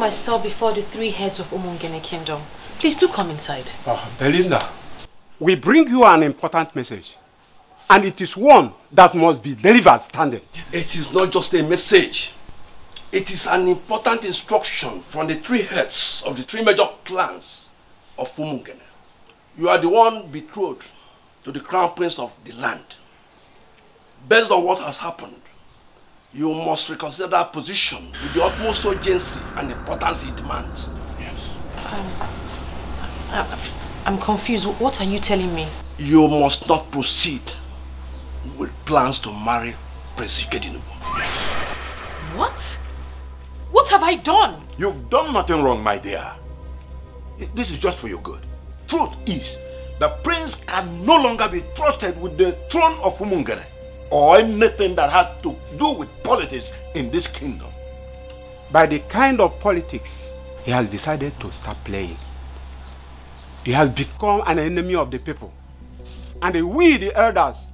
myself before the three heads of Umungene Kingdom. Please do come inside. Belinda, we bring you an important message. And it is one that must be delivered standing. It is not just a message. It is an important instruction from the three heads of the three major clans of Umungene. You are the one betrothed to the crown prince of the land. Based on what has happened, you must reconsider that position with the utmost urgency and importance it demands. Yes. I'm confused. What are you telling me? You must not proceed with plans to marry Prince UGEZU. Yes. What? What have I done? You've done nothing wrong, my dear. This is just for your good. Truth is, the prince can no longer be trusted with the throne of Umungene or anything that has to do with politics in this kingdom. By the kind of politics he has decided to start playing, he has become an enemy of the people. And we, the elders,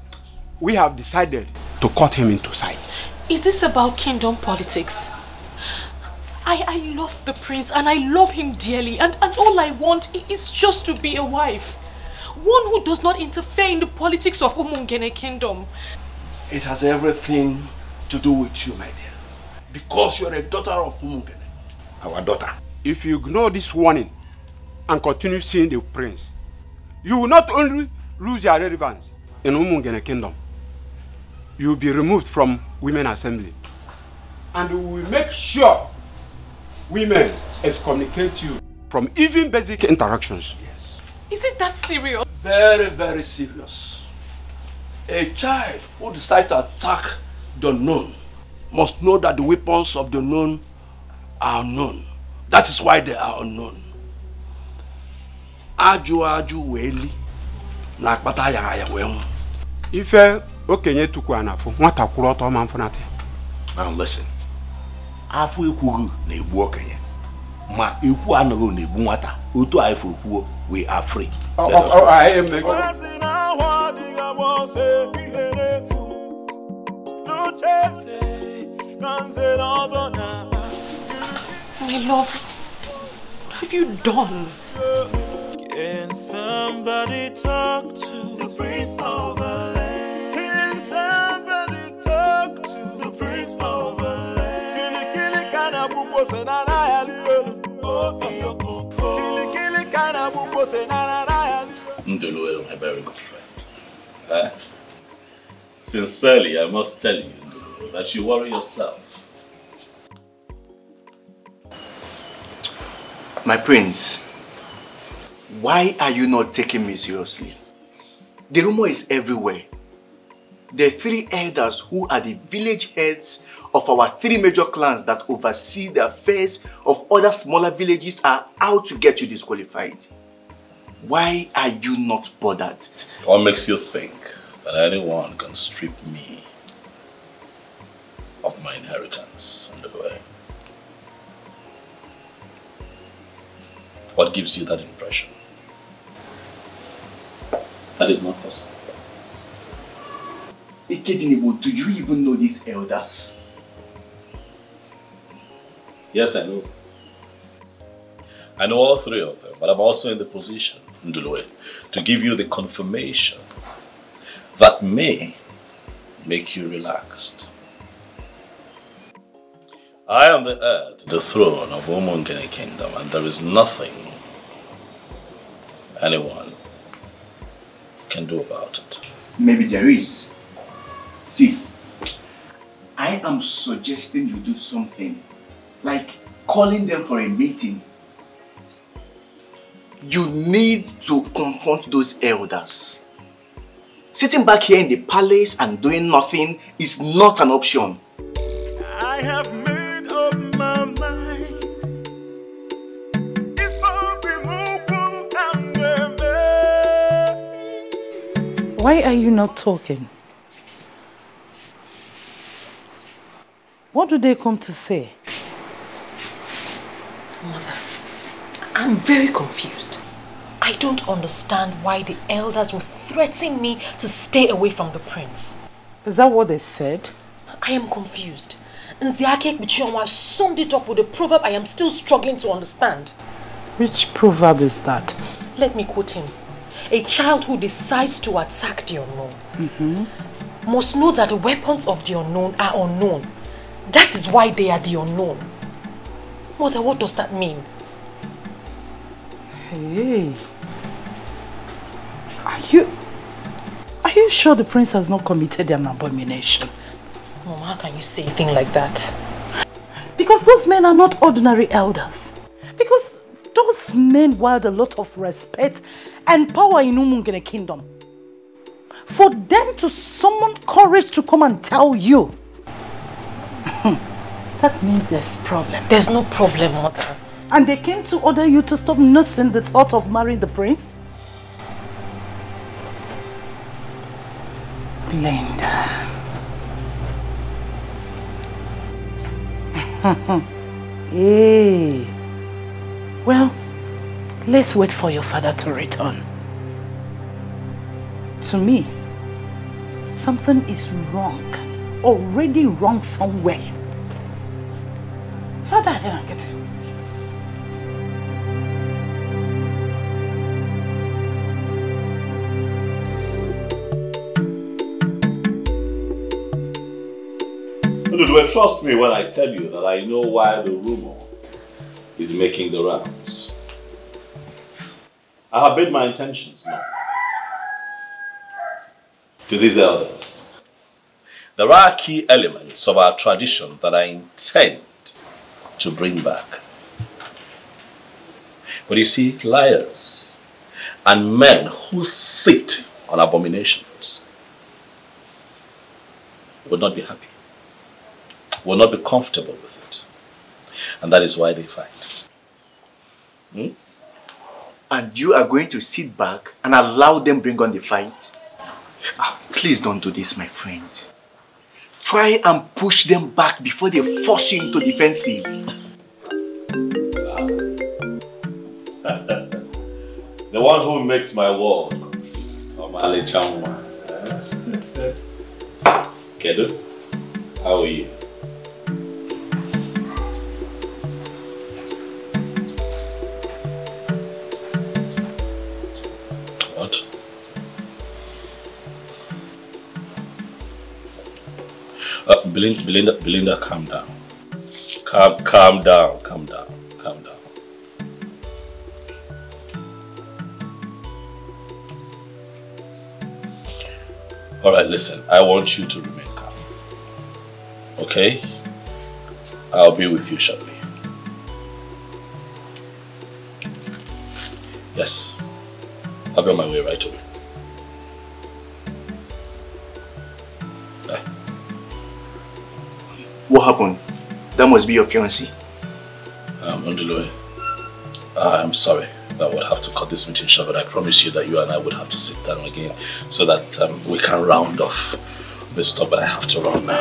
we have decided to cut him into sight. Is this about kingdom politics? I love the prince and I love him dearly, and all I want is just to be a wife. One who does not interfere in the politics of Umungene Kingdom. It has everything to do with you, my dear. Because you're a daughter of Umungene. Our daughter. If you ignore this warning and continue seeing the prince, you will not only lose your relevance in Umungene Kingdom, you will be removed from Women Assembly. And we will make sure women excommunicate you from even basic interactions. Yes. Is it that serious? Very, very serious. A child who decides to attack the known must know that the weapons of the known are unknown. That is why they are unknown. Aju weli na akpata ya wemu. Ife okenye tuku anafu nwata kwuru ọtọ ma mfunate. Now listen. Afu ekwuru na egbu okenye. Ma ekwu anaghị na egbu nwata. Otu anyị furu kwuo, we are free. I am making. My love, what have you done? Can somebody talk to the prince of the land? Can somebody talk to the prince of the land? Kili kana buko senana yali. Kili kana buko senana yali. Ndulu, my very good friend. Sincerely, I must tell you, Ndulu, that you worry yourself. My prince, why are you not taking me seriously? The rumor is everywhere. The three elders who are the village heads of our three major clans that oversee the affairs of other smaller villages are out to get you disqualified. Why are you not bothered? What makes you think that anyone can strip me of my inheritance on the way? What gives you that impression? That is not possible. Ekedinibo, do you even know these elders? Yes, I know. I know all three of them, but I'm also in the position, Ndulwe, to give you the confirmation that may make you relaxed. I am the heir to the throne of Umungene Kingdom, and there is nothing anyone can do about it. Maybe there is. See, I am suggesting you do something, like calling them for a meeting. You need to confront those elders. Sitting back here in the palace and doing nothing is not an option. I have made up my mind. It's Why are you not talking? What do they come to say? Mother, I'm very confused. I don't understand why the elders would threaten me to stay away from the prince. Is that what they said? I am confused. Nziake Bichioma summed it up with a proverb I am still struggling to understand. Which proverb is that? Let me quote him. A child who decides to attack the unknown must know that the weapons of the unknown are unknown. That is why they are the unknown. Mother, what does that mean? Hey. Are you sure the prince has not committed an abomination? Mom, how can you say a thing like that? Because those men are not ordinary elders. Because those men wield a lot of respect and power in Umungene kingdom. For them to summon courage to come and tell you, that means there's a problem. There's no problem, Mother. And they came to order you to stop nursing the thought of marrying the prince? Linda. Hey. Well, let's wait for your father to return. To me, something is wrong. Already wrong somewhere. Father, I don't get it. Trust me when I tell you that I know why the rumor is making the rounds. I have made my intentions known to these elders. There are key elements of our tradition that I intend to bring back. But you see, liars and men who sit on abominations would not be happy, will not be comfortable with it. And that is why they fight. And you are going to sit back and allow them bring on the fight? Please don't do this, my friend. Try and push them back before they force you into defensive. The one who makes my world, Omale Chamwa. Kedu, how are you? Belinda, calm down. Calm down. All right, listen. I want you to remain calm. Okay? I'll be with you shortly. Yes. I'll be on my way right away. What happened? That must be your fiancé. Undiloe, I'm sorry that we'll have to cut this meeting short, but I promise you that you and I would have to sit down again so that we can round off this stuff, but I have to run now.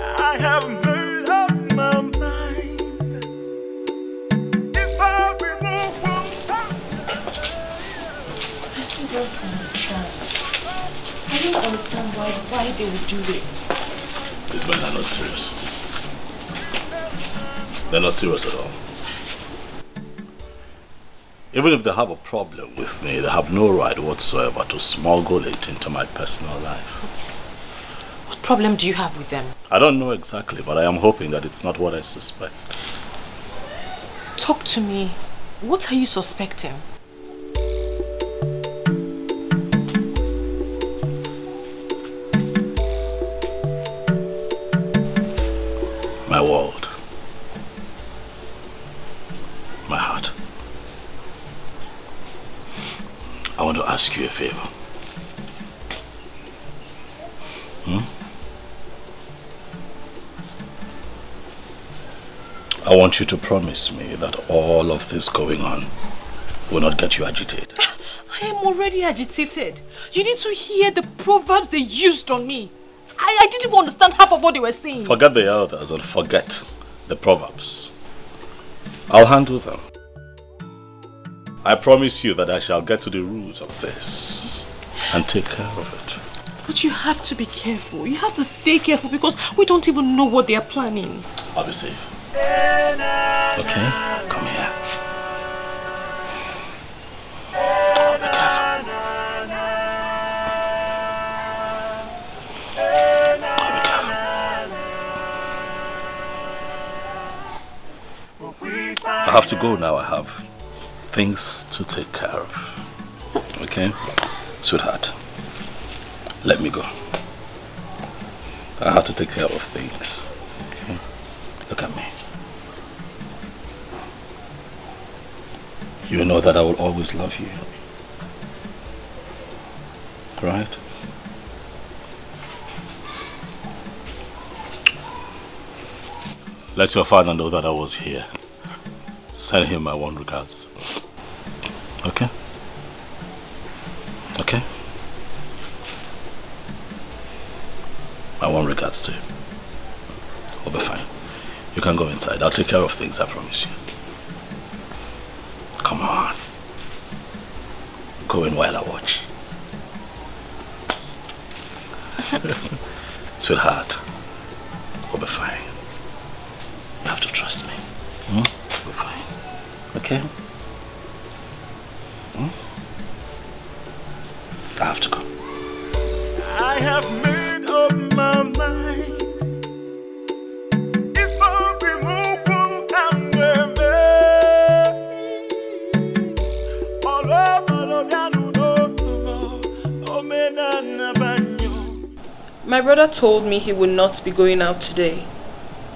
I have made up my mind. If I remove I still don't understand. I don't understand why they would do this. These men are not serious. They're not serious at all. Even if they have a problem with me, they have no right whatsoever to smuggle it into my personal life. What problem do you have with them? I don't know exactly, but I am hoping that it's not what I suspect. Talk to me. What are you suspecting? My world. My heart. I want to ask you a favor. I want you to promise me that all of this going on will not get you agitated. I am already agitated. You need to hear the proverbs they used on me. I didn't even understand half of what they were saying. Forget the elders and forget the proverbs. I'll handle them. I promise you that I shall get to the root of this. and take care of it. But you have to be careful. You have to stay careful because we don't even know what they are planning. I'll be safe. Okay? Come here. Oh, be careful. Oh, be careful. I have to go now. I have things to take care of. Okay? Sweetheart, let me go. I have to take care of things. Okay? Look at me. You know that I will always love you. Right? Let your father know that I was here. Send him my warm regards. Okay? Okay? My warm regards to you. We'll be fine. You can go inside. I'll take care of things, I promise you. Come on. Go in while I watch. Sweetheart, we'll be fine. You have to trust me. We'll be fine. Okay? I have to go. I have made up my mind. It's for the move and My brother told me he would not be going out today.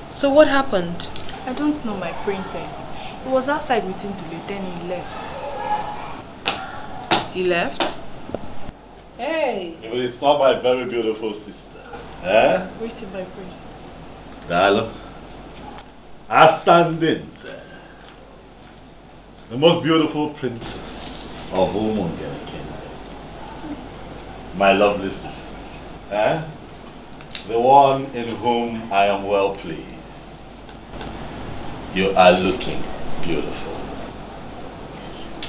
So what happened? I don't know, my princess. He was outside with him today, then he left. He left? Hey! But it's not my very beautiful sister. Eh? Waiting, my prince. Darling. Ascendance. The most beautiful princess of Umungene Kingdom. My lovely sister. Eh? The one in whom I am well pleased. You are looking beautiful.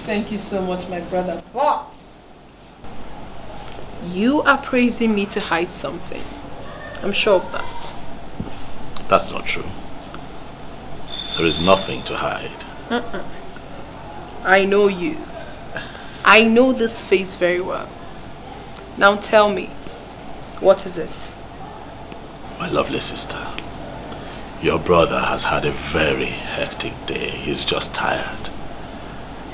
Thank you so much, my brother. But you are praising me to hide something. I'm sure of that. That's not true. There is nothing to hide. I know you. I know this face very well. Now tell me, what is it? My lovely sister, your brother has had a very hectic day. He's just tired.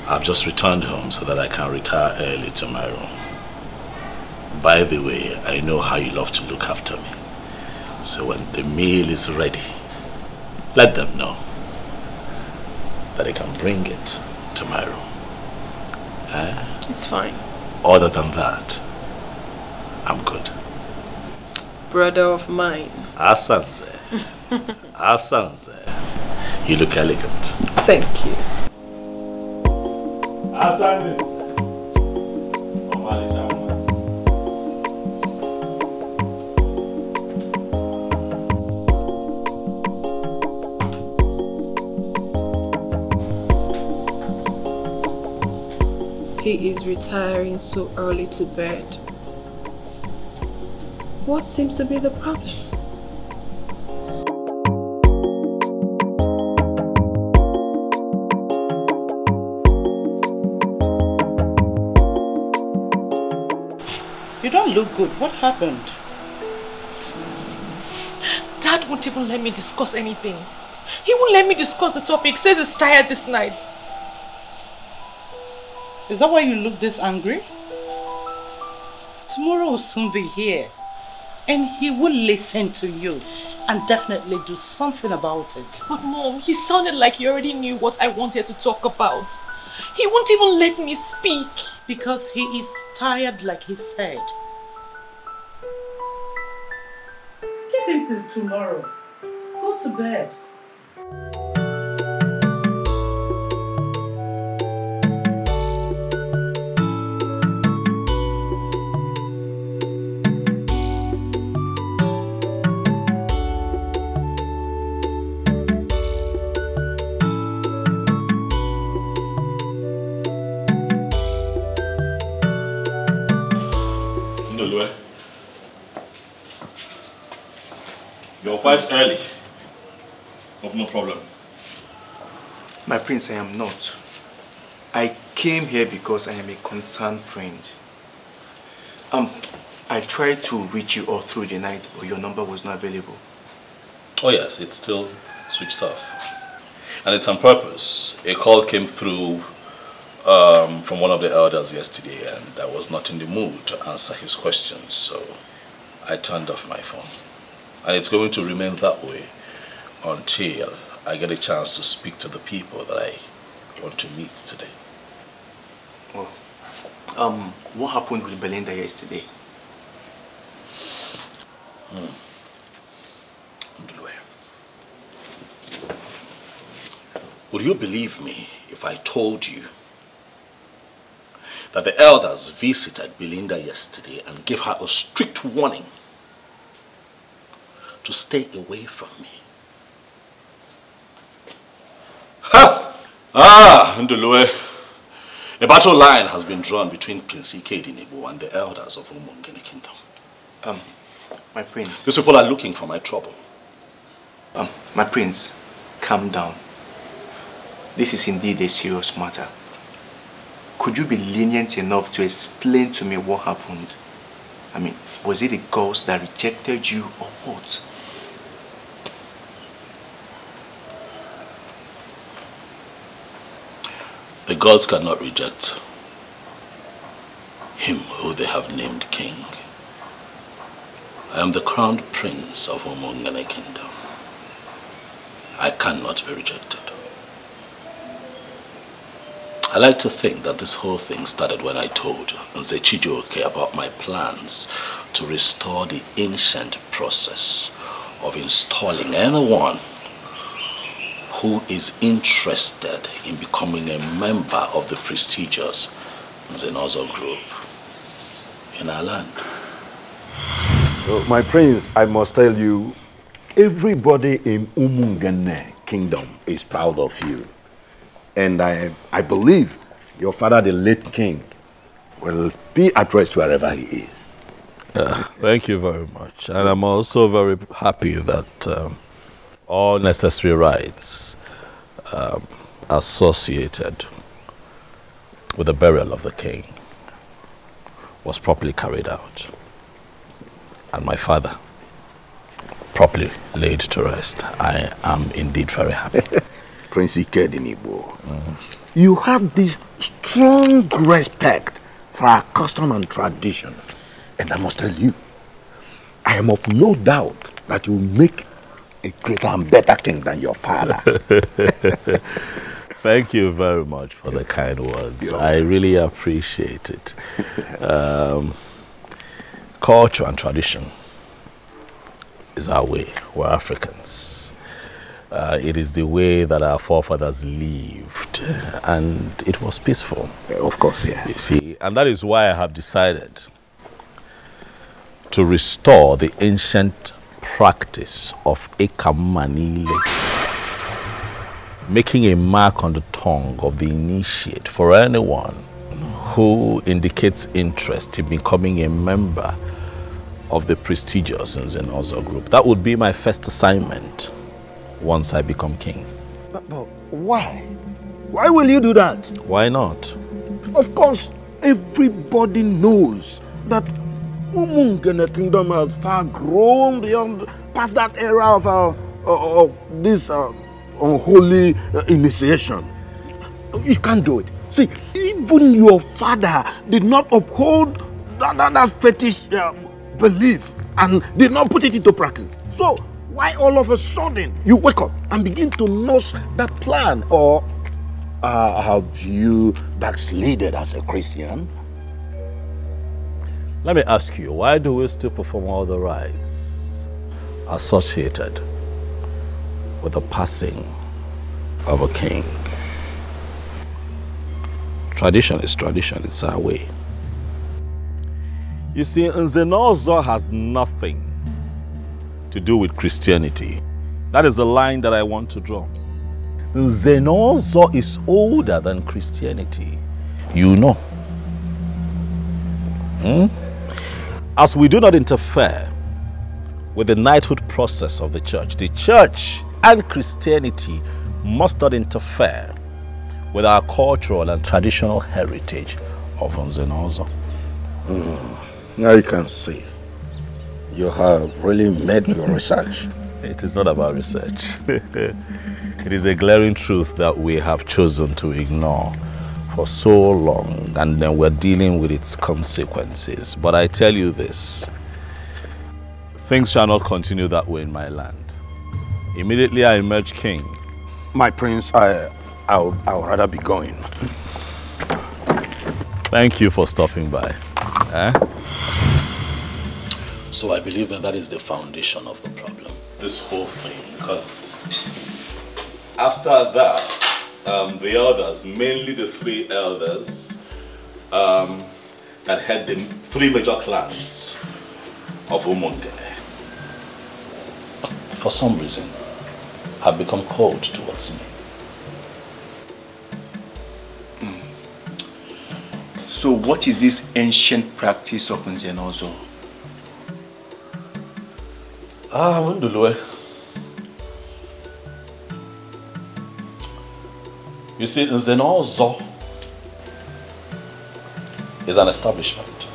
I've just returned home so that I can retire early to my room. By the way, I know how you love to look after me. So when the meal is ready, let them know that they can bring it to my room. It's fine. Other than that, I'm good. Brother of mine. Asanze. Asanze. You look elegant. Thank you. Asanze. He is retiring so early to bed. What seems to be the problem? You don't look good. What happened? Dad won't even let me discuss anything. He won't let me discuss the topic. Says he's tired this night. Is that why you look this angry? Tomorrow will soon be here. And he will listen to you and definitely do something about it. But Mom, he sounded like he already knew what I wanted to talk about. He won't even let me speak. Because he is tired, like he said. Give him till tomorrow. Go to bed. quite early. Hope no problem. My prince, I am not. I came here because I am a concerned friend. I tried to reach you all through the night, but your number was not available. Oh yes, it's still switched off. And it's on purpose. A call came through from one of the elders yesterday, and I was not in the mood to answer his questions, so I turned off my phone. And it's going to remain that way until I get a chance to speak to the people that I want to meet today. Well, what happened with Belinda yesterday? Would you believe me if I told you that the elders visited Belinda yesterday and gave her a strict warning to stay away from me? Ha! Ndulue. A battle line has been drawn between Prince Ikedinego and the elders of Umungene Kingdom. My prince. These people are looking for my trouble. My prince, calm down. This is indeed a serious matter. Could you be lenient enough to explain to me what happened? I mean, was it the gods that rejected you or what? The gods cannot reject him who they have named king. I am the crowned prince of Umungene Kingdom. I cannot be rejected. I like to think that this whole thing started when I told Nze Chijioke about my plans to restore the ancient process of installing anyone who is interested in becoming a member of the prestigious Nzenozo group in our land. My prince, I must tell you, everybody in Umungene Kingdom is proud of you. And I believe your father, the late king, will be at rest wherever he is. Thank you very much. And I'm also very happy that all necessary rites associated with the burial of the king was properly carried out. And my father properly laid to rest. I am indeed very happy. Prince Ikedinego, you have this strong respect for our custom and tradition. And I must tell you, I am of no doubt that you will make a greater and better king than your father. Thank you very much for the kind words. I really appreciate it. Culture and tradition is our way. We're Africans. It is the way that our forefathers lived, and it was peaceful. Of course, yes. You see, and that is why I have decided to restore the ancient practice of Ekamanile, making a mark on the tongue of the initiate for anyone who indicates interest in becoming a member of the prestigious Nzenozo group. That would be my first assignment once I become king. But why? Why will you do that? Why not? Of course, everybody knows that Umungene Kingdom has far grown beyond past that era of this unholy initiation. You can't do it. See, even your father did not uphold that fetish belief and did not put it into practice. So, why all of a sudden you wake up and begin to nurse that plan? Or have you backslided as a Christian? Let me ask you, why do we still perform all the rites associated with the passing of a king? Tradition is tradition, it's our way. You see, Nzenozo has nothing to do with Christianity. That is the line that I want to draw. Nzenozo is older than Christianity. You know. As we do not interfere with the knighthood process of the church and Christianity must not interfere with our cultural and traditional heritage of Nzenozo. Now you can see you have really made your research. It is not about research. It is a glaring truth that we have chosen to ignore for so long, and then we're dealing with its consequences. But I tell you this, things shall not continue that way in my land. Immediately I emerge king. My prince, I'll rather be going. Thank you for stopping by. So I believe that is the foundation of the problem. This whole thing, because after that, the elders, mainly the 3 elders that had the 3 major clans of Umungene, for some reason, have become cold towards me. So what is this ancient practice of Nzenozo? Mundulwe. You see, Nzenozo is an establishment,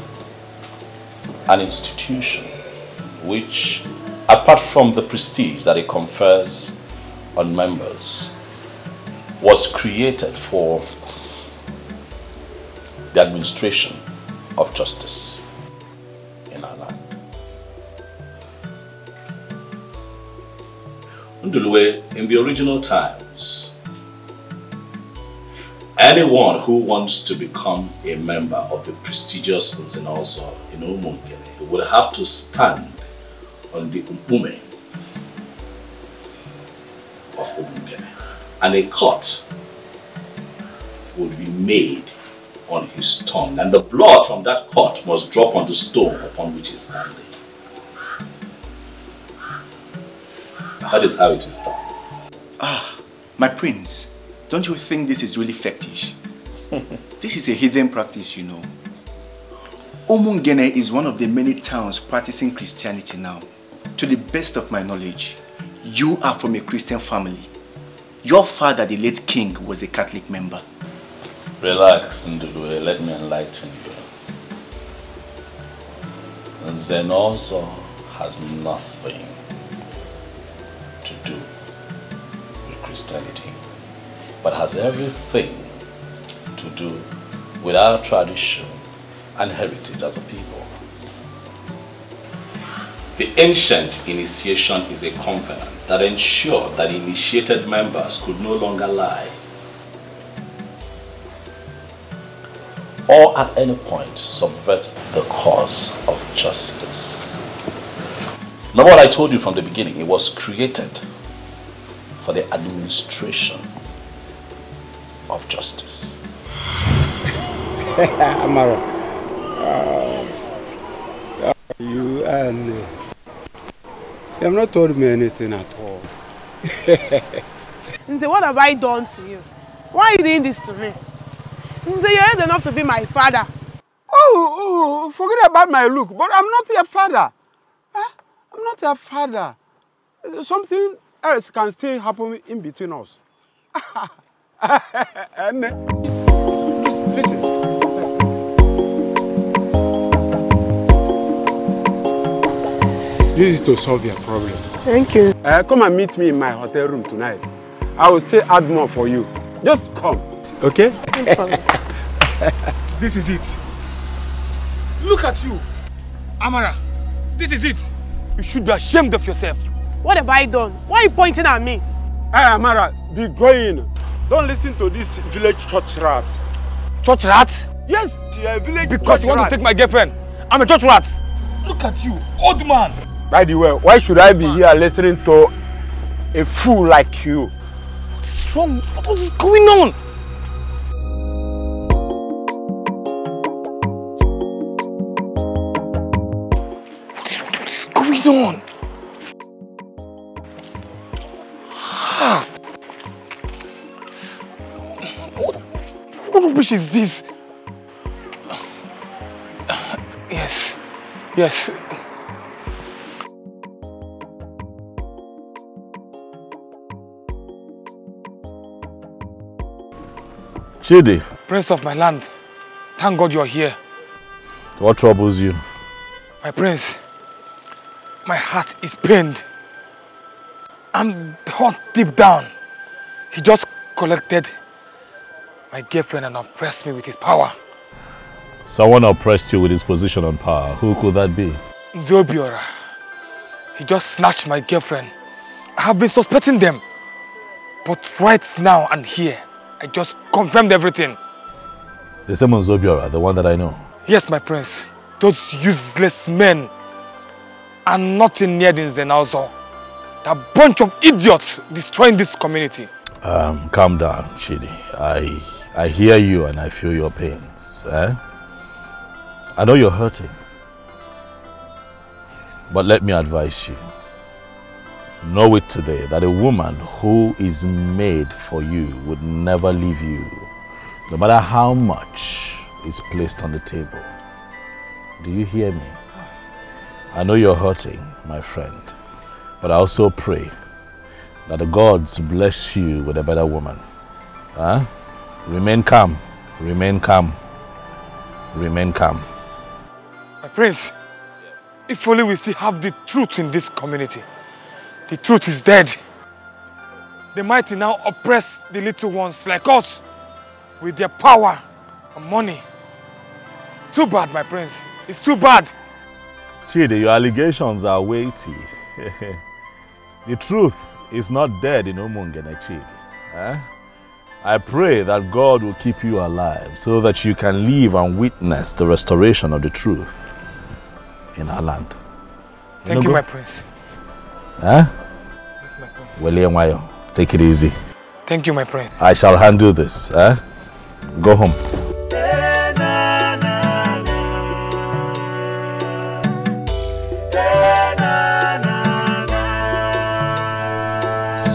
an institution which, apart from the prestige that it confers on members, was created for the administration of justice in our land. Ndulwe, in the original times, anyone who wants to become a member of the prestigious Nzenozo in Umungene would have to stand on the Umpume of Umungene, and a cut would be made on his tongue, and the blood from that cut must drop on the stone upon which he is standing. That is how it is done. Ah, my prince, don't you think this is really fetish? This is a hidden practice, you know. Umungene is one of the many towns practicing Christianity now. To the best of my knowledge, you are from a Christian family. Your father, the late king, was a Catholic member. Relax, Ndulwe, let me enlighten you. Nzenozo has nothing to do with Christianity, but has everything to do with our tradition and heritage as a people. The ancient initiation is a covenant that ensured that initiated members could no longer lie or at any point subvert the cause of justice. Remember what I told you from the beginning, it was created for the administration of justice. Amara, you have not told me anything at all. Nze, what have I done to you? Why are you doing this to me? Nze, you're old enough to be my father. Oh, forget about my look, but I'm not your father. I'm not your father. Something else can still happen in between us. And, listen. This is to solve your problem. Thank you. Come and meet me in my hotel room tonight. I will still add more for you. Just come. Okay? This is it. Look at you. Amara, this is it. You should be ashamed of yourself. What have I done? Why are you pointing at me? Hey, Amara, be going. Don't listen to this village church rat. Church rat? Yes, you're a village because you want to take my girlfriend. I'm a church rat. Look at you, old man. By the way, why should I be here listening to a fool like you? What's wrong? What is going on? What's going on? What rubbish is this? Yes. Chidi. Prince of my land, thank God you're here. What troubles you? My prince, my heart is pained. I'm hot deep down. He just collected my girlfriend and oppressed me with his power. Someone oppressed you with his position and power. Who could that be? Zobiora. He just snatched my girlfriend. I have been suspecting them. But right now and here, I just confirmed everything. The same on Zobiora, the one that I know. Yes, my prince. Those useless men are nothing near the Zenauzo. They're a bunch of idiots destroying this community. Calm down, Chidi. I hear you and I feel your pains. I know you're hurting. But let me advise you. Know it today that a woman who is made for you would never leave you, no matter how much is placed on the table. Do you hear me? I know you're hurting, my friend, but I also pray that the gods bless you with a better woman. Remain calm, remain calm, remain calm. My prince, if only we still have the truth in this community. The truth is dead. The mighty now oppress the little ones like us with their power and money. Too bad, my prince. It's too bad. Chidi, your allegations are weighty. The truth is not dead in Umungene, Chidi. I pray that God will keep you alive so that you can live and witness the restoration of the truth in our land. Thank you, my prince. Huh? Yes, my prince. Well, take it easy. Thank you, my prince. I shall handle this. Go home.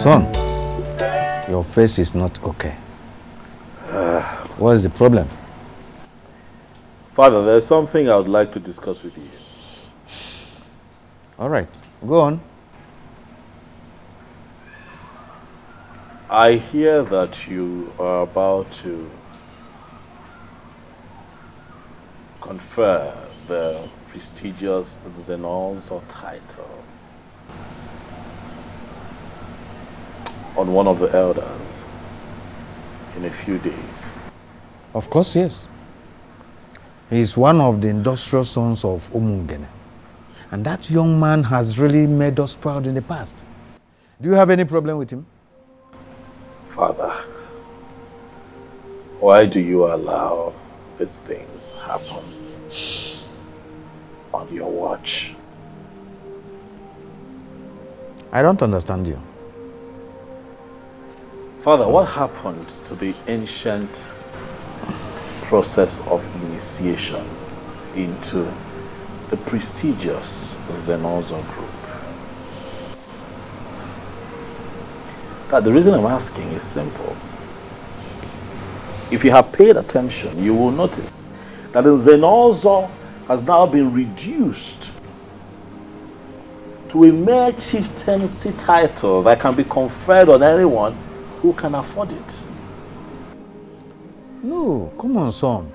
Son, your face is not okay. What is the problem? Father, there's something I would like to discuss with you. All right, go on. I hear that you are about to confer the prestigious Zenolzo title on one of the elders in a few days. Of course, yes. He is one of the industrial sons of Umungene. And that young man has really made us proud in the past. Do you have any problem with him? Father, why do you allow these things happen on your watch? I don't understand you. Father, what happened to the ancient process of initiation into the prestigious Zenolzo group? The reason I'm asking is simple. If you have paid attention, you will notice that the Zenolzo has now been reduced to a mere chieftaincy title that can be conferred on anyone who can afford it. No, come on, son.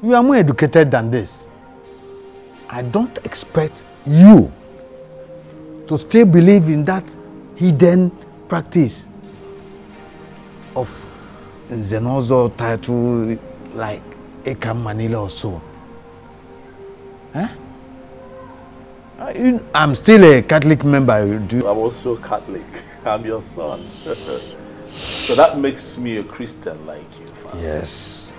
You are more educated than this. I don't expect you to still believe in that hidden practice of Zenolzo title like Eka Manila or so. Huh? I'm still a Catholic member. I'm also Catholic. I'm your son. So that makes me a Christian like you, Father. Yes.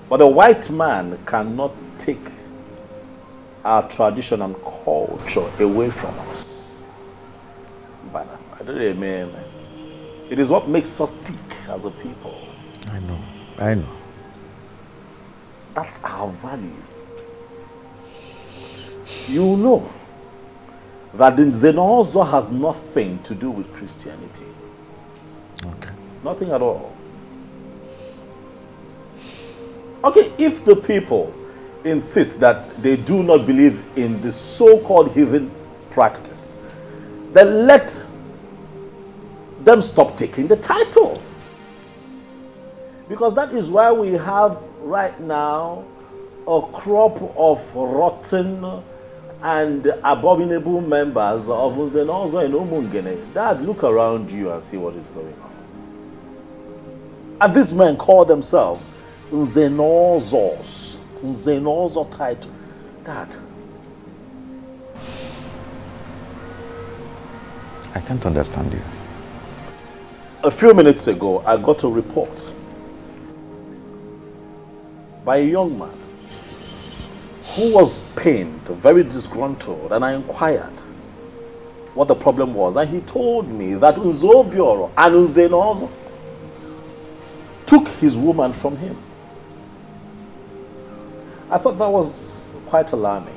But a white man cannot take our tradition and culture away from us. But I don't mean, it is what makes us tick as a people. I know. I know. That's our value. You know that the Zenolzo has nothing to do with Christianity. Okay. Nothing at all. Okay, if the people insist that they do not believe in the so-called heathen practice, then let them stop taking the title. Because that is why we have right now a crop of rotten and abominable members of Nzenozo and Umungene. Dad, look around you and see what is going on. And these men call themselves Nzenozos. Nzenozo title. Dad. I can't understand you. A few minutes ago, I got a report by a young man who was pained, very disgruntled, and I inquired what the problem was, and he told me that Nzobioro and Nzenozo took his woman from him. I thought that was quite alarming.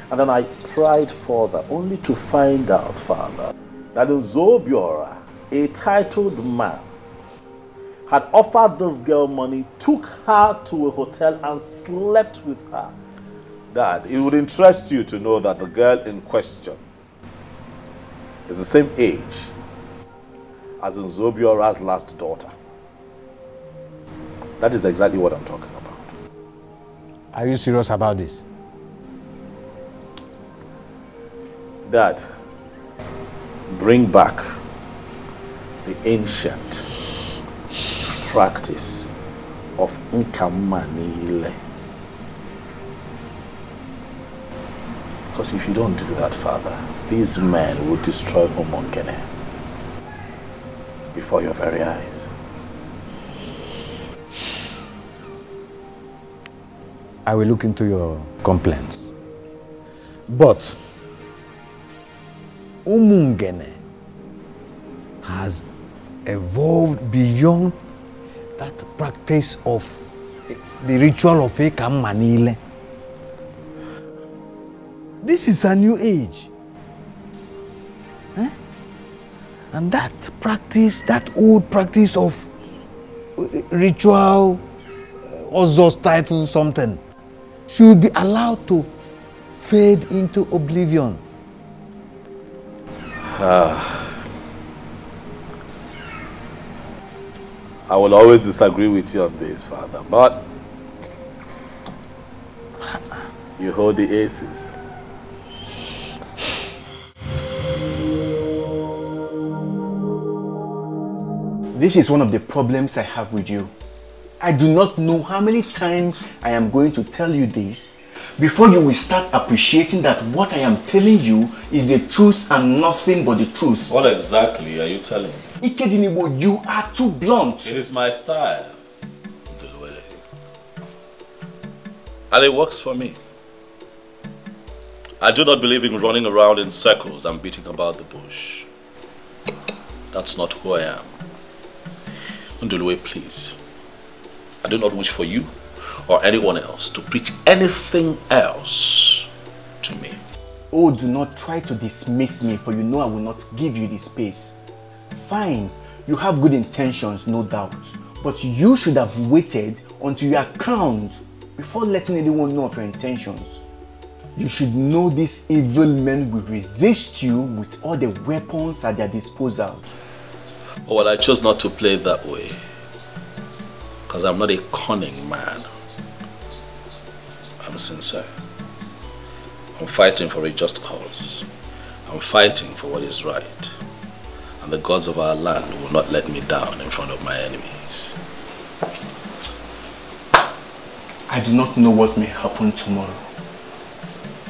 And then I pried further, only to find out, Father, that Nzobiora, a titled man, had offered this girl money, took her to a hotel and slept with her. Dad, it would interest you to know that the girl in question is the same age as Nzobiora's last daughter. That is exactly what I'm talking about. Are you serious about this? Dad, bring back the ancient practice of Nkamanile. Because if you don't do that, Father, these men will destroy Umungene before your very eyes. I will look into your complaints. But Umungene has evolved beyond that practice of the ritual of Ekamanile. This is a new age. And that practice, that old practice of ritual, Ozos title something, should be allowed to fade into oblivion. I will always disagree with you on this, Father, but you hold the aces. This is one of the problems I have with you. I do not know how many times I am going to tell you this before you will start appreciating that what I am telling you is the truth and nothing but the truth. What exactly are you telling me? Ikedinibo, you are too blunt. It is my style, and it works for me. I do not believe in running around in circles and beating about the bush. That's not who I am. Ndulwe, please. I do not wish for you or anyone else to preach anything else to me. Oh, do not try to dismiss me, for you know I will not give you the space. Fine, you have good intentions, no doubt. But you should have waited until you are crowned before letting anyone know of your intentions. You should know these evil men will resist you with all the weapons at their disposal. Oh, well, I chose not to play it that way. Because I'm not a cunning man. I'm sincere. I'm fighting for a just cause. I'm fighting for what is right. And the gods of our land will not let me down in front of my enemies. I do not know what may happen tomorrow.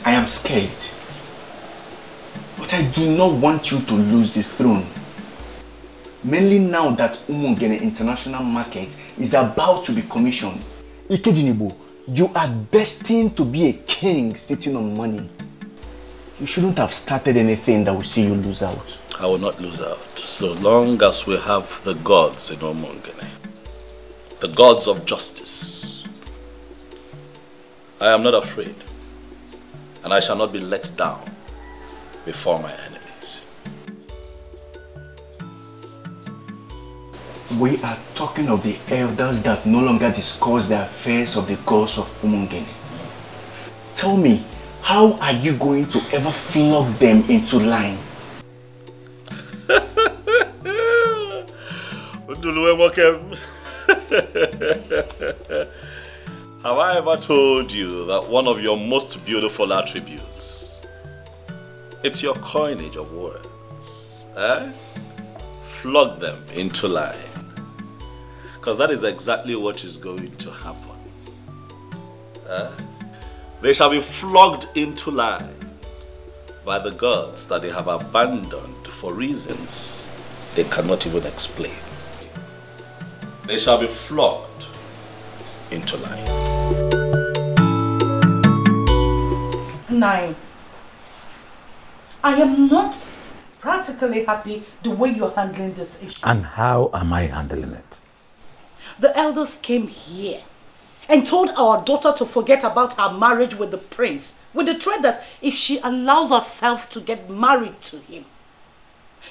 I am scared. But I do not want you to lose the throne. Mainly now that Umungene International Market is about to be commissioned. Ikedinibo, you are destined to be a king sitting on money. You shouldn't have started anything that will see you lose out. I will not lose out, so long as we have the gods in Umungene. The gods of justice. I am not afraid, and I shall not be let down before my enemies. We are talking of the elders that no longer discuss the affairs of the gods of Umungene. Tell me, how are you going to ever flog them into line? Have I ever told you that one of your most beautiful attributes, it's your coinage of words, eh? Flog them into line. Because that is exactly what is going to happen. They shall be flogged into line by the gods that they have abandoned for reasons they cannot even explain. They shall be flogged into line. 9. I am not practically happy the way you're handling this issue. And how am I handling it? The elders came here and told our daughter to forget about her marriage with the prince, with the threat that if she allows herself to get married to him,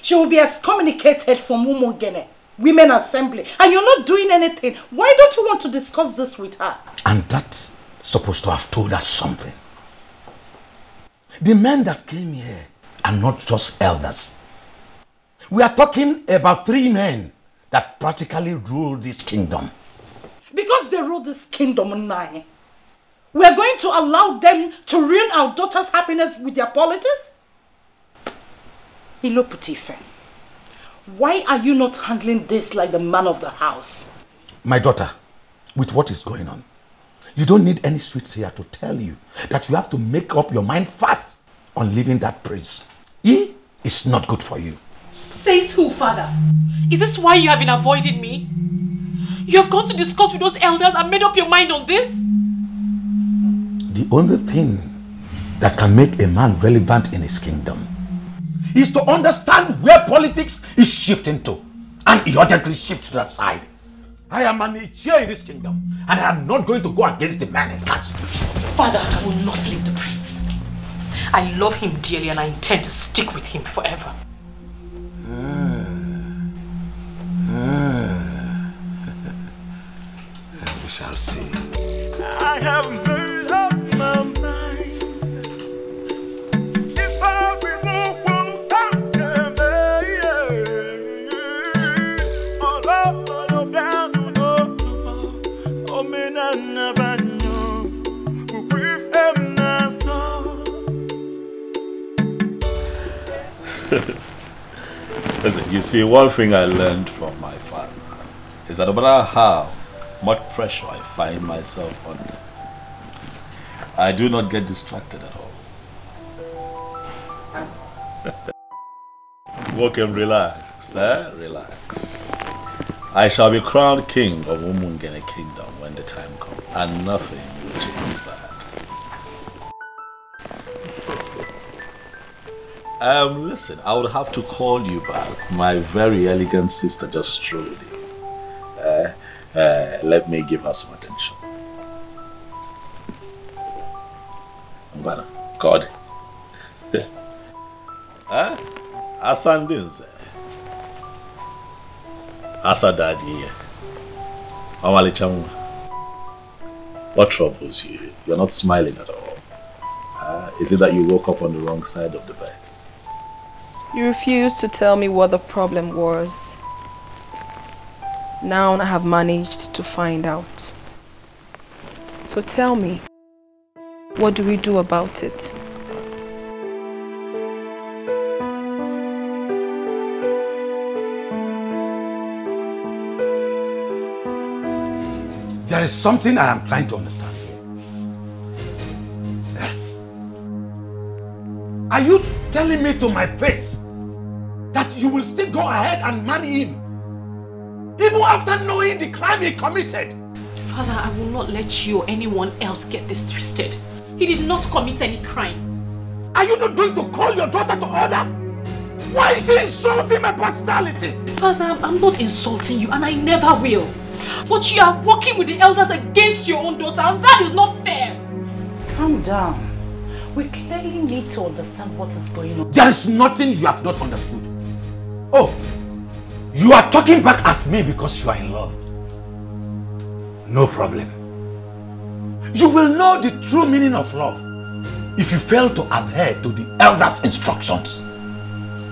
she will be excommunicated from Umungene, Women Assembly. And you're not doing anything. Why don't you want to discuss this with her? And that's supposed to have told us something. The men that came here are not just elders. We are talking about 3 men that practically rule this kingdom. Because they rule this kingdom 9, we are going to allow them to ruin our daughter's happiness with their politics? Ilo Putife, why are you not handling this like the man of the house? My daughter, with what is going on, you don't need any streets here to tell you that you have to make up your mind fast on leaving that prince. He is not good for you. Says who, father? Is this why you have been avoiding me? You have gone to discuss with those elders and made up your mind on this? The only thing that can make a man relevant in his kingdom is to understand where politics is shifting to, and he urgently shifts to that side. I am an chair in this kingdom, and I am not going to go against the man in council. Father, I will not leave the prince. I love him dearly and I intend to stick with him forever. We shall see. I have made up my mind. If I be more Listen, you see, one thing I learned from my father is that no matter how much pressure I find myself under, I do not get distracted at all. Walk and relax, eh? Relax. I shall be crowned king of Umungene Kingdom when the time comes, and nothing will change that. Listen, I would have to call you back. My very elegant sister just strolled in. Let me give her some attention. Mbana, God. Asandinze. Asadadi. Amalichamu. What troubles you? You're not smiling at all. Is it that you woke up on the wrong side of the bed? You refused to tell me what the problem was. Now I have managed to find out. So tell me, what do we do about it? There is something I am trying to understand here. Are you telling me to my face that you will still go ahead and marry him even after knowing the crime he committed? Father, I will not let you or anyone else get this twisted. He did not commit any crime. Are you not going to call your daughter to order? Why is she insulting my personality? Father, I'm not insulting you and I never will. But you are working with the elders against your own daughter and that is not fair. Calm down. We clearly need to understand what is going on. There is nothing you have not understood. Oh, you are talking back at me because you are in love. No problem. You will know the true meaning of love if you fail to adhere to the elders' instructions.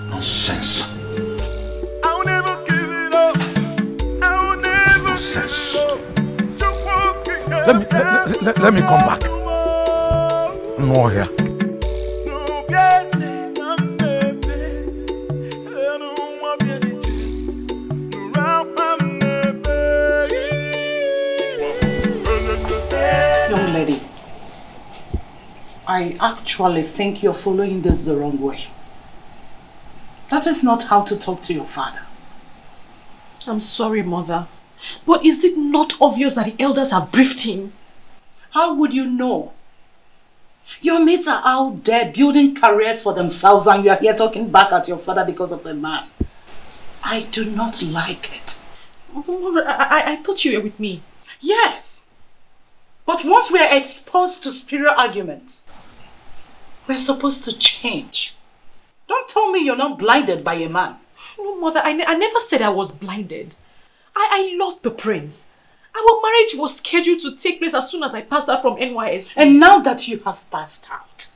Nonsense. I'll never give it up. Let me come back. No here. Young lady, I actually think you're following this the wrong way. That is not how to talk to your father. I'm sorry, Mother. But is it not obvious that the elders have briefed him? How would you know? Your mates are out there building careers for themselves and you are here talking back at your father because of the man. I do not like it. I thought you were with me. Yes. But once we are exposed to spiritual arguments, we're supposed to change. Don't tell me you're not blinded by a man. No, Mother, I never said I was blinded. I love the prince. Our marriage was scheduled to take place as soon as I passed out from NYSC. And now that you have passed out,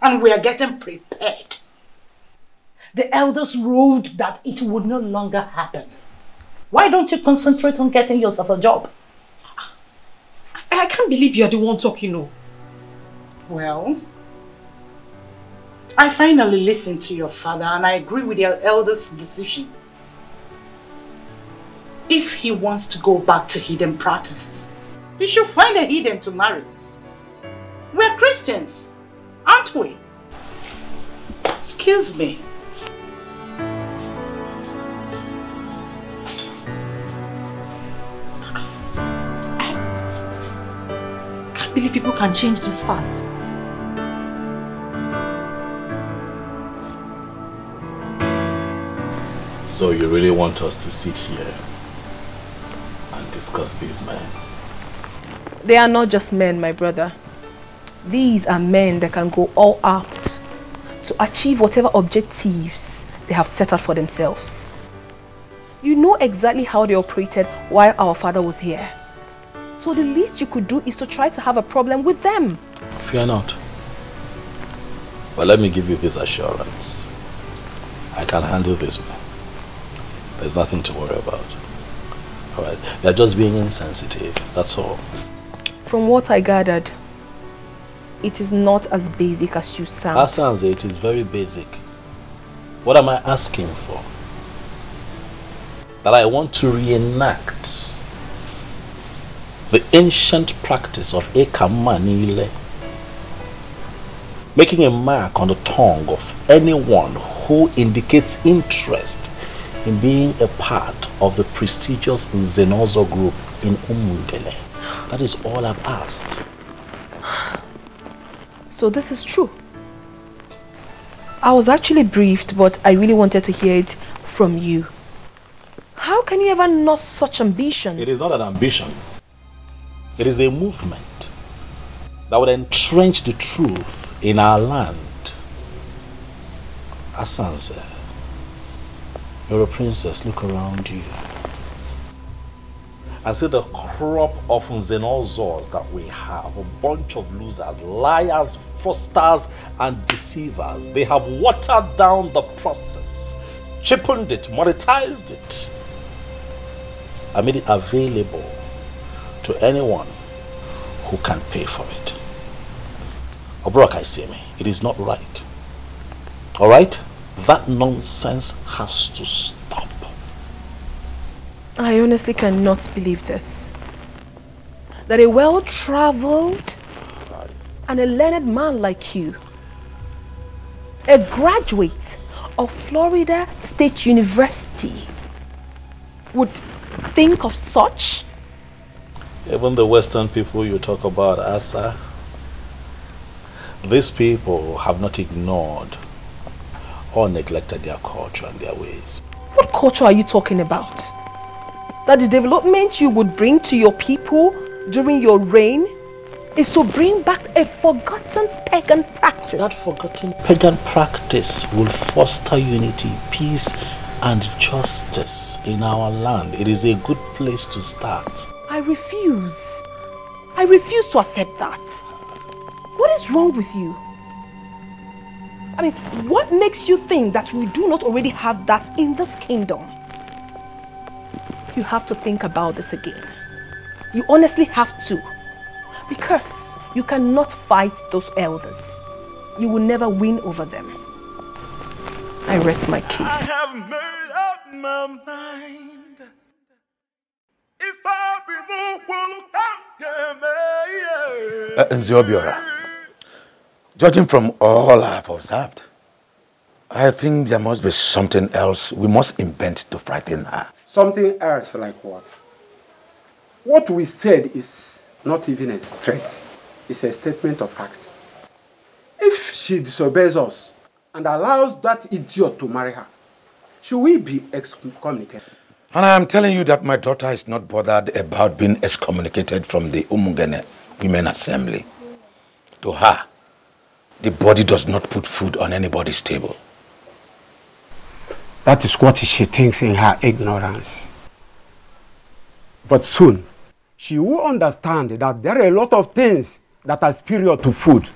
and we are getting prepared, the elders ruled that it would no longer happen. Why don't you concentrate on getting yourself a job? I can't believe you're the one talking, no. Well, I finally listened to your father and I agree with your elder's decision. If he wants to go back to hidden practices, he should find a hidden to marry. We're Christians, aren't we? Excuse me. I can't believe people can change this fast. So you really want us to sit here and discuss these men? They are not just men, my brother. These are men that can go all out to achieve whatever objectives they have set out for themselves. You know exactly how they operated while our father was here. So the least you could do is to try to have a problem with them. Fear not. But let me give you this assurance. I can handle this man. There's nothing to worry about. Alright, they're just being insensitive, that's all. From what I gathered, it is not as basic as you sound. Asanze, it is very basic. What am I asking for? That I want to reenact the ancient practice of Ekamanile, making a mark on the tongue of anyone who indicates interest in being a part of the prestigious Zenozo group in Umungele. That is all I've asked. So this is true. I was actually briefed, but I really wanted to hear it from you. How can you ever nurse such ambition? It is not an ambition. It is a movement that would entrench the truth in our land. Asanze, you're a princess, look around you. And see the crop of Zenozors that we have. A bunch of losers, liars, fraudsters, and deceivers. They have watered down the process, cheapened it, monetized it, and made it available to anyone who can pay for it. Obroka Iseme, it is not right. Alright? That nonsense has to stop. I honestly cannot believe this. That a well-traveled and a learned man like you, a graduate of Florida State University, would think of such? Even the Western people you talk about, Asa, these people have not ignored or neglected their culture and their ways. What culture are you talking about? That the development you would bring to your people during your reign is to bring back a forgotten pagan practice. That forgotten pagan practice will foster unity, peace, and justice in our land. It is a good place to start. I refuse. I refuse to accept that. What is wrong with you? I mean, what makes you think that we do not already have that in this kingdom? You have to think about this again. You honestly have to. Because you cannot fight those elders. You will never win over them. I rest my case. I have made up my mind. If I be Nziobiora, judging from all I have observed, I think there must be something else we must invent to frighten her. Something else like what? What we said is not even a threat. It's a statement of fact. If she disobeys us and allows that idiot to marry her, should we be excommunicated? And I am telling you that my daughter is not bothered about being excommunicated from the Umungene Women Assembly. To her, the body does not put food on anybody's table. That is what she thinks in her ignorance. But soon, she will understand that there are a lot of things that are superior to food.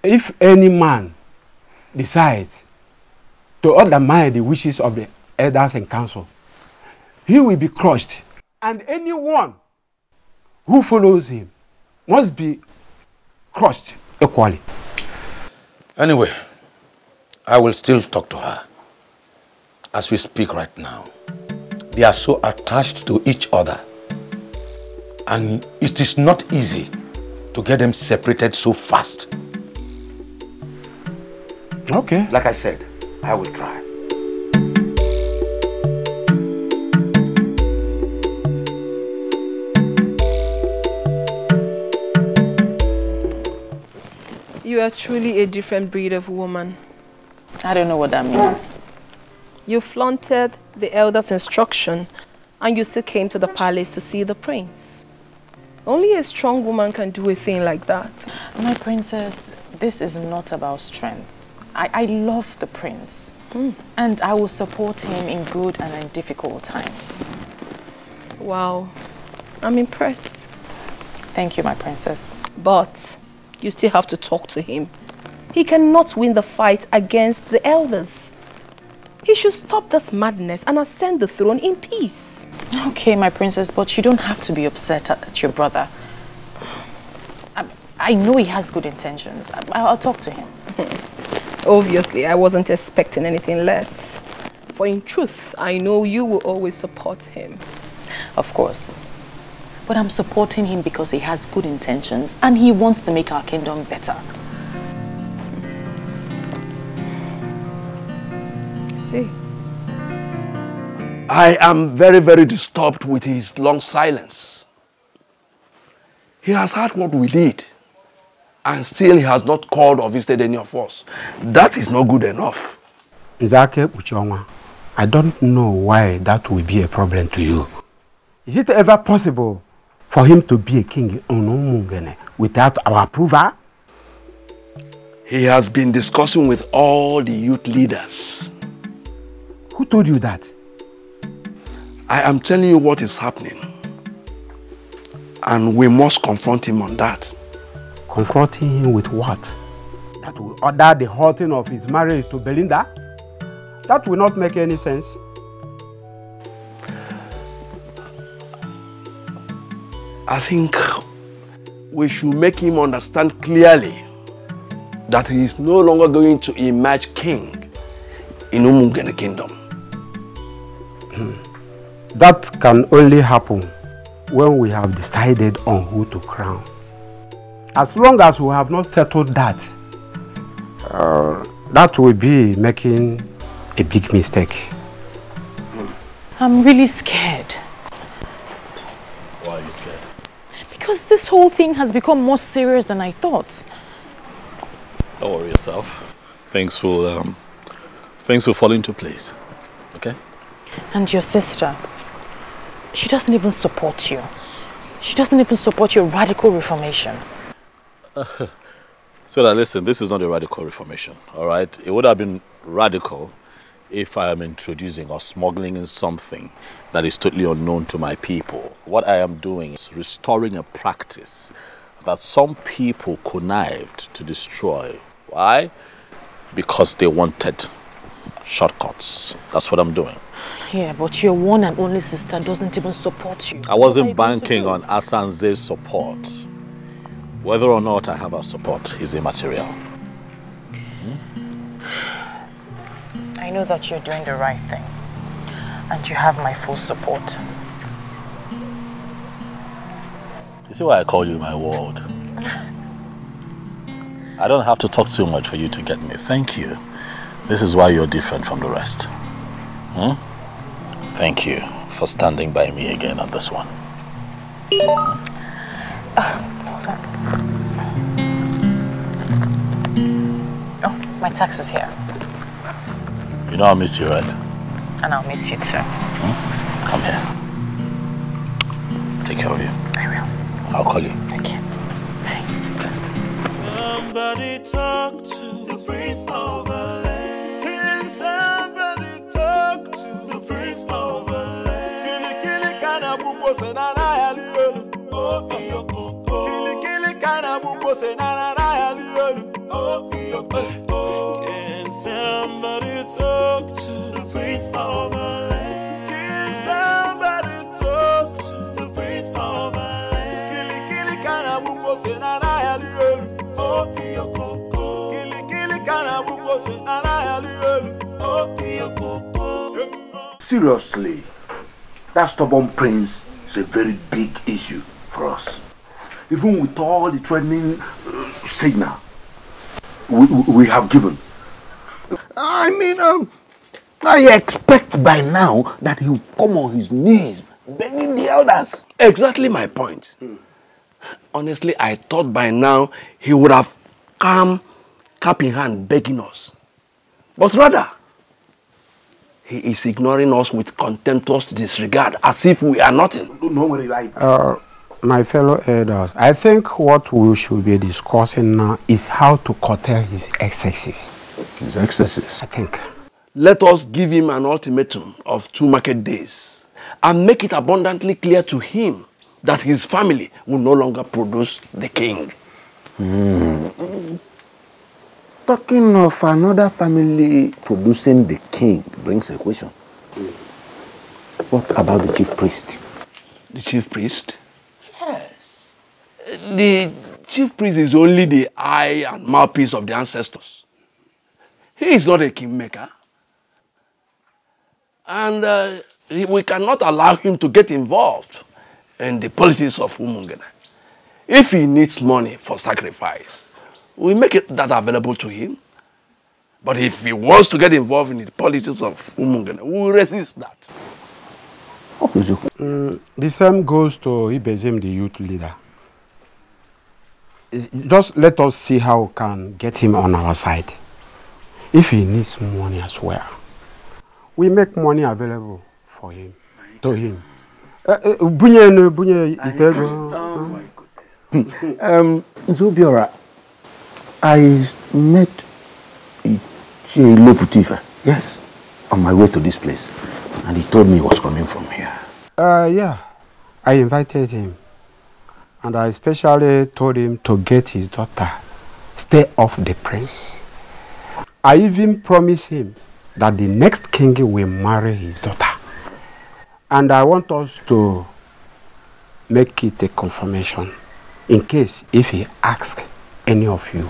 If any man decides to undermine the wishes of the elders and council, he will be crushed. And anyone who follows him must be crushed equally. Anyway, I will still talk to her. As we speak right now, they are so attached to each other. And it is not easy to get them separated so fast. Okay. Like I said, I will try. You are truly a different breed of woman. I don't know what that means. You flaunted the elder's instruction and you still came to the palace to see the prince. Only a strong woman can do a thing like that. My princess, this is not about strength. I love the prince. And I will support him in good and in difficult times. Wow, I'm impressed. Thank you, my princess. But you still have to talk to him. He cannot win the fight against the elders. He should stop this madness and ascend the throne in peace. Okay, my princess, but you don't have to be upset at your brother. I know he has good intentions. I'll talk to him. Obviously, I wasn't expecting anything less. For in truth, I know you will always support him. Of course. But I'm supporting him because he has good intentions and he wants to make our kingdom better. See? I am very, very disturbed with his long silence. He has heard what we did, and still he has not called or visited any of us. That is not good enough. Nzake Uchonwa, I don't know why that will be a problem to you. Is it ever possible for him to be a king in Umungene without our approval? He has been discussing with all the youth leaders. Who told you that? I am telling you what is happening. And we must confront him on that. Confronting him with what? That will order the halting of his marriage to Belinda? That will not make any sense. I think we should make him understand clearly that he is no longer going to emerge king in Umungene kingdom. That can only happen when we have decided on who to crown. As long as we have not settled that, that will be making a big mistake. I'm really scared. Why are you scared? Because this whole thing has become more serious than I thought. Don't worry yourself. Things will fall into place. Okay? And your sister, she doesn't even support you. She doesn't even support your radical reformation. So that listen, this is not a radical reformation, all right? It would have been radical if I am introducing or smuggling in something that is totally unknown to my people. What I am doing is restoring a practice that some people connived to destroy. Why? Because they wanted shortcuts. That's what I'm doing. Yeah, but your one and only sister doesn't even support you. I wasn't banking on Asanze's support. Whether or not I have her support is immaterial. I know that you're doing the right thing. And you have my full support. You see why I call you my world? I don't have to talk too much for you to get me. Thank you. This is why you're different from the rest. Thank you for standing by me again on this one. Oh, my tax is here. You know I'll miss you, right? And I'll miss you too. Come here. Take care of you. I will. I'll call you. Okay. Bye. Somebody talk to the prince of the land. Can somebody talk to the prince of the land? Kili kana buko senana yaliyo. Oh iyo koko. Kili kana buko senana yaliyo. Oh iyo koko. Can somebody talk to the prince of the land? Can somebody talk to the prince of the land? Kili kana buko senana yaliyo. Oh iyo koko. Kili kana buko senana yaliyo. Oh iyo koko. Seriously, that stubborn prince is a very big issue for us. Even with all the threatening signal we have given. I mean, I expect by now that he will come on his knees begging the elders. Exactly my point. Honestly, I thought by now he would have come cap in hand begging us. But rather, he is ignoring us with contemptuous disregard as if we are nothing. No worry, my fellow elders, I think what we should be discussing now is how to curtail his excesses. His excesses? I think. Let us give him an ultimatum of 2 market days and make it abundantly clear to him that his family will no longer produce the king. Talking of another family producing the king brings a question. What about the chief priest? The chief priest? Yes. The chief priest is only the eye and mouthpiece of the ancestors. He is not a kingmaker. And we cannot allow him to get involved in the politics of Umungene. If he needs money for sacrifice, we make that available to him. But if he wants to get involved in the politics of Umungene, we will resist that. The same goes to Ibezim, the youth leader. Just let us see how we can get him on our side. If he needs money as well, we make money available for him, to him. Zobiora, I met Loputiva, yes, on my way to this place, and he told me he was coming from here. Yeah, I invited him, and I especially told him to get his daughter, stay off the prince. I even promised him that the next king will marry his daughter. And I want us to make it a confirmation in case if he asks any of you.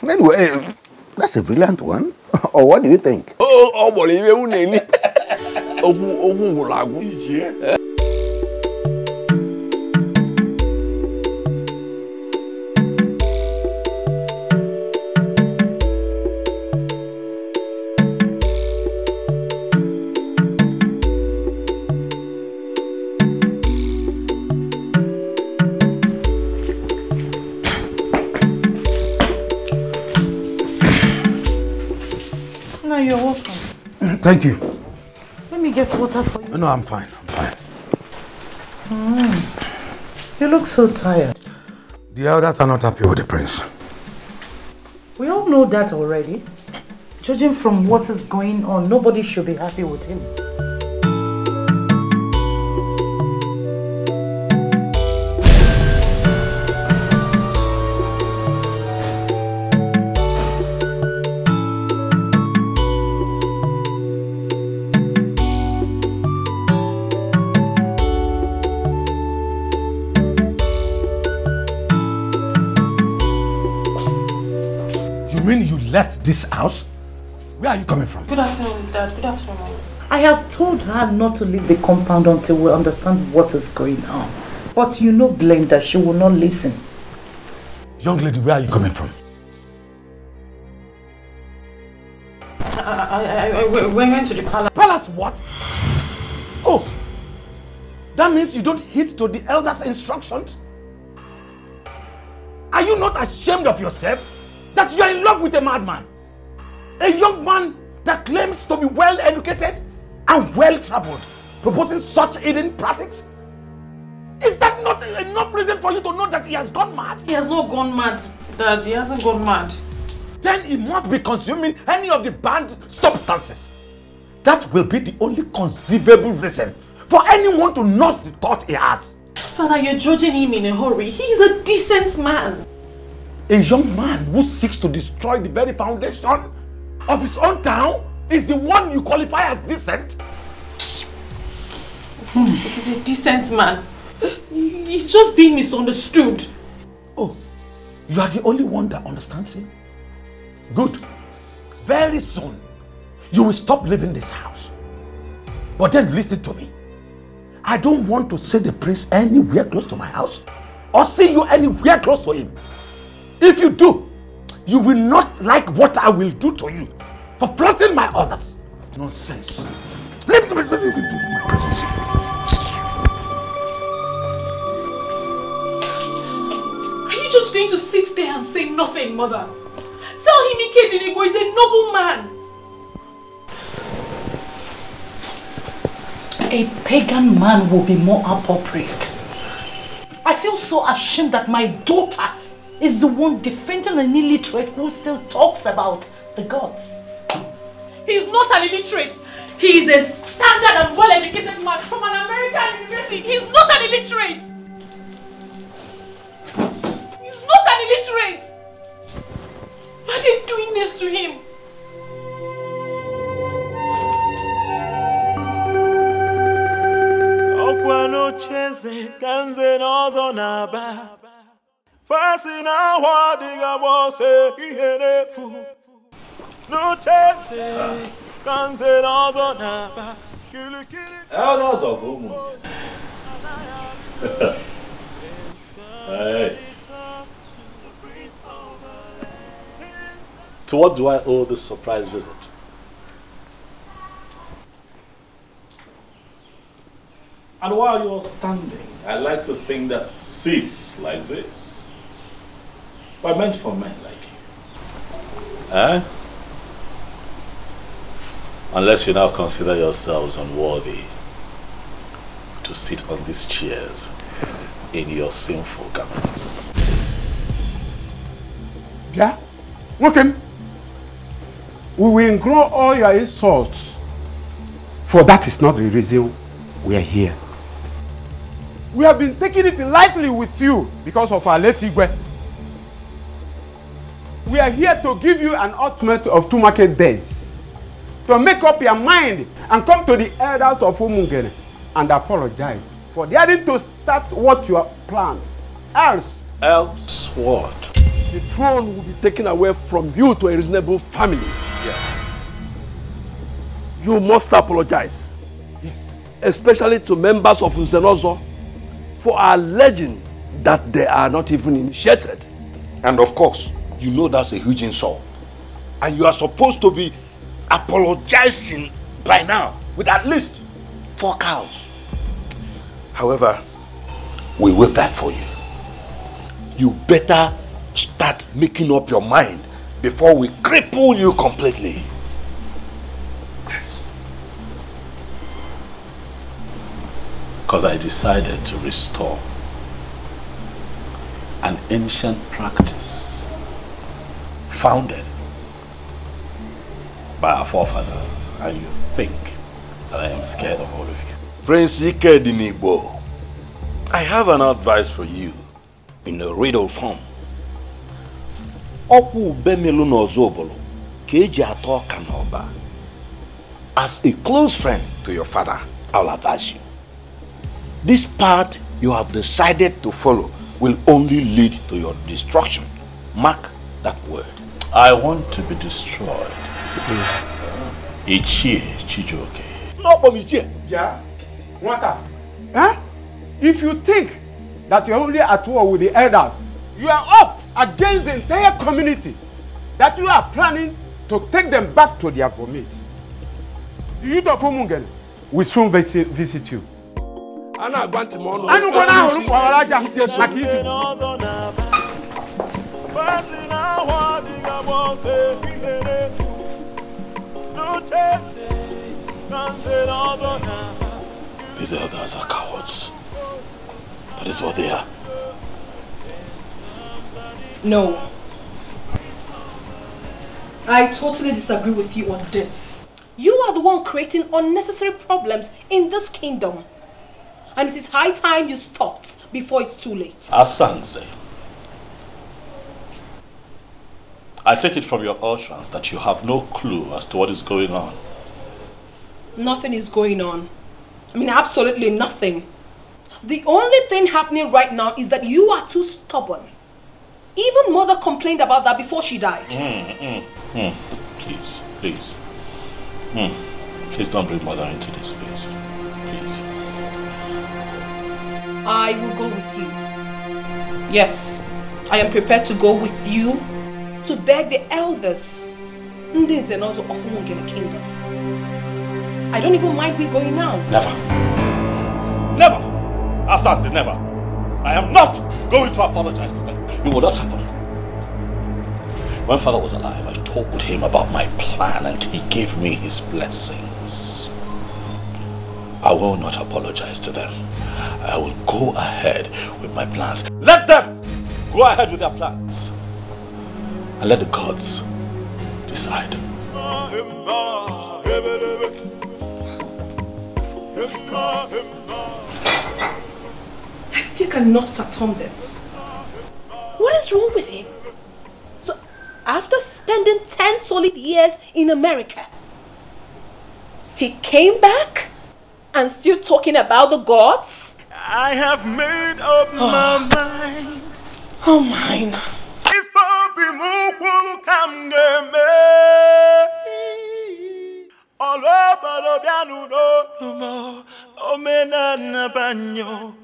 Anyway, that's a brilliant one. Or what do you think? You're welcome. Thank you. Let me get water for you. No, I'm fine. I'm fine. You look so tired. The elders are not happy with the prince. We all know that already. Judging from what is going on, nobody should be happy with him. left this house? Where are you coming from? Good afternoon, Dad. Good afternoon, Mom. I have told her not to leave the compound until we understand what is going on. But you know, Glenda, she will not listen. Young lady, where are you coming from? We're going to the palace. Palace what? Oh, that means you don't heed to the elders' instructions? Are you not ashamed of yourself that you are in love with a madman? A young man that claims to be well educated and well traveled, proposing such hidden practices? Is that not enough reason for you to know that he has gone mad? He has not gone mad, Dad. He hasn't gone mad. Then he must be consuming any of the banned substances. That will be the only conceivable reason for anyone to nurse the thought he has. Father, you're judging him in a hurry. He's a decent man. A young man who seeks to destroy the very foundation of his own town is the one you qualify as decent? He's a decent man. He's just being misunderstood. Oh, you are the only one that understands him? Good. Very soon, you will stop living this house. But then listen to me. I don't want to see the prince anywhere close to my house or see you anywhere close to him. If you do, you will not like what I will do to you for flaunting my orders. Nonsense. Leave my presence. Are you just going to sit there and say nothing, Mother? Tell him Ikedinego is a noble man. A pagan man will be more appropriate. I feel so ashamed that my daughter is the one defending an illiterate who still talks about the gods. He's not an illiterate. He is a standard and well-educated man from an American university. He's not an illiterate. He's not an illiterate. Why are they doing this to him? Okwano cheze kanze nozo naba. Fasina wadiga wose iherefu. No cheze kanze nozo naba. Elders of Umu. Hey. To what do I owe this surprise visit? And while you're standing, I like to think that seats like this were meant for men like you. Eh? Unless you now consider yourselves unworthy to sit on these chairs in your sinful garments. Yeah? Okay. We will ignore all your insults, for that is not the reason we are here. We have been taking it lightly with you because of our late Igwe. We are here to give you an ultimate of 2 market days to make up your mind and come to the elders of Umungene and apologize for daring to start what you have planned. Else what? The throne will be taken away from you to a reasonable family. Yeah. You must apologize, especially to members of Uzenozo, for alleging that they are not even initiated. And of course, you know that's a huge insult. And you are supposed to be apologizing by now with at least 4 cows. However, we will that for you. You better start making up your mind before we cripple you completely. Because I decided to restore an ancient practice founded by our forefathers, and you think that I am scared of all of you. Prince Ikedinego, I have an advice for you in a riddle form. As a close friend to your father, I'll advise you. This path you have decided to follow will only lead to your destruction. Mark that word. I want to be destroyed. Ichie Chijoke. No, Ichie. Yeah. What? Huh? If you think that you're only at war with the elders, you are up against the entire community, that you are planning to take them back to their vomit. The youth of Umungen will soon visit you. Ana agbanti mo no. Anu ko na huru ko alaja makisi. These elders are cowards. That is what they are. No. I totally disagree with you on this. You are the one creating unnecessary problems in this kingdom. And it is high time you stopped before it's too late. Asanse, I take it from your utterance that you have no clue as to what is going on. Nothing is going on. I mean, absolutely nothing. The only thing happening right now is that you are too stubborn. Even Mother complained about that before she died. Please, please. Please don't bring Mother into this, please. Please. I will go with you. Yes, I am prepared to go with you to beg the elders. This is also of Umungene Kingdom. I don't even mind we going now. Never. Never. Asanse, never. I am not going to apologize to them. It will not happen. When Father was alive, I told him about my plan and he gave me his blessings. I will not apologize to them. I will go ahead with my plans. Let them go ahead with their plans. And let the gods decide. I still cannot fathom this. What is wrong with him? So, after spending 10 solid years in America, he came back and still talking about the gods? I have made up my mind. Oh, mine. If I be mukulu kamgeme, all over the piano, no omena na banyo,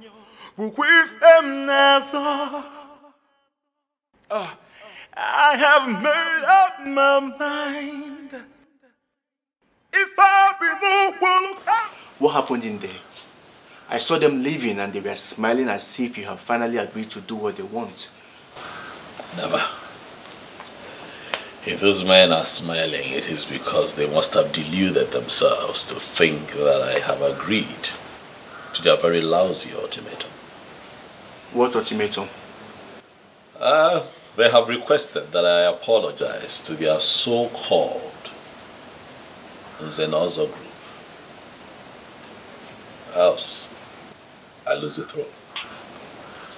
with them naso. I have made up my mind. If I be mukulu. What happened in there? I saw them leaving and they were smiling as if you have finally agreed to do what they want. Never. If those men are smiling, it is because they must have deluded themselves to think that I have agreed to their very lousy ultimatum. What ultimatum? They have requested that I apologize to their so-called Zenozo group. Else, I lose the throne.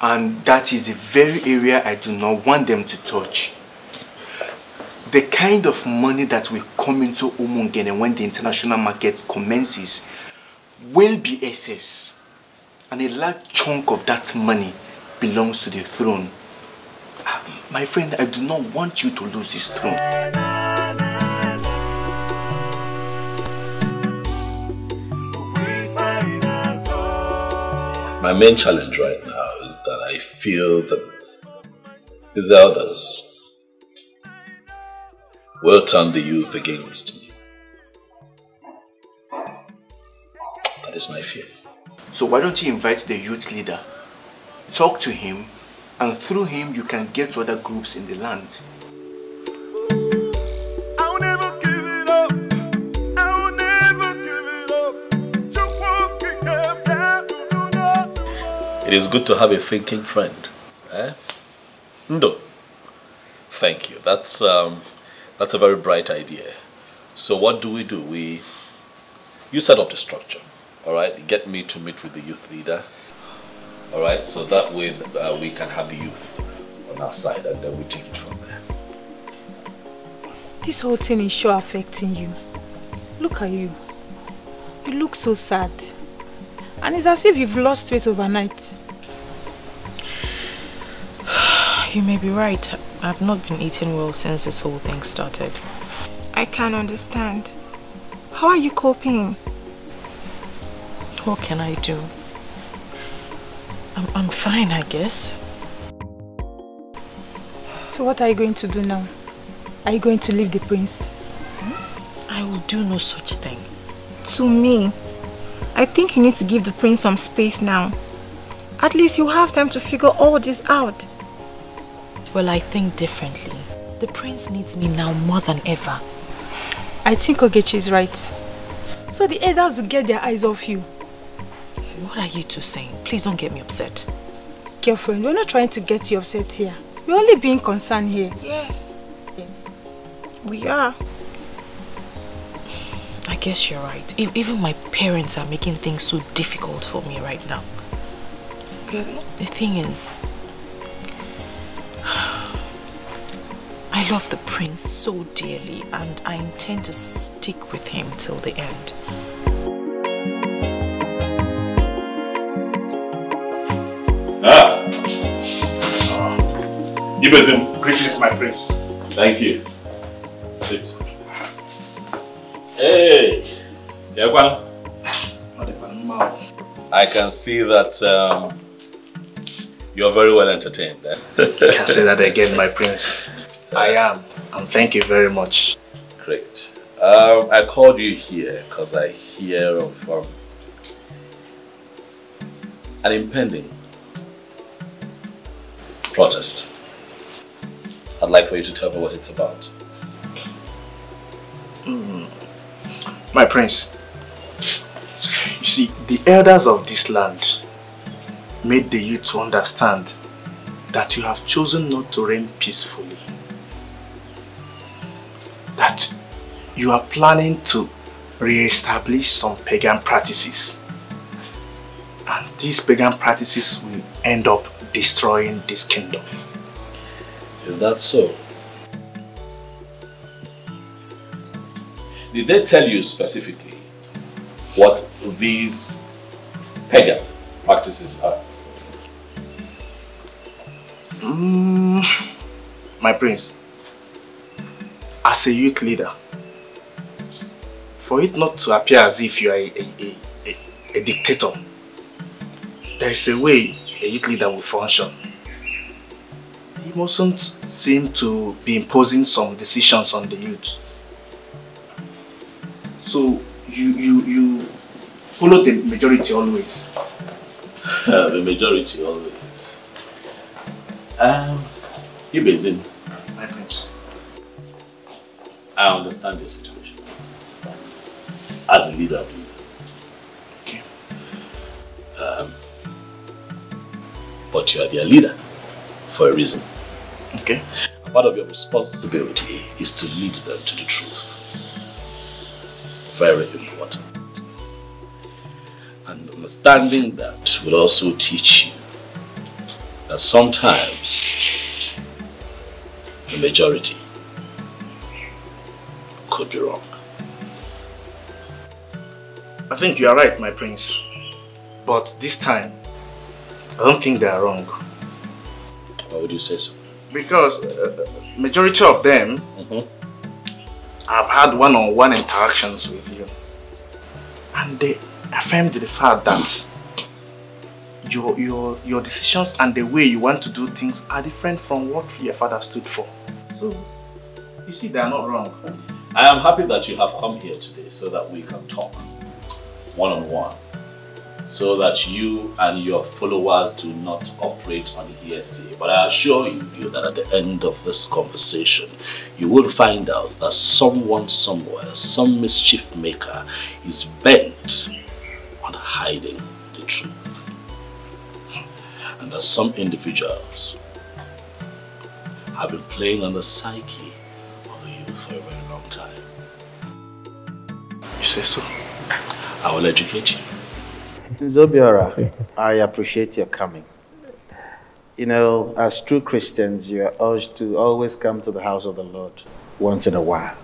And that is a very area I do not want them to touch. The kind of money that will come into Umungene when the international market commences will be excess. And a large chunk of that money belongs to the throne. My friend, I do not want you to lose this throne. My main challenge right now is that I feel that these elders will turn the youth against me. That is my fear. So why don't you invite the youth leader, talk to him, and through him you can get to other groups in the land. I'll never give it up. I will never give it up. It is good to have a thinking friend. Eh? Ndo. Thank you. That's a very bright idea. So what do? You set up the structure. All right, get me to meet with the youth leader. All right, so that way we can have the youth on our side and then we take it from there. This whole thing is sure affecting you. Look at you. You look so sad. And it's as if you've lost weight overnight. You may be right. I've not been eating well since this whole thing started. I can't understand. How are you coping? What can I do? I'm fine, I guess. So what are you going to do now? Are you going to leave the prince? I will do no such thing. To me, I think you need to give the prince some space now. At least you have time to figure all this out. Well, I think differently. The prince needs me now more than ever. I think Ogechi is right. So the elders will get their eyes off you. What are you two saying? Please don't get me upset. Girlfriend, we're not trying to get you upset here. We're only being concerned here. Yes. We are. I guess you're right. Even my parents are making things so difficult for me right now. The thing is, I love the prince so dearly and I intend to stick with him till the end. UGEZU. Greetings, my prince. Thank you. Sit. Hey! I can see that you're very well entertained. Eh? You can say that again, my prince. I am, and thank you very much. Great. I called you here because I hear of an impending protest. I'd like for you to tell me what it's about. My prince, you see, the elders of this land made the youth to understand that you have chosen not to reign peacefully. That you are planning to re-establish some pagan practices. And these pagan practices will end up destroying this kingdom. Is that so? Did they tell you specifically what these pagan practices are? My prince, as a youth leader, for it not to appear as if you are a dictator, there is a way a youth leader will function. He mustn't seem to be imposing some decisions on the youth. So you follow the majority always. The majority always. UGEZU. My prince. I understand your situation. As a leader of you. Okay. But you are their leader for a reason. Okay. And part of your responsibility is to lead them to the truth. Very important. And understanding that will also teach you that sometimes the majority could be wrong. I think you are right, my prince. But this time, I don't think they are wrong. Why would you say so? Because majority of them have had one-on-one interactions with you. And they affirmed the fact that your decisions and the way you want to do things are different from what your father stood for. So, you see, they are not wrong. I am happy that you have come here today so that we can talk one-on-one. So that you and your followers do not operate on hearsay. But I assure you that at the end of this conversation, you will find out that someone somewhere, some mischief maker, is bent on hiding the truth. And that some individuals have been playing on the psyche of the youth for a very long time. You say so? I will educate you. Zobiora, I appreciate your coming. You know, as true Christians, you are urged to always come to the house of the Lord once in a while.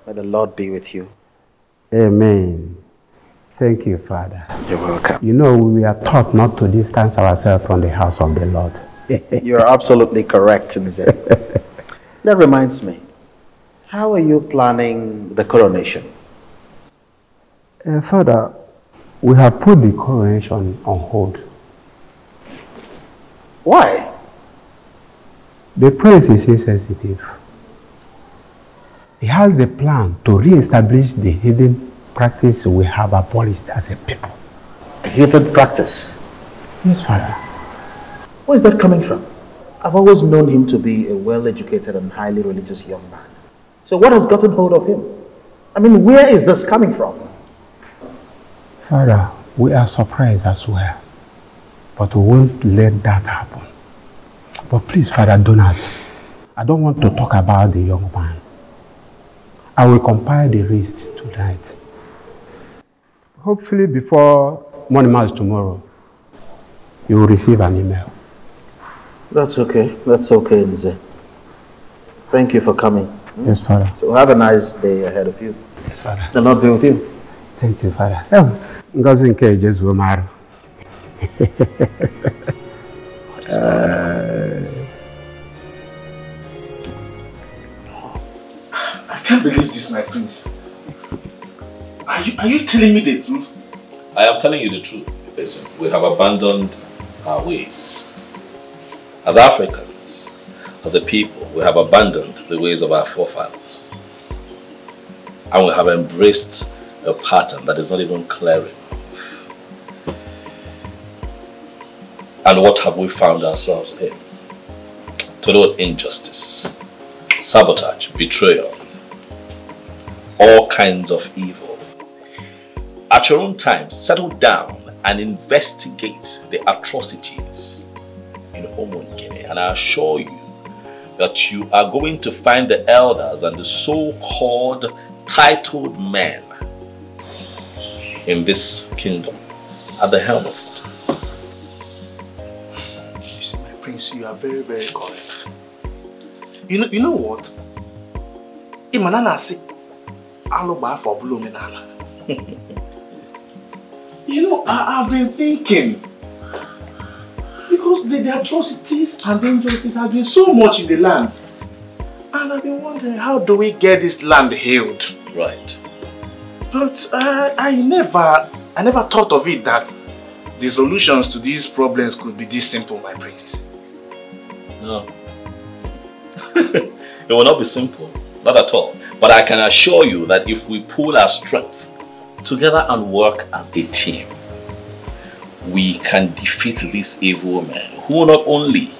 May the Lord be with you. Amen. Thank you, Father. You're welcome. You know, we are taught not to distance ourselves from the house of the Lord. You're absolutely correct, Nze. That reminds me, how are you planning the coronation? Father, we have put the coronation on hold. Why? The prince is insensitive. He has the plan to re-establish the hidden practice we have abolished as a people. A hidden practice? Yes, Father. Where is that coming from? I've always known him to be a well-educated and highly religious young man. So what has gotten hold of him? I mean, where is this coming from? Father, we are surprised as well. But we won't let that happen. But please, Father, do not. I don't want to talk about the young man. I will compile the list tonight. Hopefully before morning mass tomorrow, you will receive an email. That's okay. That's okay, Nze. Thank you for coming. Yes, Father. So have a nice day ahead of you. Yes, Father. The Lord be with you. Thank you, Father. Ngozi nke UGEZU maru. I can't believe this, my prince. Are you telling me the truth? I am telling you the truth. Listen, we have abandoned our ways. As Africans, as a people, we have abandoned the ways of our forefathers. And we have embraced a pattern that is not even clear enough. And what have we found ourselves in? Total injustice, sabotage, betrayal, all kinds of evil. At your own time, settle down and investigate the atrocities in Guinea, and I assure you that you are going to find the elders and the so-called titled men in this kingdom at the helm of it. You see, my prince, you are very, very correct. You know what? Imanana say, "Aloba for blue menala." You know, I've been thinking, because the atrocities and the injustices have been so much in the land, and I've been wondering, how do we get this land healed? Right. But I never thought of it that the solutions to these problems could be this simple, my prince. No. It will not be simple, not at all. But I can assure you that if we pool our strength together and work as a team, we can defeat these evil men who not only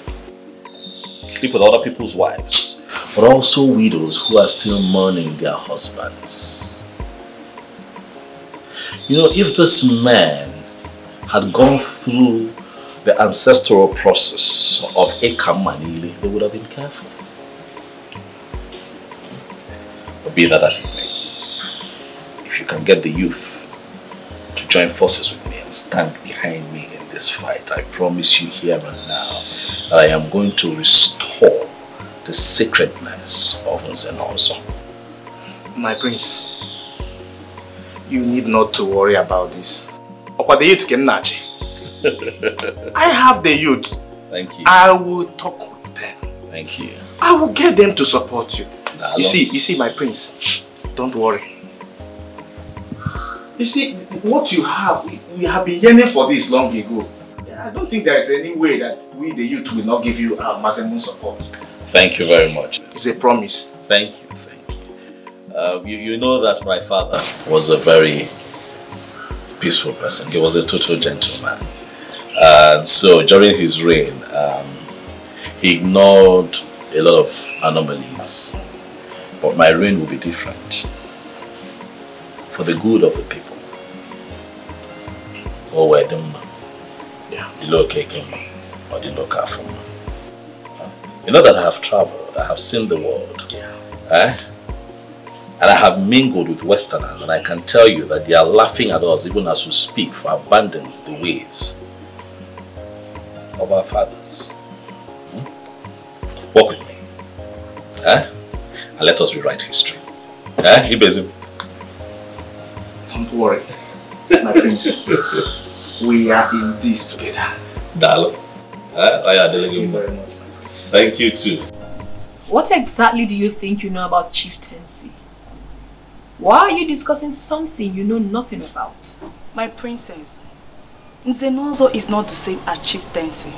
sleep with other people's wives, but also widows who are still mourning their husbands. You know, if this man had gone through the ancestral process of Ekamanili, they would have been careful. But be that as it may, if you can get the youth to join forces with me and stand behind me in this fight, I promise you here and now that I am going to restore the sacredness of Nzenozo. My prince, you need not to worry about this. I have the youth. Thank you. I will talk with them. Thank you. I will get them to support you. You see, my prince, don't worry. You see, what you have, we have been yearning for this long ago. I don't think there is any way that we, the youth, will not give you our maximum support. Thank you very much. It's a promise. Thank you, thank you. You know that my father was a very peaceful person. He was a total gentleman. And so during his reign, he ignored a lot of anomalies. But my reign will be different. For the good of the people. Or where them, yeah, the local or the local from. You know that I have traveled, I have seen the world. Yeah. And I have mingled with Westerners, and I can tell you that they are laughing at us even as we speak for abandoning the ways of our fathers. Walk with me. And let us rewrite history. Ibezim. Don't worry, my prince. We are in this together. Darling. Thank you very much. Thank you too. What exactly do you think you know about chieftaincy? Why are you discussing something you know nothing about? My princess, Nzenozo is not the same as chieftaincy.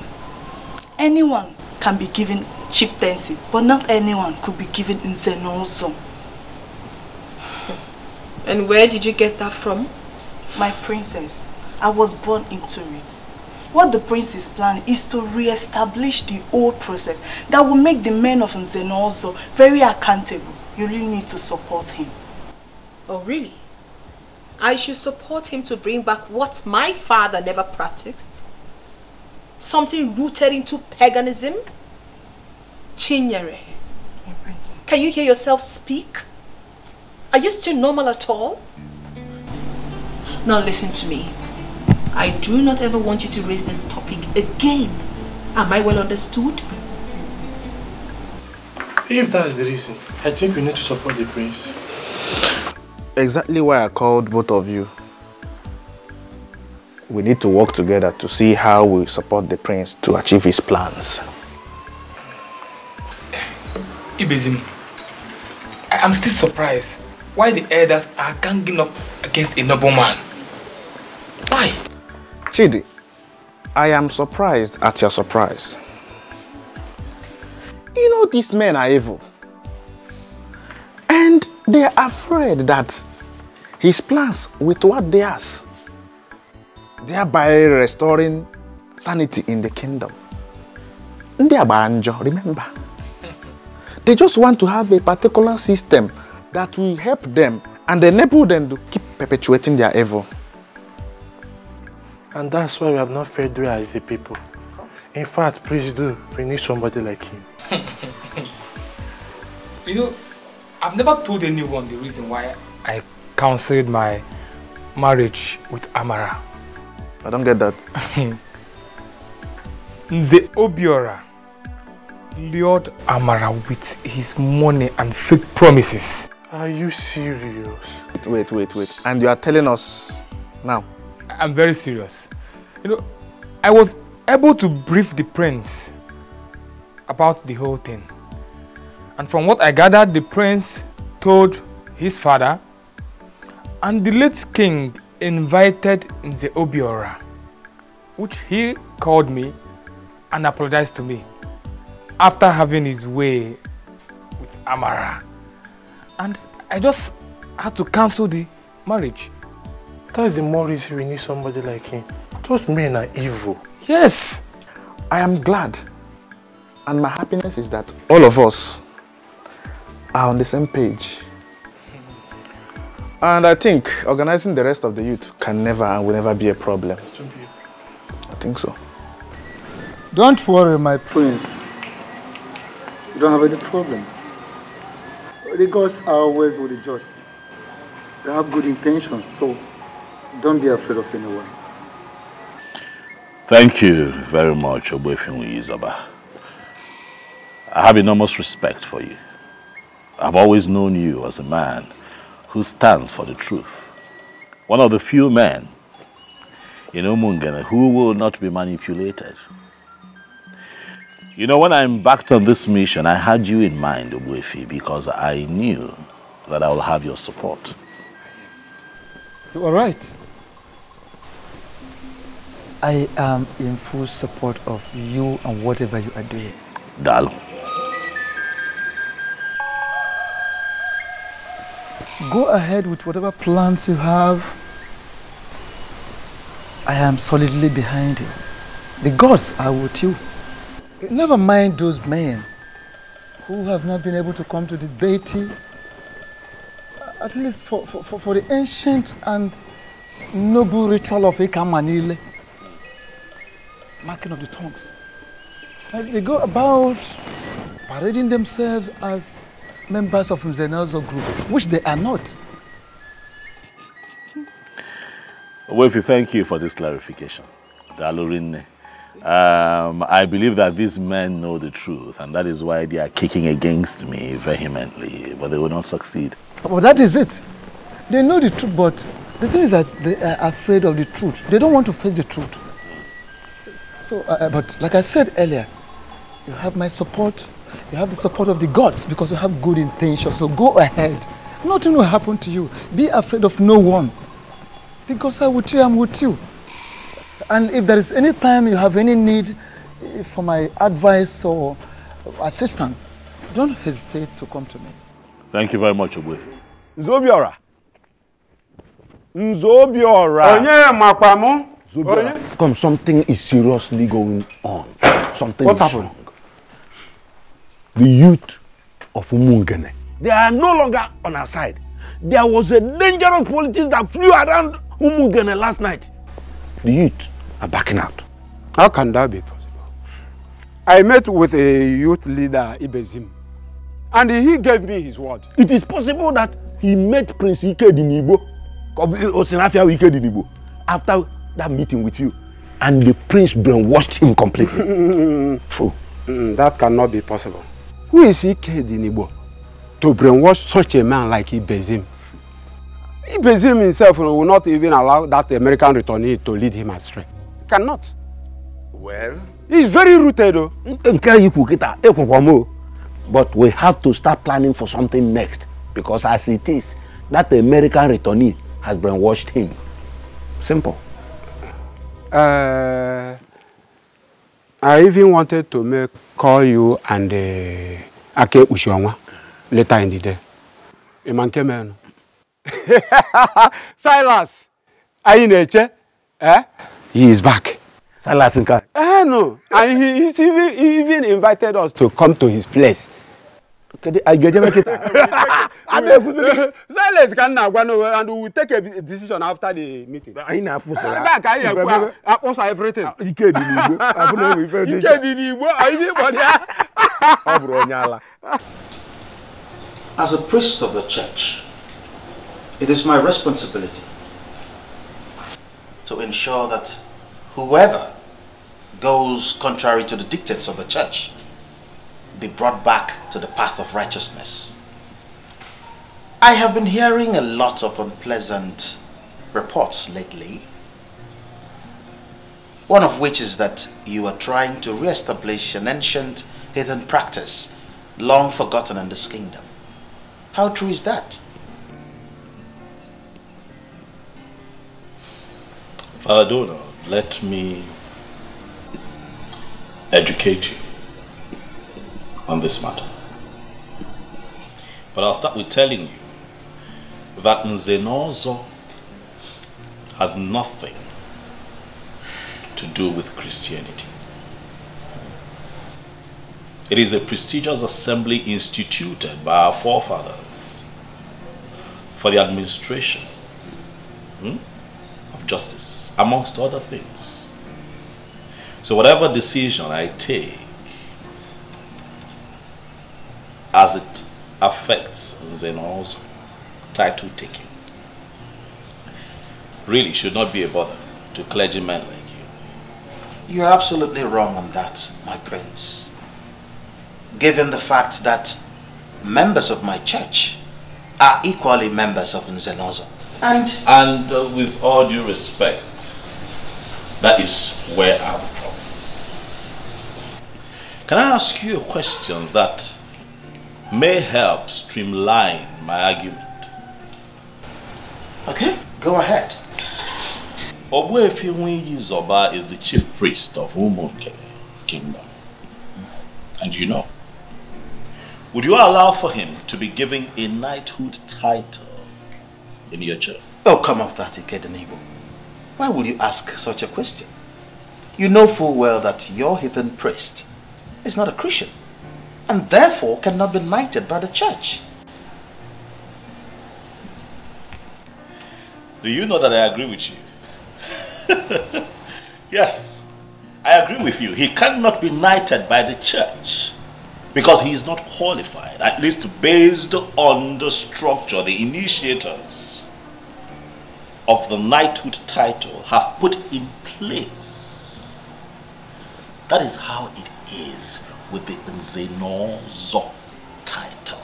Anyone can be given chieftaincy, but not anyone could be given Nzenozo. And where did you get that from? My princess, I was born into it. What the prince is planning is to re-establish the old process that will make the men of Nzenozo very accountable. You really need to support him. Oh, really? I should support him to bring back what my father never practiced? Something rooted into paganism? Chinyere, my princess. Can you hear yourself speak? Are you still normal at all? Now listen to me. I do not ever want you to raise this topic again. Am I well understood? If that's the reason, I think we need to support the prince. Exactly why I called both of you. We need to work together to see how we support the prince to achieve his plans. Ibezim, I am still surprised why the elders are ganging up against a noble man. Why? Chidi, I am surprised at your surprise. You know these men are evil. And they are afraid that his plans will thwart theirs, thereby restoring sanity in the kingdom. Remember? They just want to have a particular system that will help them and enable them to keep perpetuating their evil. And that's why we have not Fredrick as the people. In fact, please do, we need somebody like him. You know, I've never told anyone the reason why I cancelled my marriage with Amara. I don't get that. The Obiora lured Amara with his money and fake promises. Are you serious? Wait. And you are telling us now? I'm very serious. You know, I was able to brief the prince about the whole thing. And from what I gathered, the prince told his father, and the late king invited the Obiora, which he called me and apologized to me after having his way with Amara. And I just had to cancel the marriage. That's the more reason we need somebody like him. Those men are evil. Yes. I am glad. And my happiness is that all of us are on the same page. And I think organizing the rest of the youth can never and will never be a problem. I think so. Don't worry, my prince. You don't have any problem. The gods are always with the just. They have good intentions, so don't be afraid of anyone. Thank you very much, Ogbuefi Izaba. I have enormous respect for you. I've always known you as a man who stands for the truth. One of the few men in Umungene who will not be manipulated. You know, when I embarked on this mission, I had you in mind, Ogbuefi, because I knew that I will have your support. You are right. I am in full support of you and whatever you are doing. Dalo. Go ahead with whatever plans you have. I am solidly behind you. The gods are with you. Never mind those men who have not been able to come to the deity, at least for the ancient and noble ritual of Ekamanile, marking of the tongues. And they go about parading themselves as members of Nzenozo group, which they are not. Ogbuefi, thank you for this clarification. I believe that these men know the truth, and that is why they are kicking against me vehemently, but they will not succeed. Well, that is it. They know the truth, but the thing is that they are afraid of the truth. They don't want to face the truth. So, but like I said earlier, you have my support. You have the support of the gods because you have good intentions. So go ahead. Nothing will happen to you. Be afraid of no one. Because I'm with you, I'm with you. And if there is any time you have any need for my advice or assistance, don't hesitate to come to me. Thank you very much, Ogbuefi. Nzobiora. Nzobiora. Onye makwamu. Zobiora. Come, something is seriously going on. Something What is happened? wrong. The youth of Umungene, they are no longer on our side. There was a dangerous politics that flew around Umungene last night. The youth are backing out. How can that be possible? I met with a youth leader, Ibezim, and he gave me his word. It is possible that he met Prince Ike Dinibo, Osinafia Ike Dinibo, after that meeting with you, and the prince brainwashed him completely. True. That cannot be possible. Who is Ike Dinibo to brainwash such a man like Ibezim? Ibezim himself will not even allow that American returnee to lead him astray. Cannot. Well, he's very rooted though. But we have to start planning for something next, because as it is, that American returnee has brainwashed him. Simple. I even wanted to call you and Ake Ushiwanwa later in the day. A man came in. Silas, Aineche, he is back. Silas Nka? No, and he even invited us to come to his place. Silence can now go and we will take a decision after the meeting. Everything. As a priest of the church, it is my responsibility to ensure that whoever goes contrary to the dictates of the church be brought back to the path of righteousness. I have been hearing a lot of unpleasant reports lately, one of which is that you are trying to re-establish an ancient heathen practice long forgotten in this kingdom. How true is that? Father Donald, let me educate you on this matter. But I'll start with telling you that Nzenozo has nothing to do with Christianity. It is a prestigious assembly instituted by our forefathers for the administration of justice, amongst other things. So whatever decision I take as it affects Nzenozo title taking really should not be a bother to clergymen like you. You are absolutely wrong on that, my prince. Given the fact that members of my church are equally members of Nzenozo. And with all due respect, that is where I'm from. Can I ask you a question that may help streamline my argument? Okay, go ahead. Ogbuefi Zoba is the chief priest of Umungene Kingdom. And you know, would you allow for him to be given a knighthood title in your church? Oh, come off that, Ikedenibo. Why would you ask such a question? You know full well that your heathen priest is not a Christian, and therefore cannot be knighted by the church. Do you know that I agree with you? Yes, I agree with you. He cannot be knighted by the church because he is not qualified, at least based on the structure the initiators of the knighthood title have put in place. That is how it is with the Nzenozo title.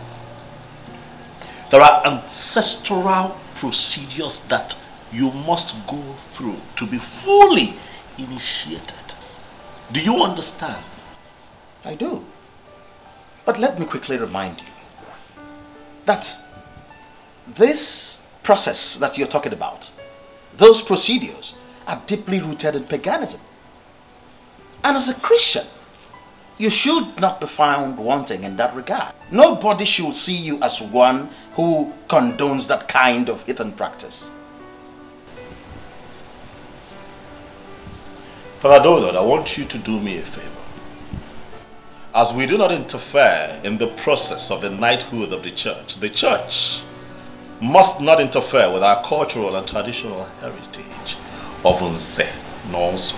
There are ancestral procedures that you must go through to be fully initiated Do you understand? I do. But let me quickly remind you that this process that you're talking about, those procedures are deeply rooted in paganism. And as a Christian, you should not be found wanting in that regard. Nobody should see you as one who condones that kind of heathen practice. Father Donald, I want you to do me a favor. As we do not interfere in the process of the knighthood of the church must not interfere with our cultural and traditional heritage of Nze Nonso.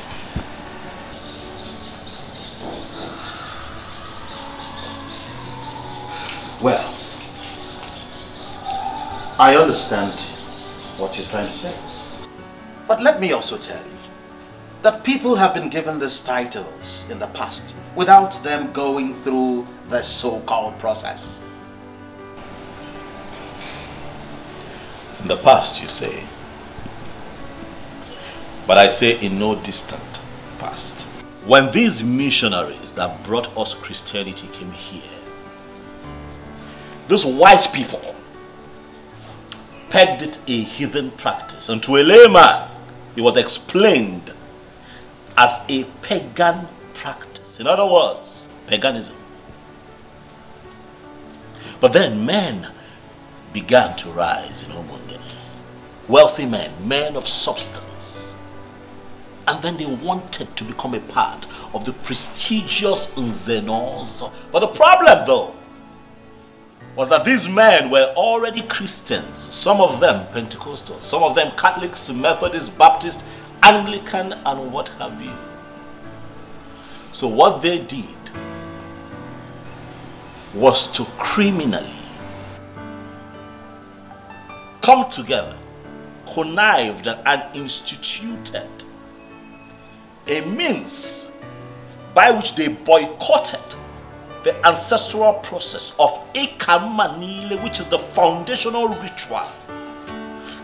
Well, I understand what you're trying to say. But let me also tell you that people have been given these titles in the past without them going through the so-called process. In the past, you say. But I say in no distant past. When these missionaries that brought us Christianity came here, these white people pegged it a heathen practice, and to a layman, it was explained as a pagan practice. In other words, paganism. But then men began to rise in Umungene. Wealthy men, men of substance. And then they wanted to become a part of the prestigious Nze Nonso. But the problem though, was that these men were already Christians. Some of them Pentecostal, some of them Catholics, Methodists, Baptists, Anglican, and what have you. So what they did was to criminally come together, connived and instituted a means by which they boycotted the ancestral process of Ekamanile, which is the foundational ritual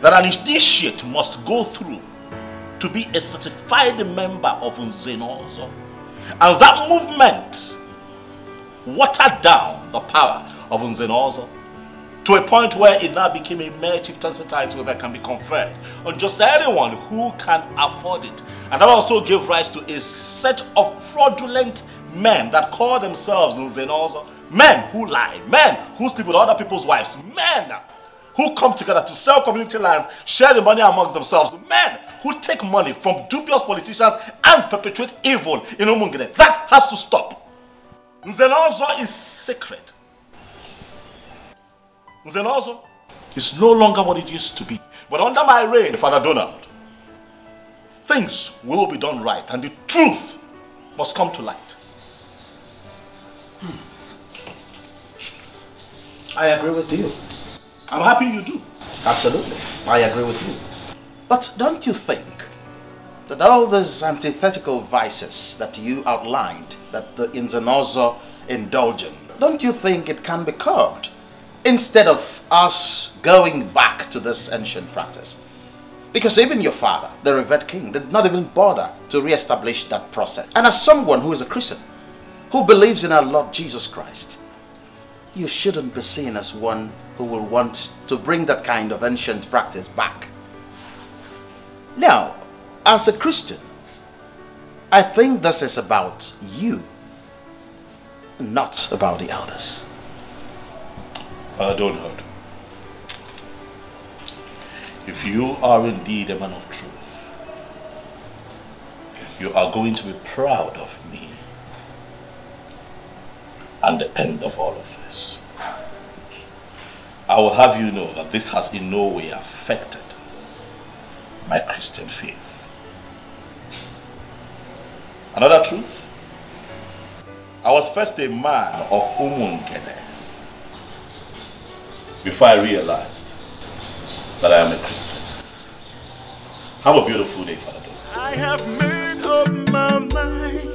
that an initiate must go through to be a certified member of Nze Nonso. And that movement watered down the power of Nze Nonso to a point where it now became a mere chieftaincy title that can be conferred on just anyone who can afford it. And that also gave rise to a set of fraudulent men that call themselves Nze Nonso. Men who lie, men who sleep with other people's wives, men who come together to sell community lands, share the money amongst themselves, men who take money from dubious politicians and perpetuate evil in Umungene. That has to stop. Nze Nonso is sacred. Nze Nonso is no longer what it used to be. But under my reign, Father Donald, things will be done right and the truth must come to light. I agree with you. I'm happy you do. Absolutely. I agree with you. But don't you think that all these antithetical vices that you outlined, that the Nze Nonso indulge in, don't you think it can be curbed instead of us going back to this ancient practice? Because even your father, the revered king, did not even bother to re-establish that process. And as someone who is a Christian, who believes in our Lord Jesus Christ, you shouldn't be seen as one who will want to bring that kind of ancient practice back. Now, as a Christian, I think this is about you, not about the elders. Donald, if you are indeed a man of truth, you are going to be proud of me and the end of all of this. I will have you know that this has in no way affected my Christian faith. Another truth, I was first a man of Umungene before I realized that I am a Christian. Have a beautiful day, Father. I have made up my mind.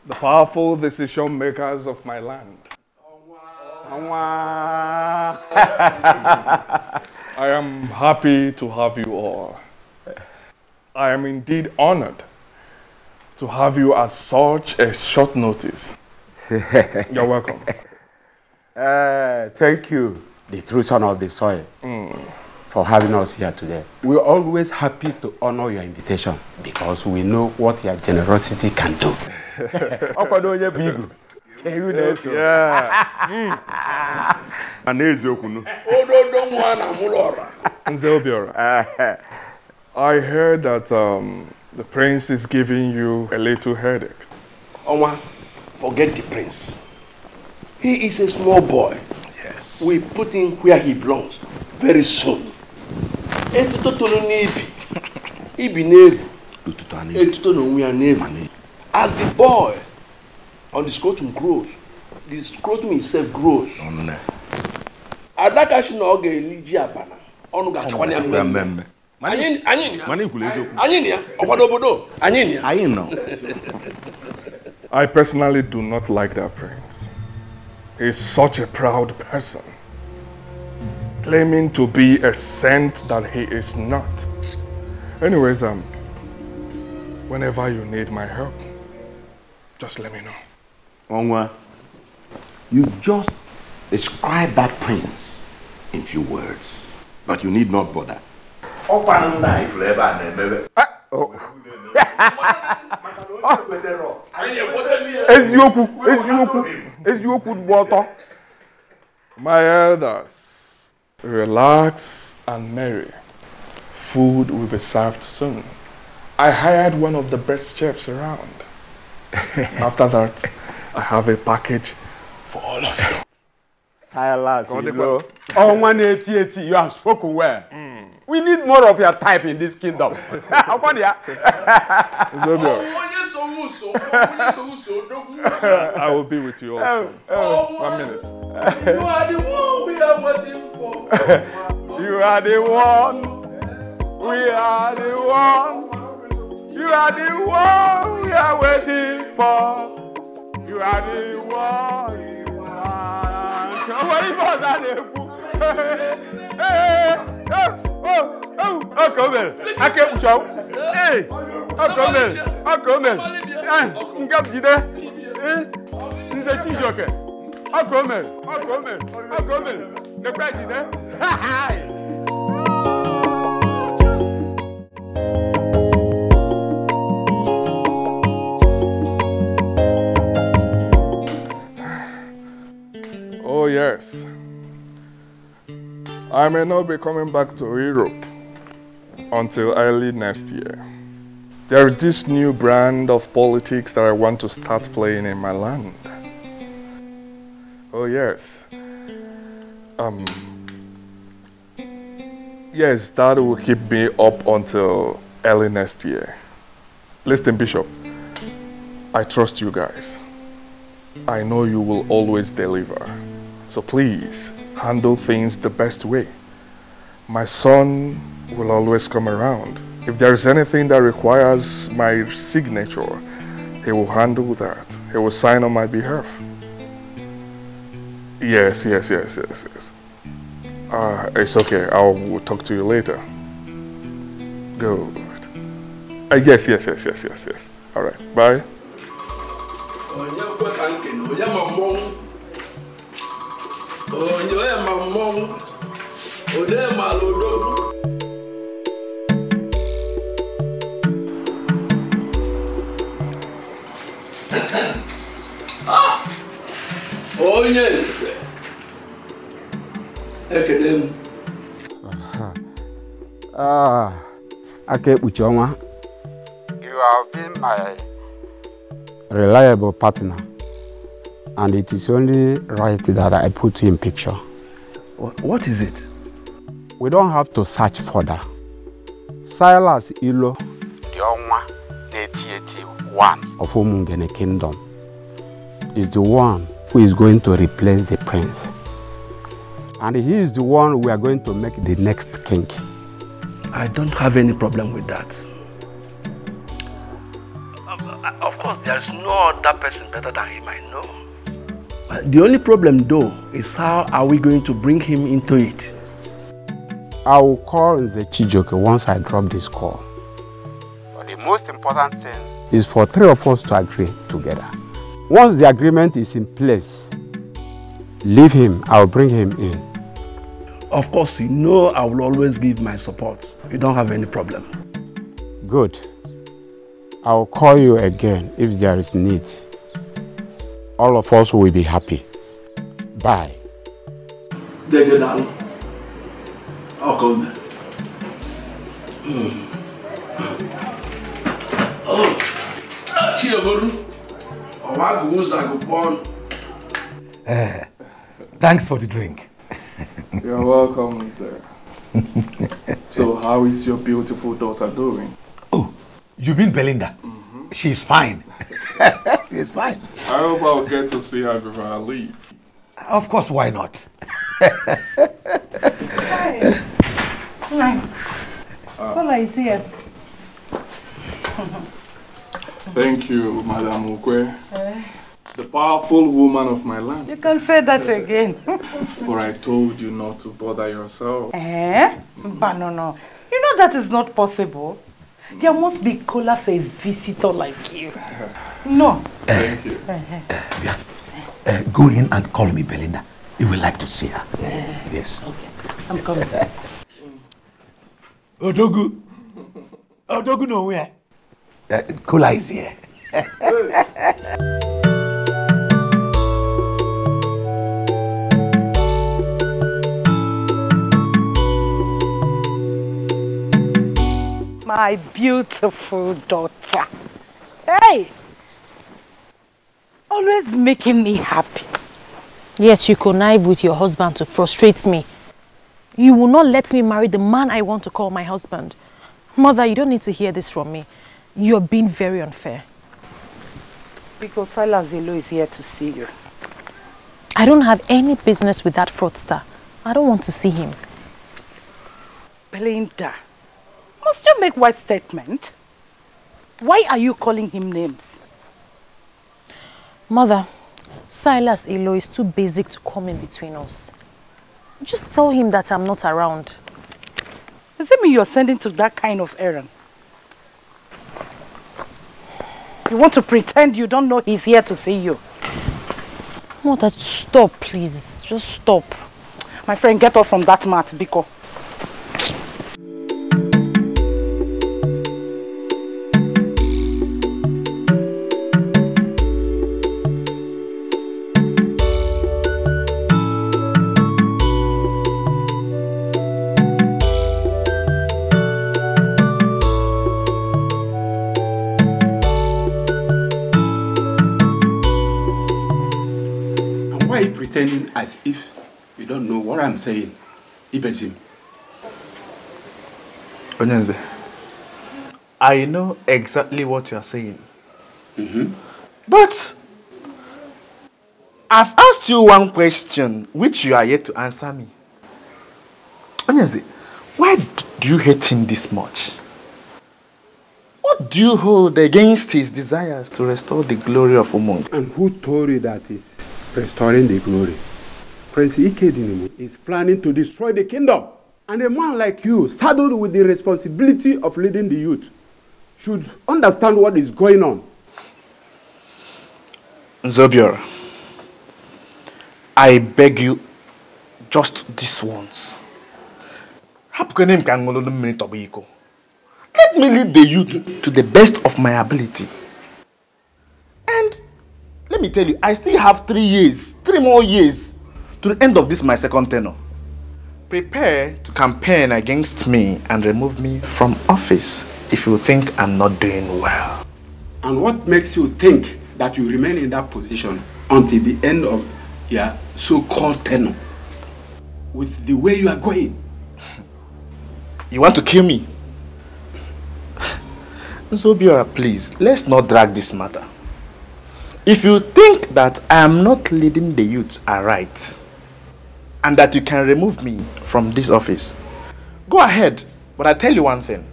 The powerful decision makers of my land. I am happy to have you all. I am indeed honored to have you at such a short notice. You're welcome. Thank you, the true son of the soil, for having us here today. We're always happy to honor your invitation because we know what your generosity can do. I heard that the prince is giving you a little headache. Oma, forget the prince. He is a small boy. Yes. We put him where he belongs very soon. As the boy on the scrotum grows, the scrotum itself grows. Adaka shi na oge eliji abana. Onu ga chakwa ya mmemme. I personally do not like that prince. He's such a proud person, claiming to be a saint that he is not. Anyways, whenever you need my help, just let me know. Onwa, you just describe that prince in few words, but you need not bother. My elders, relax and merry. Food will be served soon. I hired one of the best chefs around. After that, I have a package for all of you. Silas, you have spoken well. We need more of your type in this kingdom. I will be with you also. 1 minute. You are the one we are waiting for. You are the one. We are the one. You are the one we are waiting for. You are the one. Come here. I can't show. Hey, come here. Come here. He's a Chijoke. Come here. Come here. Come here. The president. Oh yes. I may not be coming back to Europe until early next year. There is this new brand of politics that I want to start playing in my land. Oh yes. Yes, that will keep me up until early next year. Listen, Bishop, I trust you guys. I know you will always deliver. So please, handle things the best way. My son will always come around. If there's anything that requires my signature, he will handle that. He will sign on my behalf. Yes. It's okay. I will talk to you later. Good. Yes. All right. Bye. Akekpuchionwa, you have been my reliable partner, and it is only right that I put you in picture. What is it? We don't have to search further. Silas Ilo, the Onwa, 81 of Umungene Kingdom, is the one who is going to replace the prince. And he is the one we are going to make the next king. I don't have any problem with that. Of course, there's no other person better than him, I know. The only problem, though, is how are we going to bring him into it? I will call the Chijoke once I drop this call. But the most important thing is for 3 of us to agree together. Once the agreement is in place, leave him, I'll bring him in. Of course, you know I will always give my support. You don't have any problem. Good. I'll call you again if there is need. All of us will be happy. Bye. I'll come. Thanks for the drink. You're welcome, sir. So how is your beautiful daughter doing? Oh, you mean Belinda? She's fine. She's fine. I hope I'll get to see her before I leave. Of course, why not? Hi. Paula is here. Thank you, Madam Ukwe. The powerful woman of my land. You can say that again. But I told you not to bother yourself. But no. You know that is not possible. There must be cola for a visitor like you. No. Thank you. Go in and call me Belinda. You will like to see her. Yes. Okay. I'm coming. Odogu. Odogu nowhere. Cola is here. My beautiful daughter. Hey! Always making me happy. Yet you connive with your husband to frustrate me. You will not let me marry the man I want to call my husband. Mother, you don't need to hear this from me. You're being very unfair. Because Silas Zelo is here to see you. I don't have any business with that fraudster. I don't want to see him. Belinda, must you make wise statement? Why are you calling him names? Mother, Silas Elo is too basic to come in between us. Just tell him that I'm not around. Does it mean you're sending to that kind of errand? You want to pretend you don't know he's here to see you? Mother, stop, please. Just stop. My friend, get off from that mat, Biko. Pretending as if you don't know what I'm saying. Ibezim. Onyenze, I know exactly what you are saying. But I've asked you one question which you are yet to answer me. Onyenze, why do you hate him this much? What do you hold against his desires to restore the glory of Umung? And who told you that is restoring the glory? Prince Ikedinimo is planning to destroy the kingdom. And a man like you, saddled with the responsibility of leading the youth, should understand what is going on. Zobiora, I beg you, just this once. Let me lead the youth to the best of my ability. And let me tell you, I still have 3 more years to the end of this my second tenure. Prepare to campaign against me and remove me from office if you think I'm not doing well. And what makes you think that you remain in that position until the end of your so-called tenure? With the way you are going. You want to kill me? Zobiora, please, let's not drag this matter. If you think that I am not leading the youth aright, and that you can remove me from this office, go ahead. But I tell you one thing.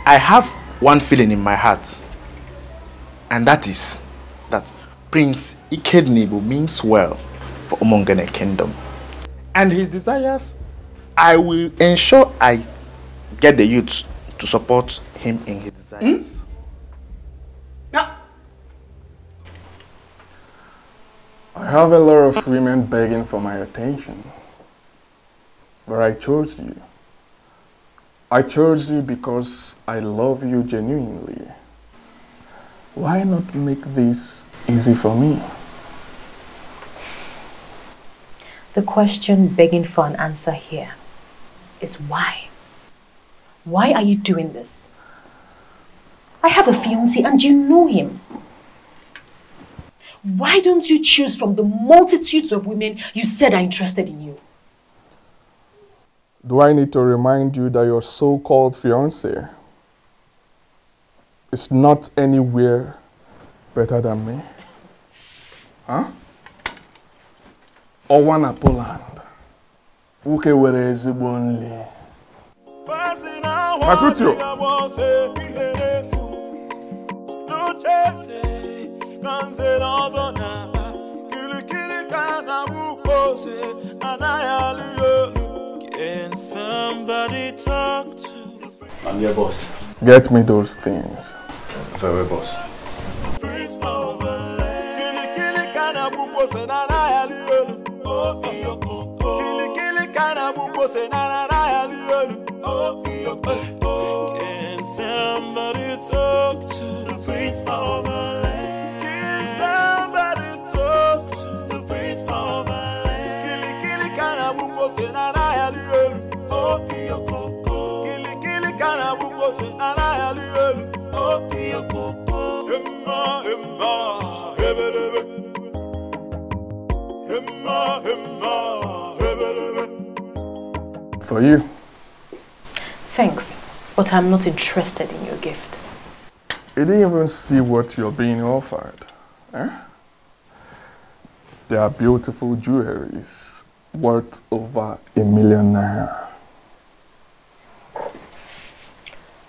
I have one feeling in my heart. And that is that Prince Ikednibu means well for Umongene Kingdom. And his desires I will ensure I get the youth to support him in his desires. I have a lot of women begging for my attention, but I chose you. I chose you because I love you genuinely. Why not make this easy for me? The question begging for an answer here is why? Why are you doing this? I have a fiancé and you know him. Why don't you choose from the multitudes of women you said are interested in you? Do I need to remind you that your so-called fiancé is not anywhere better than me? Huh? Owana Poland. Uke were ezigbo nli. Makutio. Can somebody talk to? I'm your boss. Get me those things. Very boss. Can somebody talk to the prince of the land? Can somebody talk to the prince of the land? Kili kana buko senana yalielu. Oh iyo koko. Kili kana buko senana yalielu. Oh iyo koko. Emma hebelebe. Emma hebelebe. For you. Thanks, but I'm not interested in your gift. You didn't even see what you're being offered. Eh? They are beautiful jewelries worth over ₦1 million.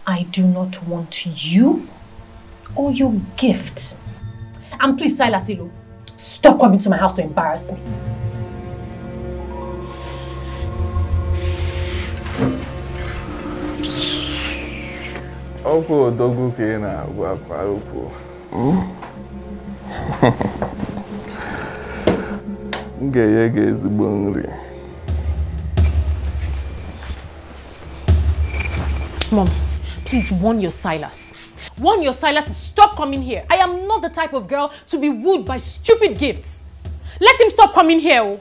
I do not want you or your gift. And please, Silas Ilu, stop coming to my house to embarrass me. Oko dogu ke na agwa kwa oko. Ngeye ge ezigbo nri. Mom, please warn your Silas. Warn your Silas to stop coming here. I am not the type of girl to be wooed by stupid gifts. Let him stop coming here.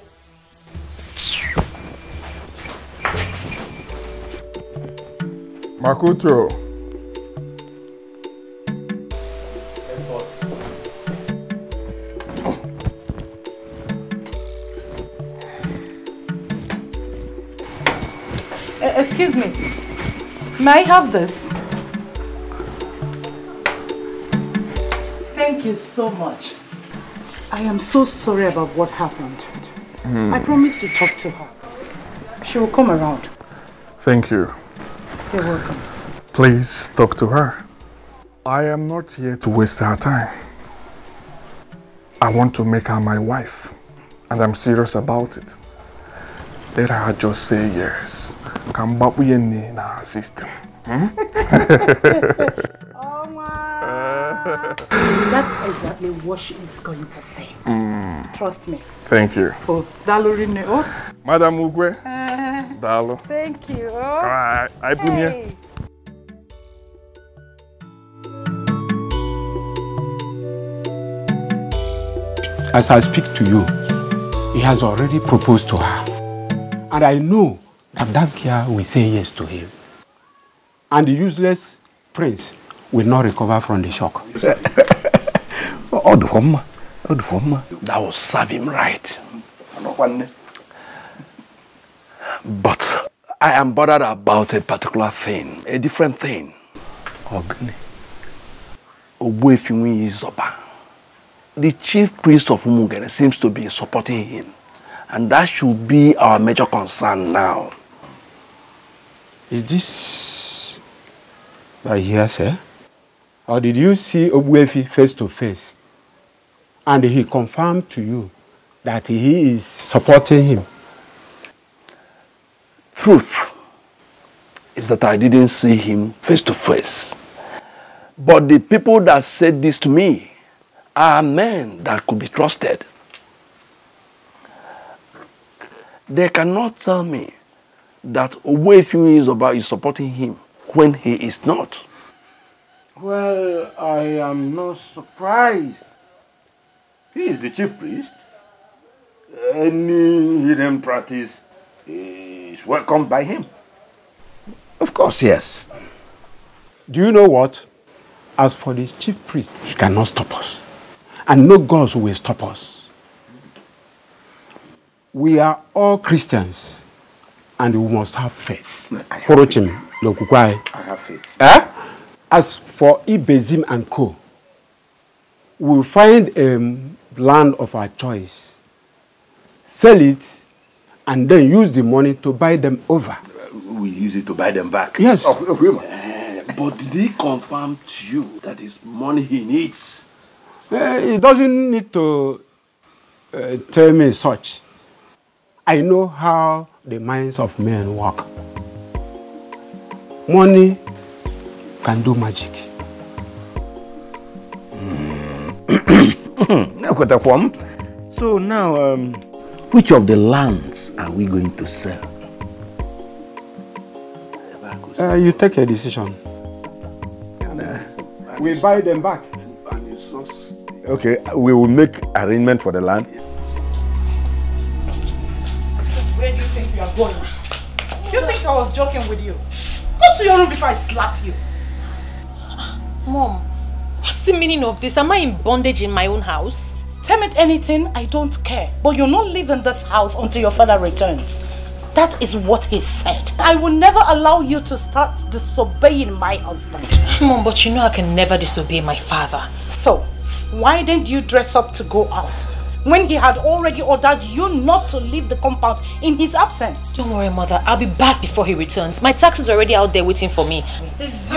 Makuto. Excuse me. May I have this? Thank you so much. I am so sorry about what happened. I promised to talk to her. She will come around. Thank you. You're welcome. Please talk to her. I am not here to waste her time. I want to make her my wife, and I'm serious about it. Let her just say yes. Come back with in our system. Oh my! That's exactly what she is going to say. Trust me. Thank you. Oh, Dalorine. Oh. Madam Ugwe. Dalo. Thank you. Alright. Hey. As I speak to you, he has already proposed to her. And I know that girl will say yes to him. And the useless prince will not recover from the shock. That will serve him right. But I am bothered about a particular thing, a different thing. The chief priest of Umungene seems to be supporting him. And that should be our major concern now. Is this by hearsay? Or did you see Obuefi face to face? And he confirmed to you that he is supporting him? truth is that I didn't see him face to face. But the people that said this to me are men that could be trusted. They cannot tell me that UGEZU is supporting him when he is not. Well, I am not surprised. He is the chief priest. Any hidden practice is welcomed by him. Of course, yes. Do you know what? As for the chief priest, he cannot stop us. And no gods will stop us. We are all Christians. And we must have faith. I have faith. As for Ibezim and Co., we'll find a land of our choice, sell it, and then use the money to buy them over. We use it to buy them back. Yes. But did he confirm to you that it's money he needs? He doesn't need to tell me such. I know how the minds of men work. Money can do magic. So now, which of the lands are we going to sell? You take a decision. We buy them back. Okay, we will make arrangement for the land. Where do you think you are going? You think I was joking with you? Go to your room before I slap you. Mom, what's the meaning of this? Am I in bondage in my own house? Tell me anything, I don't care. But you're not leaving this house until your father returns. That is what he said. I will never allow you to start disobeying my husband. Mom, but you know I can never disobey my father. So, why didn't you dress up to go out? When he had already ordered you not to leave the compound in his absence. Don't worry, Mother. I'll be back before he returns. My taxi is already out there waiting for me. Yes,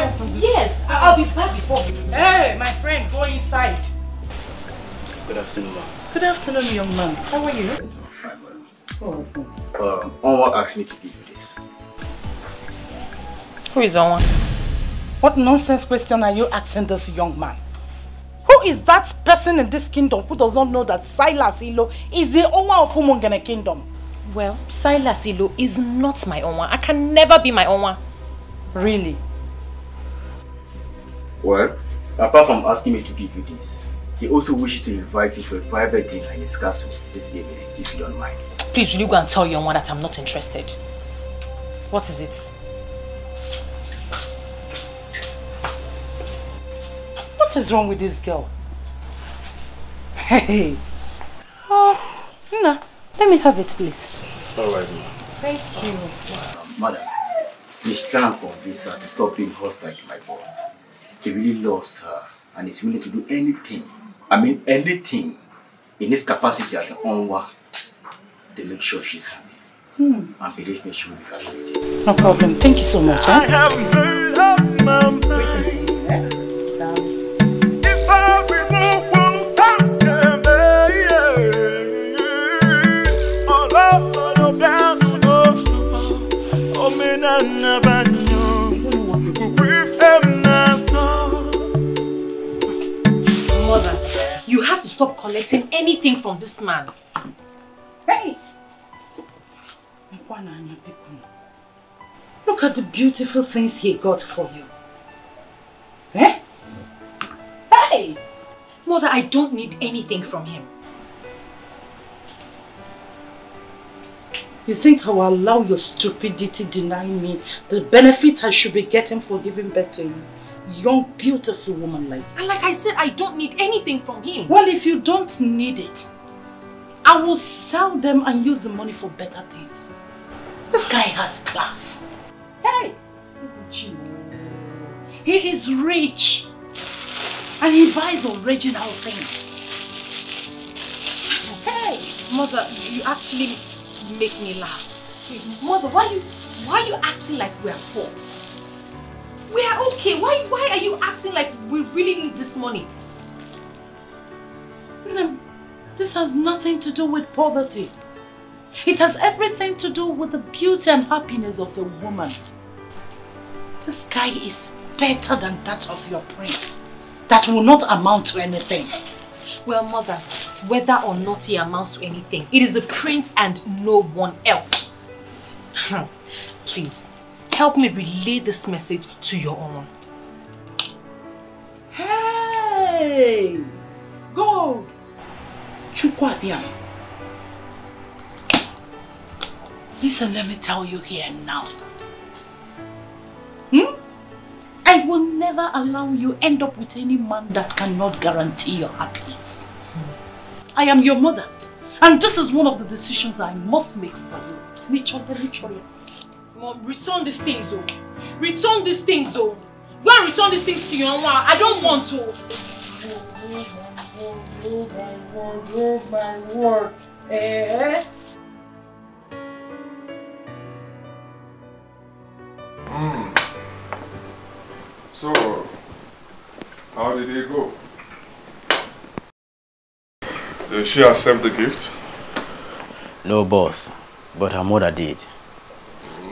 I'll be back before he returns. Hey, my friend, go inside. Good afternoon, ma'am. Good afternoon, young man. How are you? Onwa asked me to give you this. Who is Onwa? What nonsense question are you asking this young man? Who is that person in this kingdom who does not know that Silas Ilo is the owner of Umungene kingdom? Well, Silas Ilo is not my Onwa. I can never be my Onwa. Really? Well, apart from asking me to give you this, he also wishes to invite you for a private dinner in his castle this evening, if you don't mind. Please, will you go and tell your Onwa that I'm not interested? What is it? What is wrong with this girl? Hey. Oh, Nna, let me have it, please. All right, ma'am. Thank you. Madam, he's trying to convince her to stop being hostile to my boss. He really loves her and is willing to do anything, anything in his capacity as an Onwa to make sure she's happy. And believe me, she will be happy with you. No problem. Thank you so much. I have made up my mind. If I won't Mother, you have to stop collecting anything from this man. Hey! Look at the beautiful things he got for you. Eh? Hey! Mother, I don't need anything from him. You think I will allow your stupidity deny me the benefits I should be getting for giving birth to a young, beautiful woman like you? And like I said, I don't need anything from him. Well, if you don't need it, I will sell them and use the money for better things. This guy has class. Hey! He is rich. And he buys original things. Hey! Mother, you actually make me laugh. Wait, Mother, why are you acting like we are poor? We are okay. Why are you acting like we really need this money? This has nothing to do with poverty. It has everything to do with the beauty and happiness of the woman. This guy is better than that of your prince. That will not amount to anything. Well, mother, whether or not he amounts to anything, it is the prince and no one else. Please, help me relay this message to your own. Hey! Gold! Chukwabiam. Listen, let me tell you here now. I will never allow you end up with any man that cannot guarantee your happiness. I am your mother, and this is one of the decisions I must make for you. Mom, return these things, oh. Return these things, oh. Go and return these things to your mom. I don't want to. Oh my word. Eh? So, how did it go? Did she accept the gift? No, boss, but her mother did.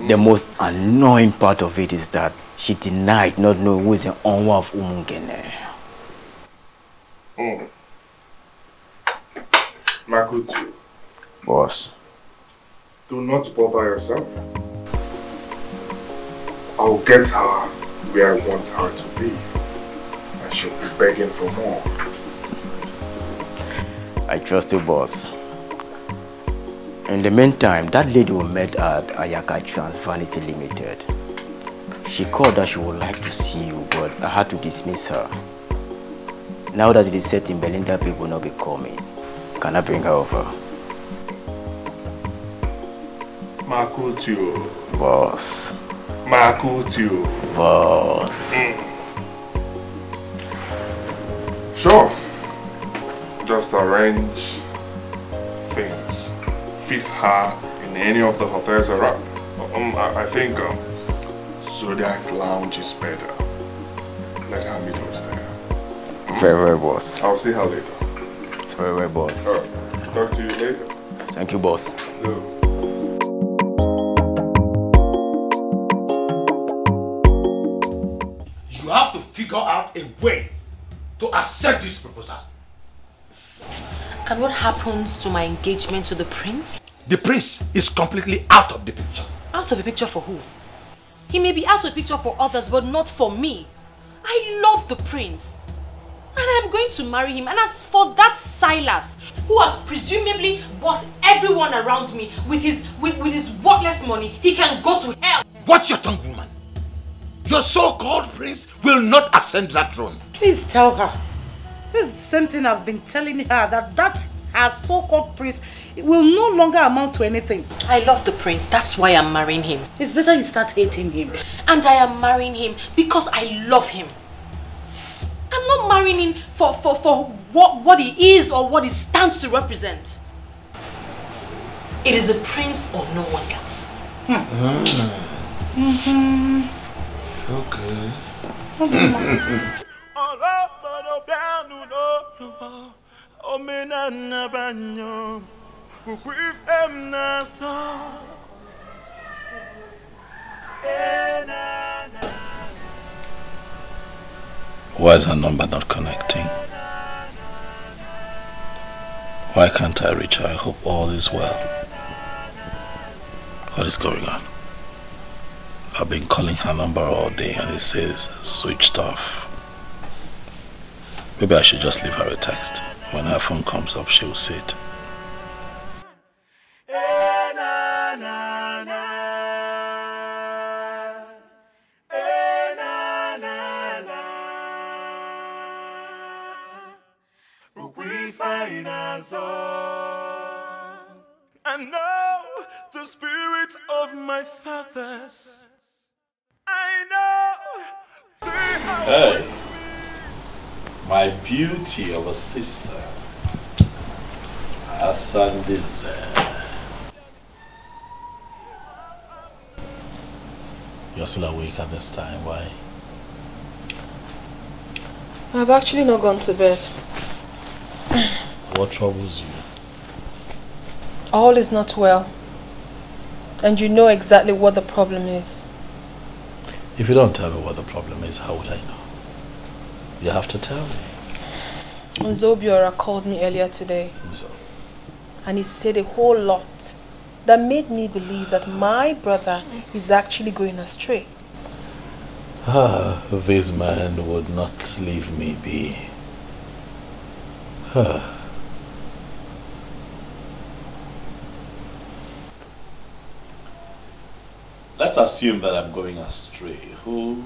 The most annoying part of it is that she denied not knowing who is the owner of Umungene. Makutu. Boss. Do not bother yourself. I'll get her where I want her to be. And she'll be begging for more. I trust you, boss. In the meantime, that lady we met at Ayaka Trans Vanity Limited. She called that she would like to see you, but I had to dismiss her. Now that it is set in Berlin that people will not be coming, can I bring her over? Makutu. Boss. Makutu. Boss. Sure. Just arrange things. Fix her in any of the hotels around. I think Zodiac Lounge is better. Let her meet us there. Very well, boss. I'll see her later. Very well, boss. Alright. Talk to you later. Thank you, boss. You have to figure out a way to accept this proposal. And what happens to my engagement to the prince? The prince is completely out of the picture. Out of the picture for who? He may be out of the picture for others, but not for me. I love the prince. And I'm going to marry him. And as for that Silas, who has presumably bought everyone around me with his worthless money, he can go to hell. Watch your tongue, woman. Your so-called prince will not ascend that throne. Please tell her. This is the same thing I've been telling her, that her so-called prince will no longer amount to anything. I love the prince. That's why I'm marrying him. It's better you start hating him. And I am marrying him because I love him. I'm not marrying him for what he is or what he stands to represent. It is the prince or no one else. Okay. Why is her number not connecting? Why can't I reach her? I hope all is well. What is going on? I've been calling her number all day and it says switched off. Maybe I should just leave her a text. When her phone comes up, she will see it. I know the spirit of my fathers. I know they are. Hey, my beauty of a sister, Asandinze. You're still awake at this time, why? I've actually not gone to bed. What troubles you? All is not well. And you know exactly what the problem is. If you don't tell me what the problem is, how would I know? You have to tell me. Zobiora called me earlier today. So? And he said a whole lot that made me believe that my brother is actually going astray. This man would not leave me be. Let's assume that I'm going astray. Who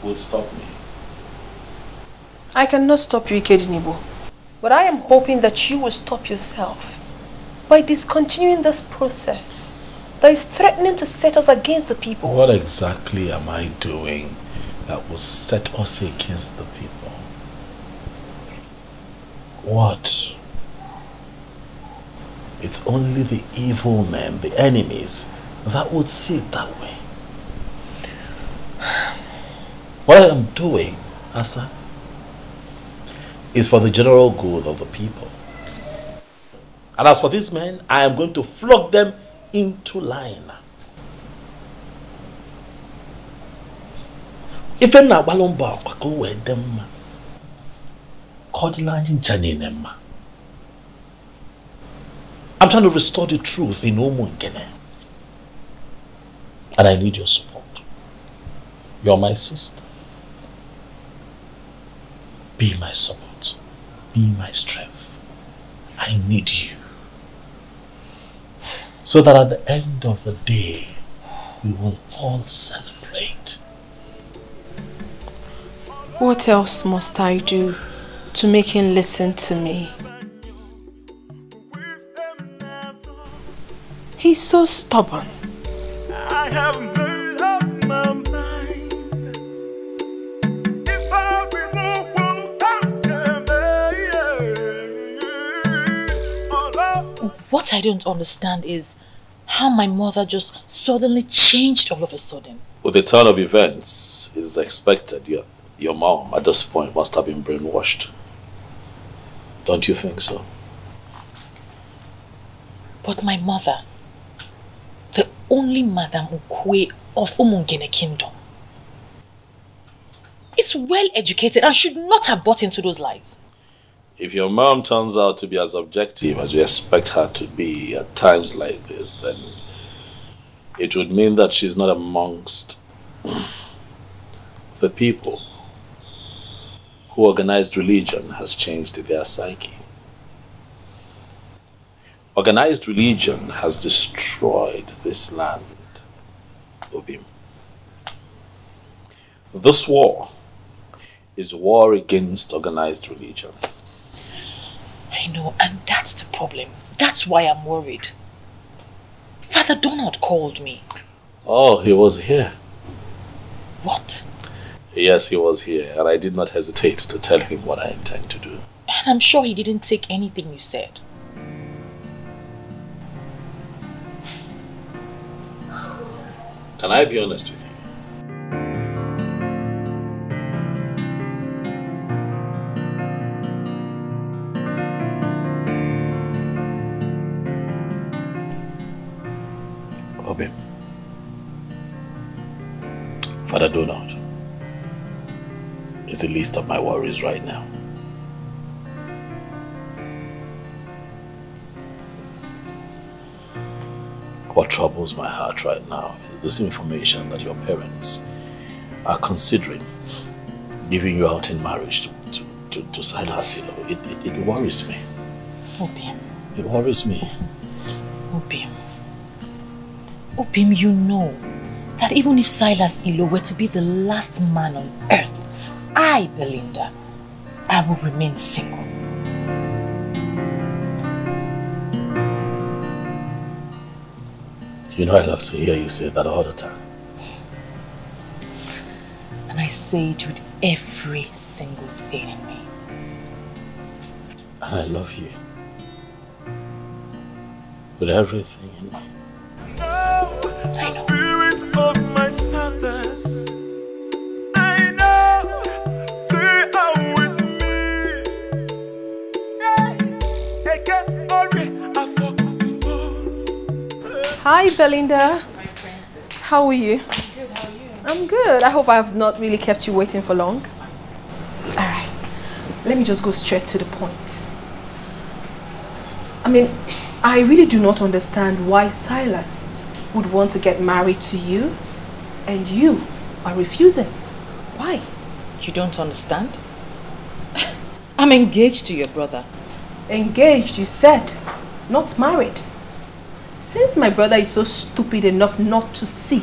would stop me? I cannot stop you, Ikedinibo. But I am hoping that you will stop yourself by discontinuing this process that is threatening to set us against the people. What exactly am I doing that will set us against the people? What? It's only the evil men, the enemies, that would see it that way. What I am doing, Asa, is for the general good of the people. And as for these men, I am going to flog them into line. If I'm not balomba, go with them. I'm trying to restore the truth in Umungene. And I need your support. You're my sister. Be my support. Be my strength. I need you. So that at the end of the day, we will all celebrate. What else must I do to make him listen to me? He's so stubborn. I have made up my mind. If I be no one, What I don't understand is how my mother just suddenly changed all of a sudden. With the turn of events, it is expected your mom at this point must have been brainwashed. Don't you think so? But my mother, the only Madam Ukwe of Umungene Kingdom, is well educated and should not have bought into those lies. If your mom turns out to be as objective as you expect her to be at times like this, then it would mean that she's not amongst the people who organized religion has changed their psyche. Organized religion has destroyed this land, Obim. This war is war against organized religion. I know, and that's the problem. That's why I'm worried. Father Donald called me. Oh, he was here. What? Yes, he was here, and I did not hesitate to tell him what I intend to do. And I'm sure he didn't take anything you said. Can I be honest with you? Obim, Father Donald is the least of my worries right now. What troubles my heart right now is this information that your parents are considering giving you out in marriage to Silas. You know, it worries me. Obim. It worries me. Obim. Obim, you know that even if Silas Ilo were to be the last man on earth, I, Belinda, I will remain single. You know I love to hear you say that all the time. And I say it with every single thing in me. And I love you with everything in me. Spirit of my fathers, I know they are with me. Eke ori Hi, Belinda. My princess. How are you? I'm good, how are you? I'm good. I hope I have not really kept you waiting for long. Alright, let me just go straight to the point. I mean, I really do not understand why Silas would want to get married to you and you are refusing. Why? You don't understand? I'm engaged to your brother. Engaged, you said, not married. Since my brother is so stupid enough not to see,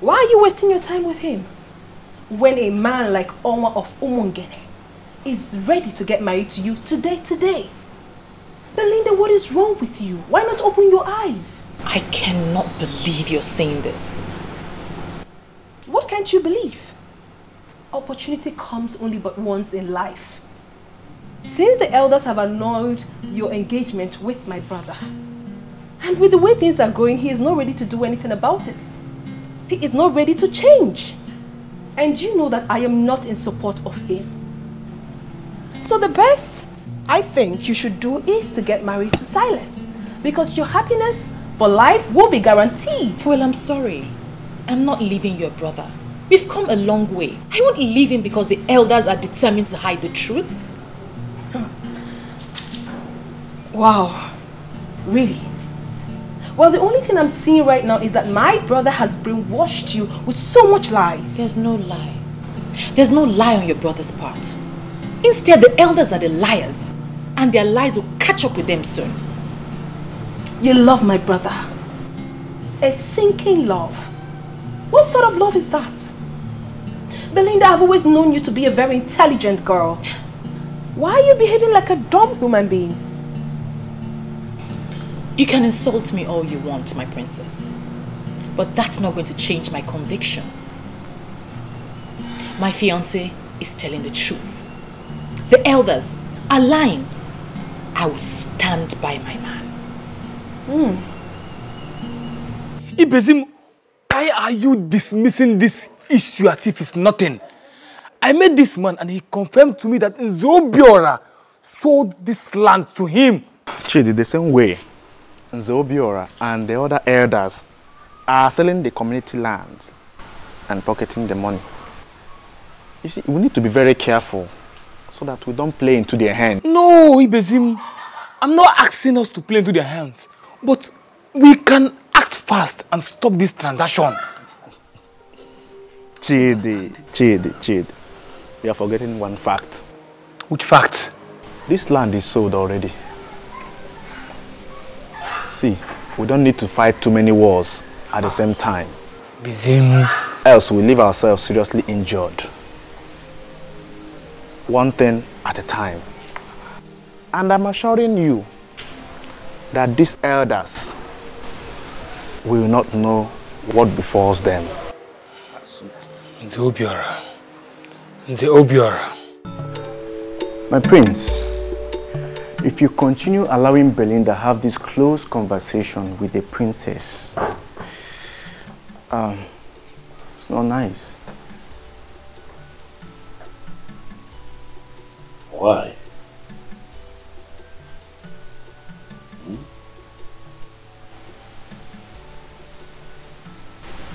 why are you wasting your time with him? When a man like Oma of Umungene is ready to get married to you today. Belinda, what is wrong with you? Why not open your eyes? I cannot believe you're saying this. What can't you believe? Opportunity comes only but once in life. Since the elders have annulled your engagement with my brother, and with the way things are going, he is not ready to do anything about it. He is not ready to change. And you know that I am not in support of him. So the best I think you should do is to get married to Silas, because your happiness for life will be guaranteed. Well, I'm sorry. I'm not leaving your brother. We've come a long way. I won't leave him because the elders are determined to hide the truth. Wow. Really? Well, the only thing I'm seeing right now is that my brother has brainwashed you with so much lies. There's no lie. There's no lie on your brother's part. Instead, the elders are the liars, and their lies will catch up with them soon. You love my brother. A sinking love. What sort of love is that? Belinda, I've always known you to be a very intelligent girl. Why are you behaving like a dumb human being? You can insult me all you want, my princess. But that's not going to change my conviction. My fiancé is telling the truth. The elders are lying. I will stand by my man. Ibezim, why are you dismissing this issue as if it's nothing? I met this man and he confirmed to me that Nzobiora sold this land to him. Chidi, the same way Nzobiora and the other elders are selling the community land and pocketing the money. You see, we need to be very careful so that we don't play into their hands. No, Ibezim, I'm not asking us to play into their hands, but we can act fast and stop this transaction. Chidi, we are forgetting one fact. Which fact? This land is sold already. See, we don't need to fight too many wars at the same time. Bizim. Else we leave ourselves seriously injured. One thing at a time. And I'm assuring you that these elders will not know what befalls them. Nzobiora. My prince, if you continue allowing Belinda have this close conversation with the princess, it's not nice. Why?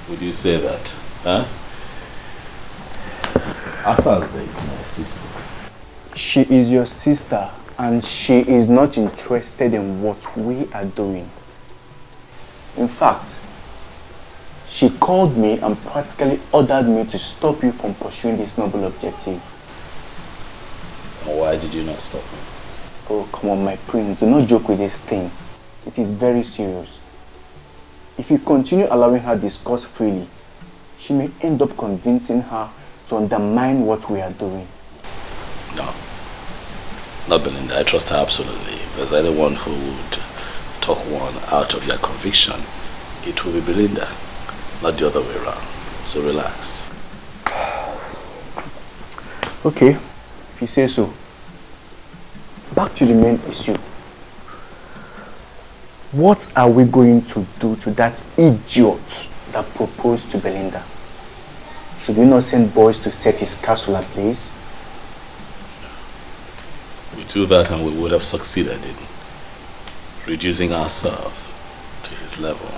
Would you say that? Huh? Asanze is my sister. She is your sister and she is not interested in what we are doing. In fact, she called me and practically ordered me to stop you from pursuing this noble objective. Why did you not stop me? Oh, come on, my prince. Do not joke with this thing. It is very serious. If you continue allowing her discuss freely, she may end up convincing her to undermine what we are doing. No. Not Belinda. I trust her absolutely. If there's anyone who would talk one out of their conviction, it will be Belinda, not the other way around. So relax. Okay, if you say so. Back to the main issue. What are we going to do to that idiot that proposed to Belinda? Should we not send boys to set his castle ablaze? We do that and we would have succeeded in reducing ourselves to his level.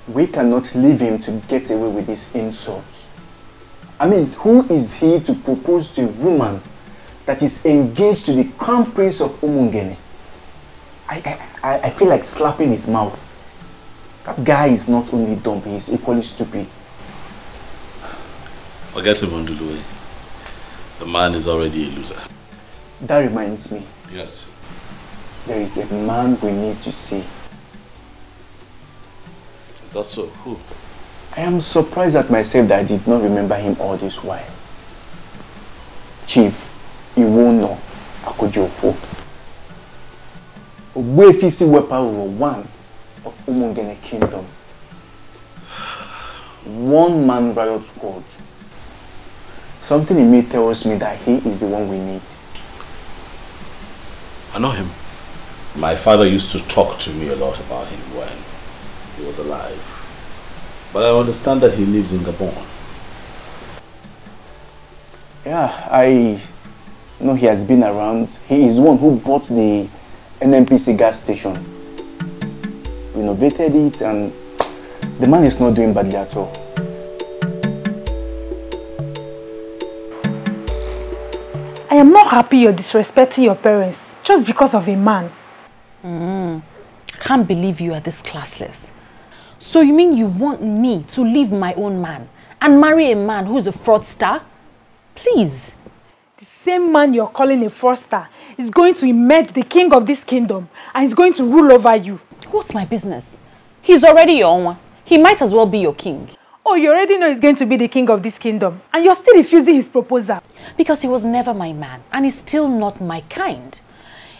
We cannot leave him to get away with this insult. I mean, who is he to propose to a woman that is engaged to the crown prince of Umungene? I feel like slapping his mouth. That guy is not only dumb, he is equally stupid. Forget him, Onduluwe. The man is already a loser. That reminds me. Yes. There is a man we need to see. Is that so? Who? I am surprised at myself that I did not remember him all this while. Chief Iwono Akojofo. Ogbuefisi Wepa 1 of Umungene Kingdom. One-man riot squad. Something in me tells me that he is the one we need. I know him. My father used to talk to me a lot about him when he was alive. But I understand that he lives in Gabon. Yeah, I know he has been around. He is the one who bought the NNPC gas station, renovated it, and the man is not doing badly at all. I am not happy you're disrespecting your parents just because of a man. Can't believe you are this classless. So you mean you want me to leave my own man and marry a man who's a fraudster? Please. The same man you're calling a fraudster is going to emerge the king of this kingdom and is going to rule over you. What's my business? He's already your own. He might as well be your king. Oh, you already know he's going to be the king of this kingdom and you're still refusing his proposal. Because he was never my man and he's still not my kind.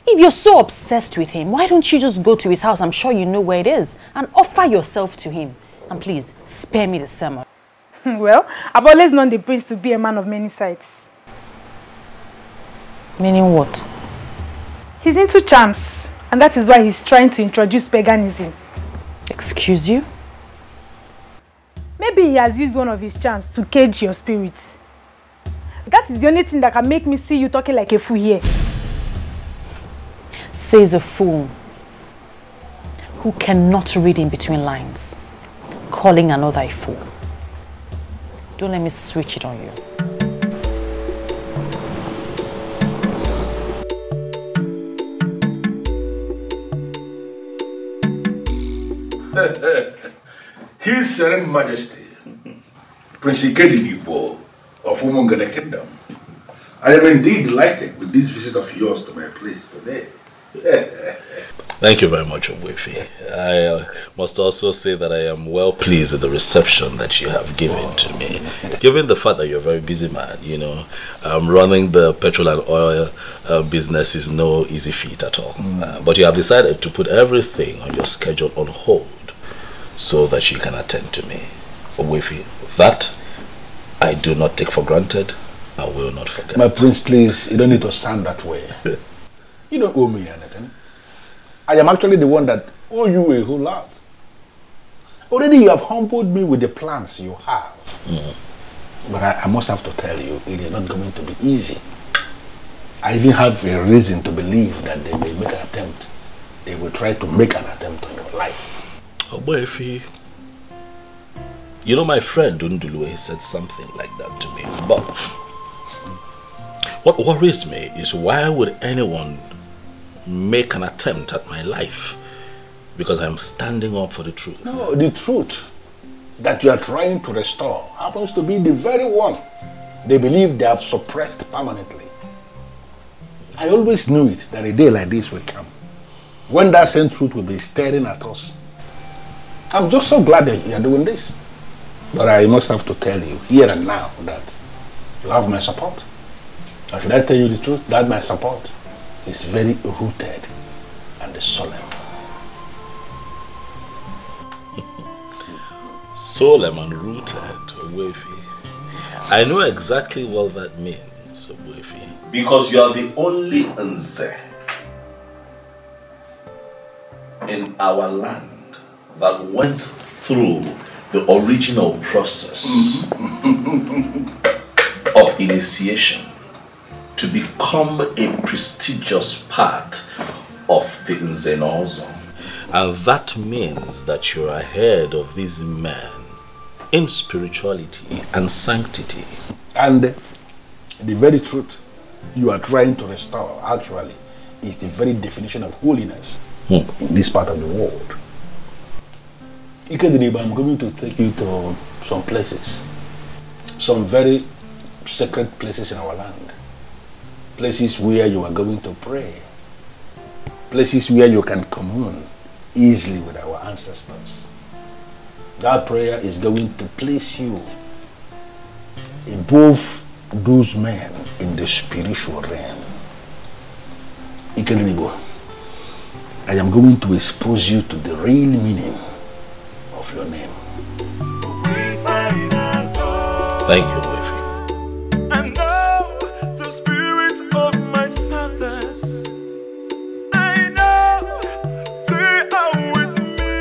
If you're so obsessed with him, why don't you just go to his house, I'm sure you know where it is, and offer yourself to him? And please, spare me the sermon. Well, I've always known the prince to be a man of many sides. Meaning what? He's into charms, and that is why he's trying to introduce paganism. Excuse you? Maybe he has used one of his charms to cage your spirit. That is the only thing that can make me see you talking like a fool here. Says a fool who cannot read in between lines, calling another a fool. Don't let me switch it on you. His Serene Majesty, Prince Igbo of Umungene Kingdom. I am indeed delighted with this visit of yours to my place today. Thank you very much, Ogbuefi. I must also say that I am well pleased with the reception that you have given to me. Given the fact that you're a very busy man, you know, running the petrol and oil business is no easy feat at all. But you have decided to put everything on your schedule on hold so that you can attend to me. Ogbuefi, that I do not take for granted. I will not forget. My prince, please, you don't need to sound that way. You don't owe me anything. I am actually the one that owe you a whole lot. Already you have humbled me with the plans you have. But I must have to tell you, it is not going to be easy. I even have a reason to believe that they may make an attempt. They will try to make an attempt on your life. Oh boy, if you know, my friend Unduluwe said something like that to me. But what worries me is, why would anyone make an attempt at my life? Because I'm standing up for the truth. No, the truth that you are trying to restore happens to be the very one they believe they have suppressed permanently. I always knew it, that a day like this will come, when that same truth will be staring at us. I'm just so glad that you are doing this. But I must have to tell you here and now that you have my support. Or should I tell you the truth? That my support is very rooted and solemn. Solemn and rooted, Ogbuefi. I know exactly what that means, Ogbuefi. Because you are the only Nze in our land that went through the original process of initiation to become a prestigious part of the Nzenozo. And that means that you're ahead of these men in spirituality and sanctity. And the very truth you are trying to restore, actually, is the very definition of holiness in this part of the world. Ikedriba, I'm going to take you to some places, some very sacred places in our land, places where you are going to pray, places where you can commune easily with our ancestors. That prayer is going to place you above those men in the spiritual realm. Ikedriba, I am going to expose you to the real meaning of your name. Thank you, Wefi. And now the spirit of my fathers, I know they are with me.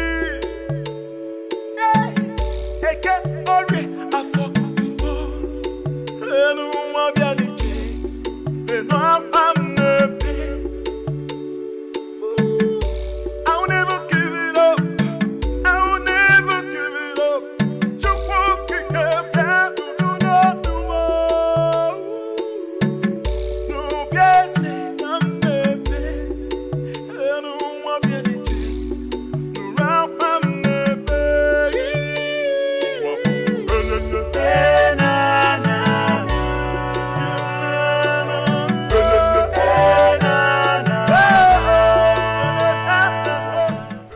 Eke ori afọ mpo, enu mabialije, enu amnepe. I'll never give it up. I'll never give it up. Just walking up down to do not do more. No, yes, I'm never. And I'm never. No, I'm never.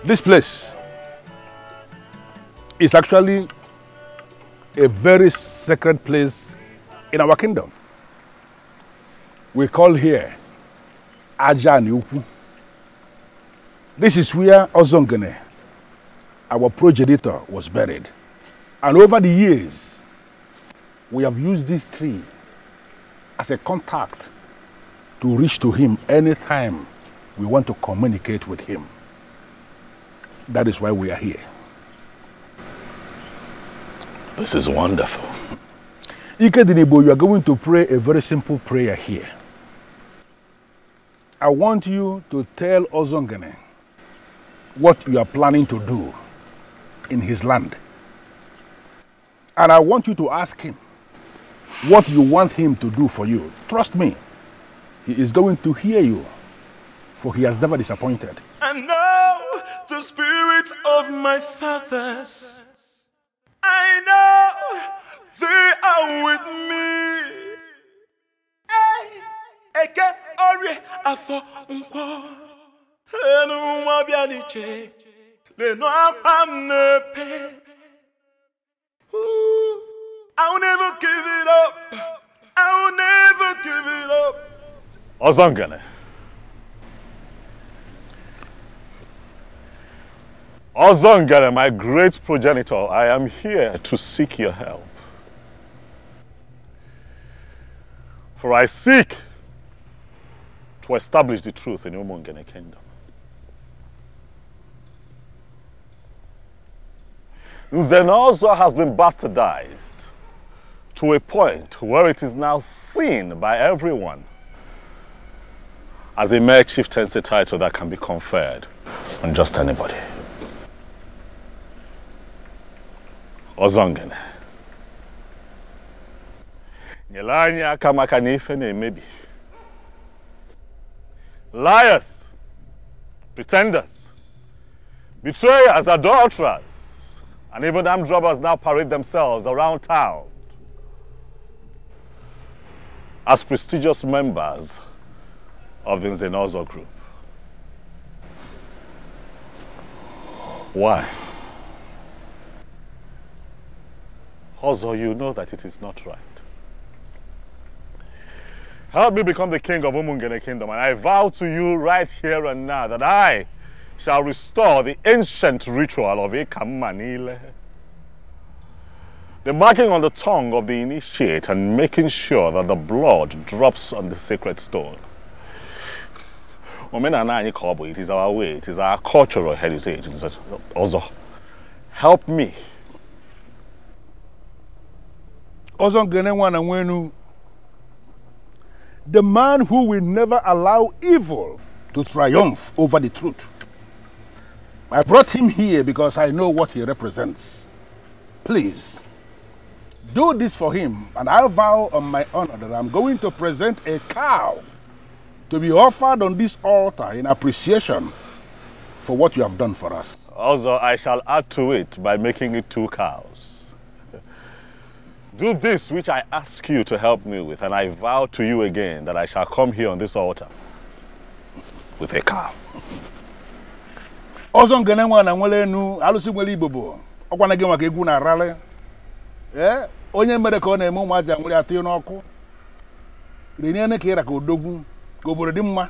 This place is actually a very sacred place in our kingdom. We call here Aja Niupu. This is where Ozongene, our progenitor, was buried. And over the years, we have used this tree as a contact to reach to him anytime we want to communicate with him. That is why we are here. This is wonderful. Ikedinibo, you are going to pray a very simple prayer here. I want you to tell Ozongene what you are planning to do in his land. And I want you to ask him what you want him to do for you. Trust me, he is going to hear you, for he has never disappointed. And now the spirit of my fathers, I know they are with me. Eke ori afọ mpo, enu mabialije, leno amnepe. I'll never give it up. I'll never give it up. Ozongene. Ozongene, my great progenitor, I am here to seek your help. For I seek to establish the truth in Umungene Kingdom. Nzenozo has been bastardized to a point where it is now seen by everyone as a mere chieftaincy title that can be conferred on just anybody. Ozongene. Nyelanya kamakanifene maybe. Liars, pretenders, betrayers, adulterers, and even armed robbers now parade themselves around town as prestigious members of the Nzenozo group. Why? Also, you know that it is not right. Help me become the king of Umungene Kingdom, and I vow to you right here and now that I shall restore the ancient ritual of Ikamanile. The marking on the tongue of the initiate and making sure that the blood drops on the sacred stone. It is our way, it is our cultural heritage. Also, help me. Ozongene wana wenu The man who will never allow evil to triumph over the truth. I brought him here because I know what he represents. Please, do this for him, and I vow on my honor that I'm going to present a cow to be offered on this altar in appreciation for what you have done for us. Also, I shall add to it by making it 2 cows. Do this which I ask you to help me with, and I vow to you again that I shall come here on this altar with a cow. Also, ngenenwa na nwele nu alusi nwele ibobo. Okwana genwa ka egwu na rale. Onye mere ka ọ na-eme ụmụazị a nwere atụ n'ọkụ. Rinene ka ịra ka odogwu ka obodo dị mma.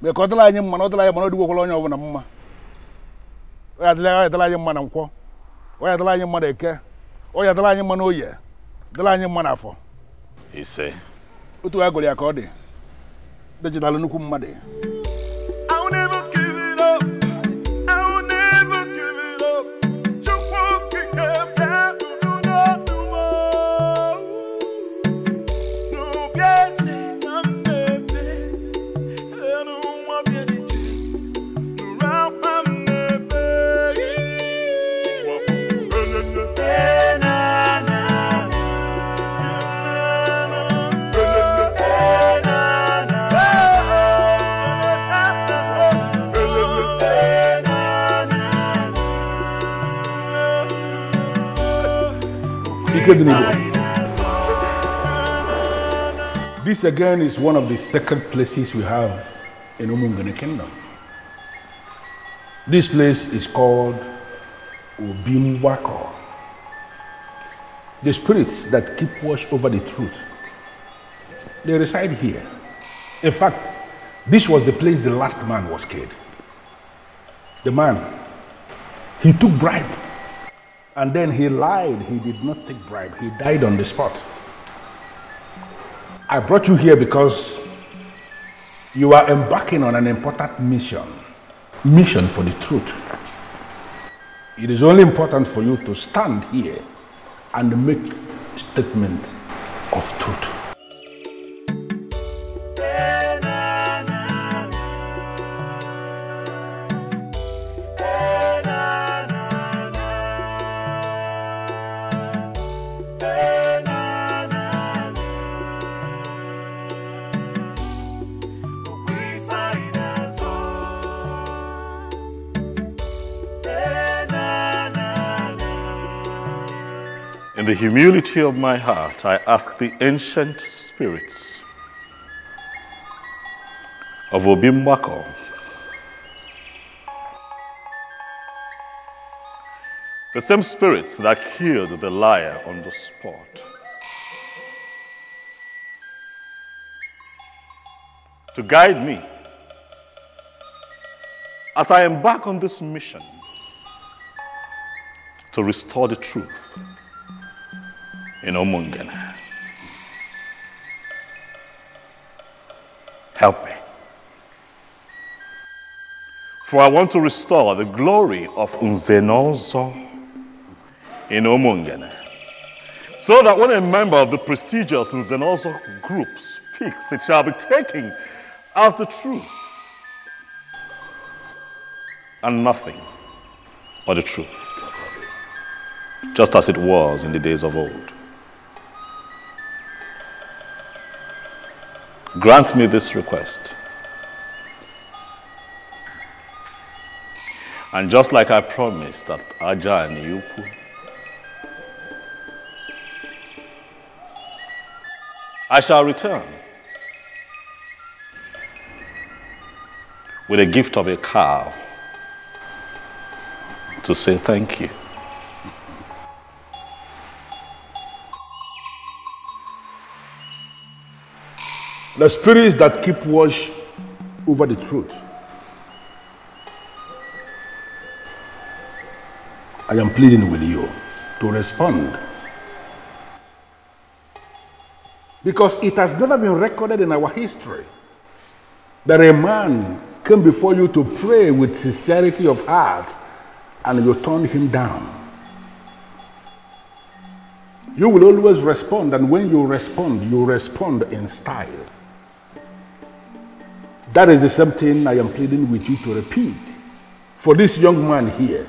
Me ka ọ dịla anyị mma na ọ dịla anyị mana ọ dịgwokwala onye ọbụla mma. Ọ ya dịla anyị mma na Nkwọ. Ọ ya dịla anyị mma na Eke. Ọ ya dịla anyị mma na Oye. Dịla anyị mma na Afọ. Ise. Otu ya gụrụ ya ka ọ dị. Dejidalụ nnukwu mmadụ. This again is one of the sacred places we have in Umungene Kingdom. This place is called Obimwako. The spirits that keep watch over the truth, they reside here. In fact, this was the place the last man was killed. The man, he took bribe, and then he lied. He did not take bribe. He died on the spot. I brought you here because you are embarking on an important mission for the truth. It is only important for you to stand here and make a statement of truth. In the humility of my heart, I ask the ancient spirits of Obimwako the same spirits that killed the liar on the spot, to guide me as I embark on this mission to restore the truth in Umungene. Help me. For I want to restore the glory of Nzenozo in Umungene, so that when a member of the prestigious Nzenozo group speaks, it shall be taken as the truth and nothing but the truth, just as it was in the days of old. Grant me this request. And just like I promised at Aja and Yuku, I shall return with a gift of a cow to say thank you. The spirits that keep watch over the truth, I am pleading with you to respond. Because it has never been recorded in our history that a man came before you to pray with sincerity of heart and you turned him down. You will always respond, and when you respond in style. That is the same thing I am pleading with you to repeat. For this young man here,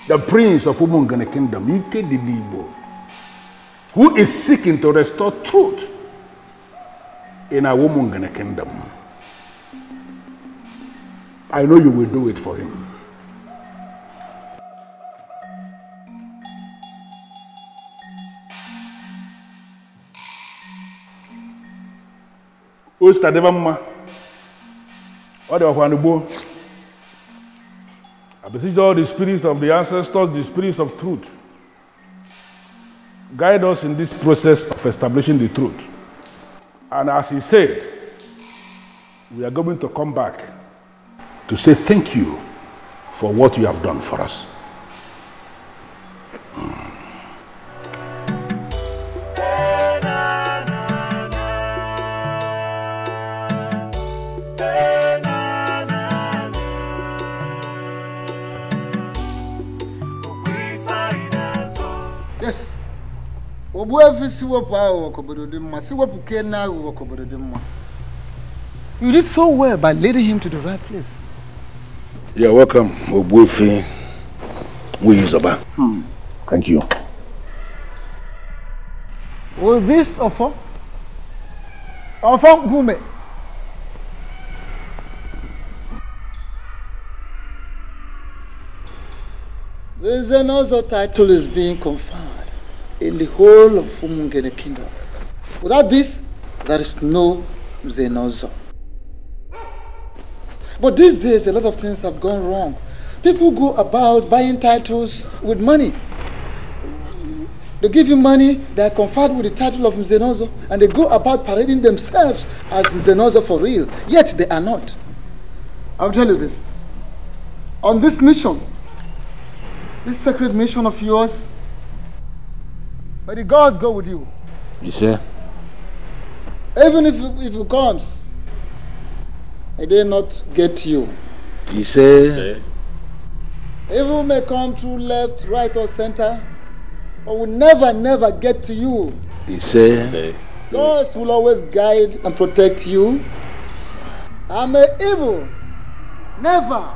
the prince of Umungene Kingdom, Ike Didibo, who is seeking to restore truth in our Umungene Kingdom. I know you will do it for him. Ostadevamma. What I beseech all the spirits of the ancestors, the spirits of truth. Guide us in this process of establishing the truth. And as he said, we are going to come back to say thank you for what you have done for us. Yes. You did so well by leading him to the right place. You're welcome, Obuefi Muyizoba. Thank you. Was this Ofo? Ofo Gume? The Zenozo title is being conferred in the whole of Umungene Kingdom. Without this, there is no Zenozo. But these days, a lot of things have gone wrong. People go about buying titles with money. They give you money, they are conferred with the title of Zenozo, and they go about parading themselves as Zenozo for real, yet they are not. I'll tell you this. On this mission, this sacred mission of yours, may the gods go with you. You say? Even if it comes, may they not get you. You say? Evil may come through left, right, or center, but will never get to you. You say? Those will always guide and protect you. And may evil never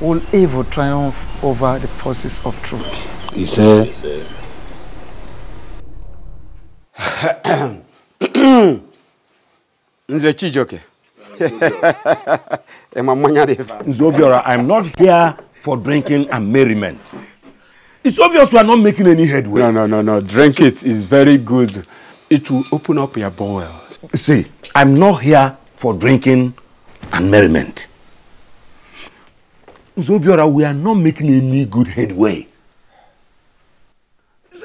will evil triumph over the forces of truth. You say? Nze Chijoke. Nzobiora, I'm not here for drinking and merriment. It's obvious we are not making any headway. No. Drink it. It's very good. It will open up your bowel. See, I'm not here for drinking and merriment. Nzobiora, we are not making any good headway.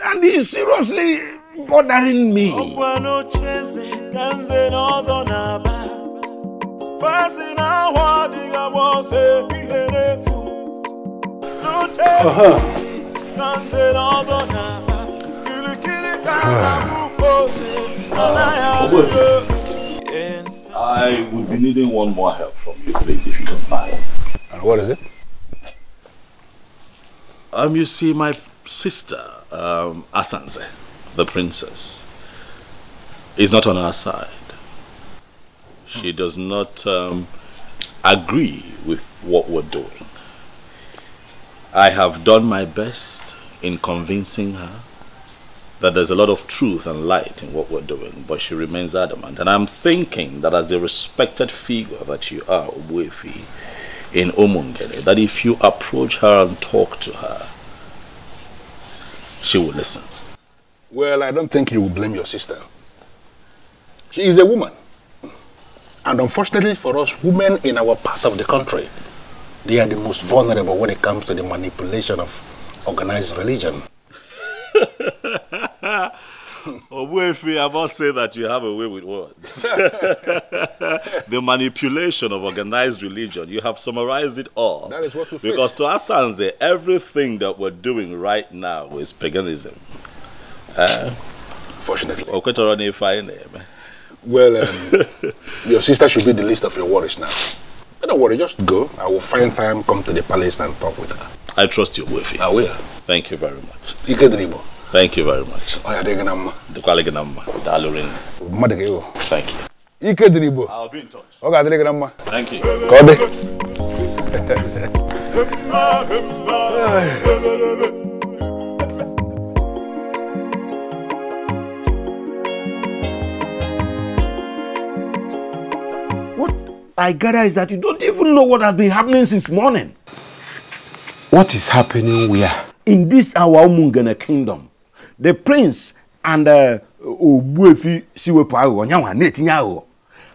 And it's seriously bothering me. I would be needing one more help from you, please, if you don't mind. And what is it? You see, my sister, Asanze, the princess, is not on our side. She does not agree with what we're doing. I have done my best in convincing her that there's a lot of truth and light in what we're doing, but she remains adamant. And I'm thinking that as a respected figure that you are, Obuefi, in Umungene, that if you approach her and talk to her, she will listen. Well, I don't think you will blame your sister. She is a woman. And unfortunately for us, women in our part of the country, they are the most vulnerable when it comes to the manipulation of organized religion. Obuefi, I must say that you have a way with words. The manipulation of organized religion, you have summarized it all. That is what we face. Because to Asanze, everything that we're doing right now is paganism. Fortunately. Well, your sister should be the least of your worries now. But don't worry, just go. I will find time, come to the palace and talk with her. I trust you, Obuefi. I will. Thank you very much. Thank you very much. Thank you. Ike Dribo. I'll be in touch. Okay, grandma. Thank you. Kode. What I gather is that you don't even know what has been happening since morning. What is happening where? In this our Umungene kingdom, the prince and Obuefi Siwepo Onyawa Netinyawo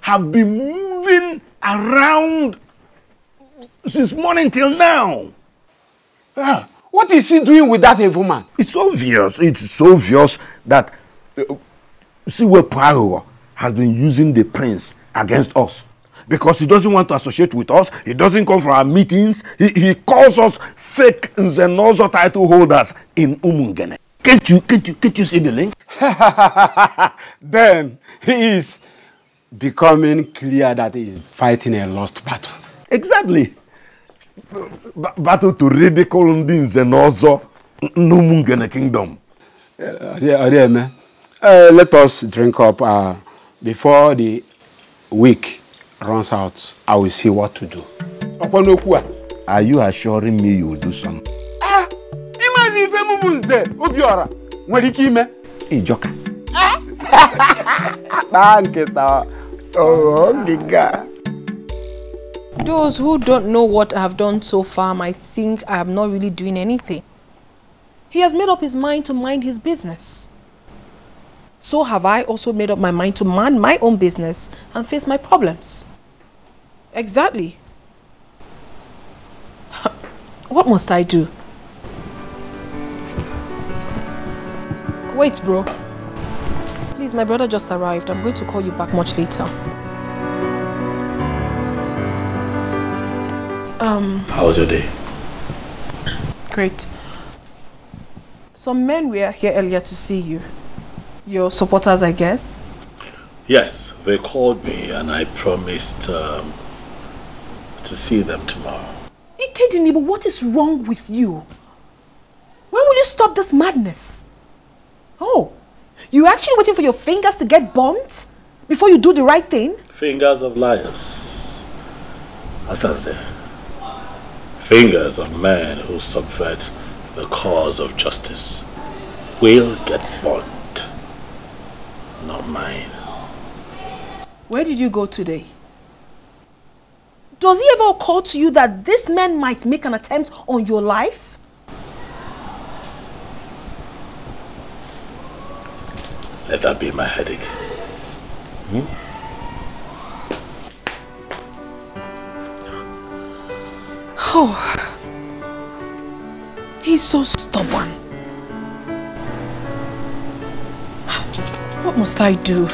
have been moving around since morning till now. What is he doing with that evil man? It's obvious that Siwepo has been using the prince against us. Because he doesn't want to associate with us, he doesn't come for our meetings, he calls us fake Nzenozo title holders in Umungene. Can't you see the link? Then he is becoming clear that he is fighting a lost battle. Exactly. Battle to ridicule the Nzenozo Umungene kingdom. Let us drink up before the week runs out. I will see what to do. Are you assuring me you will do something? Ijoka. Those who don't know what I have done so far might think I am not really doing anything. He has made up his mind to mind his business. So have I also made up my mind to mind my own business and face my problems. Exactly. What must I do? Wait, bro. Please, my brother just arrived. I'm going to call you back much later. How was your day? Great. Some men were here earlier to see you. Your supporters, I guess? Yes, they called me and I promised to see them tomorrow. Ikedini, but what is wrong with you? When will you stop this madness? Oh, you're actually waiting for your fingers to get burnt before you do the right thing? Fingers of liars. Asanze. Fingers of men who subvert the cause of justice will get burnt. Not mine. Where did you go today? Does it ever occur to you that this man might make an attempt on your life? Let that be my headache. Oh, he's so stubborn. What must I do?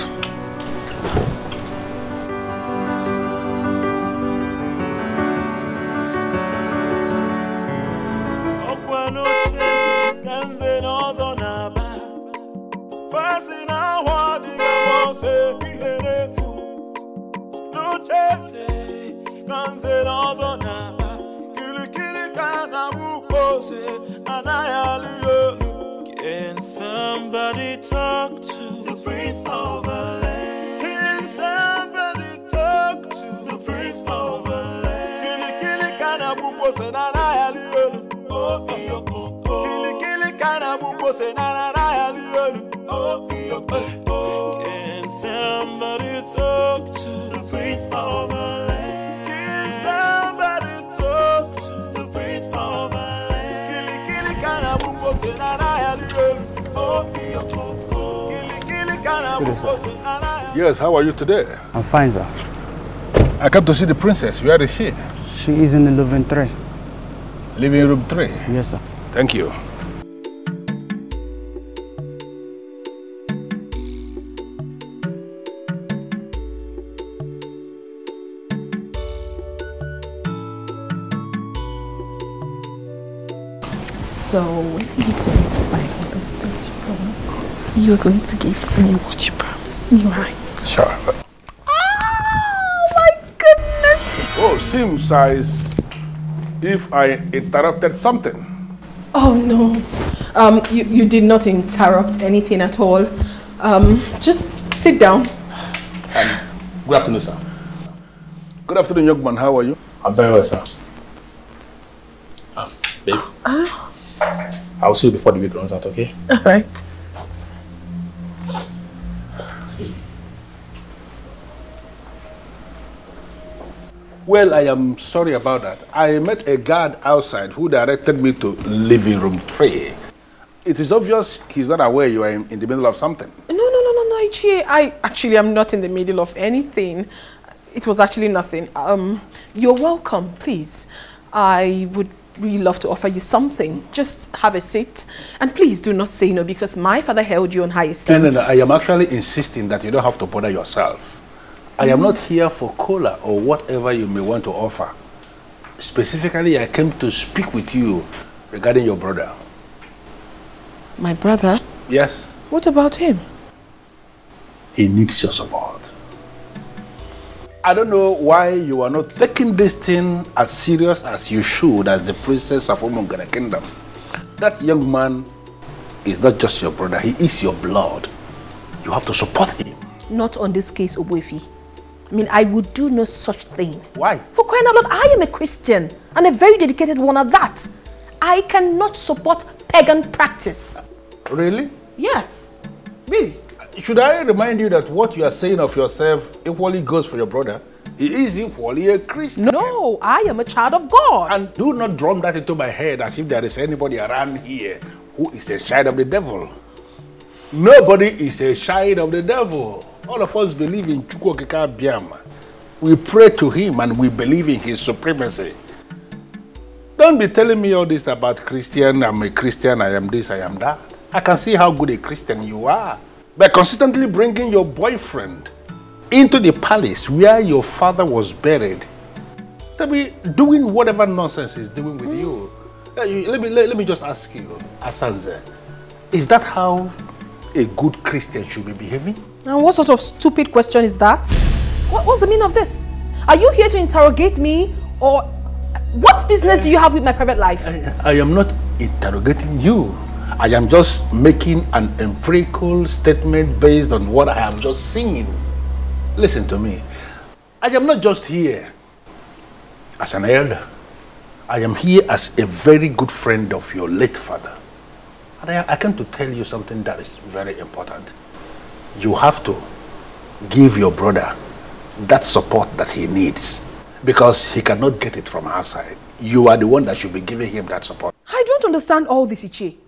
Can somebody talk to the prince of the land? Can somebody talk to the prince of the land? Kili kana buko se na na yali oh iyo kili kana buko se na na yali oh iyo Can somebody talk to the prince of the land? Can somebody talk to the prince of the land? Kili kana buko se na na yali Yes, how are you today? I'm fine, sir. I came to see the princess. Where is she? She is in the living 3. Living room 3? Yes, sir. Thank you. So, when are you going to buy all those things you promised? You're going to give to me what you promised me, right? Sure. Oh my goodness! Oh, seems as if I interrupted something. Oh no, you did not interrupt anything at all. Just sit down. Good afternoon, sir. Good afternoon, young man. How are you? I'm very well, sir. Babe. I'll see you before the week runs out, okay? All right. Well, I am sorry about that. I met a guard outside who directed me to living room 3. It is obvious he's not aware you are in the middle of something. No, Ichie. I actually am not in the middle of anything. It was actually nothing. You're welcome, please. I would really love to offer you something. Just have a seat. And please do not say no, because my father held you on high esteem. No, I am actually insisting that you don't have to bother yourself. I am not here for cola or whatever you may want to offer. Specifically, I came to speak with you regarding your brother. My brother? Yes. What about him? He needs your support. I don't know why you are not taking this thing as serious as you should as the princess of Umungana Kingdom. That young man is not just your brother, he is your blood. You have to support him. Not on this case, Obuefi. I mean, I would do no such thing. Why? For crying out loud, I am a Christian, and a very dedicated one at that. I cannot support pagan practice. Really? Yes, really. Should I remind you that what you are saying of yourself equally goes for your brother? He is equally a Christian. No, I am a child of God. And do not drum that into my head as if there is anybody around here who is a child of the devil. Nobody is a child of the devil. All of us believe in Chukwokeka Biama. We pray to him and we believe in his supremacy. Don't be telling me all this about Christian, I'm a Christian, I am this, I am that. I can see how good a Christian you are. By consistently bringing your boyfriend into the palace where your father was buried, they'll be doing whatever nonsense he's doing with you. Let me just ask you, Asanze, is that how a good Christian should be behaving? And what sort of stupid question is that? What's the meaning of this? Are you here to interrogate me, or what business do you have with my private life? I am not interrogating you. I am just making an empirical statement based on what I have just seen. Listen to me. I am not just here as an elder. I am here as a very good friend of your late father. And I came to tell you something that is very important. You have to give your brother that support that he needs, because he cannot get it from outside. You are the one that should be giving him that support. I don't understand all this, Ichie.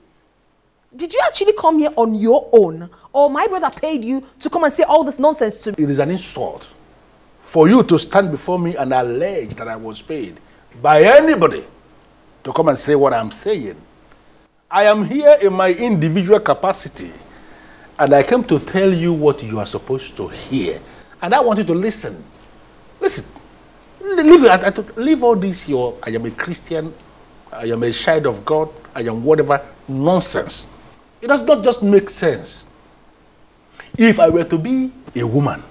Did you actually come here on your own, or my brother paid you to come and say all this nonsense to me? It is an insult for you to stand before me and allege that I was paid by anybody to come and say what I'm saying. I am here in my individual capacity, and I came to tell you what you are supposed to hear. And I want you to listen. Listen. Leave all this, I am a Christian, I am a child of God, I am whatever nonsense. It does not just make sense. If I were to be a woman,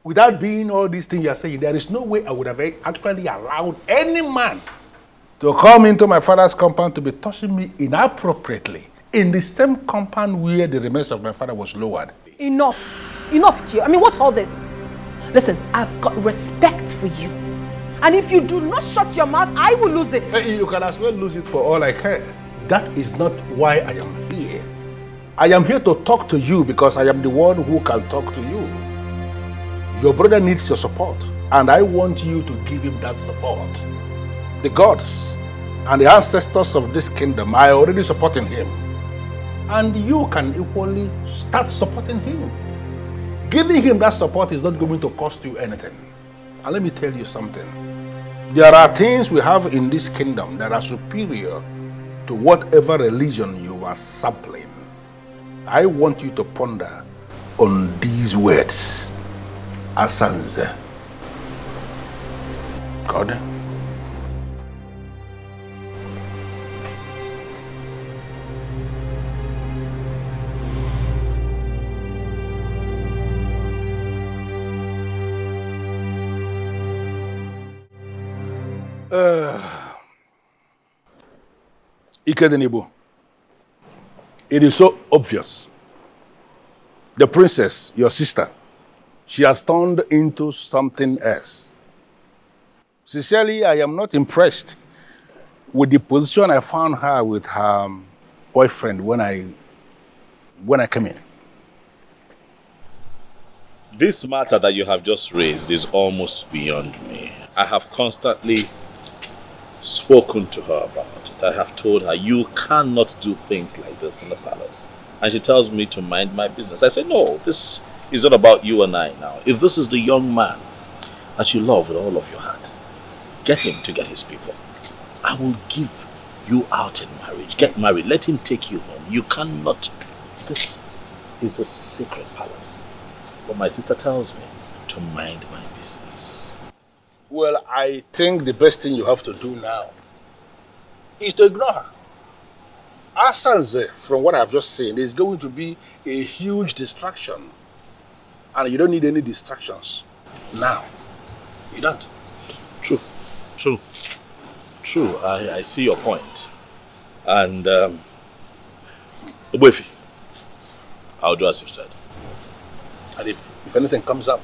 without being all these things you are saying, there is no way I would have actually allowed any man to come into my father's compound to be touching me inappropriately in the same compound where the remains of my father was lowered. Enough, Ichie. I mean, what's all this? Listen, I've got respect for you. And if you do not shut your mouth, I will lose it. You can as well lose it for all I care. That is not why I am here. I am here to talk to you because I am the one who can talk to you. Your brother needs your support, and I want you to give him that support. The gods and the ancestors of this kingdom are already supporting him. And you can equally start supporting him. Giving him that support is not going to cost you anything. And let me tell you something. There are things we have in this kingdom that are superior to whatever religion you are sampling. I want you to ponder on these words. Asanze. God. Ikedenibu, it is so obvious. The princess, your sister, she has turned into something else. Sincerely, I am not impressed with the position I found her with her boyfriend when I came in. This matter that you have just raised is almost beyond me. I have constantly spoken to her about it. I have told her, you cannot do things like this in the palace. And she tells me to mind my business. I say, no, this is not about you and I now. If this is the young man that you love with all of your heart, get him to get his people. I will give you out in marriage. Get married. Let him take you home. You cannot. This is a sacred palace. But my sister tells me to mind my business. Well, I think the best thing you have to do now is to ignore her. Asanze, from what I've just seen, is going to be a huge distraction. And you don't need any distractions now. You don't. True. True. True. I see your point. And, Obuefi, I'll do as you've said. And if anything comes up,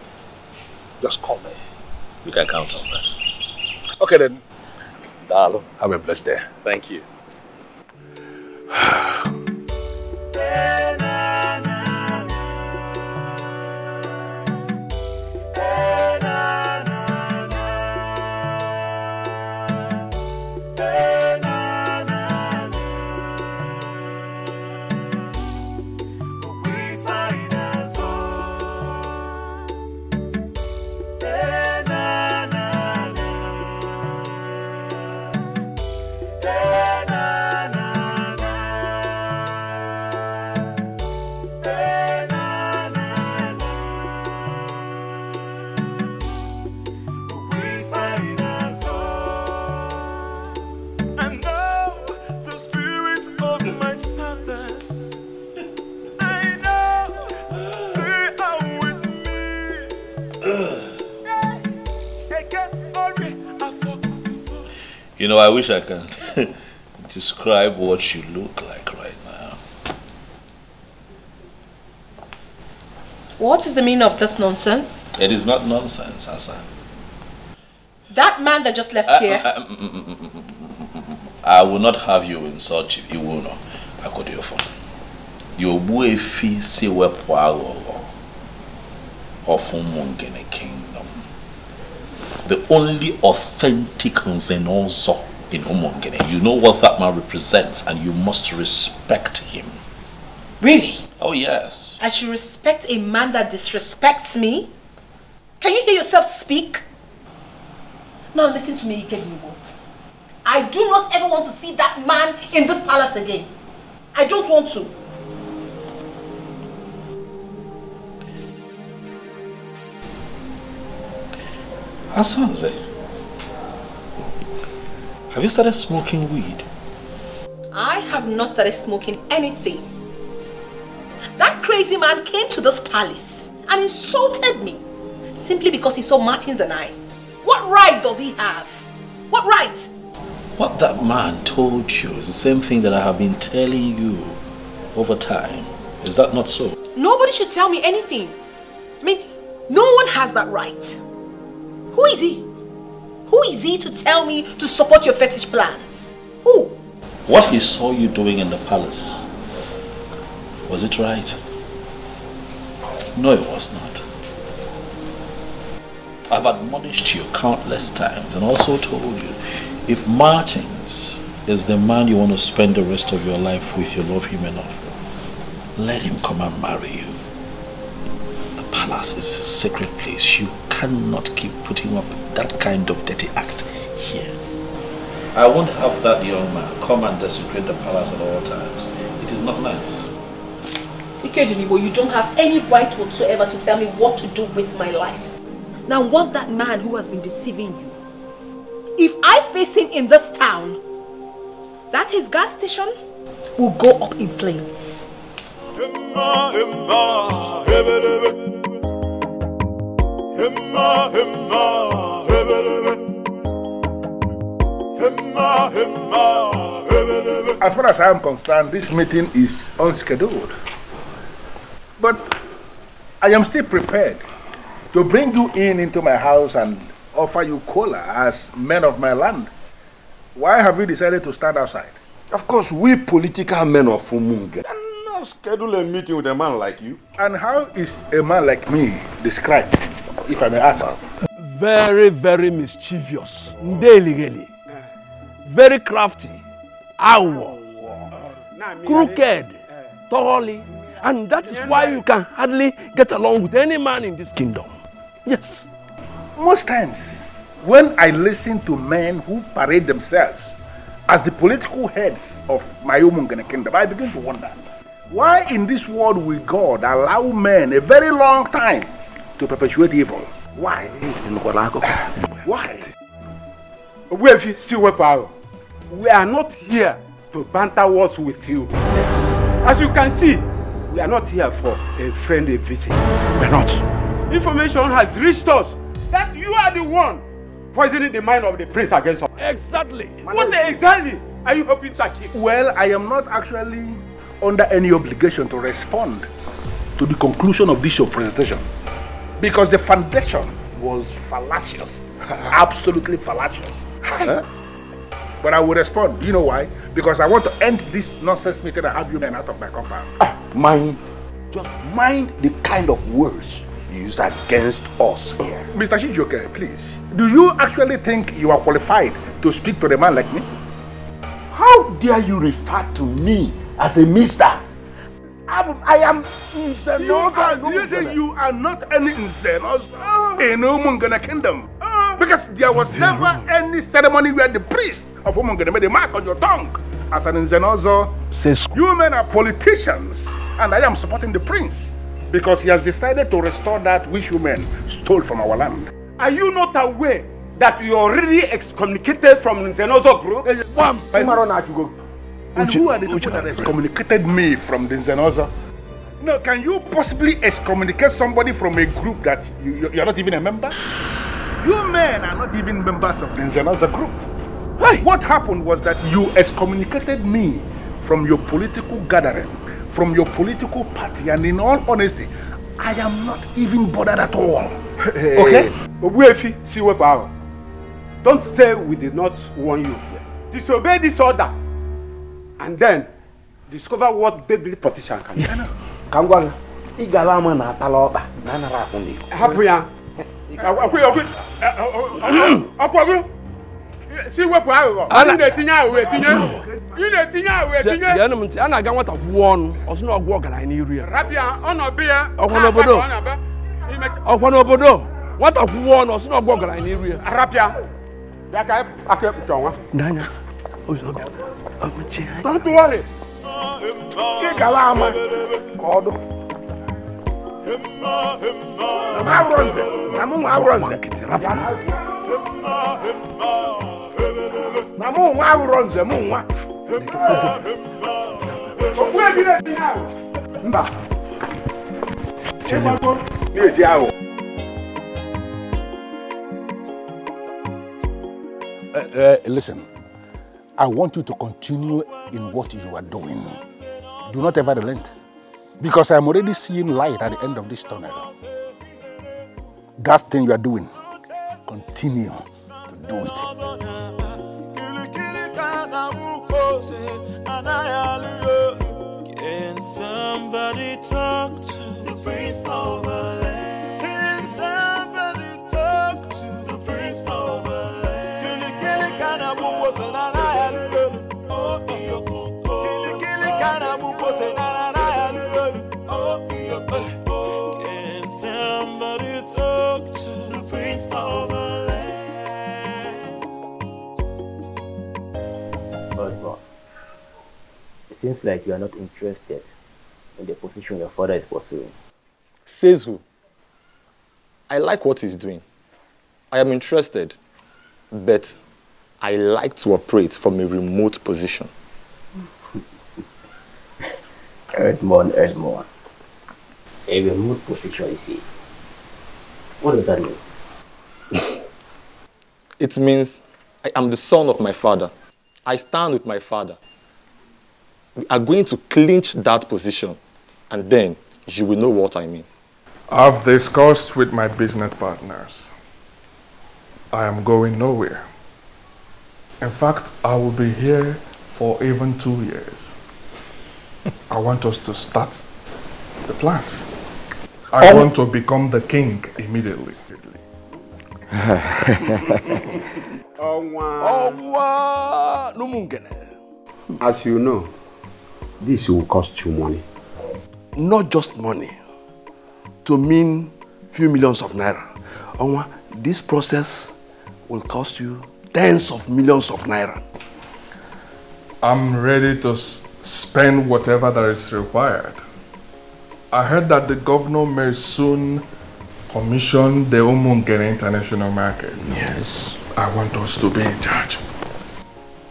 just call me. You can count on that. Okay then. Dalo, have a blessed day. Thank you. You know, I wish I can describe what you look like right now. What is the meaning of this nonsense? It is not nonsense, Asa. That man that just left here. I will not have you insult Chief Iwono. I could do for you. Obuefi se wepo of Umungene Kingdom. The only authentic Nzenozo in Umungene. You know what that man represents, and you must respect him. Really? Oh yes. I should respect a man that disrespects me? Can you hear yourself speak? Now listen to me, Ikedibo. I do not ever want to see that man in this palace again. I don't want to. Asanze, have you started smoking weed? I have not started smoking anything. That crazy man came to this palace and insulted me simply because he saw Martins and I. What right does he have? What right? What that man told you is the same thing that I have been telling you over time. Is that not so? Nobody should tell me anything. I mean, no one has that right. Who is he? Who is he to tell me to support your fetish plans? Who? What he saw you doing in the palace, was it right? No, it was not. I've admonished you countless times and also told you, if Martins is the man you want to spend the rest of your life with, you love him enough, let him come and marry you. The palace is a sacred place. You cannot keep putting up that kind of dirty act here. I won't have that young man come and desecrate the palace at all times. It is not nice. Ikedibo, you don't have any right whatsoever to tell me what to do with my life. Now, want that man who has been deceiving you. If I face him in this town, that his gas station will go up in flames. As far as I am concerned, this meeting is unscheduled. But I am still prepared to bring you into my house and offer you cola as men of my land. Why have you decided to stand outside? Of course, we political men of Umungene cannot schedule a meeting with a man like you. And how is a man like me described, if I may ask? Very, very mischievous. Ndeligeli. Very crafty. Awo. Crooked. Thoroughly. And that is why you can hardly get along with any man in this kingdom. Yes. Most times, when I listen to men who parade themselves as the political heads of my Umungene kingdom, I begin to wonder, why in this world will God allow men a very long time to perpetuate evil? Why? Why? We are not here to banter wars with you. As you can see, we are not here for a friendly visit. We're not. Information has reached us that you are the one poisoning the mind of the prince against us. Exactly. What exactly are you hoping to achieve? Well, I am not actually under any obligation to respond to the conclusion of this your presentation, because the foundation was fallacious. Absolutely fallacious. But I will respond. You know why? Because I want to end this nonsense meeting and have you men out of my compound. Just mind the kind of words you use against us here. Mr. Shijoke, please. Do you actually think you are qualified to speak to a man like me? How dare you refer to me as a mister? I am Nzenozo. You think you are not any Nzenozo in Umungene kingdom? Because there was never any ceremony where the priest of Umungene made a mark on your tongue as an Nzenozo. You men are politicians, and I am supporting the prince because he has decided to restore that which you men stole from our land. Are you not aware that you are already excommunicated from Nzenozo group? And who are the people that excommunicated me from the Nzenozo? No, can you possibly excommunicate somebody from a group that you're not even a member? You men are not even members of the Nzenozo group. Hey. What happened was that you excommunicated me from your political gathering, from your political party, and in all honesty, I am not even bothered at all. Okay? Don't say we did not warn you. Disobey this order, and then discover what deadly politician can do. Kangwanga, igalama na taloba na narafundi. Happy ya. See what power. I'm the thing I will you the thing I will tinye. The enemy ana ga nwata kwuo osu na ogwo ogala ni iri. Rapia ono bia. Okwono obodo. Nwata kwuo osu na ogwo ogala ni iri. Rapia. Ya ka akepchonwa. Ndanya. Ozo. Don't worry. Igalama. God. Listen, I want you to continue in what you are doing. Do not ever relent, because I'm already seeing light at the end of this tunnel. That thing you are doing, continue to do it. Can somebody talk to the prince of the land? Can somebody talk to the prince of the land? Can somebody talk to the prince of the land? But it seems like you are not interested in the position your father is pursuing. Says who? I like what he's doing. I am interested, but I like to operate from a remote position. Edmond. A remote position, you see. What does that mean? It means I am the son of my father. I stand with my father. We are going to clinch that position, and then you will know what I mean. I've discussed with my business partners. I am going nowhere. In fact, I will be here for even 2 years. I want us to start the plans. I want to become the king immediately. As you know, this will cost you money. Not just money. To mean few millions of naira. Onwa, this process will cost you tens of millions of naira. I'm ready to spend whatever that is required. I heard that the governor may soon commission the Umungene International Market. Yes. I want us to be in charge.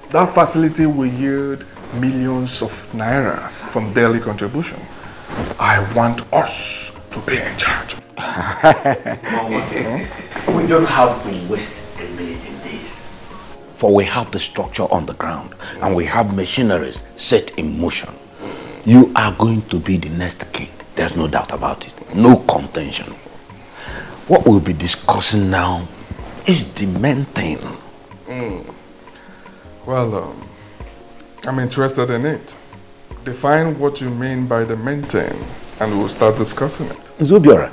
That facility will yield millions of naira from daily contribution. I want us to be in charge. We don't have to waste a minute in this. For we have the structure on the ground and we have machineries set in motion. You are going to be the next king. There's no doubt about it. No contention. What we'll be discussing now is the main thing. Well, I'm interested in it. Define what you mean by the main thing and we'll start discussing it. Zobiora,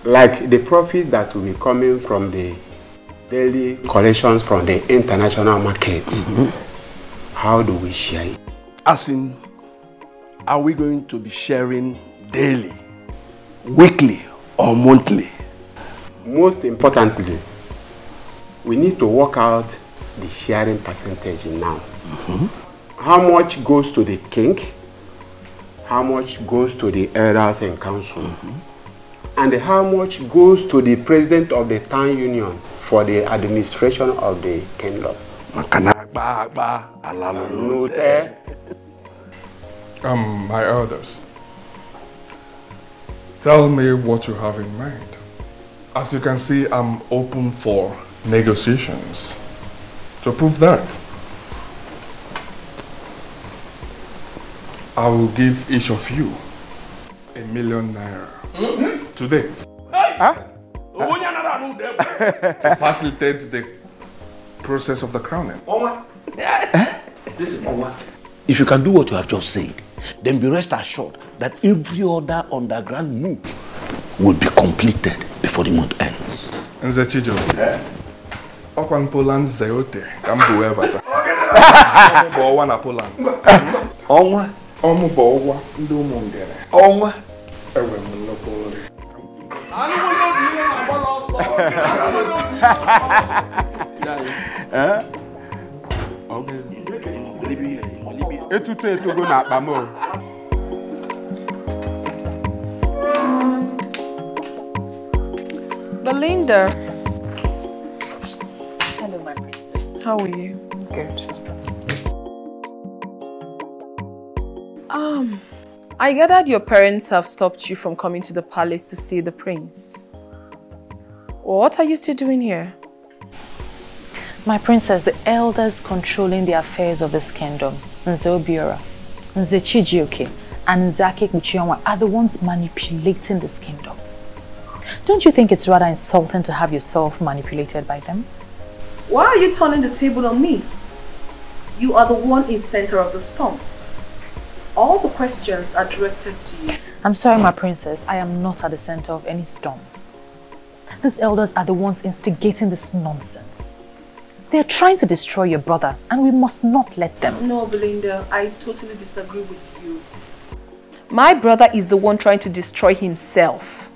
like the profit that will be coming from the daily collections from the international market, how do we share it? As in, are we going to be sharing daily, weekly, or monthly? Most importantly, we need to work out the sharing percentage now. How much goes to the king? How much goes to the elders and council? And how much goes to the president of the town union for the administration of the kingdom? My elders, tell me what you have in mind. As you can see, I'm open for negotiations. To prove that, I will give each of you $1 million naira today. To facilitate the process of the crowning. If you can do what you have just said, then be rest assured that every other underground move will be completed before the month ends. Nze Chijo, Okwan Poland Zeote, Kambu Evata. Owa na Poland. Onwa? Omu Bowa, Ndo Mungere. Onwa? Ewe Munopoli. Belinda. Hello, my princess. How are you? Good. I gathered your parents have stopped you from coming to the palace to see the prince. What are you still doing here? My princess, the elders controlling the affairs of this kingdom, Nze Obiora, Nze Chijioke, and Nzake Kuchionwa are the ones manipulating this kingdom. Don't you think it's rather insulting to have yourself manipulated by them? Why are you turning the table on me? You are the one in center of the storm. All the questions are directed to you. I'm sorry, my princess. I am not at the center of any storm. These elders are the ones instigating this nonsense. They are trying to destroy your brother, and we must not let them. No, Belinda, I totally disagree with you. My brother is the one trying to destroy himself.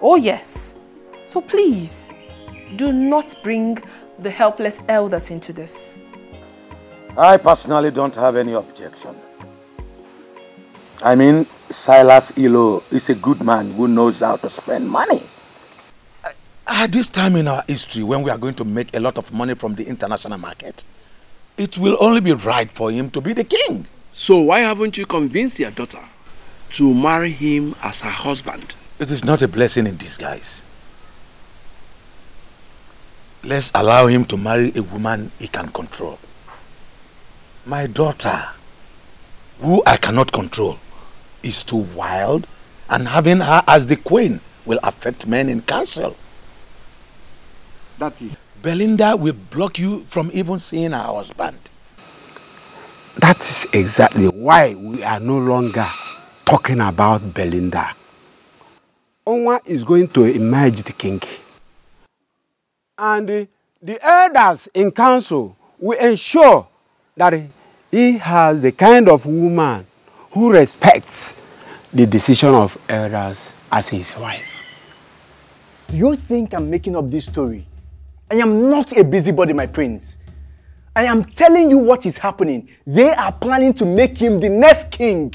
Oh yes. So please, do not bring the helpless elders into this. I personally don't have any objection. I mean, Silas Ilo is a good man who knows how to spend money. At this time in our history, when we are going to make a lot of money from the international market, it will only be right for him to be the king. So why haven't you convinced your daughter to marry him as her husband? It is not a blessing in disguise. Let's allow him to marry a woman he can control. My daughter, who I cannot control, is too wild, and having her as the queen will affect men in council. That is... Belinda will block you from even seeing her husband. That is exactly why we are no longer talking about Belinda. Onwa is going to emerge the king. And the elders in council will ensure that he has the kind of woman who respects the decision of elders as his wife. Do you think I'm making up this story? I am not a busybody, my prince. I am telling you what is happening. They are planning to make him the next king.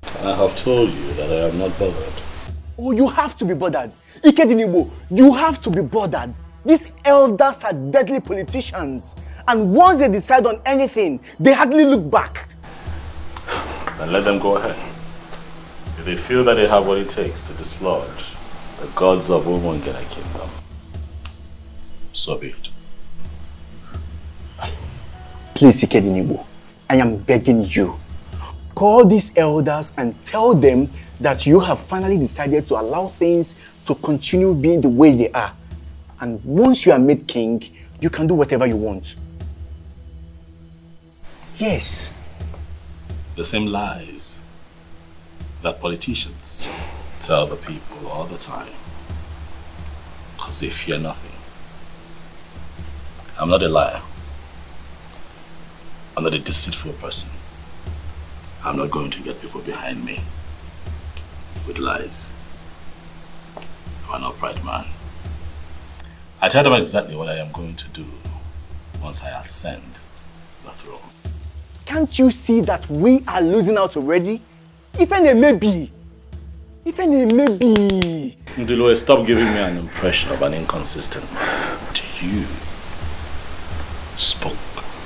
I have told you that I am not bothered. Oh, you have to be bothered. Ikedinibo, you have to be bothered. These elders are deadly politicians. And once they decide on anything, they hardly look back. Then let them go ahead. If they feel that they have what it takes to dislodge the gods of Umungena Kingdom, so be it. Please, Ikedinibo, I am begging you. Call these elders and tell them that you have finally decided to allow things to continue being the way they are. And once you are made king, you can do whatever you want. Yes. The same lies that politicians tell the people all the time, because they fear nothing. I'm not a liar. I'm not a deceitful person. I'm not going to get people behind me with lies. I'm an upright man. I tell them exactly what I am going to do once I ascend the throne. Can't you see that we are losing out already? Even a maybe. Even a maybe. Ndilo, stop giving me an impression of an inconsistent man. You spoke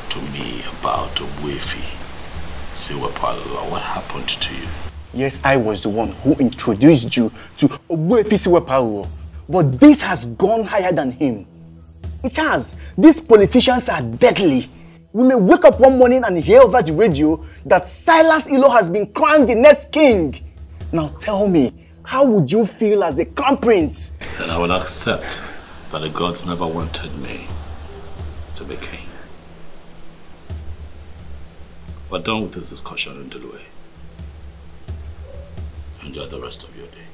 to me about Wefi Siwepalula. What happened to you? Yes, I was the one who introduced you to Wefi Siwepalula. But this has gone higher than him. It has. These politicians are deadly. We may wake up one morning and hear over the radio that Silas Ilo has been crowned the next king. Now tell me, how would you feel as a crown prince? Then I will accept that the gods never wanted me to be king. We're done with this discussion in Delaware. Enjoy the rest of your day.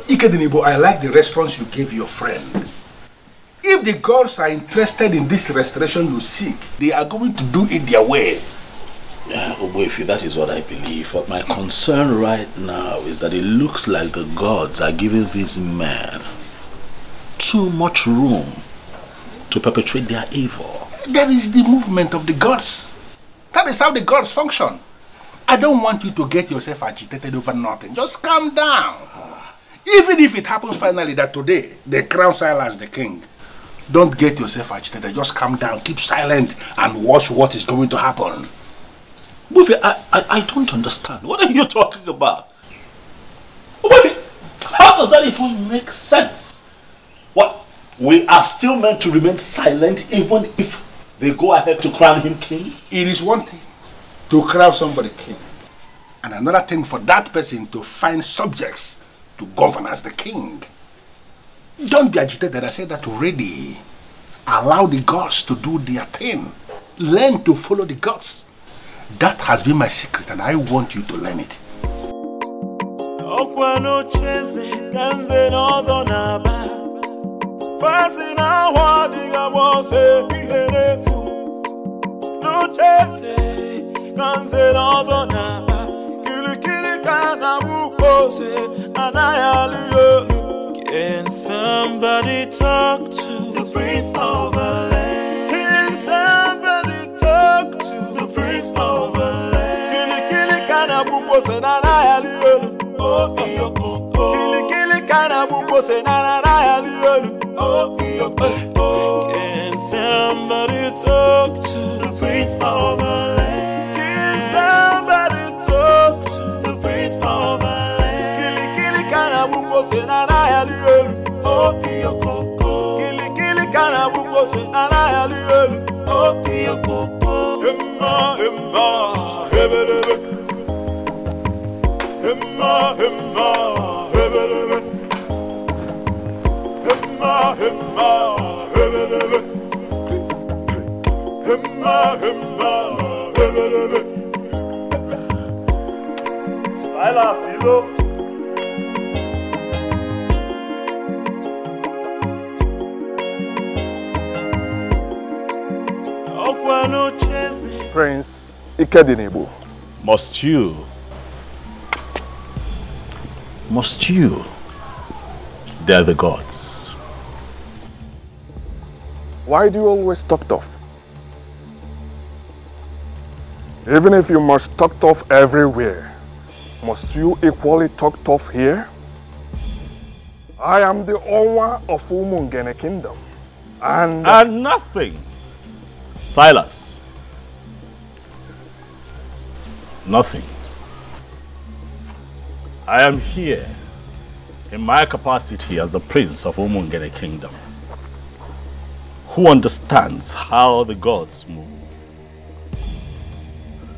Ikedinibo, I like the response you gave your friend. If the gods are interested in this restoration you seek, they are going to do it their way. Yeah, Oboifi, that is what I believe. But my concern right now is that it looks like the gods are giving these men too much room to perpetrate their evil. That is the movement of the gods. That is how the gods function. I don't want you to get yourself agitated over nothing. Just calm down. Even if it happens finally that today they crown Silas the king, don't get yourself agitated. Just calm down, keep silent, and watch what is going to happen. Buffy, I don't understand. What are you talking about? Buffy, how does that even make sense? What? We are still meant to remain silent even if they go ahead to crown him king? It is one thing to crown somebody king, and another thing for that person to find subjects to govern as the king. Don't be agitated. I said that already. Allow the gods to do their thing. Learn to follow the gods. That has been my secret, and I want you to learn it. Can somebody talk to the prince of the land? Can somebody talk to the prince of the land? Kili kana buko se na na ya liolu. Oh iyo oh. Kili kana buko se na na ya liolu. Oh iyo oh. Can somebody talk to the prince of the land? Can somebody talk to the prince of the land? Kili kana buko Silas, Ilo. Prince Ikedinebo. Must you dare the gods? Why do you always talk tough? Even if you must talk tough everywhere, must you equally talk tough here? I am the owner of Umungene Kingdom. And nothing. Silas. Nothing. I am here in my capacity as the prince of Umungene Kingdom, who understands how the gods move.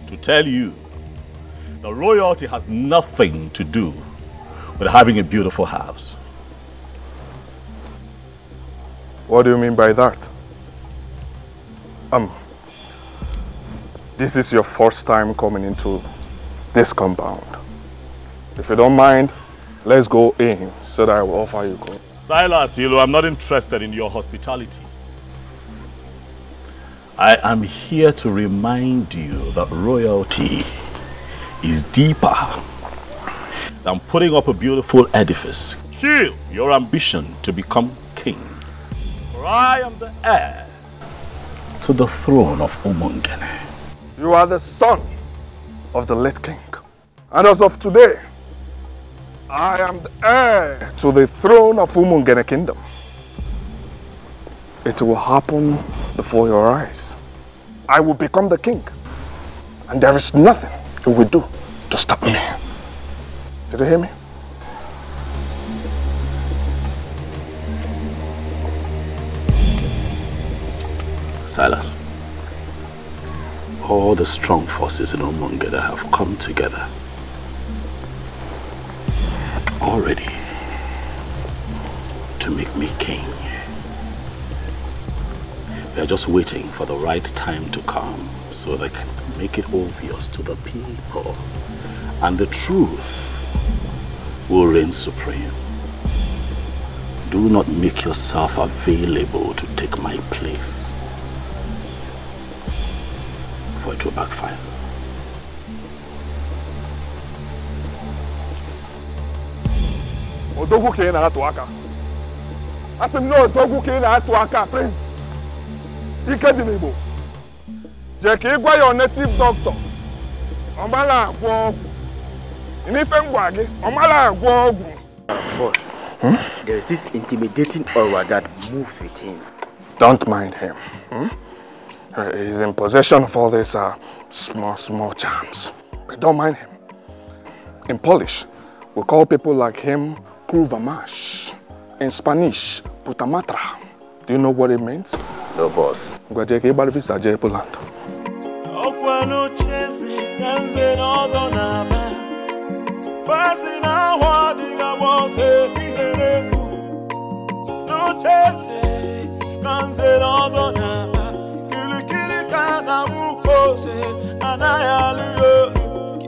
To tell you, the royalty has nothing to do with having a beautiful house. What do you mean by that? This is your first time coming into this compound. If you don't mind, let's go in so that I will offer you gold. Silas, I'm not interested in your hospitality. I am here to remind you that royalty is deeper than putting up a beautiful edifice. Kill your ambition to become king. For I am the heir to the throne of Umungene. You are the son of the late king. And as of today, I am the heir to the throne of Umungene Kingdom. It will happen before your eyes. I will become the king. And there is nothing you will do to stop me. Did you hear me? Silas, all the strong forces in Umungene have come together already to make me king. They are just waiting for the right time to come so they can make it obvious to the people, and the truth will reign supreme. Do not make yourself available to take my place, for it will backfire. Odogu ke na atu aka. Asim no odogu ke na atu aka, Prince Ikedinebo. Je ke gwa your native doctor. Omala agwo ogu. Inife ngwa gi, omala agwo ogu. Boss, there is this intimidating aura that moves with him. Don't mind him. He's in possession of all these small charms. But don't mind him. In Polish, we call people like him Kurvamash. In Spanish, Putamatra. Do you know what it means? No, boss.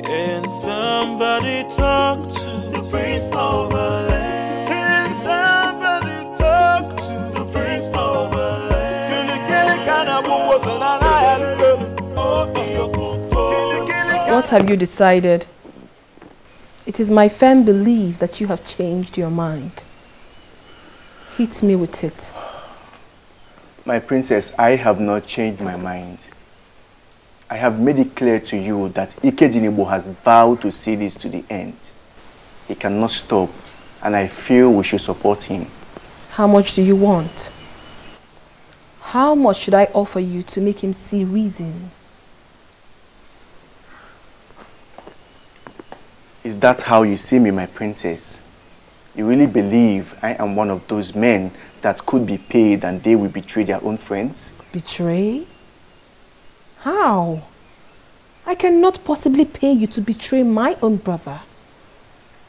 Can somebody talk to the prince of the land? Can somebody talk to the prince of the land? What have you decided? It is my firm belief that you have changed your mind. Hit me with it. My princess, I have not changed my mind. I have made it clear to you that Ikedinebo has vowed to see this to the end. He cannot stop, and I feel we should support him. How much do you want? How much should I offer you to make him see reason? Is that how you see me, my princess? You really believe I am one of those men that could be paid and they will betray their own friends? Betray? How? I cannot possibly pay you to betray my own brother.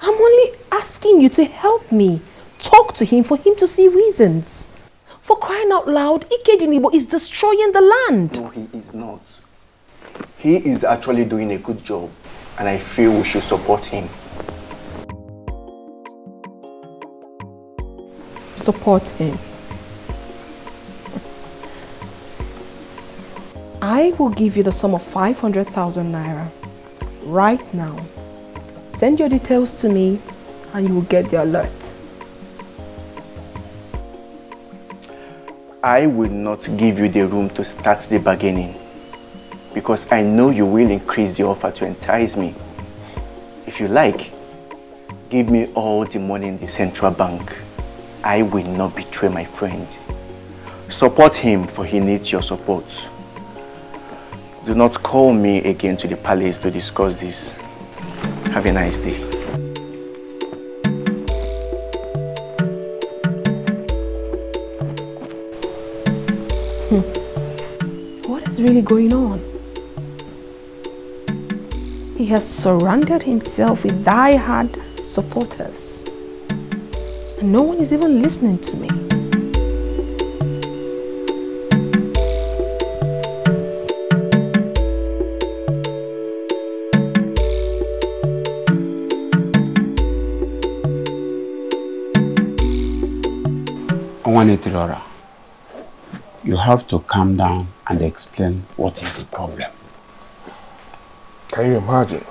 I'm only asking you to help me. Talk to him for him to see reasons. For crying out loud, Ikejunibo is destroying the land. No, he is not. He is actually doing a good job, and I feel we should support him. Support him. I will give you the sum of 500,000 naira right now. Send your details to me and you will get the alert. I will not give you the room to start the bargaining because I know you will increase the offer to entice me. If you like, give me all the money in the central bank. I will not betray my friend. Support him, for he needs your support. Do not call me again to the palace to discuss this. Have a nice day. What is really going on? He has surrounded himself with die-hard supporters. And no one is even listening to me. You have to calm down and explain what is the problem. Can you imagine?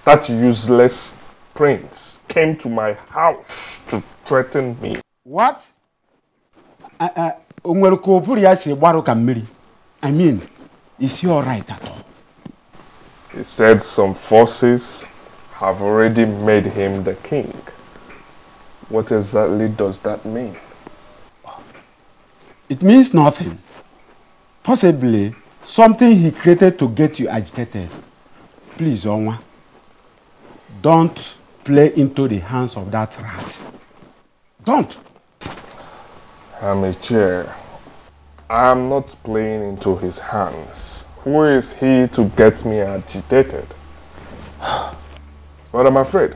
That useless prince came to my house to threaten me. What? I mean, is he alright at all? He said some forces have already made him the king. What exactly does that mean? It means nothing. Possibly something he created to get you agitated. Please, Onwa, don't play into the hands of that rat. Don't. Amateur, I am not playing into his hands. Who is he to get me agitated? But I'm afraid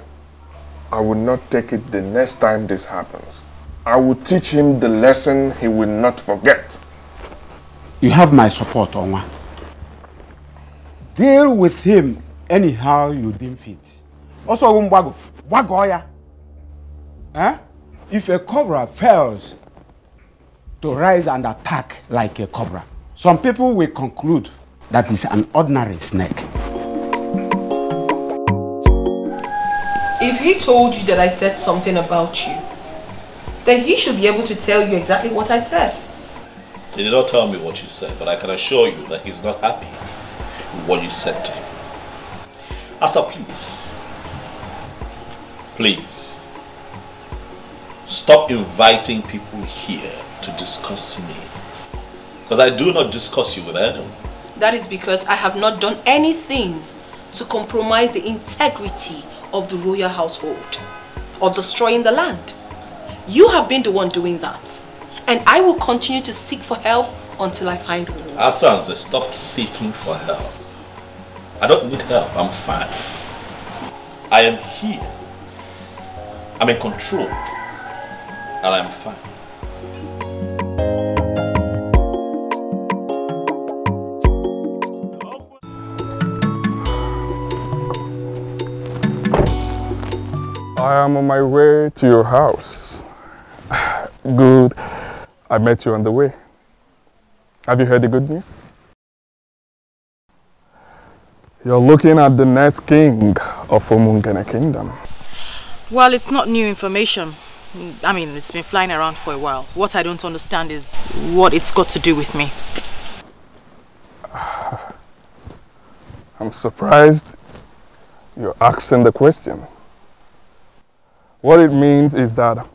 I will not take it the next time this happens. I will teach him the lesson he will not forget. You have my support, Onwa. Deal with him anyhow you deem fit. Also, Wagoya. If a cobra fails to rise and attack like a cobra, some people will conclude that it's an ordinary snake. If he told you that I said something about you, then he should be able to tell you exactly what I said. He did not tell me what you said, but I can assure you that he's not happy with what you said to him. Asa, please, stop inviting people here to discuss me. Because I do not discuss you with anyone. That is because I have not done anything to compromise the integrity of the royal household or destroying the land. You have been the one doing that. And I will continue to seek for help until I find one. Asanze, stop seeking for help. I don't need help, I'm fine. I am here. I'm in control. And I'm fine. I am on my way to your house. Good. I met you on the way. Have you heard the good news? You're looking at the next king of Umungene Kingdom. Well, it's not new information. I mean, it's been flying around for a while. What I don't understand is what it's got to do with me. I'm surprised you're asking the question. What it means is that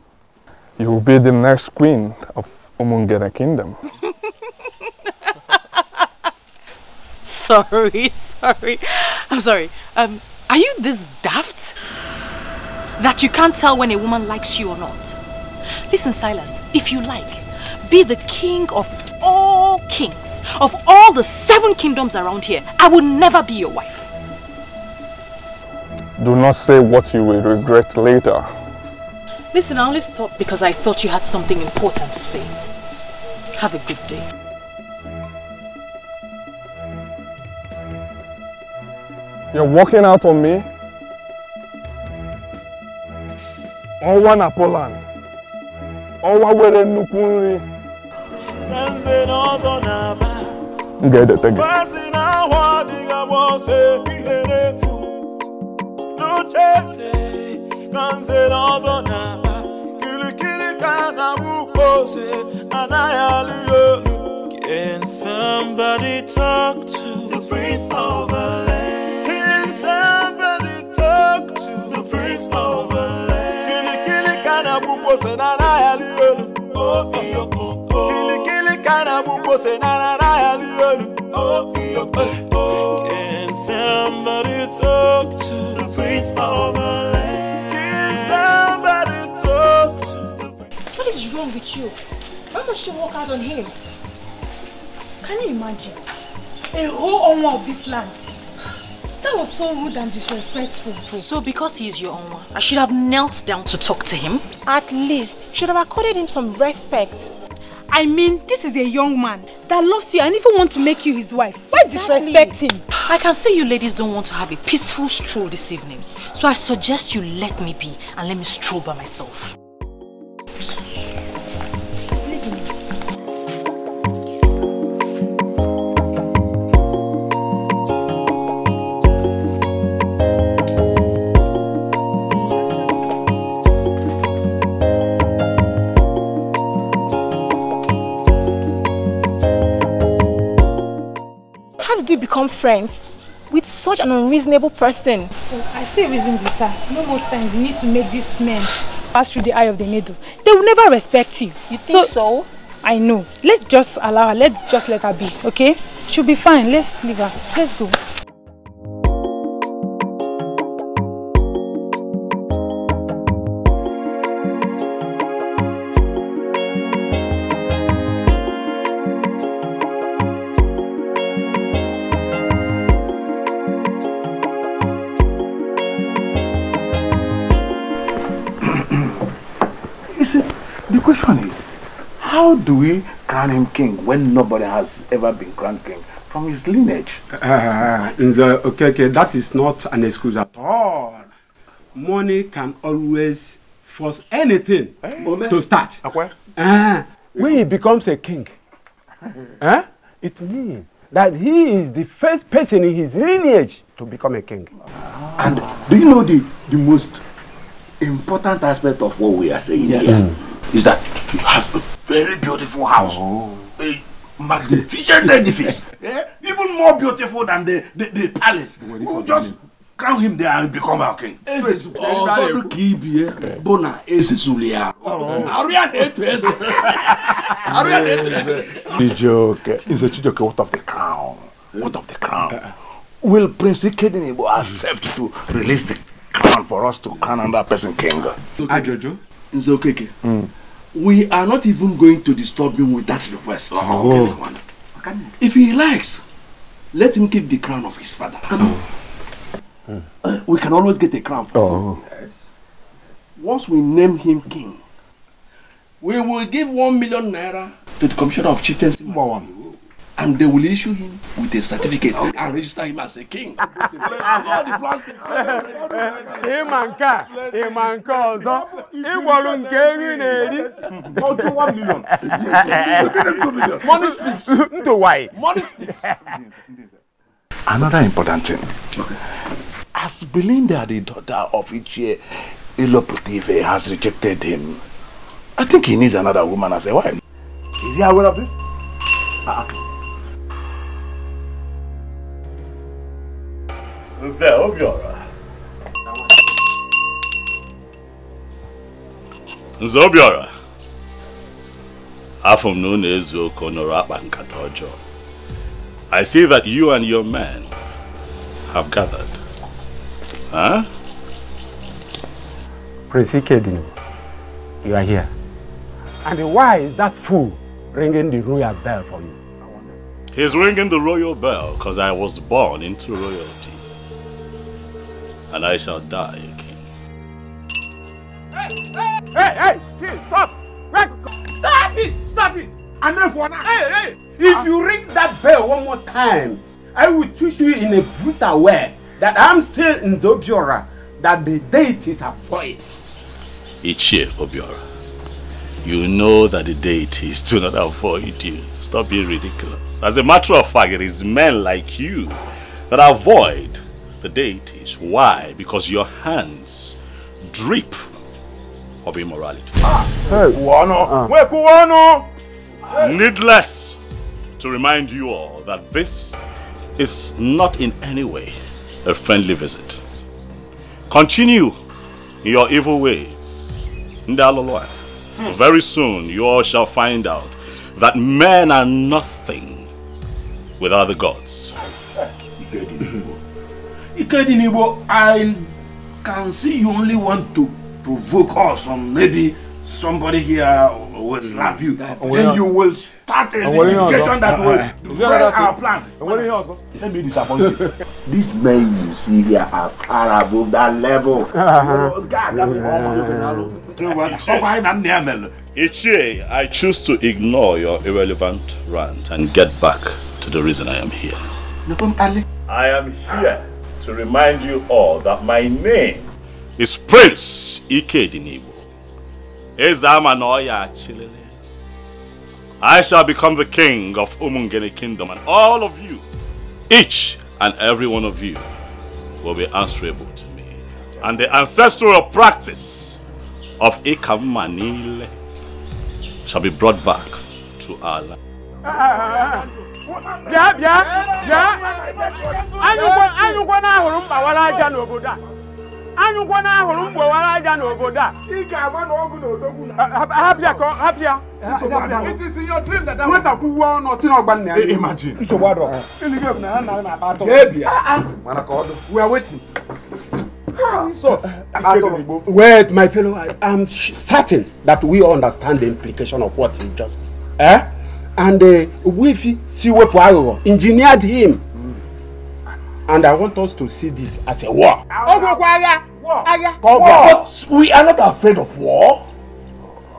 you will be the next queen of Umungene Kingdom. Sorry. I'm sorry. Are you this daft that you can't tell when a woman likes you or not? Listen, Silas, if you like, be the king of all kings, of all the 7 kingdoms around here. I will never be your wife. Do not say what you will regret later. Listen, I only stopped because I thought you had something important to say. Have a good day. You're walking out on me? Owa na Poland. Owa were nukunri. Get it again. Can somebody talk to the prince of the land? Can somebody talk to the prince of the land? Kili kana buko se na na yaliyo. Oh iyo. Kili kana buko se na na yaliyo. Oh iyo. Can somebody talk to the prince of the land? Can somebody talk to the prince? What is wrong with you? Why must you walk out on him? Can you imagine? A whole owner of this land. That was so rude and disrespectful. So because he is your owner, I should have knelt down to talk to him? At least, you should have accorded him some respect. I mean, this is a young man that loves you and even wants to make you his wife. Why disrespect him? I can see you ladies don't want to have a peaceful stroll this evening. So I suggest you let me be and let me stroll by myself. We become friends with such an unreasonable person. Oh, I see reasons with her. You know, most times you need to make these men pass through the eye of the needle. They will never respect you. You think so? I know. Let's just allow her. Let's just let her be, okay? She'll be fine. Let's leave her. Let's go. The question is, how do we crown him king when nobody has ever been crowned king from his lineage? Okay, that is not an excuse at all. Money can always force anything to start. When he becomes a king, it means that he is the first person in his lineage to become a king. And do you know the most important aspect of what we are saying here is that he has a very beautiful house, a magnificent edifice, even more beautiful than the palace. We will just crown him there and become our king. Chijoke, what of the crown? What of the crown? Will Prince Ikedinebo accept to release the crown for us to crown another person king? Jojo, it's okay. We are not even going to disturb him with that request. If he likes, let him keep the crown of his father. We can always get a crown for him. Once we name him king, we will give 1 million naira to the commissioner of chieftaincy, and they will issue him with a certificate and register him as a king. Money speaks. Money speaks. Another important thing. As Belinda, the daughter of Ichie Iloputive, has rejected him, I think he needs another woman as a wife. Is he aware of this? Nze Obiora. Nze Obiora. Afum no na-ezu oke nọrọ akpa nkata ọjọọ. I see that you and your men have gathered. Huh? Prince Ikedinebo, you are here. And why is that fool ringing the royal bell for you? He's ringing the royal bell because I was born into royalty. And I shall die a king. Hey, stop! Stop it! Stop it! Hey, if you ring that bell one more time, I will teach you in a brutal way that I'm still in Zobiora, that the deities are void. Ichie Obiora, you know that the deities do not avoid you. Stop being ridiculous. As a matter of fact, it is men like you that avoid the deities. Why? Because your hands drip of immorality. Needless to remind you all that this is not in any way a friendly visit. Continue in your evil ways. Very soon you all shall find out that men are nothing without the gods. I can see you only want to provoke us, or maybe somebody here will slap you. Then you will start a litigation that will destroy our plan. Let me disappoint you. These men you see here are far above that level. Ichie, I choose to ignore your irrelevant rant and get back to the reason I am here. I am here to remind you all that my name is Prince Ikedinibo. I shall become the king of Umungene Kingdom, and all of you, each and every one of you, will be answerable to me. And the ancestral practice of Ikamanile shall be brought back to our land. It is in your dream that imagine. We are waiting. So, wait, my fellow, I'm certain that we understand the implication of what you just said. And we engineered him. And I want us to see this as a war. But we are not afraid of war.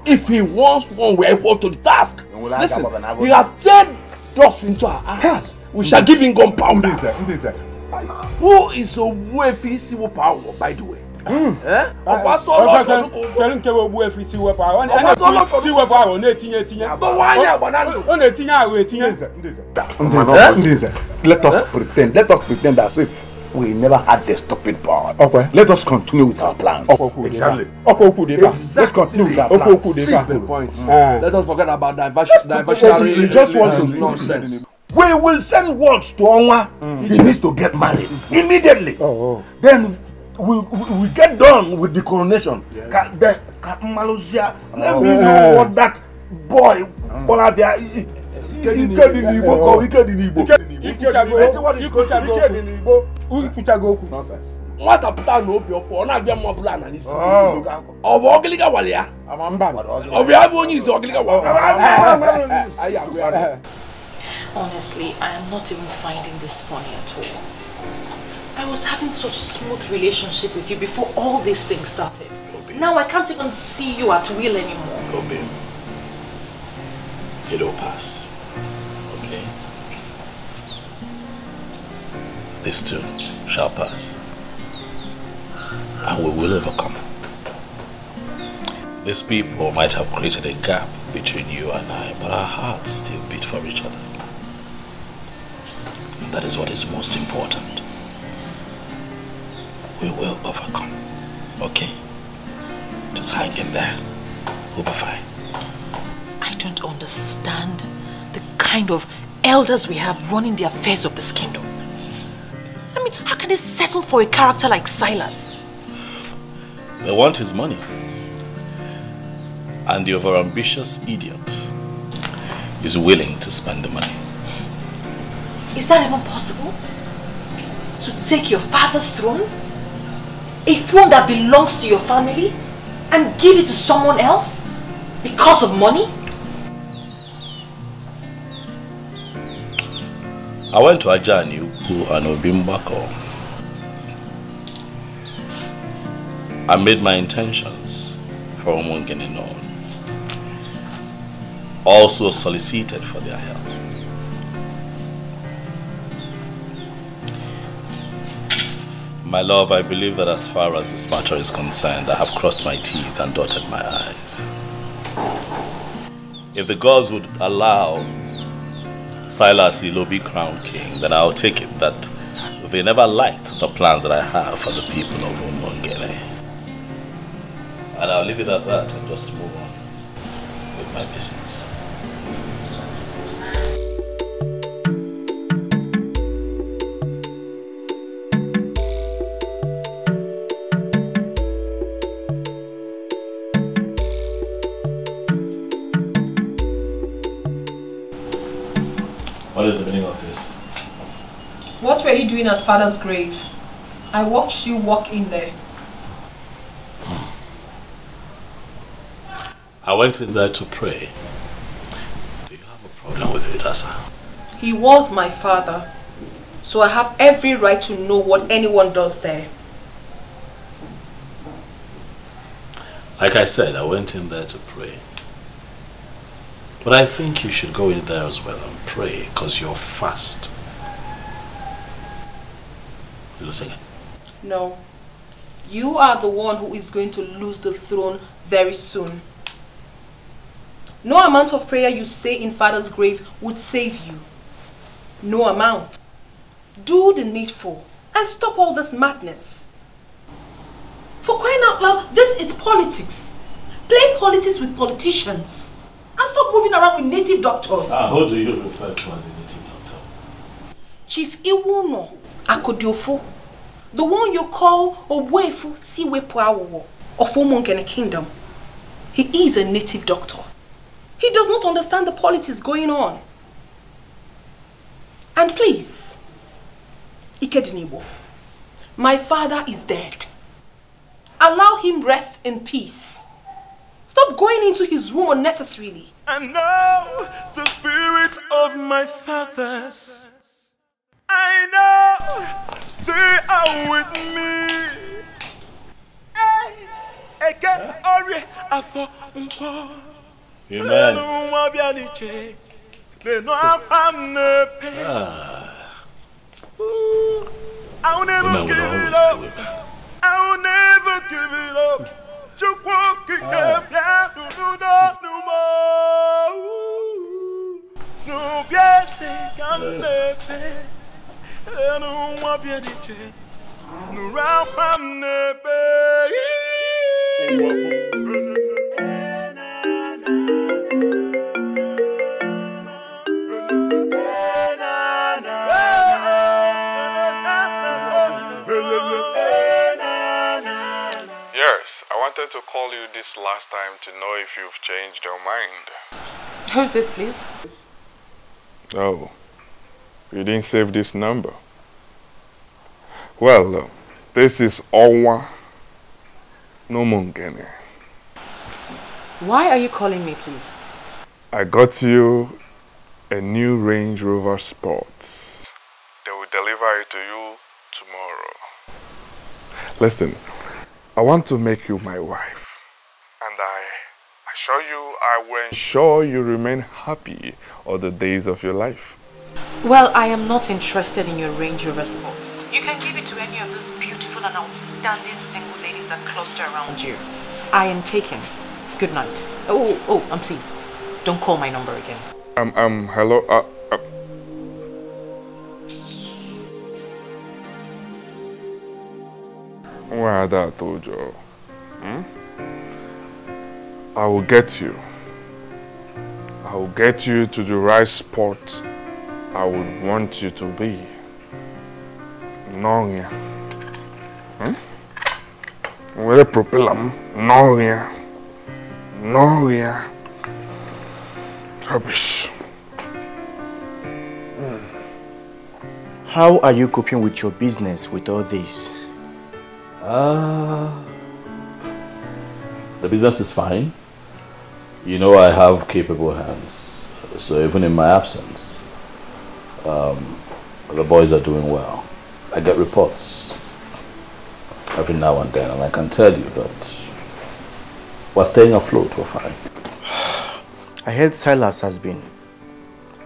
If he wants one, we are equal to the task. Listen, he has turned us into our house. We shall give him gunpowder. Who is a wealthy civil power, by the way? Let us pretend as if we never had the stopping power. Okay. Let us continue with our plans. Exactly. Let's continue with our plans. Simple point. Let us forget about diversionary nonsense. We will send words to Onwa. He needs to get married immediately. Then we get done with the coronation. Then let me know what that boy nonsense. What a plan of your phone, I be a mobile analyst. Of Ogiliga Walia. Of Yaboni's Ogiliga Walia. Honestly, I am not even finding this funny at all. I was having such a smooth relationship with you before all these things started. Now I can't even see you at will anymore. Obi, it'll pass. Okay? This too shall pass. And we will overcome. These people might have created a gap between you and I, but our hearts still beat for each other. And that is what is most important. We will overcome. Okay? Just hang in there. We'll be fine. I don't understand the kind of elders we have running the affairs of this kingdom. I mean, how can they settle for a character like Silas? They want his money. And the overambitious idiot is willing to spend the money. Is that even possible? To take your father's throne? A throne that belongs to your family? And give it to someone else? Because of money? I went to Ajani Ukwu and Obimbako. I made my intentions for Umungene known. Also solicited for their help. My love, I believe that as far as this matter is concerned, I have crossed my T's and dotted my I's. If the gods would allow Silas Ilobi crown king, then I'll take it that they never liked the plans that I have for the people of Umungene. And I'll leave it at that and just move on with my business. What is the meaning of this? What were you doing at Father's grave? I watched you walk in there. I went in there to pray. Do you have a problem with it, Asa? He was my father, so I have every right to know what anyone does there. Like I said, I went in there to pray. But I think you should go in there as well and pray, because you're fast. You listen? No. You are the one who is going to lose the throne very soon. No amount of prayer you say in Father's grave would save you. No amount. Do the needful and stop all this madness. For crying out loud, this is politics. Play politics with politicians. And stop moving around with native doctors. Who do you refer to as a native doctor? Chief Iwuno Akodiofo. The one you call Owefu Siwepuawo of Umungene Kingdom. He is a native doctor. He does not understand the politics going on. And please, Ikedinibo, my father is dead. Allow him rest in peace. Stop going into his room unnecessarily. I know the spirit of my fathers. I know they are with me. Amen. I'll never give it up. I'll never give it up. Yes, I wanted to call you this last time to know if you've changed your mind. Who's this, please? Oh, you didn't save this number. Well, this is Owa Nomungene. Why are you calling me, please? I got you a new Range Rover Sports. They will deliver it to you tomorrow. Listen, I want to make you my wife. And I assure you I will ensure you remain happy all the days of your life. Well, I am not interested in your Range Rover Sports. You can give it to any of those beautiful and outstanding single ladies that cluster around you. I am taken. Good night. Oh, and please, don't call my number again. Hello, Where that Tojo? I will get you. I will get you to the right spot I would want you to be. Noria. Where propeller? Noria. Noria. Rubbish. How are you coping with your business with all this? The business is fine. You know I have capable hands, so even in my absence, the boys are doing well. I get reports every now and then, and I can tell you that we're staying afloat, we're fine. I heard Silas has been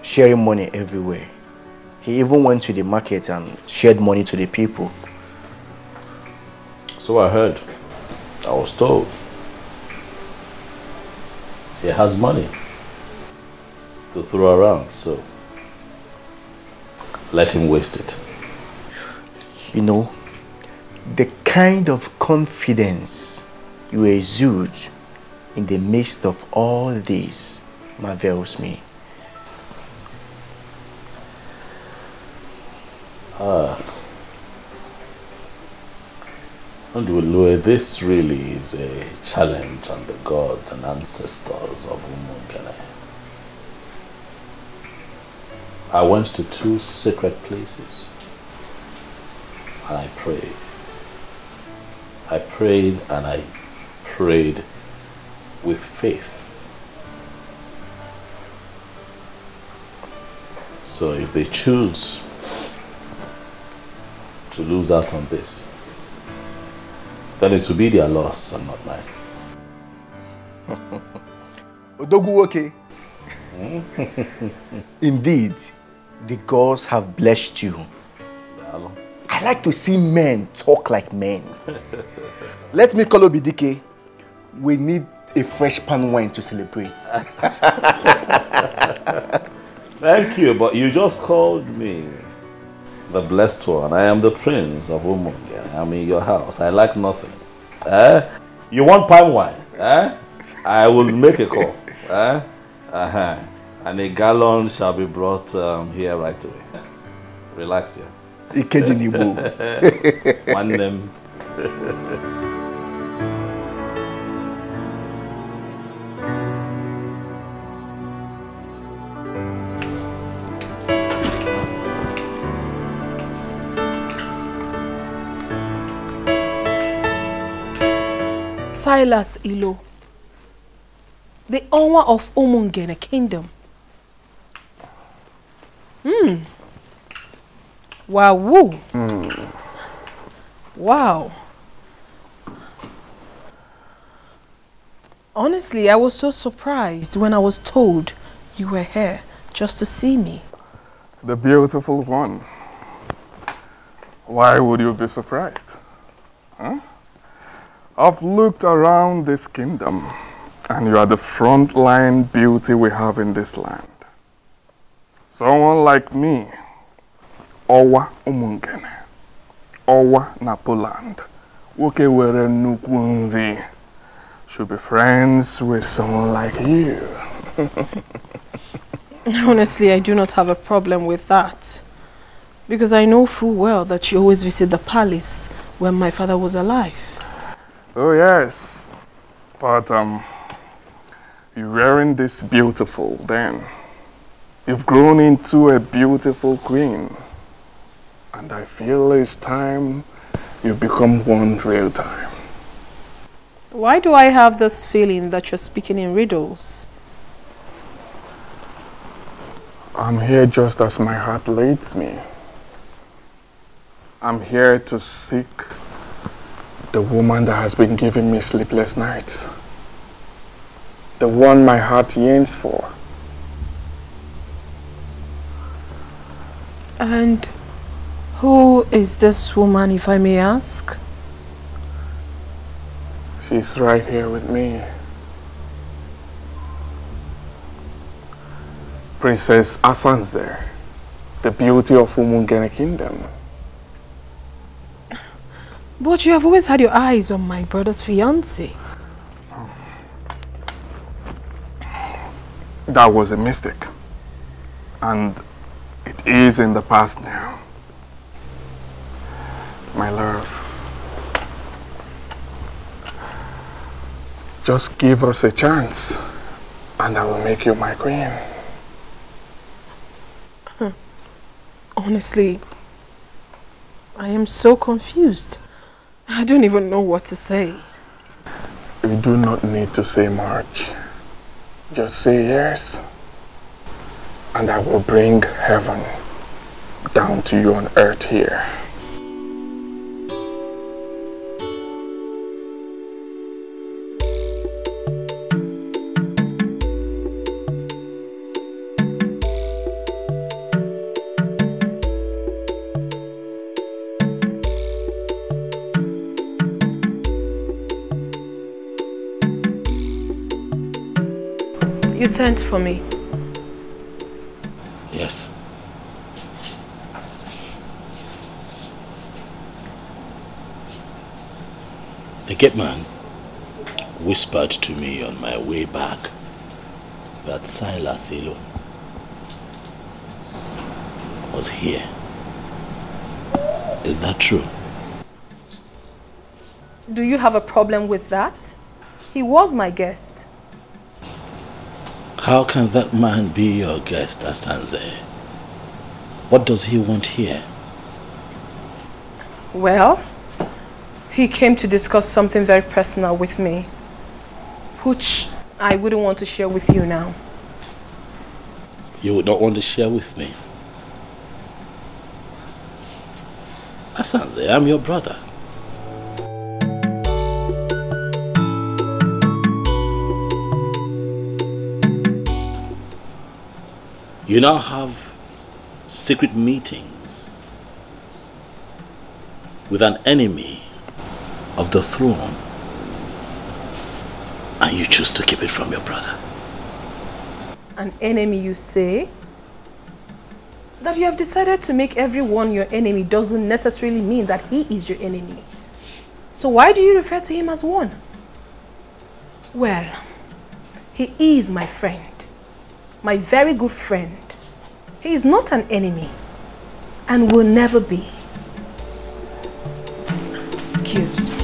sharing money everywhere. He even went to the market and shared money to the people. So I heard. I was told. He has money to throw around, so let him waste it. You know, the kind of confidence you exude in the midst of all this marvels me. This really is a challenge on the gods and ancestors of Umungene. I went to 2 sacred places and I prayed. I prayed and I prayed with faith. So if they choose to lose out on this, then it will be their loss and not mine. Odogu, okay. Indeed, the gods have blessed you. I like to see men talk like men. Let me call Dikeh. We need a fresh pan wine to celebrate. Thank you, but you just called me the blessed one. I am the prince of Umungene. I'm in your house. I like nothing. You want palm wine? I will make a call. And a gallon shall be brought here right away. Relax here. One name. Silas Ilo, the owner of Umungene Kingdom. Wow. Wow. Honestly, I was so surprised when I was told you were here just to see me. The beautiful one. Why would you be surprised? Huh? I've looked around this kingdom, and you are the frontline beauty we have in this land. Someone like me, Owa Umungene, Owa Napoland, Woke were Nukunri, should be friends with someone like you. Honestly, I do not have a problem with that, because I know full well that you always visit the palace when my father was alive. Oh yes, but you weren't this beautiful then. You've grown into a beautiful queen, and I feel it's time you become one real time. Why do I have this feeling that you're speaking in riddles? I'm here just as my heart leads me. I'm here to seek the woman that has been giving me sleepless nights. The one my heart yearns for. And who is this woman, if I may ask? She's right here with me. Princess Asanze, the beauty of Umungene Kingdom. But you have always had your eyes on my brother's fiancé. That was a mistake. And it is in the past now. My love, just give us a chance and I will make you my queen. Honestly, I am so confused. I don't even know what to say. You do not need to say much. Just say yes, and I will bring heaven down to you on earth here. You sent for me? Yes. The gate man whispered to me on my way back that Silas Ilo was here. Is that true? Do you have a problem with that? He was my guest. How can that man be your guest, Asanze? What does he want here? Well, he came to discuss something very personal with me, which I wouldn't want to share with you now. You would not want to share with me? Asanze, I'm your brother. You now have secret meetings with an enemy of the throne, and you choose to keep it from your brother. An enemy, you say? That you have decided to make everyone your enemy doesn't necessarily mean that he is your enemy. So why do you refer to him as one? Well, he is my friend. My very good friend. He is not an enemy and will never be. Excuse me.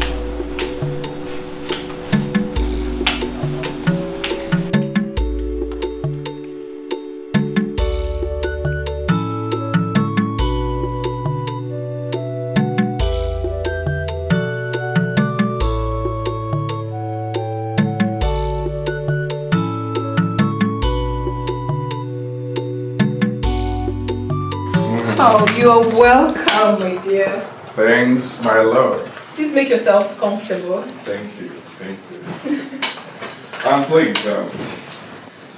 Oh, you're welcome, my dear. Thanks, my lord. Please make yourselves comfortable. Thank you, thank you. And please,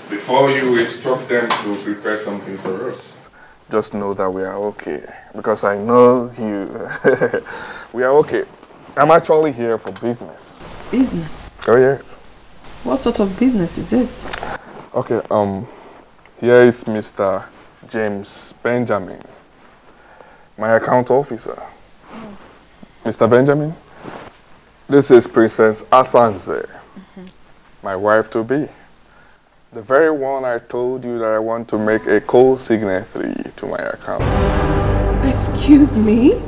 before you instruct them to prepare something for us, just know that we are okay. Because I know you. We are okay. I'm actually here for business. Business? Oh, yes. What sort of business is it? Okay, here is Mr. James Benjamin, my account officer. Mr. Benjamin, this is Princess Asanze, my wife-to-be. The very one I told you that I want to make a co-signatory to my account. Excuse me?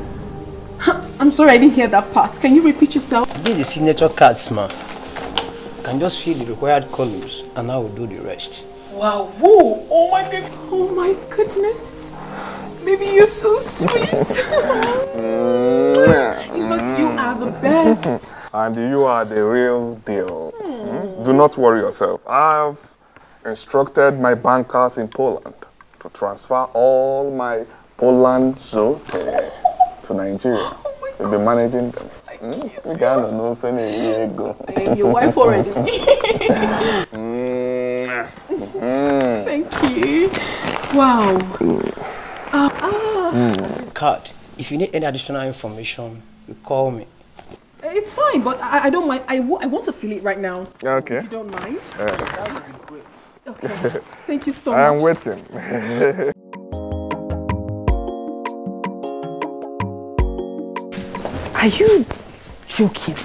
I'm sorry I didn't hear that part. Can you repeat yourself? This is the signature cards, man. You can just fill the required columns and I will do the rest. Wow, whoa, oh my god, oh my goodness. Baby, you're so sweet. But you are the best. And you are the real deal. Do not worry yourself. I have instructed my bankers in Poland to transfer all my Poland zote to Nigeria. We'll be managing them. You can't know if any go. I am your wife already. Thank you. Wow. Card. If you need any additional information, you call me. It's fine, but I don't mind. I want to feel it right now. Okay. If you don't mind. That would be great. Okay. Thank you so much. I am waiting. Are you joking?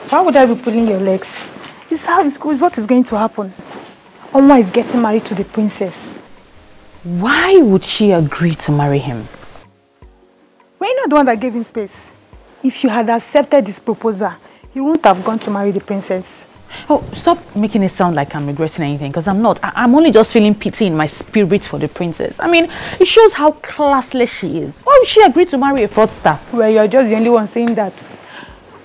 Why would I be pulling your legs? This is how it goes. What is going to happen? Oma is getting married to the princess. Why would she agree to marry him? We're not the one that gave him space. If you had accepted this proposal, he wouldn't have gone to marry the princess. Oh, stop making it sound like I'm regretting anything, because I'm not. I'm only just feeling pity in my spirit for the princess. I mean, it shows how classless she is. Why would she agree to marry a fraudster? Well, you're just the only one saying that.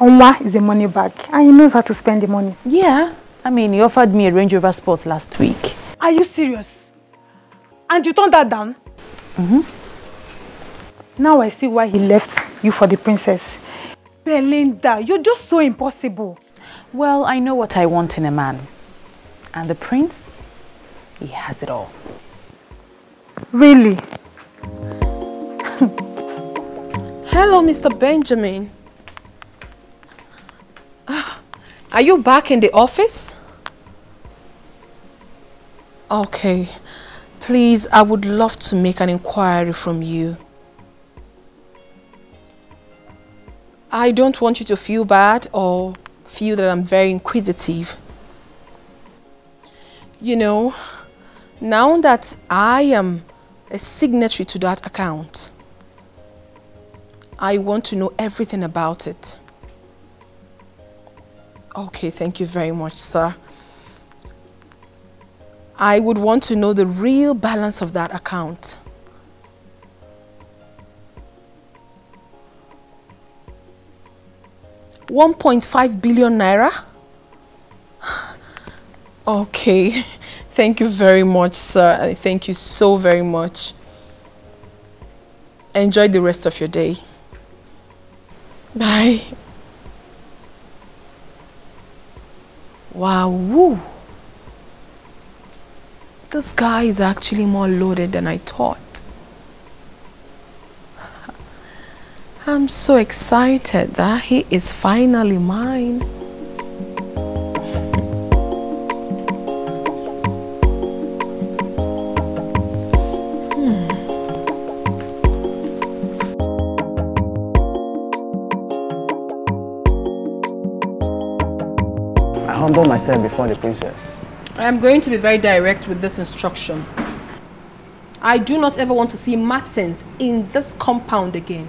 Oma is a money bag and he knows how to spend the money. Yeah, I mean, he offered me a Range Rover Sport last week. Are you serious? And you turned that down? Now I see why he left you for the princess. Belinda, you're just so impossible. Well, I know what I want in a man. And the prince, he has it all. Really? Hello, Mr. Benjamin. Are you back in the office? Okay. Please, I would love to make an inquiry from you. I don't want you to feel bad or feel that I'm very inquisitive. You know, now that I am a signatory to that account, I want to know everything about it. Okay, thank you very much, sir. I would want to know the real balance of that account. $1.5 billion naira? Okay, thank you very much, sir. Thank you so very much. Enjoy the rest of your day. Bye. Wow, woo. This guy is actually more loaded than I thought. I'm so excited that he is finally mine. I humble myself before the princess. I am going to be very direct with this instruction. I do not ever want to see Martins in this compound again.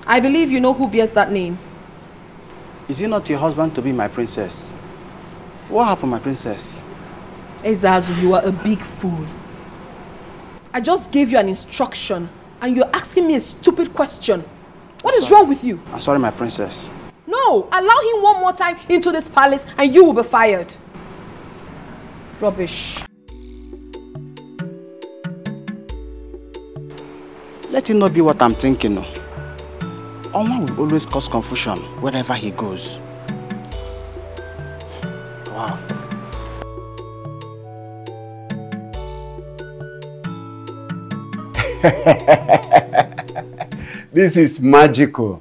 I believe you know who bears that name. Is it not your husband to be my princess? What happened, my princess? ETIKO, you are a big fool. I just gave you an instruction and you're asking me a stupid question. What is wrong with you? I'm sorry, my princess. No, allow him one more time into this palace and you will be fired. Rubbish. Let it not be what I'm thinking. Oma will always cause confusion wherever he goes. Wow. This is magical.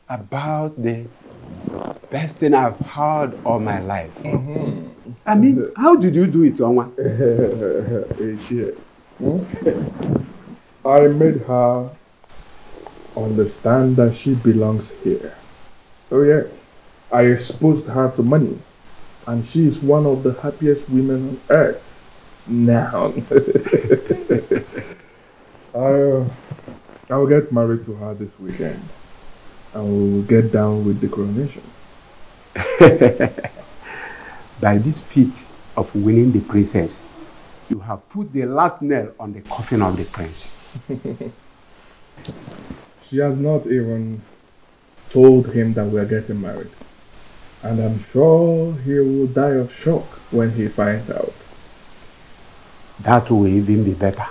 About the best thing I've heard all my life. I mean, how did you do it, Onwa? I made her understand that she belongs here. Oh yes, I exposed her to money, and she is one of the happiest women on earth now. I'll get married to her this weekend, and we'll get down with the coronation. By this feat of winning the princess, you have put the last nail on the coffin of the prince. She has not even told him that we're getting married. And I'm sure he will die of shock when he finds out. That will even be better.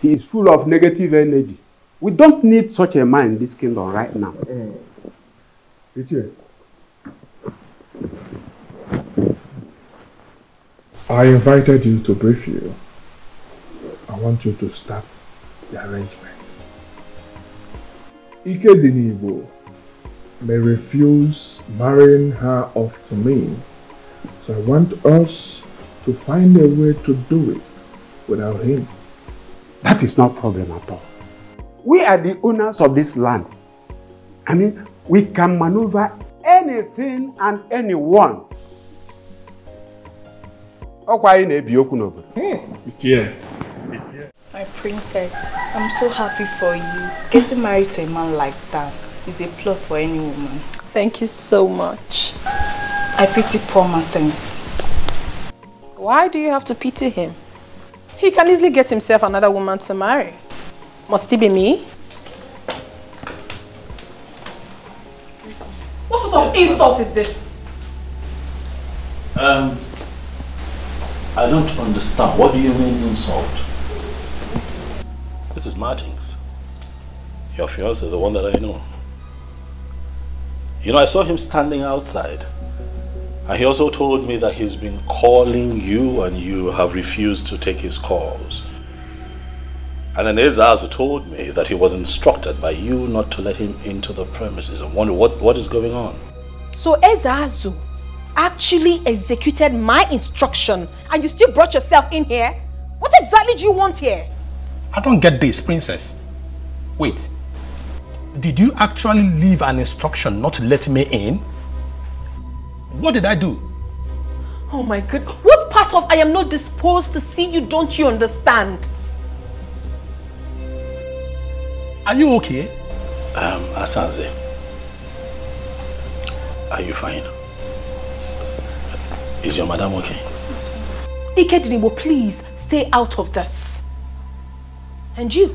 He is full of negative energy. We don't need such a man in this kingdom right now. I invited you to brief you. I want you to start the arrangement. Ini may refuse marrying her off to me, so I want us to find a way to do it without him. That is no problem at all. We are the owners of this land. I mean, we can maneuver anything and anyone. My princess, I'm so happy for you. Getting married to a man like that is a plot for any woman. Thank you so much. I pity poor Martins. Why do you have to pity him? He can easily get himself another woman to marry. Must it be me? What sort of insult is this? I don't understand. What do you mean insult? This is Martins. Your fiancé, the one that I know. You know, I saw him standing outside. And he also told me that he's been calling you and you have refused to take his calls. And then Ezazu told me that he was instructed by you not to let him into the premises. I wonder what is going on. So Ezazu actually executed my instruction and you still brought yourself in here? What exactly do you want here? I don't get this, princess. Wait. Did you actually leave an instruction not to let me in? What did I do? Oh my God. What part of I am not disposed to see you don't you understand? Are you okay? Asanze, are you fine? Is your madam okay? Ikedinibo, please stay out of this. And you?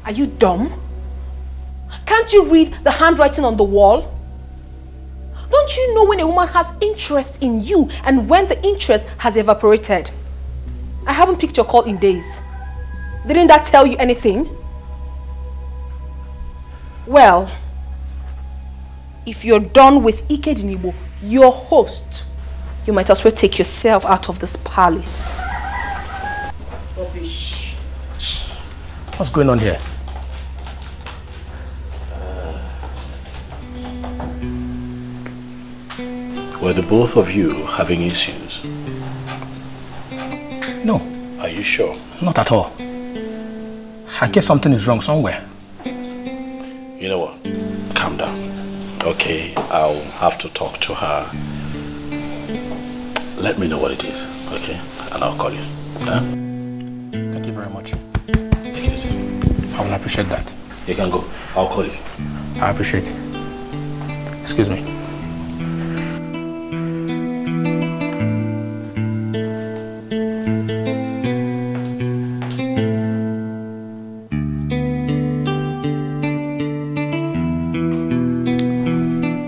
Are you dumb? Can't you read the handwriting on the wall? Don't you know when a woman has interest in you and when the interest has evaporated? I haven't picked your call in days. Didn't that tell you anything? Well, if you're done with Ikedinibo, your host, you might as well take yourself out of this palace. Rubbish. What's going on here? Were the both of you having issues? No. Are you sure? Not at all. I guess something is wrong somewhere. You know what? Calm down. Okay, I'll have to talk to her. Let me know what it is, okay? And I'll call you. Huh? Thank you very much. Take it easy. I will appreciate that. You can go. I'll call you. I appreciate it. Excuse me.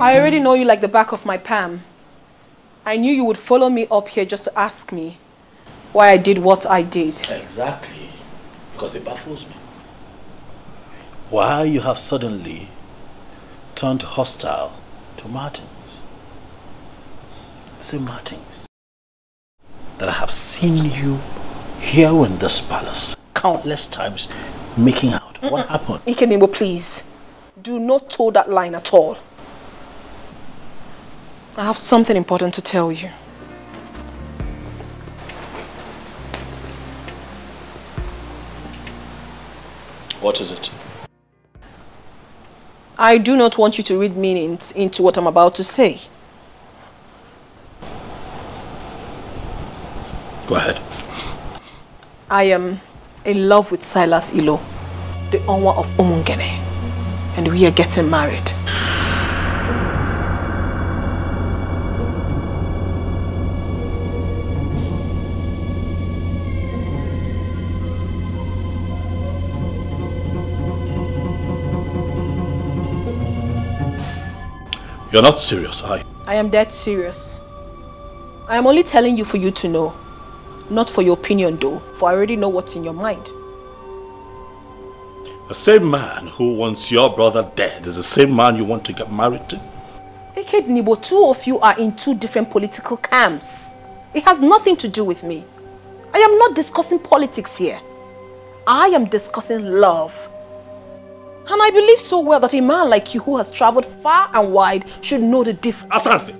I already know you like the back of my palm. I knew you would follow me up here just to ask me why I did what I did. Exactly. Because it baffles me. Why you have suddenly turned hostile to Martins. The same Martins that I have seen you here in this palace countless times making out. What happened? Ikenebo, please. Do not toe that line at all. I have something important to tell you. What is it? I do not want you to read meanings into what I'm about to say. Go ahead. I am in love with Silas Ilo, the Onwa of Umungene, and we are getting married. You're not serious, are you? I am dead serious. I am only telling you for you to know. Not for your opinion though, for I already know what's in your mind. The same man who wants your brother dead is the same man you want to get married to? Dikeh Nibo, two of you are in two different political camps. It has nothing to do with me. I am not discussing politics here. I am discussing love. And I believe so well that a man like you who has traveled far and wide should know the difference. Asanse!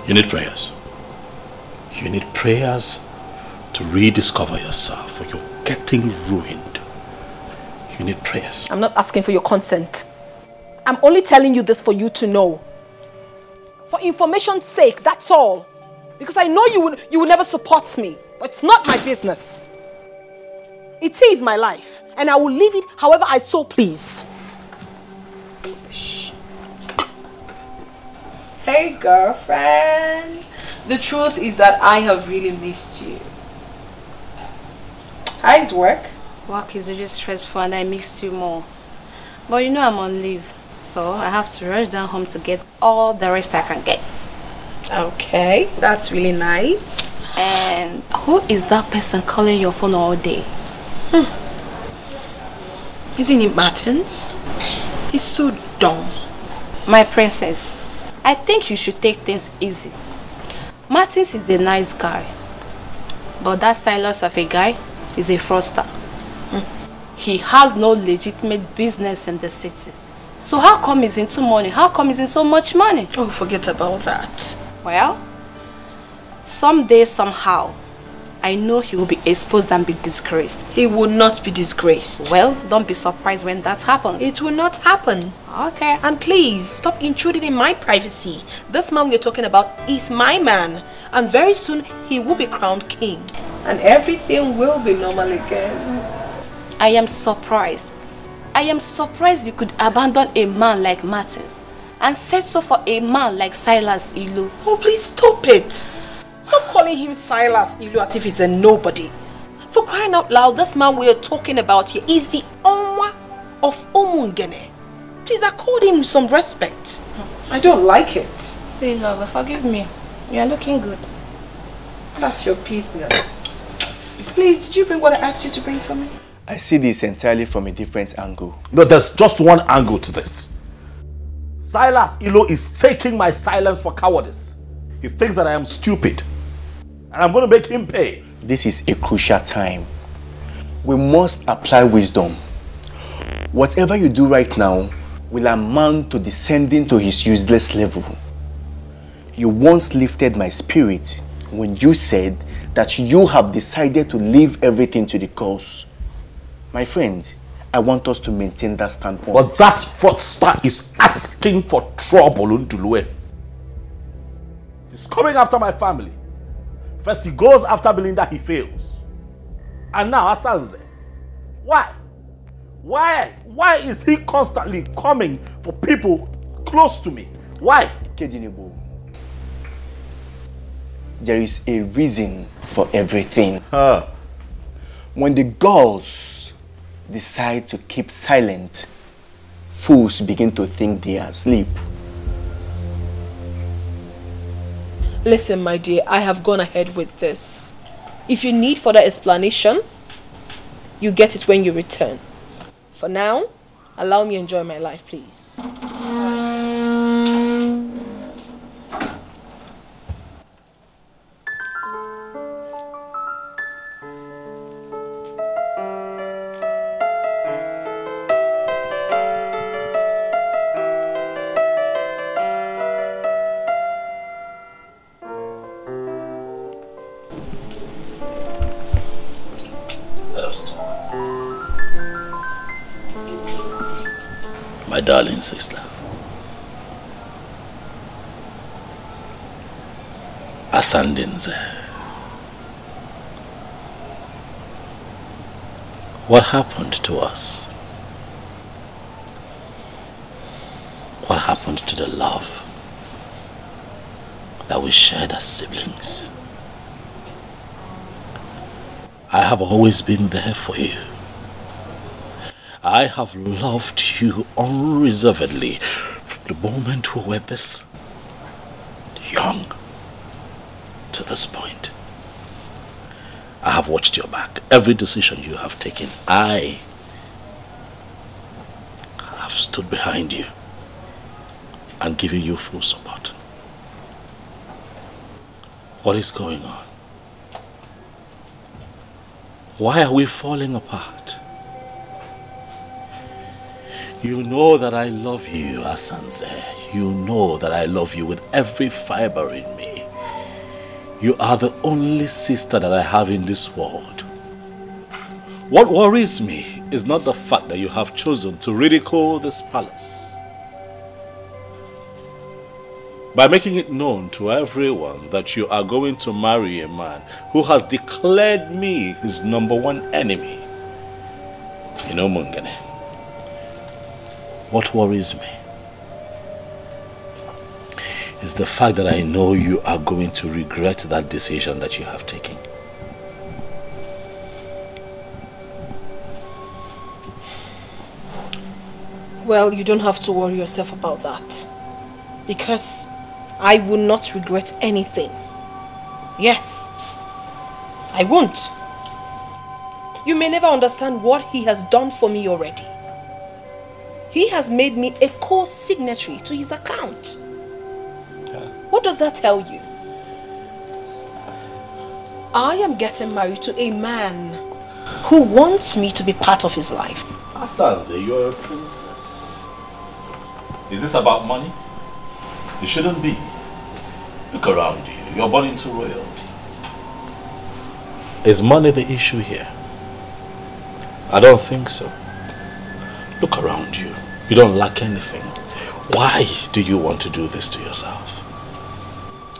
You need prayers. You need prayers to rediscover yourself, or you're getting ruined. You need prayers. I'm not asking for your consent. I'm only telling you this for you to know. For information's sake, that's all. Because I know you will never support me. But it's not my business. It is my life. And I will live it however I so please. Hey girlfriend. The truth is that I have really missed you. How's work? Work is really stressful and I missed you more. But you know I'm on leave, so I have to rush down home to get all the rest I can get. Okay, that's really nice. And who is that person calling your phone all day? Isn't it Martins? He's so dumb. My princess, I think you should take things easy. Martins is a nice guy, but that Silas of a guy is a fraudster. He has no legitimate business in the city. So how come he's into money? How come he's in so much money? Oh, forget about that. Well, someday, somehow, I know he will be exposed and be disgraced. He will not be disgraced. Well, don't be surprised when that happens. It will not happen. Okay. And please, stop intruding in my privacy. This man we're talking about is my man. And very soon, he will be crowned king. And everything will be normal again. I am surprised. I am surprised you could abandon a man like Martins and settle for a man like Silas Ilu. Oh, please stop it. Stop calling him Silas Ilu as if it's a nobody. For crying out loud, this man we are talking about here is the Onwa of Omungene. Please accord him some respect. I don't like it. See, lover, forgive me. You are looking good. That's your business. Please, did you bring what I asked you to bring for me? I see this entirely from a different angle. No, there's just one angle to this. Silas Ilo is taking my silence for cowardice. He thinks that I am stupid. And I'm going to make him pay. This is a crucial time. We must apply wisdom. Whatever you do right now will amount to descending to his useless level. You once lifted my spirit when you said that you have decided to leave everything to the cause. My friend, I want us to maintain that standpoint. But that fraudster is asking for trouble, Undulue. He's coming after my family. First he goes after Belinda, he fails. And now Asanze. Why? Why is he constantly coming for people close to me? Why? Kedinibo, there is a reason for everything. When the gods decide to keep silent, fools begin to think they are asleep. Listen, my dear, I have gone ahead with this. If you need further explanation, you get it when you return. For now, allow me to enjoy my life, please. My darling sister, Asandinze, what happened to us? What happened to the love that we shared as siblings? I have always been there for you. I have loved you unreservedly from the moment we were this young to this point. I have watched your back. Every decision you have taken, I have stood behind you and given you full support. What is going on? Why are we falling apart? You know that I love you, Asanze. You know that I love you with every fiber in me. You are the only sister that I have in this world. What worries me is not the fact that you have chosen to ridicule this palace. By making it known to everyone that you are going to marry a man who has declared me his #1 enemy. You know, Mungene, what worries me is the fact that I know you are going to regret that decision that you have taken. Well, you don't have to worry yourself about that. Because I will not regret anything. Yes, I won't. You may never understand what he has done for me already. He has made me a co-signatory to his account. What does that tell you? I am getting married to a man who wants me to be part of his life. Asanze, you're a princess. Is this about money? It shouldn't be. Look around you. You're born into royalty. Is money the issue here? I don't think so. Look around you. You don't lack anything. Why do you want to do this to yourself?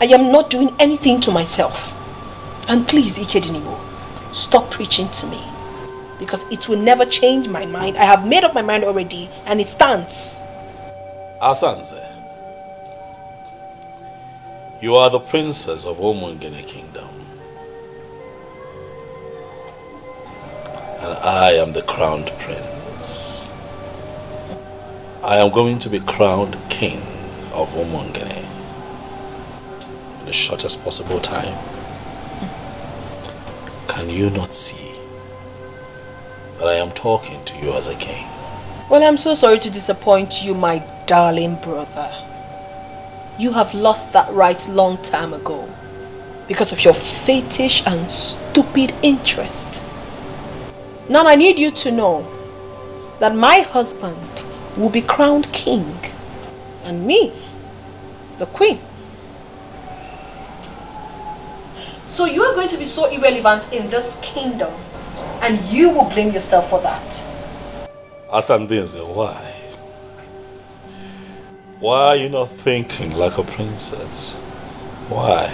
I am not doing anything to myself. And please, Ikediniwo, stop preaching to me. Because it will never change my mind. I have made up my mind already and it stands. Asanze, you are the princess of Omungene Kingdom. And I am the crowned prince. I am going to be crowned king of Omungene in the shortest possible time. Can you not see that I am talking to you as a king? Well, I'm so sorry to disappoint you, my darling brother. You have lost that right long time ago because of your fetish and stupid interest. Now I need you to know that my husband will be crowned king and me, the queen. So you are going to be so irrelevant in this kingdom and you will blame yourself for that. Asandenze, why? Why are you not thinking like a princess? Why?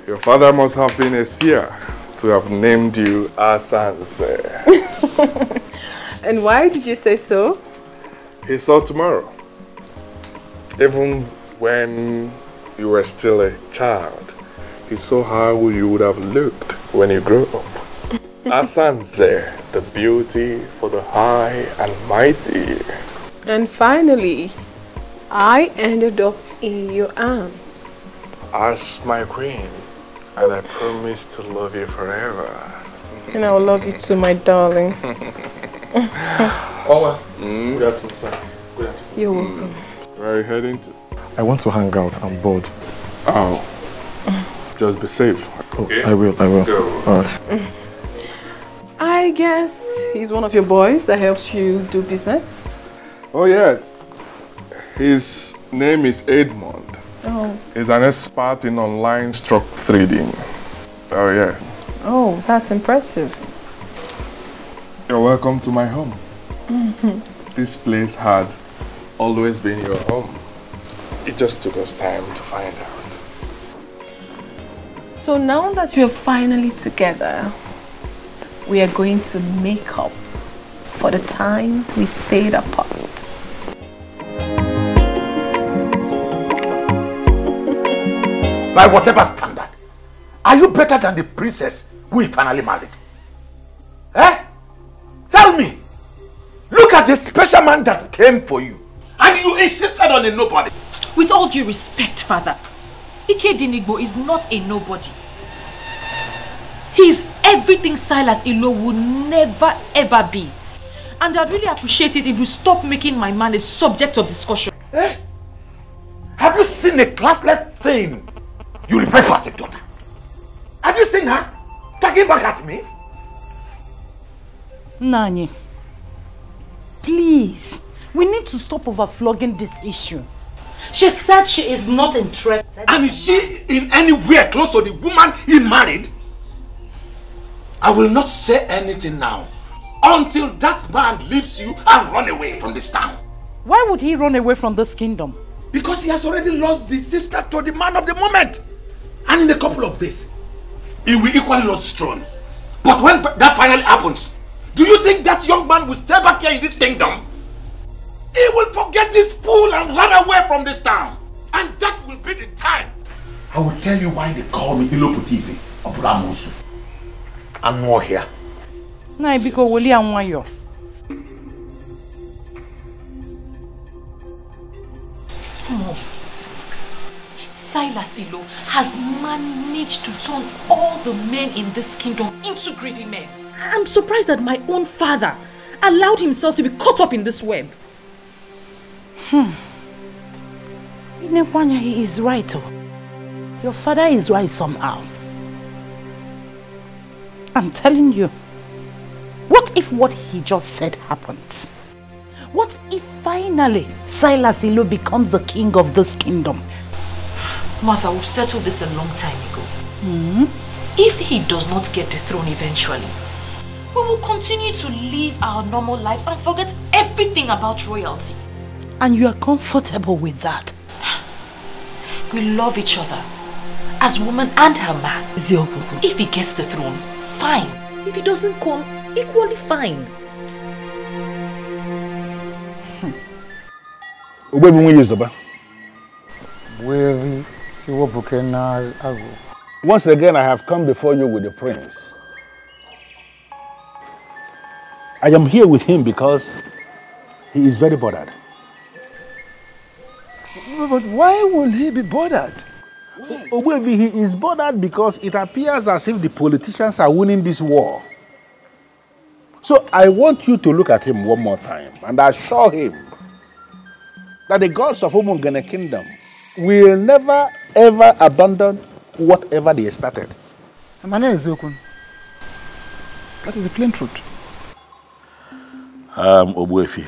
Your father must have been a seer to have named you Asanze. And why did you say so? He saw tomorrow. Even when you were still a child, he saw how you would have looked when you grew up. Asanze, the beauty for the high and mighty. And finally, I ended up in your arms. As my queen, and I promise to love you forever. And I will love you too, my darling. Ola, good afternoon, sir. Good afternoon. You're welcome. Where are you heading to? I want to hang out. I'm bored. Oh. Just be safe. Okay. I will. Go. All right. I guess he's one of your boys that helps you do business. Oh yes. His name is Edmond. Oh. He's an expert in online stock trading. Oh yes. Oh, that's impressive. You're welcome to my home. This place had always been your home. It just took us time to find out. So now that we're finally together, we are going to make up for the times we stayed apart. By whatever standard, are you better than the princess we finally married? Eh? Tell me. Look at the special man that came for you. And you insisted on a nobody. With all due respect, Father, Ikedinigbo is not a nobody. He's everything Silas Ilo would never ever be. And I'd really appreciate it if you stop making my man a subject of discussion. Eh? Have you seen a classless thing you refer to as a daughter? Have you seen her talking back at me? Nani, please, we need to stop overflogging this issue. She said she is not interested. And is she in anywhere close to the woman he married? I will not say anything now until that man leaves you and run away from this town. Why would he run away from this kingdom? Because he has already lost the sister to the man of the moment. And in a couple of days, he will equally lose the throne. But when that finally happens, do you think that young man will stay back here in this kingdom? He will forget this fool and run away from this town. And that will be the time. I will tell you why they call me Ilopu TV, Oburamusu. I'm not here. Na biko woli anwayo. Mom, Silas Ilo has managed to turn all the men in this kingdom into greedy men. I'm surprised that my own father allowed himself to be caught up in this web. Inepanya, he is right. Your father is right somehow. I'm telling you. What if what he just said happens? What if finally Silas Ilo becomes the king of this kingdom? Martha, we've settled this a long time ago. If he does not get the throne eventually, we will continue to live our normal lives and forget everything about royalty. And you are comfortable with that? We love each other as woman and her man. If he gets the throne, fine. If he doesn't come, equally fine. Once again, I have come before you with the prince. I am here with him because he is very bothered. But why will he be bothered? Ogbuefi, he is bothered because it appears as if the politicians are winning this war. So I want you to look at him one more time and assure him that the gods of Umungene Kingdom will never ever abandon whatever they started. That is the plain truth. Ogbuefi,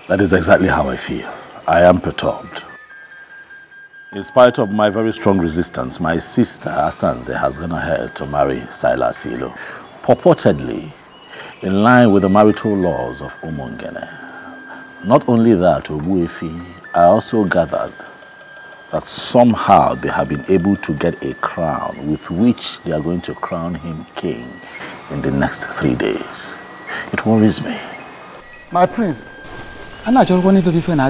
that is exactly how I feel. I am perturbed. In spite of my very strong resistance, my sister Asanze has gone ahead to marry Silas Ilo, purportedly in line with the marital laws of Umungene. Not only that, Ogbuefi, I also gathered that somehow they have been able to get a crown with which they are going to crown him king in the next 3 days. It worries me. My prince, I'm not just wanting to be fair.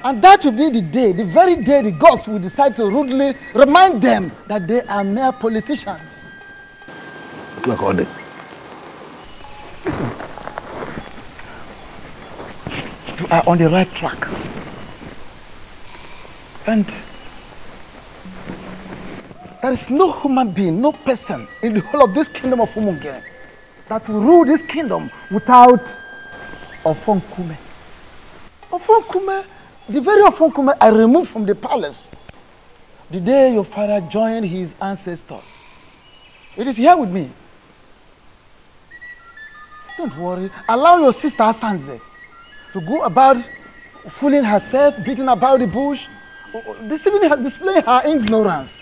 And that will be the day, the very day the gods will decide to rudely remind them that they are mere politicians. Listen, you are on the right track. And there is no human being, no person in the whole of this kingdom of Umungene that will rule this kingdom without Ofonkume. Ofonkume, the very Ofonkume I removed from the palace the day your father joined his ancestors. It is here with me. Don't worry. Allow your sister Asanze to go about fooling herself, beating about the bush, displaying her ignorance,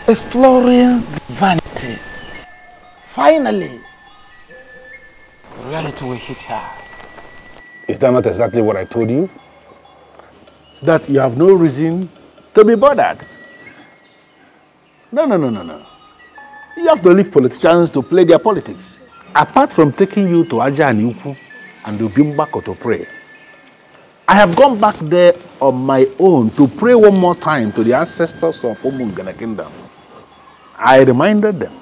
exploring vanity. Finally, reality will hit her. is that not exactly what I told you? That you have no reason to be bothered. No. You have to leave politicians to play their politics. Apart from taking you to Aja and Yuku and to Bimbako to pray, I have gone back there on my own to pray one more time to the ancestors of Umungene Kingdom. I reminded them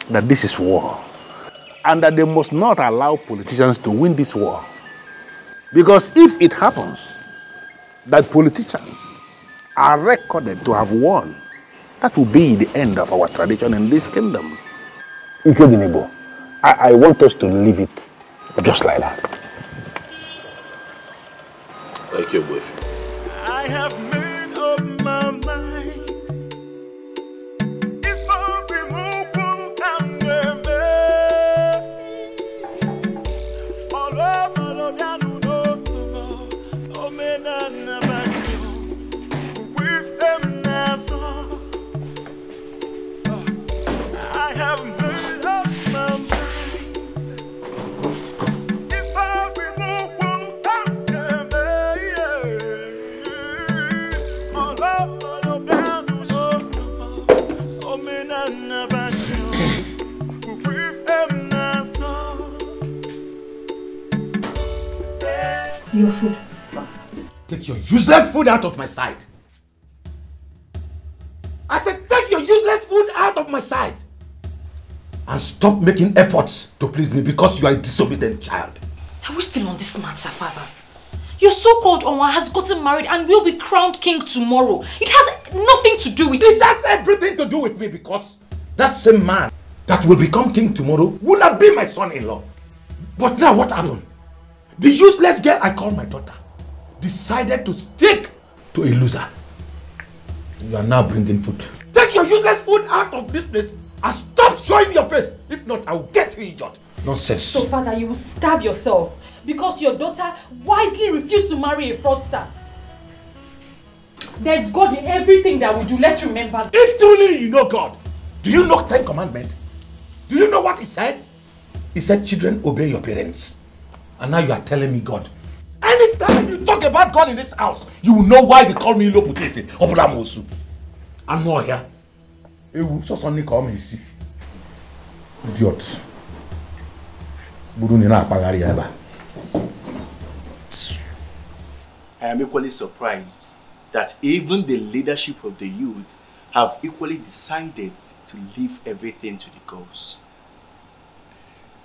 that this is war and that they must not allow politicians to win this war. Because if it happens that politicians are recorded to have won, that will be the end of our tradition in this kingdom. Ikeginibo, I want us to leave it just like that. Thank you, boyfriend. I have made up my mind. If I be moved, I'm never. All over the piano, oh man, I never knew. With them now, I have made up my mind. If I be moved, I'm never. All over the piano, oh man, I never knew. With them now. Your food. Take your useless food out of my sight. I said, take your useless food out of up my side. And stop making efforts to please me because you are a disobedient child. Are we still on this matter, Father? Your so-called Onwa has gotten married and will be crowned king tomorrow. It has nothing to do with it. It has everything to do with me because that same man that will become king tomorrow will not be my son-in-law. But now what happened? The useless girl I call my daughter decided to stick to a loser. You are now bringing food. Take your useless food out of this place and stop showing your face. If not, I will get you injured. Nonsense. So, Father, you will starve yourself because your daughter wisely refused to marry a fraudster. There's God in everything that we do. Let's remember. If truly you know God, do you know 10 commandments? Do you know what he said? He said, children, obey your parents. And now you are telling me God. Anytime you talk about God in this house, you will know why they call me Loputete or Bulamosu. I'm not here. He will so suddenly call me, see. Idiot. I am equally surprised that even the leadership of the youth have equally decided to leave everything to the gods.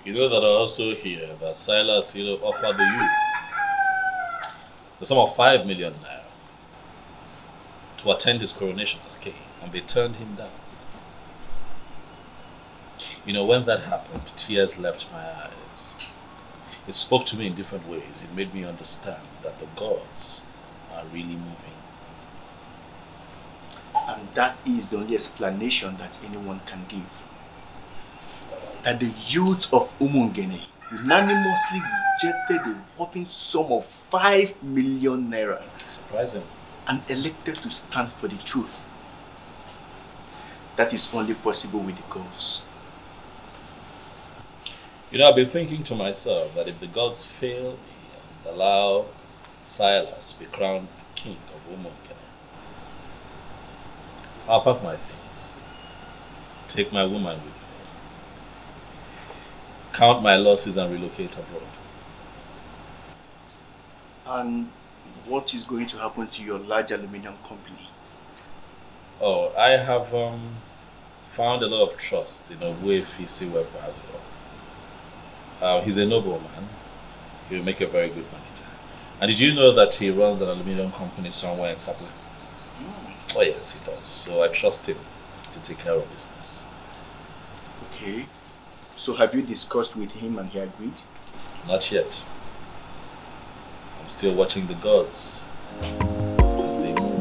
You know that I also hear that Silas offered the youth the sum of 5 million naira to attend his coronation as king, and they turned him down. You know, when that happened, tears left my eyes. It spoke to me in different ways. It made me understand that the gods are really moving. And that is the only explanation that anyone can give. That the youth of Umungene unanimously rejected the whopping sum of 5 million naira. Surprising. And elected to stand for the truth. That is only possible with the gods. You know, I've been thinking to myself that if the gods fail me and allow Silas to be crowned king of Umungene, I'll pack my things, take my woman with me, count my losses and relocate abroad. And what is going to happen to your large aluminium company? Oh, I have found a lot of trust in Obuefi Webalo. He's a nobleman. He will make a very good manager. And did you know that he runs an aluminium company somewhere in Sapla? Oh yes, he does. So I trust him to take care of business. Okay. So have you discussed with him and he agreed? Not yet. I'm still watching the gods as they move.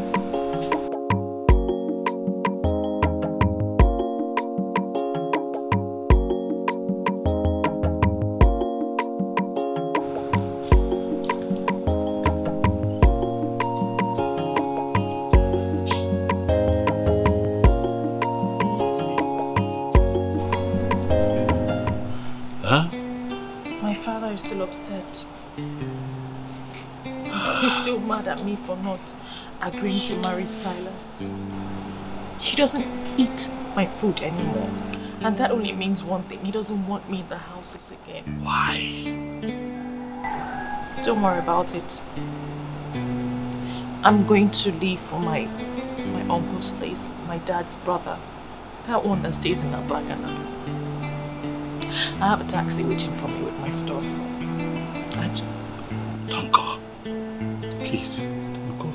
Upset. He's still mad at me for not agreeing to marry Silas. He doesn't eat my food anymore. And that only means one thing. He doesn't want me in the houses again. Why? Don't worry about it. I'm going to leave for my uncle's place, my dad's brother. That one that stays in Abagana. I have a taxi waiting for me with my stuff. Don't go. Please, don't go.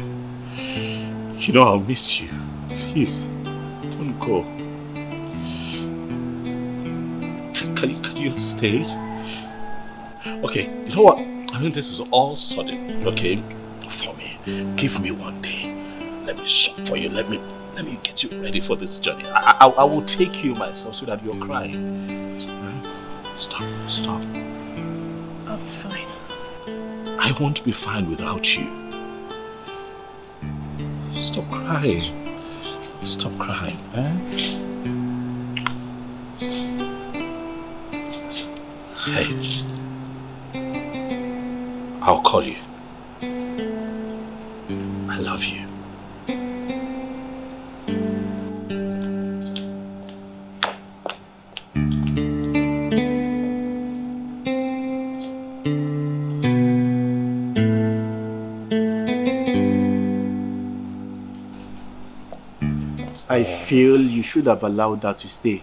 You know I'll miss you. Please, don't go. Can you stay? Okay, you know what? I mean, this is all sudden, okay? For me, give me one day. Let me shop for you. Let me get you ready for this journey. I will take you myself so that you're crying. Stop. I'll be fine. I won't be fine without you. Stop crying. Stop crying, Hey, I'll call you. I love you. I feel you should have allowed her to stay.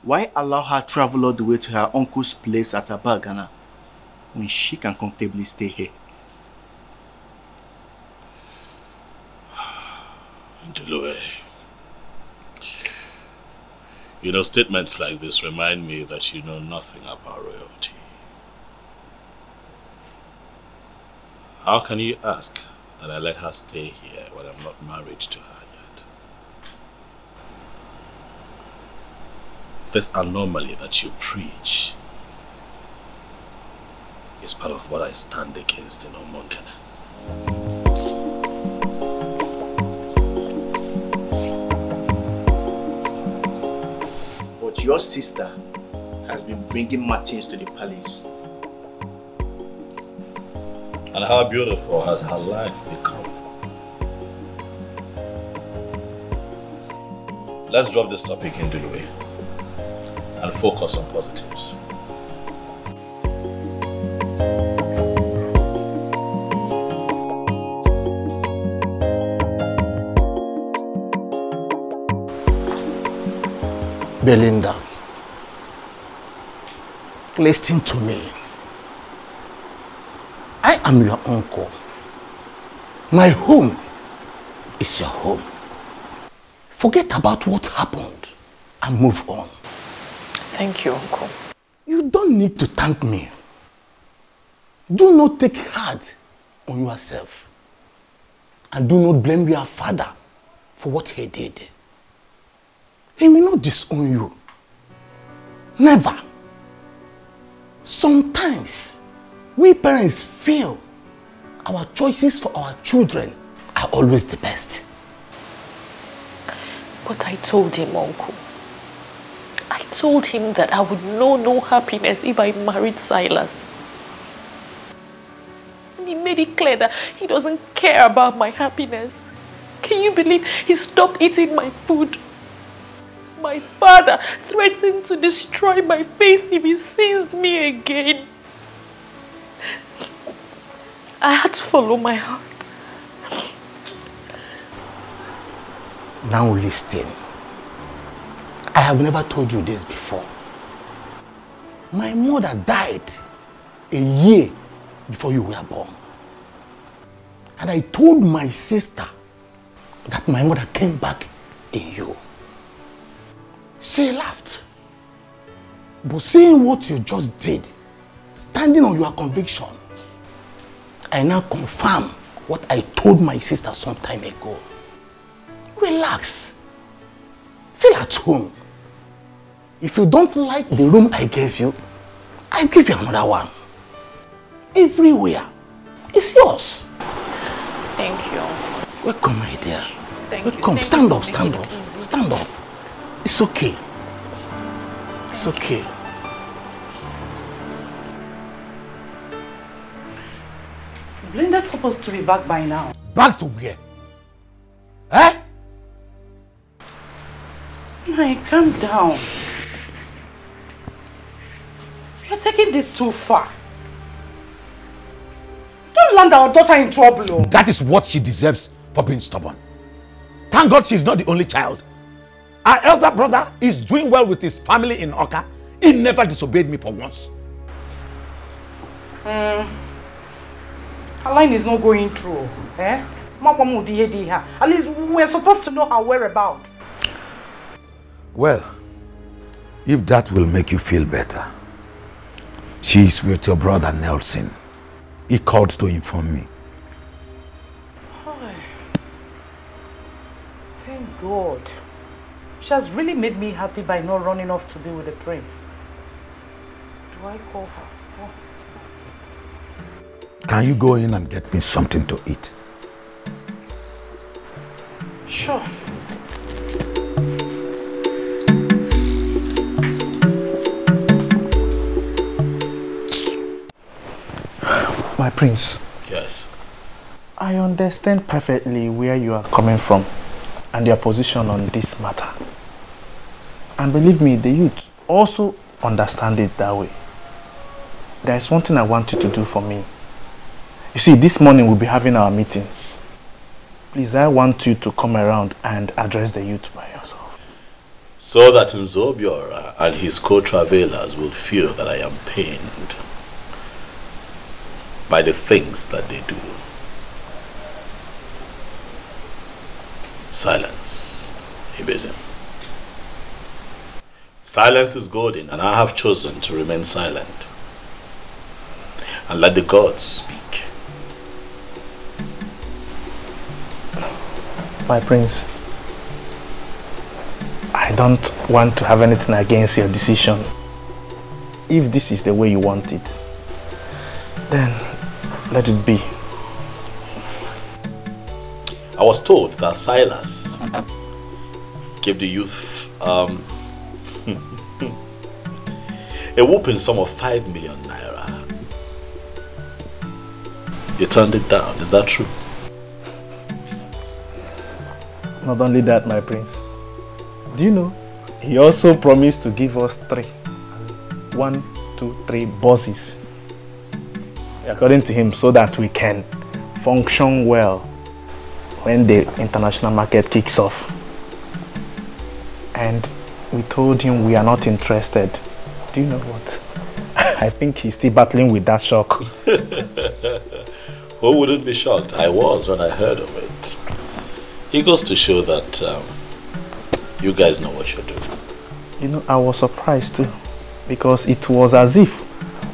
Why allow her travel all the way to her uncle's place at Abagana when she can comfortably stay here? Ndulue, you know, statements like this remind me that you know nothing about royalty. How can you ask that I let her stay here when I'm not married to her yet? This anomaly that you preach is part of what I stand against in Omonkene. But your sister has been bringing Martins to the palace. And how beautiful has her life become? Let's drop this topic in Ndulue and focus on positives. Belinda, listen to me. I am your uncle. My home is your home. Forget about what happened and move on. Thank you, Uncle. You don't need to thank me. Do not take hard on yourself. And do not blame your father for what he did. He will not disown you. Never. Sometimes, we parents feel our choices for our children are always the best. But I told him, Uncle. I told him that I would know no happiness if I married Silas. And he made it clear that he doesn't care about my happiness. Can you believe he stopped eating my food? My father threatened to destroy my face if he sees me again. I had to follow my heart. Now listen. I have never told you this before. My mother died a year before you were born. And I told my sister that my mother came back in you. She laughed. But seeing what you just did, standing on your conviction, I now confirm what I told my sister some time ago. Relax. Feel at home. If you don't like the room I gave you, I'll give you another one. Everywhere. It's yours. Thank you. Welcome, my dear. Thank Welcome. you. Stand up, stand up. Stand up. It's okay. It's okay. Blinda's supposed to be back by now. Back to where? Eh? Hey, calm down. You're taking this too far. Don't land our daughter in trouble. Oh. That is what she deserves for being stubborn. Thank God she's not the only child. Our elder brother is doing well with his family in Oka. He never disobeyed me for once. Her line is not going through. Eh? At least we're supposed to know her whereabouts. Well, if that will make you feel better, she is with your brother Nelson. He called to inform me. Thank God. She has really made me happy by not running off to be with the prince. Do I call her? Oh. Can you go in and get me something to eat? Sure. My prince. Yes. I understand perfectly where you are coming from and your position on this matter. And believe me, the youth also understand it that way. There is one thing I want you to do for me. You see, this morning we'll be having our meeting. Please, I want you to come around and address the youth by yourself. So that Nzobiora and his co-travelers will feel that I am pained by the things that they do. Silence, Ibezim. Silence is golden, and I have chosen to remain silent and let the gods speak. My prince, I don't want to have anything against your decision. If this is the way you want it, then let it be. I was told that Silas gave the youth a whooping sum of 5 million naira. You turned it down, is that true? Not only that, my prince. Do you know, he also promised to give us 3. 1, 2, 3 bosses. According to him, so that we can function well when the international market kicks off. And we told him we are not interested. Do you know what? I think he's still battling with that shock. Who wouldn't be shocked? I was when I heard of it. It goes to show that you guys know what you're doing. You know, I was surprised too, because it was as if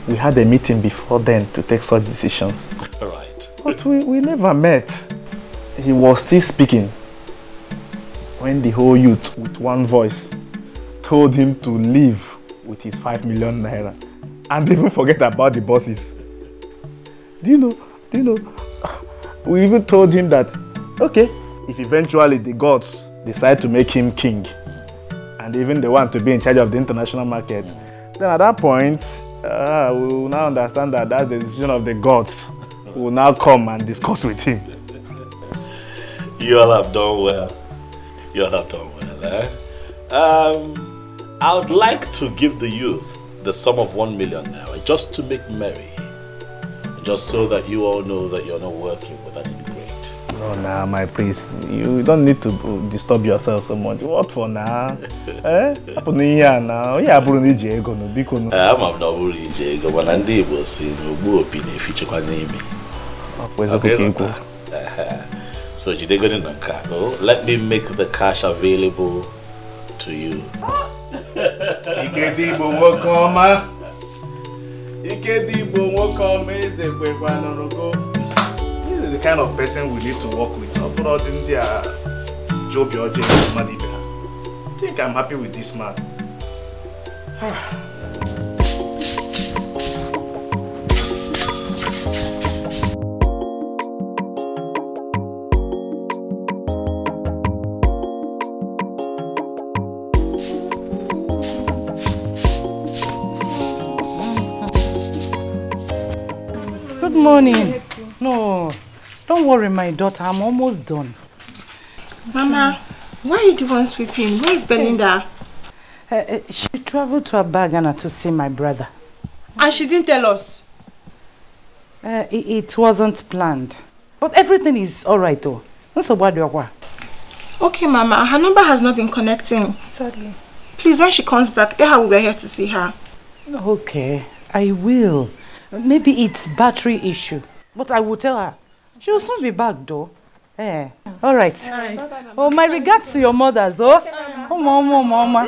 we had a meeting before then to take such decisions. Right. But we never met. He was still speaking when the whole youth, with one voice, told him to leave with his 5 million naira and even forget about the bosses. Do you know, we even told him that, okay, if eventually the gods decide to make him king and even they want to be in charge of the international market, then at that point, we will now understand that that's the decision of the gods. We will now come and discuss with him. You all have done well. You all have done well, eh? I would like to give the youth the sum of 1 million naira just to make merry. Just so that you all know that you're not working with an ingrate. No, nah, my priest. You don't need to disturb yourself so much. What for now? Eh? I'm not ETIKO, but I'm able to see no opinion if you check on me. So let me make the cash available to you. This is the kind of person we need to work with. I think I'm happy with this man. Good morning. No, don't worry, my daughter. I'm almost done. Mama, why are you the one sweeping? Where is Belinda? She traveled to Abagana to see my brother. And she didn't tell us? It wasn't planned. But everything is alright though. Okay, Mama. Her number has not been connecting. Sadly. Please, when she comes back, tell her we were here to see her. Okay, I will. Maybe it's battery issue. But I will tell her. She will soon be back though. Eh. Alright. Oh, my regards to your mothers, oh. Oh, mama.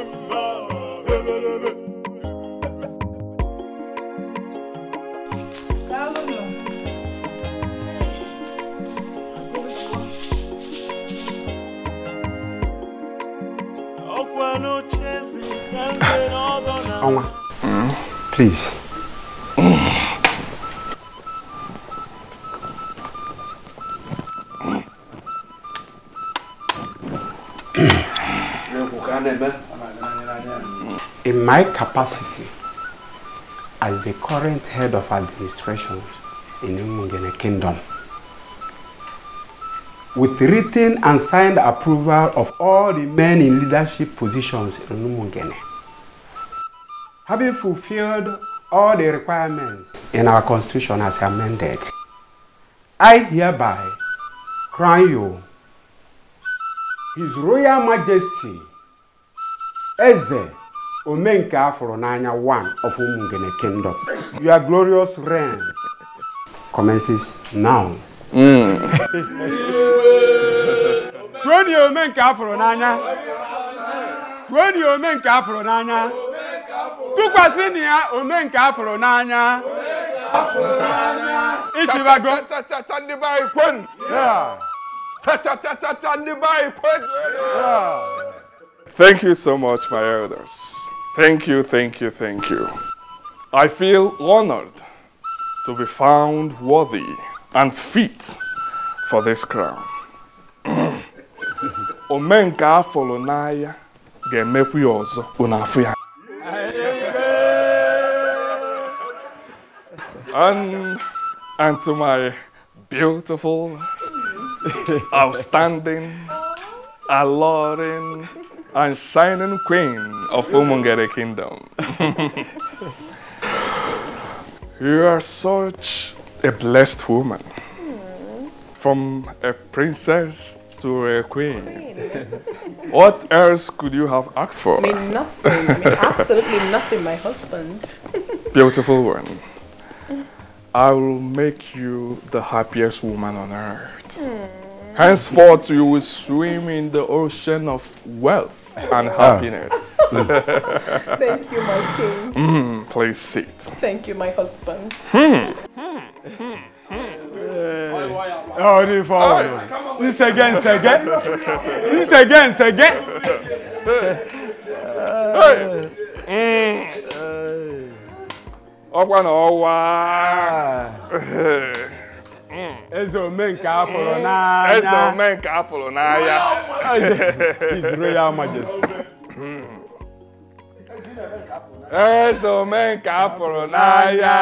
Onwa, please. In my capacity as the current head of administration in Umungene Kingdom, with written and signed approval of all the men in leadership positions in Umungene, having fulfilled all the requirements in our constitution as amended, I hereby crown you His Royal Majesty Eze Omenka Afronanya I of Umungene Kingdom. Your glorious reign commences now. When you Omenka Afronanya, when you Omenka Afronanya, Tukwasinia Omenka Afronanya, Ichibago, yeah. Thank you so much, my elders. Thank you, thank you, thank you. I feel honored to be found worthy and fit for this crown. Omenka Folonaya ga-emekwa ọzọ unafu ya. And to my beautiful, outstanding, alluring, and shining queen of Umungere Kingdom. You are such a blessed woman. From a princess to a queen. What else could you have asked for? I mean, nothing. I mean, absolutely nothing, my husband. Beautiful one. I will make you the happiest woman on earth. Henceforth, you will swim in the ocean of wealth and happiness. Thank you, my king. Please sit. Thank you, my husband. Oh, the forward. This again. This again. Ezo Omenka Afronanya. His Royal Majesty. Ezo Omenka Afronanya.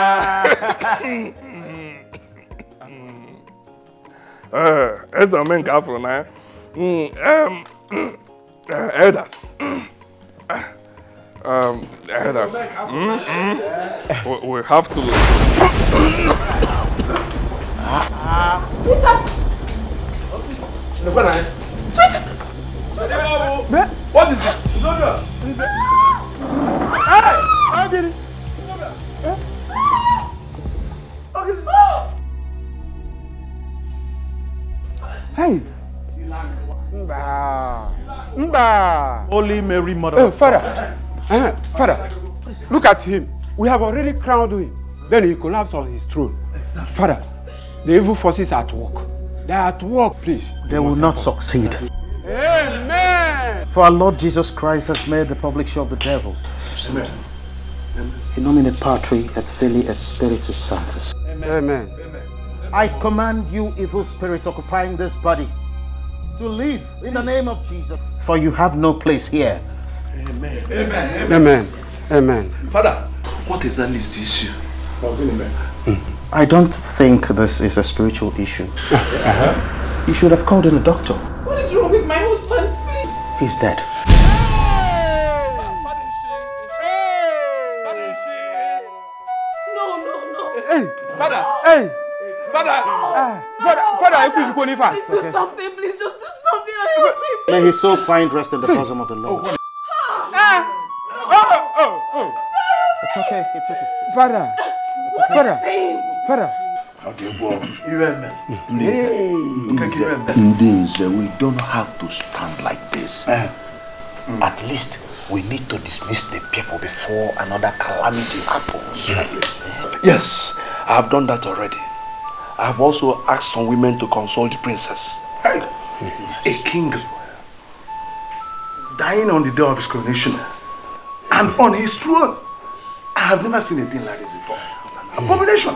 Ezo Omenka Afronanya. Elders. Elders. We have to. Sweetheart! Sweetheart! What is it? Hey! How did it? Hey! Mba! Holy Mary, Mother of Father. Father, look at him. We have already crowned him. Then he collapsed on his throne. Exactly. Father, the evil forces are at work. They are at work, please. They will not succeed. Amen. For our Lord Jesus Christ has made the public show of the devil. Amen. In nomine Patri et Filii et Spiritus Sanctus. Amen. I command you, evil spirit occupying this body, to leave in the name of Jesus. For you have no place here. Amen. Amen. Father, what exactly is the issue? I don't think this is a spiritual issue. You should have called in a doctor. What is wrong with my husband, please? He's dead. No. Hey, Father. Please do something. Please just do something. Help me. May his soul find rest in the bosom of the Lord. It's okay. Father. We don't have to stand like this. At least we need to dismiss the people before another calamity happens. Yes, I have done that already. I have also asked some women to console the princess. A king dying on the day of his coronation and on his throne. I have never seen a thing like this before. Abomination.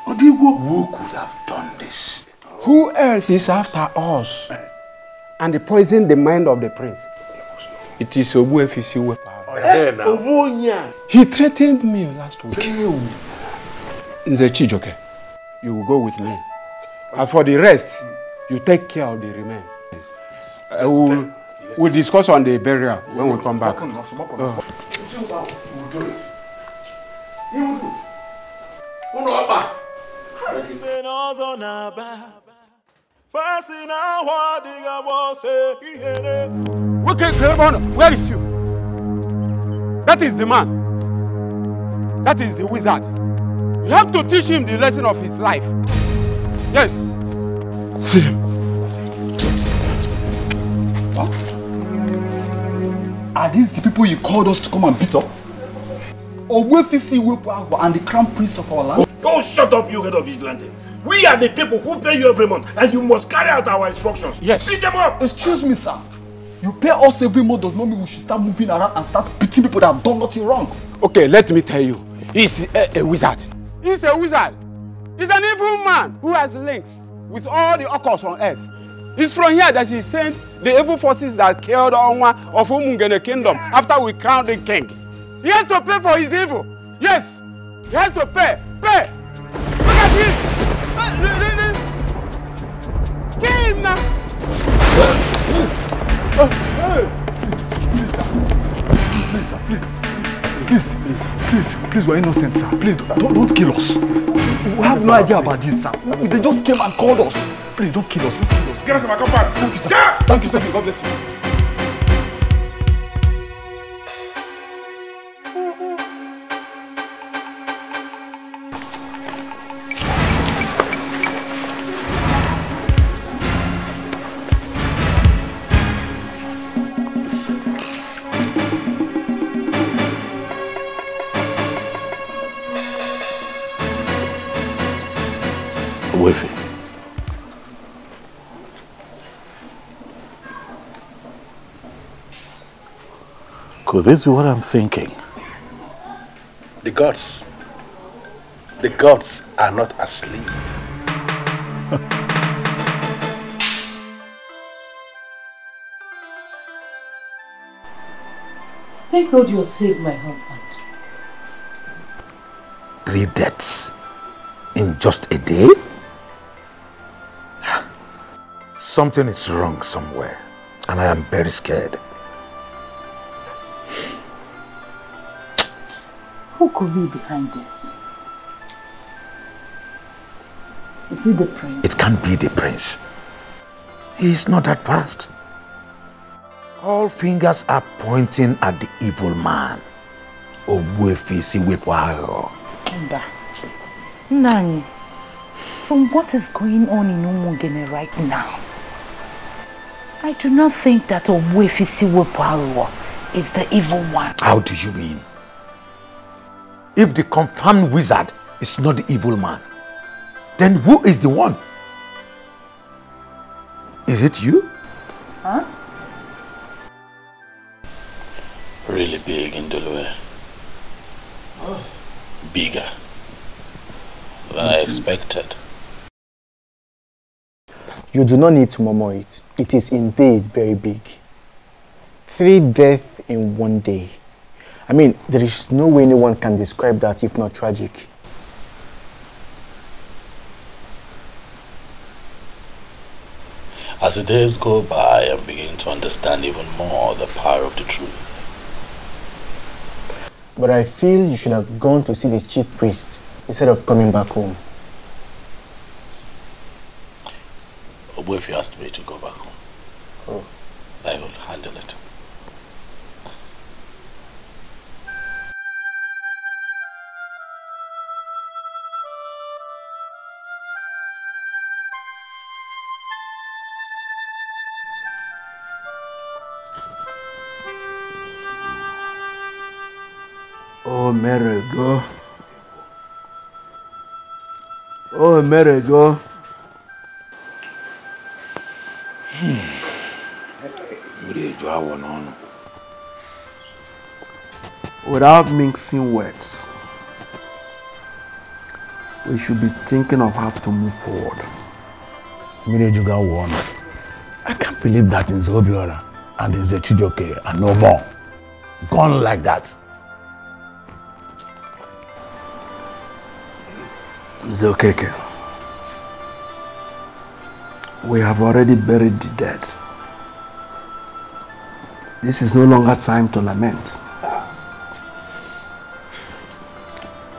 Who could have done this? Who else is after us? And they poisoned the mind of the prince. It is Obuefisi Wepa. He threatened me last week. Nze Chijoke, you will go with me. And for the rest, you take care of the remains. We'll discuss on the burial when we come back. Okay, where is you? That is the man. That is the wizard. You have to teach him the lesson of his life. Yes. See him. What? Are these the people you called us to come and beat up? Or Wefisi Wepo and the crown prince of our land? Don't shut up, you head of vigilante. We are the people who pay you every month, and you must carry out our instructions. Yes. Beat them up. Excuse me, sir. You pay us every month does not mean we should start moving around and start beating people that have done nothing wrong. Okay, let me tell you. He's a wizard. He's a wizard. He's an evil man who has links with all the occults on earth. It's from here that he sent the evil forces that killed Onwa of Umungene kingdom after we crowned the king. He has to pay for his evil. Yes, he has to pay. Pay. Look at him. Kill him now. Please, we're innocent, sir. Please, don't kill us. We have no idea about this, sir. They just came and called us. Please, don't kill us. Get us to my compound. Thank you, sir. Yeah. Thank you, sir. God bless you. Wifey. Could this be what I'm thinking? The gods are not asleep. Thank God you saved my husband. 3 deaths in just a day? Something is wrong somewhere, and I am very scared. Who could be behind this? Is it the prince? It can't be the prince. He is not that fast. All fingers are pointing at the evil man. Wefisi Wepo. Nani, from what is going on in Umungene right now, I do not think that Wefisi Wepo is the evil one. How do you mean? If the confirmed wizard is not the evil man, then who is the one? Is it you? Huh? Really big in Dulwe. Oh. Bigger than I expected. You do not need to murmur it. It is indeed very big. 3 deaths in 1 day. I mean, there is no way anyone can describe that if not tragic. As the days go by, I'm beginning to understand even more the power of the truth. But I feel you should have gone to see the chief priest instead of coming back home. What if you asked me to go back home? Oh. I will handle it. Oh, Mary, go. Oh, Mary, go. Without mixing words, we should be thinking of how to move forward. I can't believe that in Zobiora and in Zechijoke and no more. Gone like that. Zokeke, we have already buried the dead. This is no longer time to lament.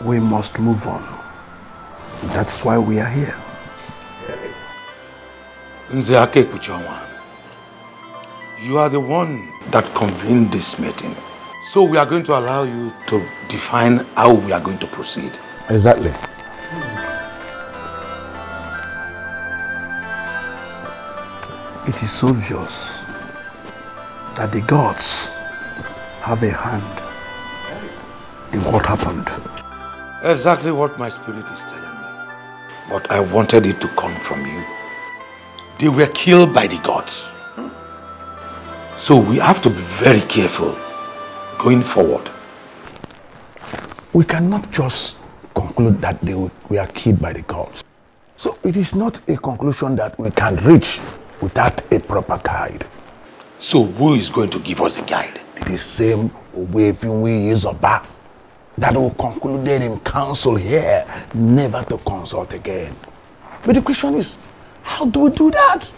We must move on. That's why we are here. Nzeake Kuchonwa, you are the one that convened this meeting. So we are going to allow you to define how we are going to proceed. Exactly. It is obvious that the gods have a hand in what happened. Exactly what my spirit is telling me. But I wanted it to come from you. They were killed by the gods. So we have to be very careful going forward. We cannot just conclude that they were killed by the gods. So it is not a conclusion that we can reach without a proper guide. So who is going to give us a guide? The same Owefinwi Izoba that will conclude in council here, never to consult again. But the question is, how do we do that?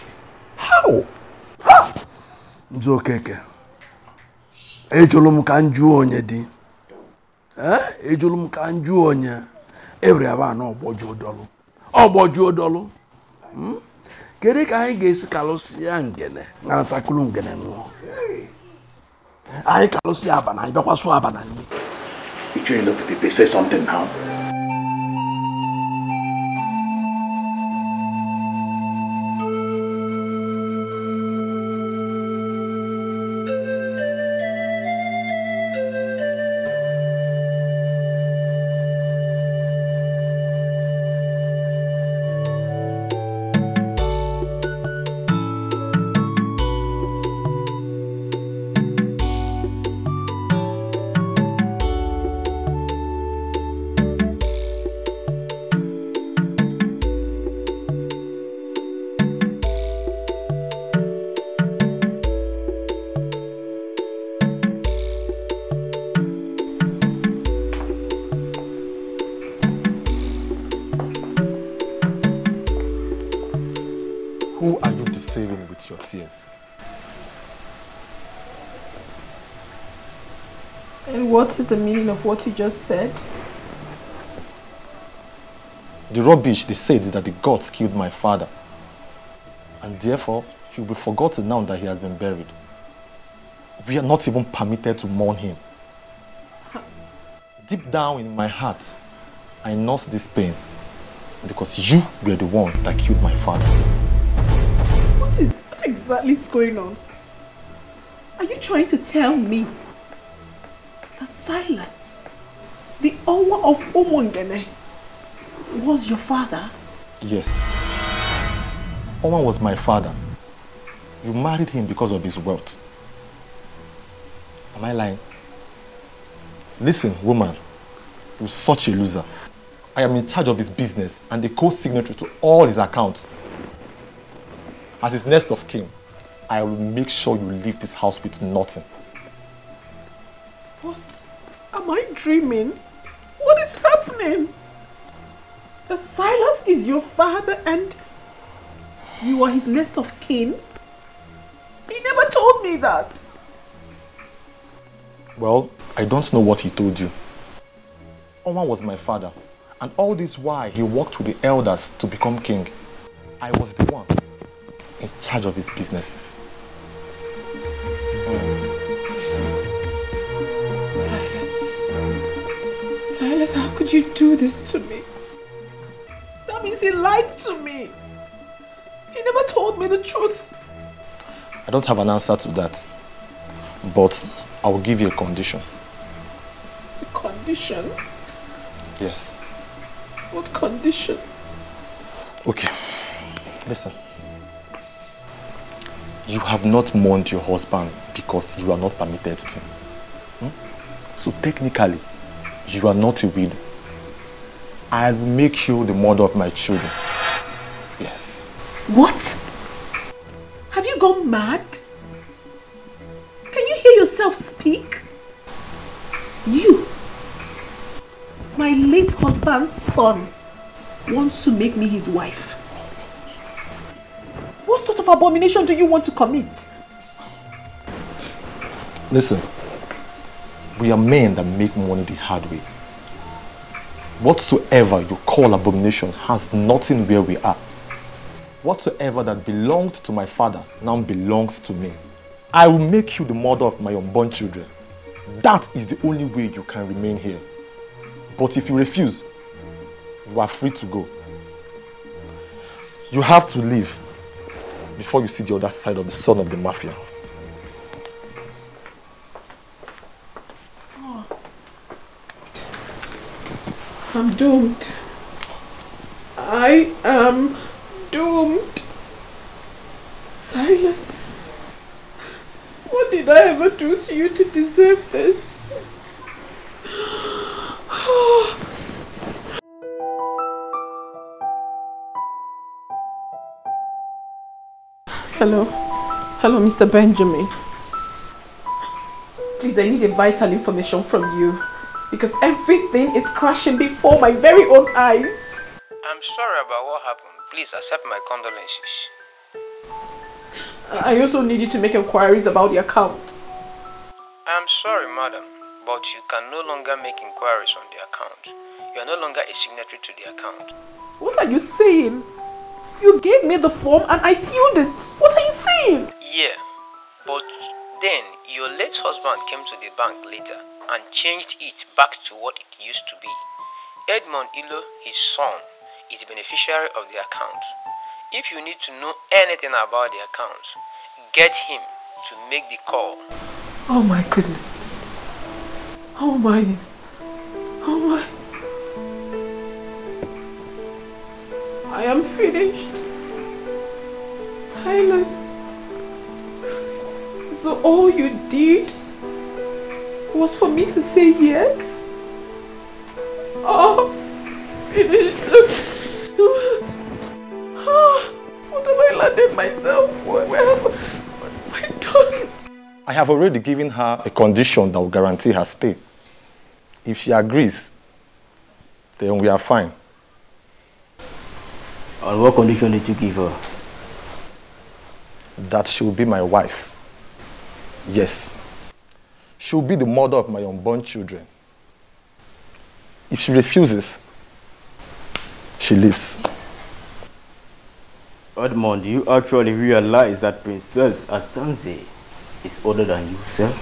How? Nzokeke. Ejolum kanju onye di. Ejolum kanju onye. Every aba no bojo dolu. Oboju odolu. Kere ka anyị ga-esi kalụsịa ngene na atakulu ngene nụọ. Anyị kalụsịa abana, anyị bịakwasu abana nyi. You trying to look at the say something now. Tears. And what is the meaning of what you just said? The rubbish they said is that the gods killed my father. And therefore, he will be forgotten now that he has been buried. We are not even permitted to mourn him. Deep down in my heart, I nurse this pain because you were the one that killed my father. What exactly is going on? Are you trying to tell me that Silas, the owner of Umungene, was your father? Yes. Oman was my father. You married him because of his wealth. Am I lying? Listen, woman, you're such a loser. I am in charge of his business and the co-signatory to all his accounts. As his next of kin, I will make sure you leave this house with nothing. What? Am I dreaming? What is happening? That Silas is your father and you are his next of kin? He never told me that. Well, I don't know what he told you. Oman was my father, and all this while he worked with the elders to become king. I was the one in charge of his businesses. Silas, how could you do this to me? That means he lied to me. He never told me the truth. I don't have an answer to that, but I will give you a condition. A condition? Yes. What condition? Okay, listen. You have not mourned your husband because you are not permitted to. So technically, you are not a widow. I will make you the mother of my children. Yes. What? Have you gone mad? Can you hear yourself speak? You, my late husband's son, wants to make me his wife. What sort of abomination do you want to commit? Listen, we are men that make money the hard way. Whatsoever you call abomination has nothing where we are. Whatsoever that belonged to my father now belongs to me. I will make you the mother of my unborn children. That is the only way you can remain here. But if you refuse, you are free to go. You have to leave before you see the other side of the son of the mafia. I'm doomed. I am doomed. Silas, what did I ever do to you to deserve this? Hello? Hello, Mr. Benjamin. Please, I need a vital information from you because everything is crashing before my very own eyes. I'm sorry about what happened. Please accept my condolences. I also need you to make inquiries about the account. I'm sorry, madam, but you can no longer make inquiries on the account. You are no longer a signatory to the account. What are you saying? You gave me the form and I filled it. What are you saying? Yeah, but then your late husband came to the bank later and changed it back to what it used to be. Edmond Ilo, his son, is the beneficiary of the account. If you need to know anything about the account, get him to make the call. Oh my goodness. Oh my. Oh my. I am finished. Silas. So all you did was for me to say yes? Oh, it is. What have I landed myself? What have I done? I have already given her a condition that will guarantee her stay. If she agrees, then we are fine. On what condition did you give her? That she will be my wife. Yes. She will be the mother of my unborn children. If she refuses, she leaves. Edmond, do you actually realize that Princess Asanze is older than you, sir?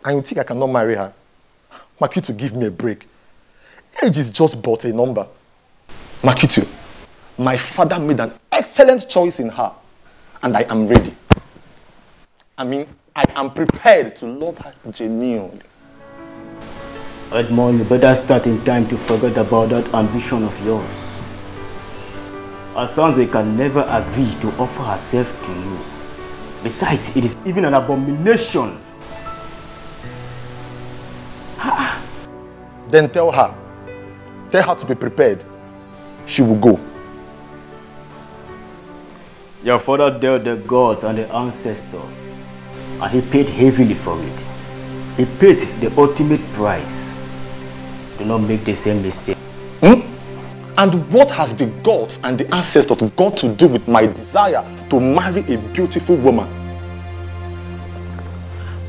And you think I cannot marry her? Makitu, give me a break. Age is just but a number. Makitu, my father made an excellent choice in her, and I am ready. I mean, I am prepared to love her genuinely. Edmond, you better start in time to forget about that ambition of yours. Asanze can never agree to offer herself to you. Besides, it is even an abomination. Then tell her to be prepared. She will go. Your father dealt the gods and the ancestors, and he paid heavily for it. He paid the ultimate price. Do not make the same mistake. And what has the gods and the ancestors got to do with my desire to marry a beautiful woman?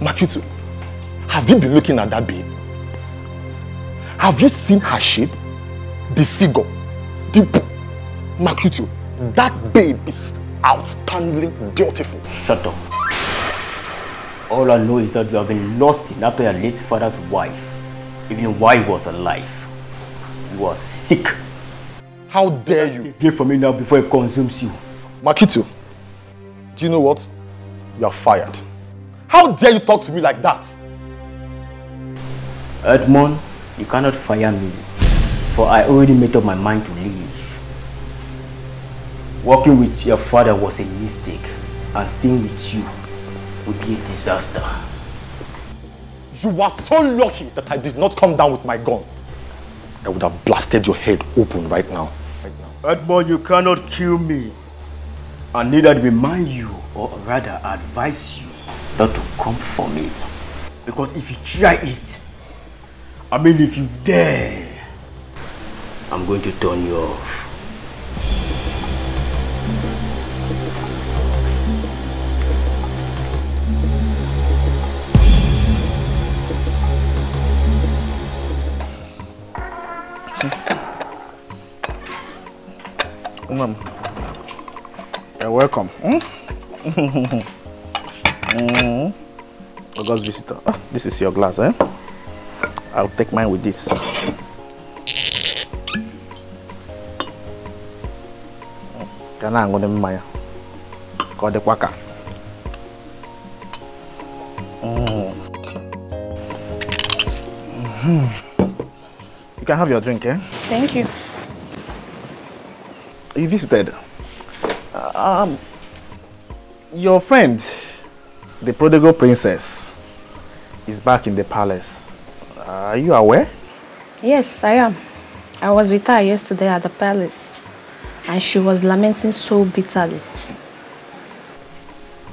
Makitu, have you been looking at that babe? Have you seen her shape? The figure? Makitu, that babe is outstandingly beautiful. Shut up. All I know is that you have been lost in after your late father's wife, even while he was alive. You are sick. How dare you? Pray for me now before it consumes you. Makitu, do you know what? You are fired. How dare you talk to me like that? Edmond, you cannot fire me, for I already made up my mind to leave. Working with your father was a mistake, and staying with you would be a disaster. You are so lucky that I did not come down with my gun. I would have blasted your head open right now. Edmond, you cannot kill me. I neither remind you, or rather advise you, not to come for me. Because if you try it, I mean if you dare, I'm going to turn you off. Mom, You're welcome. August visitor. Oh, this is your glass, eh? I'll take mine with this. Can I go to Maya? Call the quaka. You can have your drink, eh? Thank you. You visited. Your friend, the prodigal princess, is back in the palace. Are you aware? Yes, I am. I was with her yesterday at the palace, and she was lamenting so bitterly.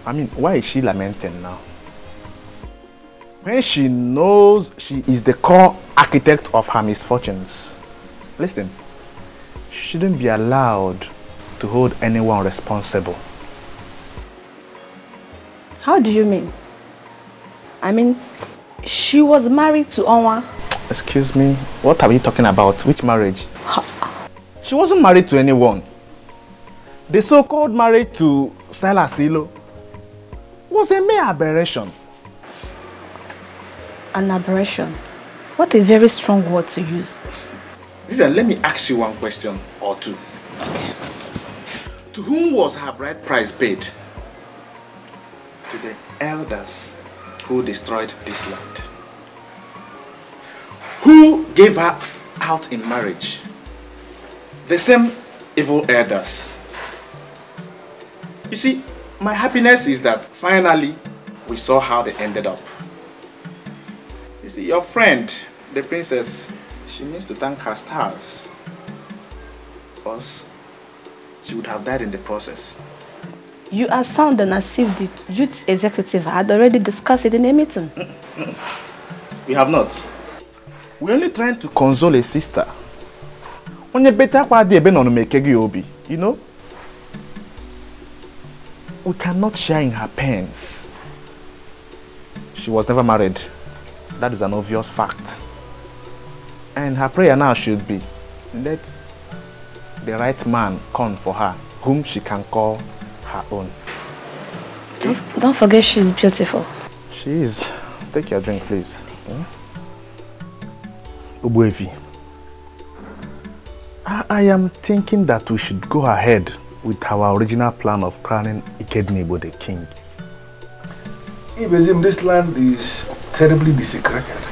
I mean, why is she lamenting now? When she knows she is the core architect of her misfortunes. Listen, she shouldn't be allowed to hold anyone responsible. How do you mean? I mean, she was married to Onwa. Excuse me, what are you talking about? Which marriage? She wasn't married to anyone. The so-called marriage to Salasilo was a mere aberration. An aberration? What a very strong word to use. Vivian, let me ask you one question or two. Okay. To whom was her bride price paid? To the elders who destroyed this land. Who gave her out in marriage? The same evil elders. You see, my happiness is that finally we saw how they ended up. You see, your friend, the princess, she needs to thank her stars. Or she would have died in the process. You are sounding as if the youth executive had already discussed it in a meeting. We have not. We're only trying to console a sister. You know? We cannot share in her pains. She was never married. That is an obvious fact. And her prayer now should be, let the right man come for her, whom she can call her own. Don't forget she's beautiful. She is. Take your drink, please. Ubuevi, I am thinking that we should go ahead with our original plan of crowning Ikednibo the king. Ibezim, this land is terribly desecrated.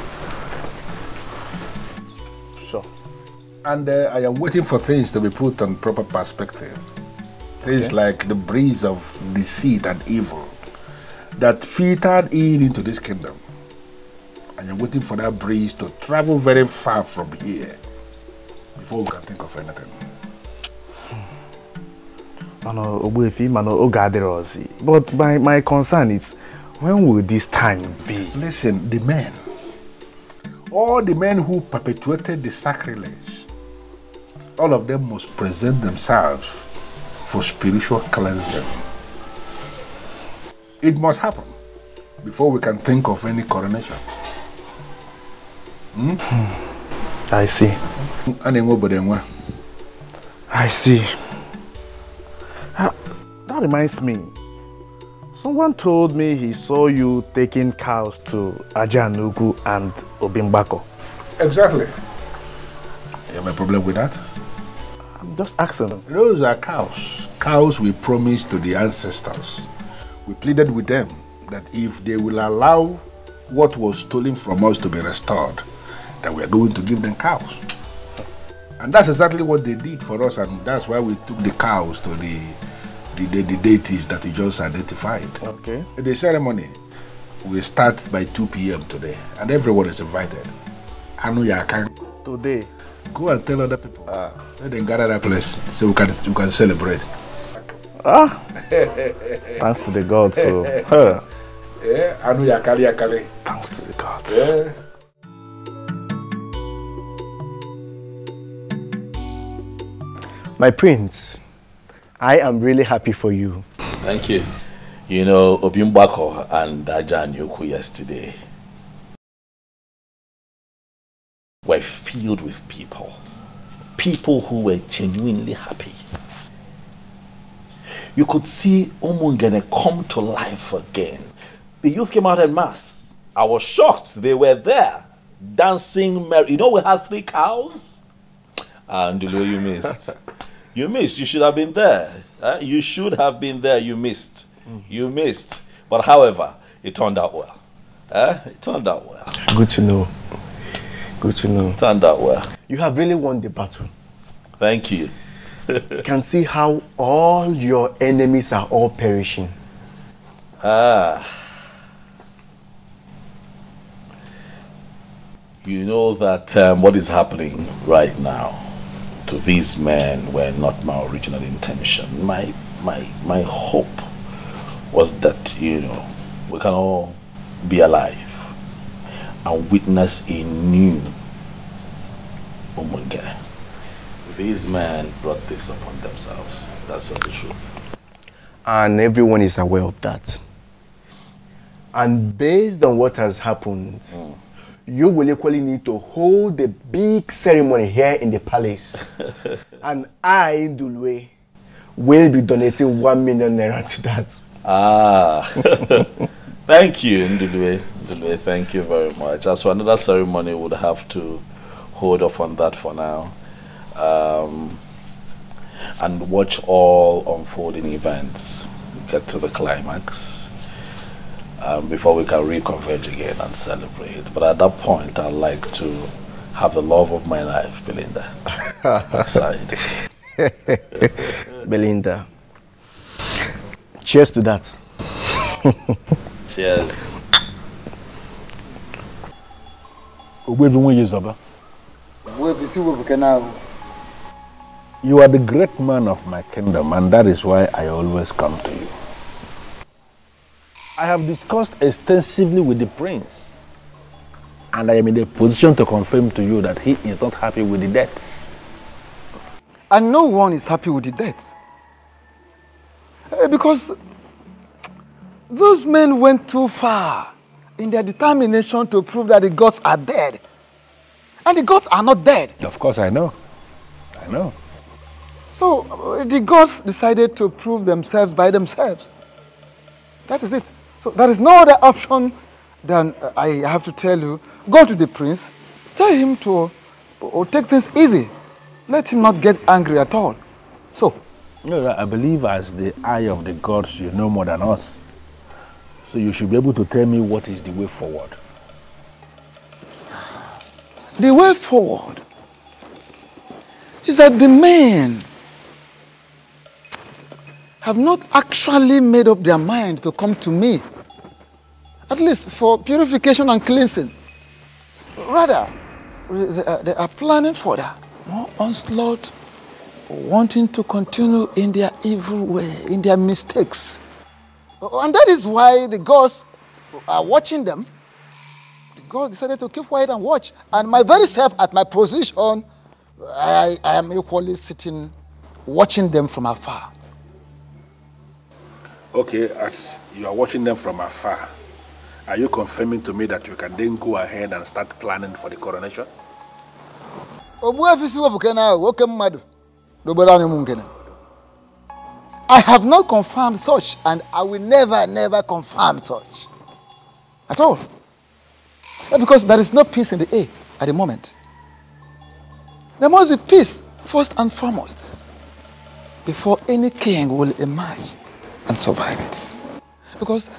Sure. And I am waiting for things to be put on proper perspective. Things like the breeze of deceit and evil that filtered into this kingdom. And I'm waiting for that breeze to travel very far from here before we can think of anything. But my concern is, when will this time be? Listen, the men, all the men who perpetuated the sacrilege, all of them must present themselves for spiritual cleansing. It must happen before we can think of any coronation. I see. I see. That reminds me. Someone told me he saw you taking cows to Ajanugu and Obimbako. Exactly. You have a problem with that? I'm just asking. Those are cows. Cows we promised to the ancestors. We pleaded with them that if they will allow what was stolen from us to be restored, that we are going to give them cows. And that's exactly what they did for us, and that's why we took the cows to the deities that you just identified. Okay. The ceremony will start by 2 p.m. today, and everyone is invited. Today? Go and tell other people. Let them gather that place so we can celebrate. Thanks to the gods. So. Thanks to the gods. Yeah. My prince, I am really happy for you. Thank you. You know, Obimbako and Ajanyuku yesterday were filled with people who were genuinely happy. you could see Umungene come to life again. The youth came out en masse. I was shocked. They were there, dancing merry. You know, we had 3 cows. And you missed. You missed. You should have been there. You should have been there. You missed. You missed. But however, it turned out well. It turned out well. Good to know. Good to know. Turned out well. You have really won the battle. Thank you. You can see how all your enemies are all perishing. You know that what is happening right now to these men were not my original intention. My hope was that, you know, we can all be alive and witness a new Umungene. These men brought this upon themselves. That's just the truth. And everyone is aware of that. And based on what has happened, you will equally need to hold a big ceremony here in the palace. And I, Ndulwe, will be donating 1 million naira to that. Thank you, Ndulwe. Ndulwe, thank you very much. As for another ceremony, we'll have to hold off on that for now. And watch all unfolding events get to the climax before we can reconverge again and celebrate. But at that point, I'd like to have the love of my life, Belinda, aside. Belinda, cheers to that. Cheers. You are the great man of my kingdom, and that is why I always come to you. I have discussed extensively with the prince, and I am in a position to confirm to you that he is not happy with the deaths. And no one is happy with the deaths. Because those men went too far in their determination to prove that the gods are dead. And the gods are not dead. Of course, I know. I know. So the gods decided to prove themselves by themselves. That is it. So there is no other option than I have to tell you, go to the prince, tell him to take things easy. Let him not get angry at all. So. No, I believe as the eye of the gods, you know more than us. So you should be able to tell me what is the way forward. The way forward is that the men have not actually made up their mind to come to me, at least for purification and cleansing. Rather, they are planning for that more onslaught, wanting to continue in their evil way, in their mistakes. And that is why the gods are watching them. The gods decided to keep quiet and watch. And my very self, at my position, I am equally sitting, watching them from afar. Okay, as you are watching them from afar, are you confirming to me that you can then go ahead and start planning for the coronation? I have not confirmed such, and I will never confirm such. At all. Because there is no peace in the air at the moment. There must be peace, first and foremost, before any king will emerge and survive it. Because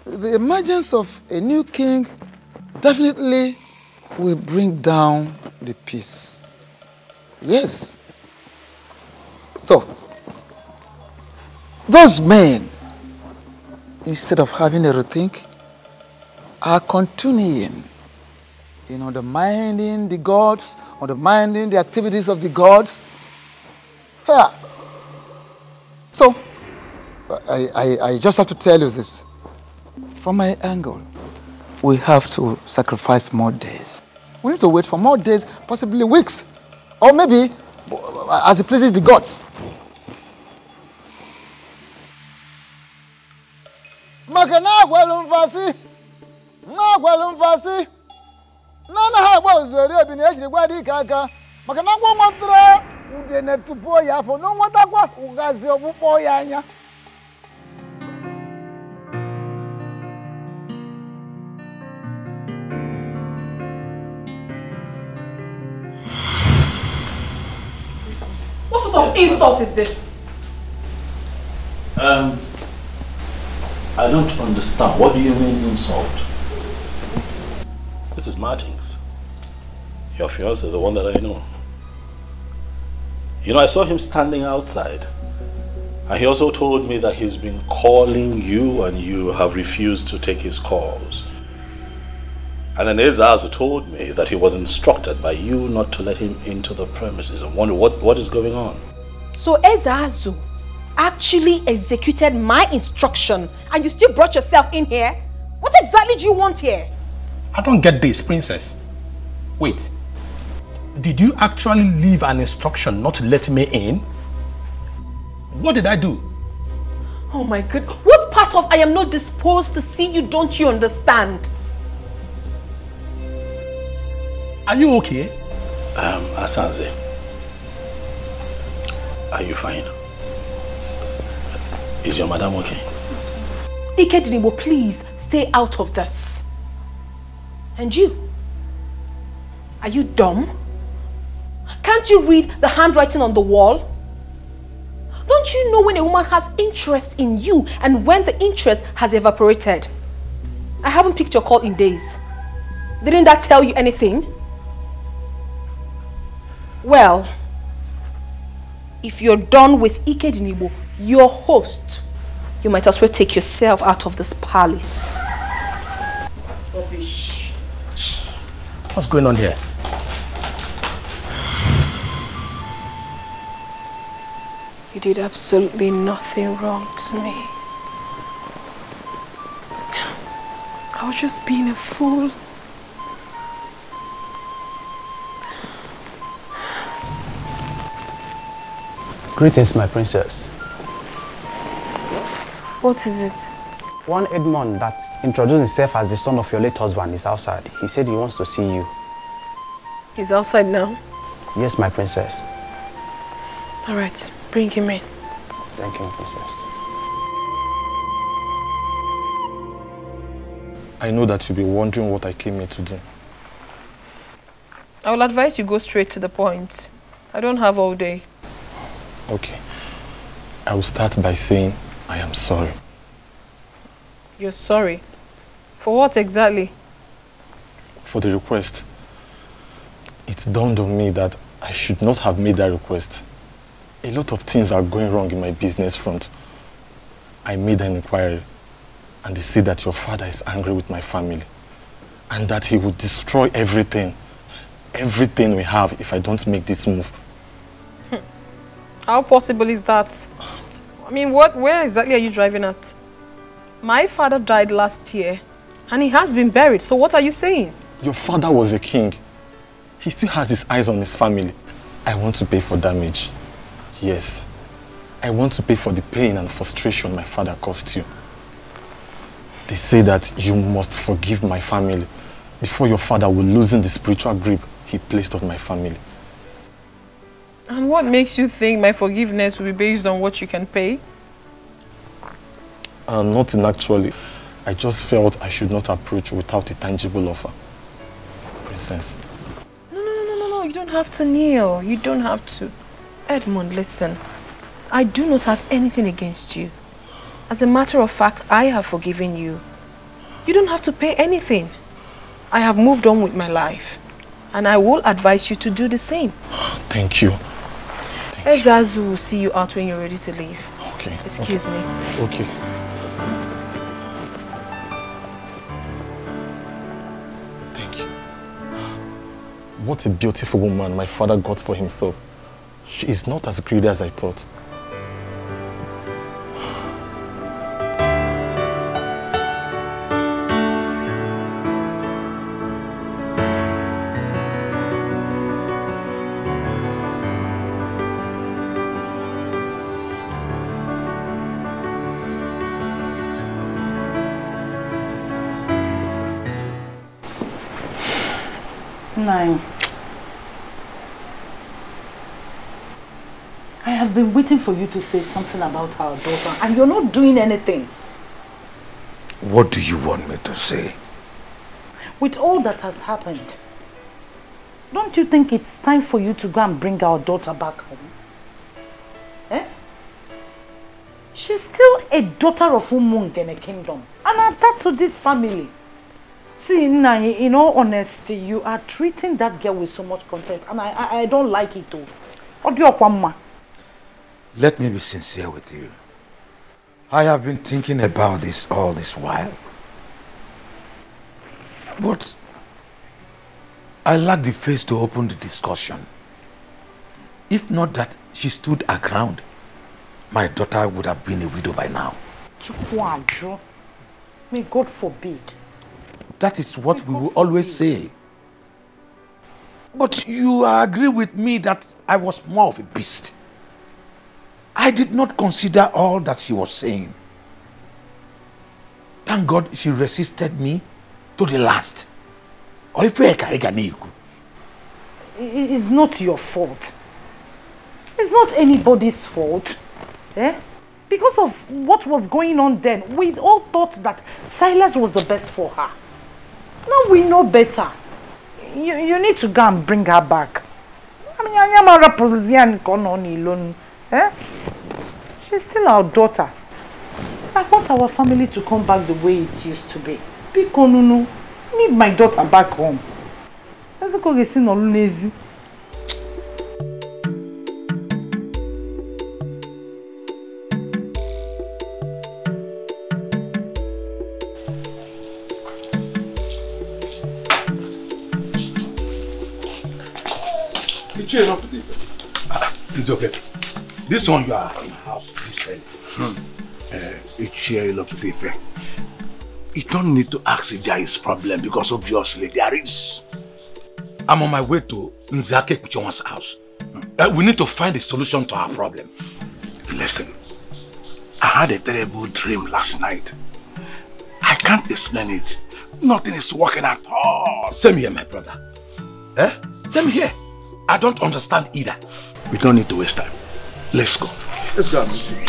the emergence of a new king definitely will bring down the peace. Yes. So, those men, instead of having a rethink, are continuing in undermining the gods, undermining the activities of the gods. Yeah. So, I just have to tell you this. From my angle, we have to sacrifice more days. We need to wait for more days, possibly weeks, or maybe as it pleases the gods. What sort of insult is this? I don't understand. What do you mean insult? This is Martins. Your fiancé, the one that I know. You know, I saw him standing outside. And he also told me that he's been calling you and you have refused to take his calls. And then ETIKO told me that he was instructed by you not to let him into the premises. I wonder what is going on. So ETIKO actually executed my instruction and you still brought yourself in here? What exactly do you want here? I don't get this, princess. Wait. Did you actually leave an instruction not to let me in? What did I do? Oh my God. What part of I am not disposed to see you don't you understand? Are you okay? Asanze. Are you fine? Is your madam okay? Ikedinibo, please stay out of this. And you? Are you dumb? Can't you read the handwriting on the wall? Don't you know when a woman has interest in you and when the interest has evaporated? I haven't picked your call in days. Didn't that tell you anything? Well, if you're done with Ikedinibo, your host, you might as well take yourself out of this palace. Rubbish. What's going on here? You did absolutely nothing wrong to me. I was just being a fool. Greetings, my princess. What is it? One Edmond that introduced himself as the son of your late husband is outside. He said he wants to see you. He's outside now? Yes, my princess. All right, bring him in. Thank you, my princess. I know that you'll be wondering what I came here to do. I will advise you go straight to the point. I don't have all day. Okay. I will start by saying I am sorry. You're sorry? For what exactly? For the request. It dawned on me that I should not have made that request. A lot of things are going wrong in my business front. I made an inquiry and they say that your father is angry with my family and that he would destroy everything we have if I don't make this move. How possible is that? I mean, where exactly are you driving at? My father died last year and he has been buried, so what are you saying? Your father was a king. He still has his eyes on his family. I want to pay for damage. Yes. I want to pay for the pain and frustration my father caused you. They say that you must forgive my family before your father will loosen the spiritual grip he placed on my family. And what makes you think my forgiveness will be based on what you can pay? Nothing actually. I just felt I should not approach without a tangible offer. Princess. No, you don't have to kneel. You don't have to. Edmond, listen. I do not have anything against you. As a matter of fact, I have forgiven you. You don't have to pay anything. I have moved on with my life. And I will advise you to do the same. Thank you. ETIKO will see you out when you're ready to leave. Okay. Excuse me. Okay. Thank you. What a beautiful woman my father got for himself. She is not as greedy as I thought. Nine. I have been waiting for you to say something about our daughter and you're not doing anything. What do you want me to say? With all that has happened, don't you think it's time for you to go and bring our daughter back home? She's still a daughter of Umungene Kingdom and attached to this family. See, Nai, in all honesty, you are treating that girl with so much contempt, and I don't like it too. Let me be sincere with you. I have been thinking about this all this while. But I lack the face to open the discussion. If not that she stood her ground, my daughter would have been a widow by now. May God forbid. That is what we will always say. But you agree with me that I was more of a beast. I did not consider all that she was saying. Thank God she resisted me to the last. It's not your fault. It's not anybody's fault. Eh? Because of what was going on then, we all thought that Silas was the best for her. Now we know better. You need to go and bring her back. I mean, she's still our daughter. I want our family to come back the way it used to be. Pikonunu, need my daughter back home. Let's go get seen on lazy. It's okay. This one you are in the house, this cell. You don't need to ask if there is problem because obviously there is. I'm on my way to Nzake Kuchonwa's house. We need to find a solution to our problem. Listen, I had a terrible dream last night. I can't explain it. Nothing is working at all. Same here, my brother. Same here. I don't understand either. We don't need to waste time. Let's go. Let's go and meet him.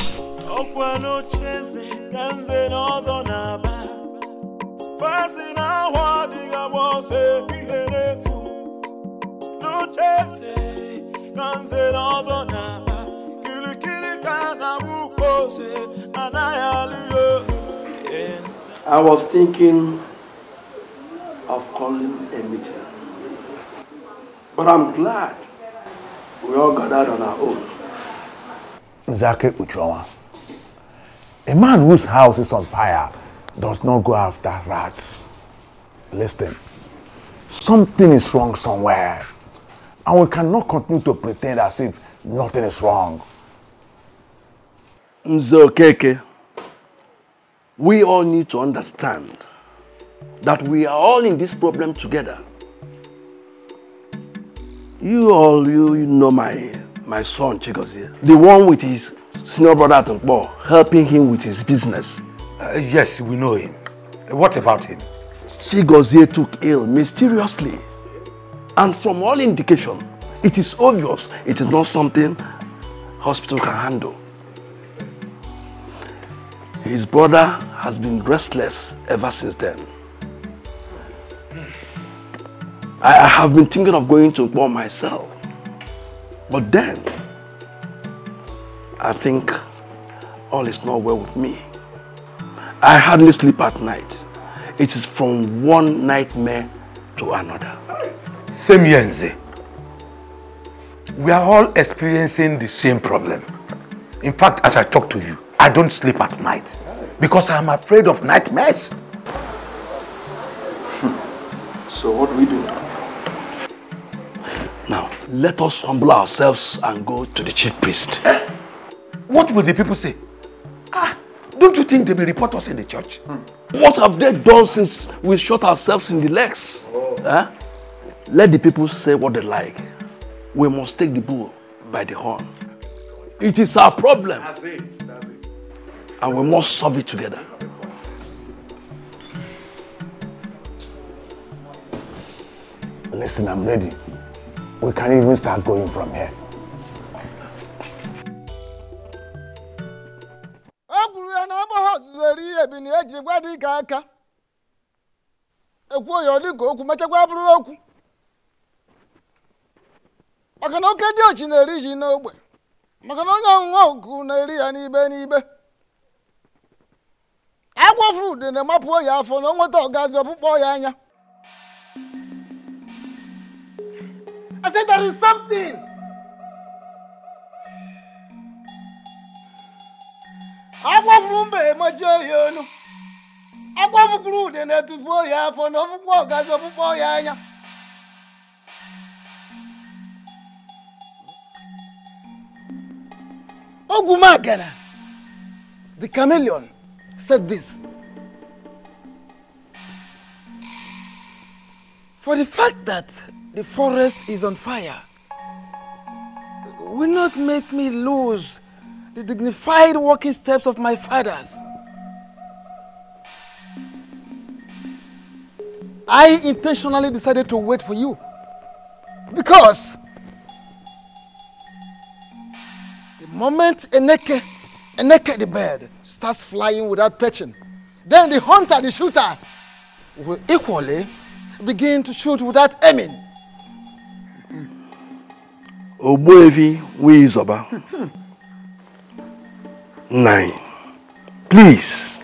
I was thinking of calling a meeting. But I'm glad we all gathered on our own. Nzake Uchowa, a man whose house is on fire does not go after rats. Listen, something is wrong somewhere, and we cannot continue to pretend as if nothing is wrong. Nzokeke, we all need to understand that we are all in this problem together. You know my son Chigozie, the one with his senior brother Atumpo, helping him with his business. Yes, we know him. What about him? Chigozie took ill mysteriously, and from all indication, it is obvious it is not something hospital can handle. His brother has been restless ever since then. I have been thinking of going to Nkpo myself. But then, I think all is not well with me. I hardly sleep at night. It is from one nightmare to another. Same here, Nze. We are all experiencing the same problem. In fact, as I talk to you, I don't sleep at night because I'm afraid of nightmares. So what do we do? Now, let us humble ourselves and go to the chief priest. What will the people say? Don't you think they will report us in the church? What have they done since we shot ourselves in the legs? Let the people say what they like. We must take the bull by the horn. It is our problem. That's it. That's it. And we must solve it together. Listen, I'm ready. We can even start going from here. Agwa fruit in the mapo ya for no more gas of boyanya. I said there is something. Agwa fruit majoyo. Agwa fruit in the boya for no more gas of boyanya. Ogumagana, the chameleon, said this. For the fact that the forest is on fire will not make me lose the dignified walking steps of my fathers. I intentionally decided to wait for you because the moment a naked the bird starts flying without perching, then the hunter, the shooter, will equally begin to shoot without aiming. Obuevi Wizoba. 9. Please.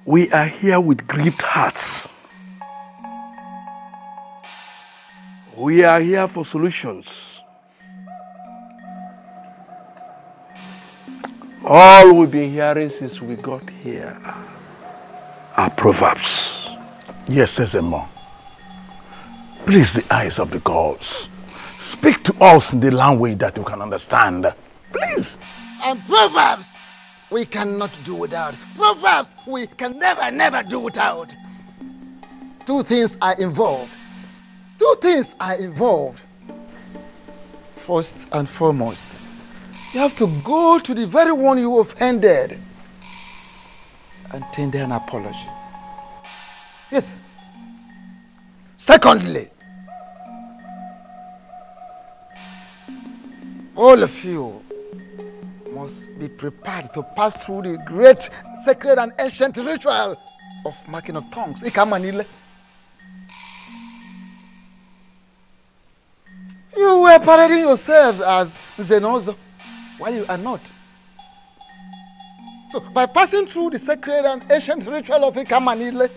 We are here with grieved hearts. We are here for solutions. All we've been hearing since we got here are proverbs. Yes, Sesemo. Please, the eyes of the gods, speak to us in the language that we can understand. Please. And proverbs we cannot do without. Proverbs we can never do without. Two things are involved. First and foremost, you have to go to the very one you offended and tender an apology. Yes. Secondly, all of you must be prepared to pass through the great sacred and ancient ritual of marking of tongues. Ikamanile. You were parading yourselves as Zenozo, while you are not. So, by passing through the sacred and ancient ritual of Ikamanile,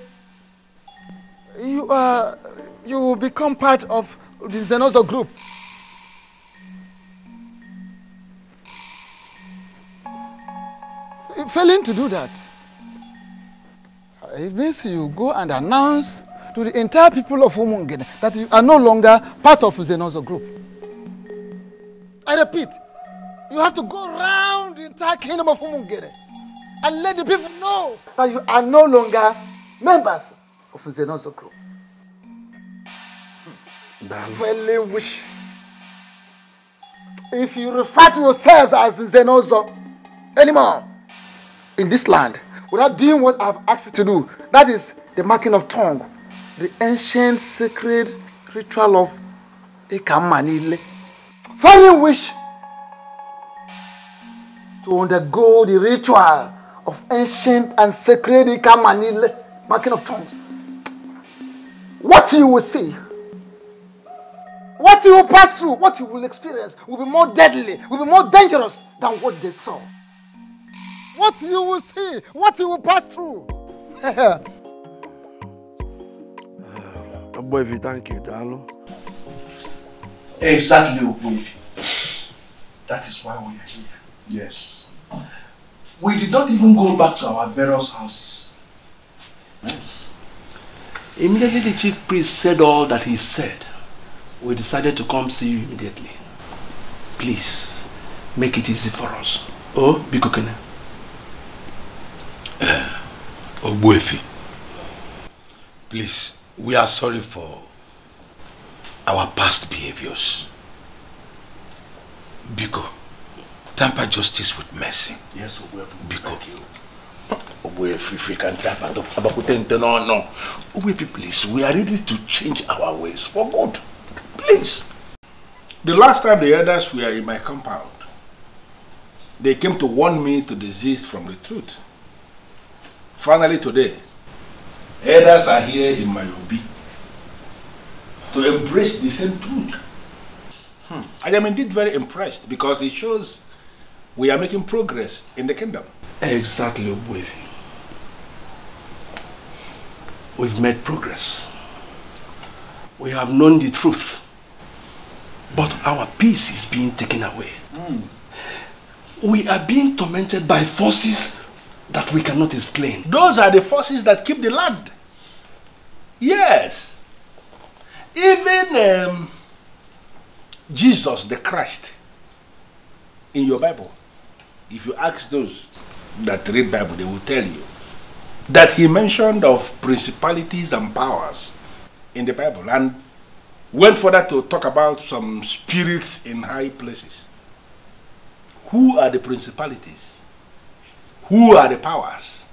you will become part of the Zenozo group. Failing to do that, it means you go and announce to the entire people of Umungene that you are no longer part of the Zenozo group. I repeat, you have to go around the entire kingdom of Umungene and let the people know that you are no longer members of the Zenozo group. Failing which, if you refer to yourselves as Zenozo anymore in this land, without doing what I've asked you to do, that is the marking of tongue, the ancient sacred ritual of Ekamanile. Failing which, to undergo the ritual of ancient and sacred Ekamanile, marking of tongues, what you will see, what you will pass through, what you will experience will be more deadly, will be more dangerous than what they saw. What you will see, what you will pass through. Obuevi, thank you, Dalo. Exactly, Obuevi. That is why we are here. Yes. We did not even go back to our various houses. Yes. Immediately the chief priest said all that he said, we decided to come see you immediately. Please, make it easy for us. Oh, Bikokene. Obuefi, please, we are sorry for our past behaviors. Biko, temper justice with mercy. Yes, Obuefi. Biko. Obuefi, if we can temper no. Obuefi, please, we are ready to change our ways for good. Please. The last time the elders were in my compound, they came to warn me to desist from the truth. Finally today, elders are here in my obi to embrace the same truth. I am indeed very impressed because it shows we are making progress in the kingdom. Exactly, Obuefi. We've made progress. We have known the truth. But our peace is being taken away. We are being tormented by forces that we cannot explain. Those are the forces that keep the land. Yes. Even Jesus the Christ in your Bible, if you ask those that read Bible, they will tell you that he mentioned of principalities and powers in the Bible and went further to talk about some spirits in high places. Who are the principalities? Who are the powers?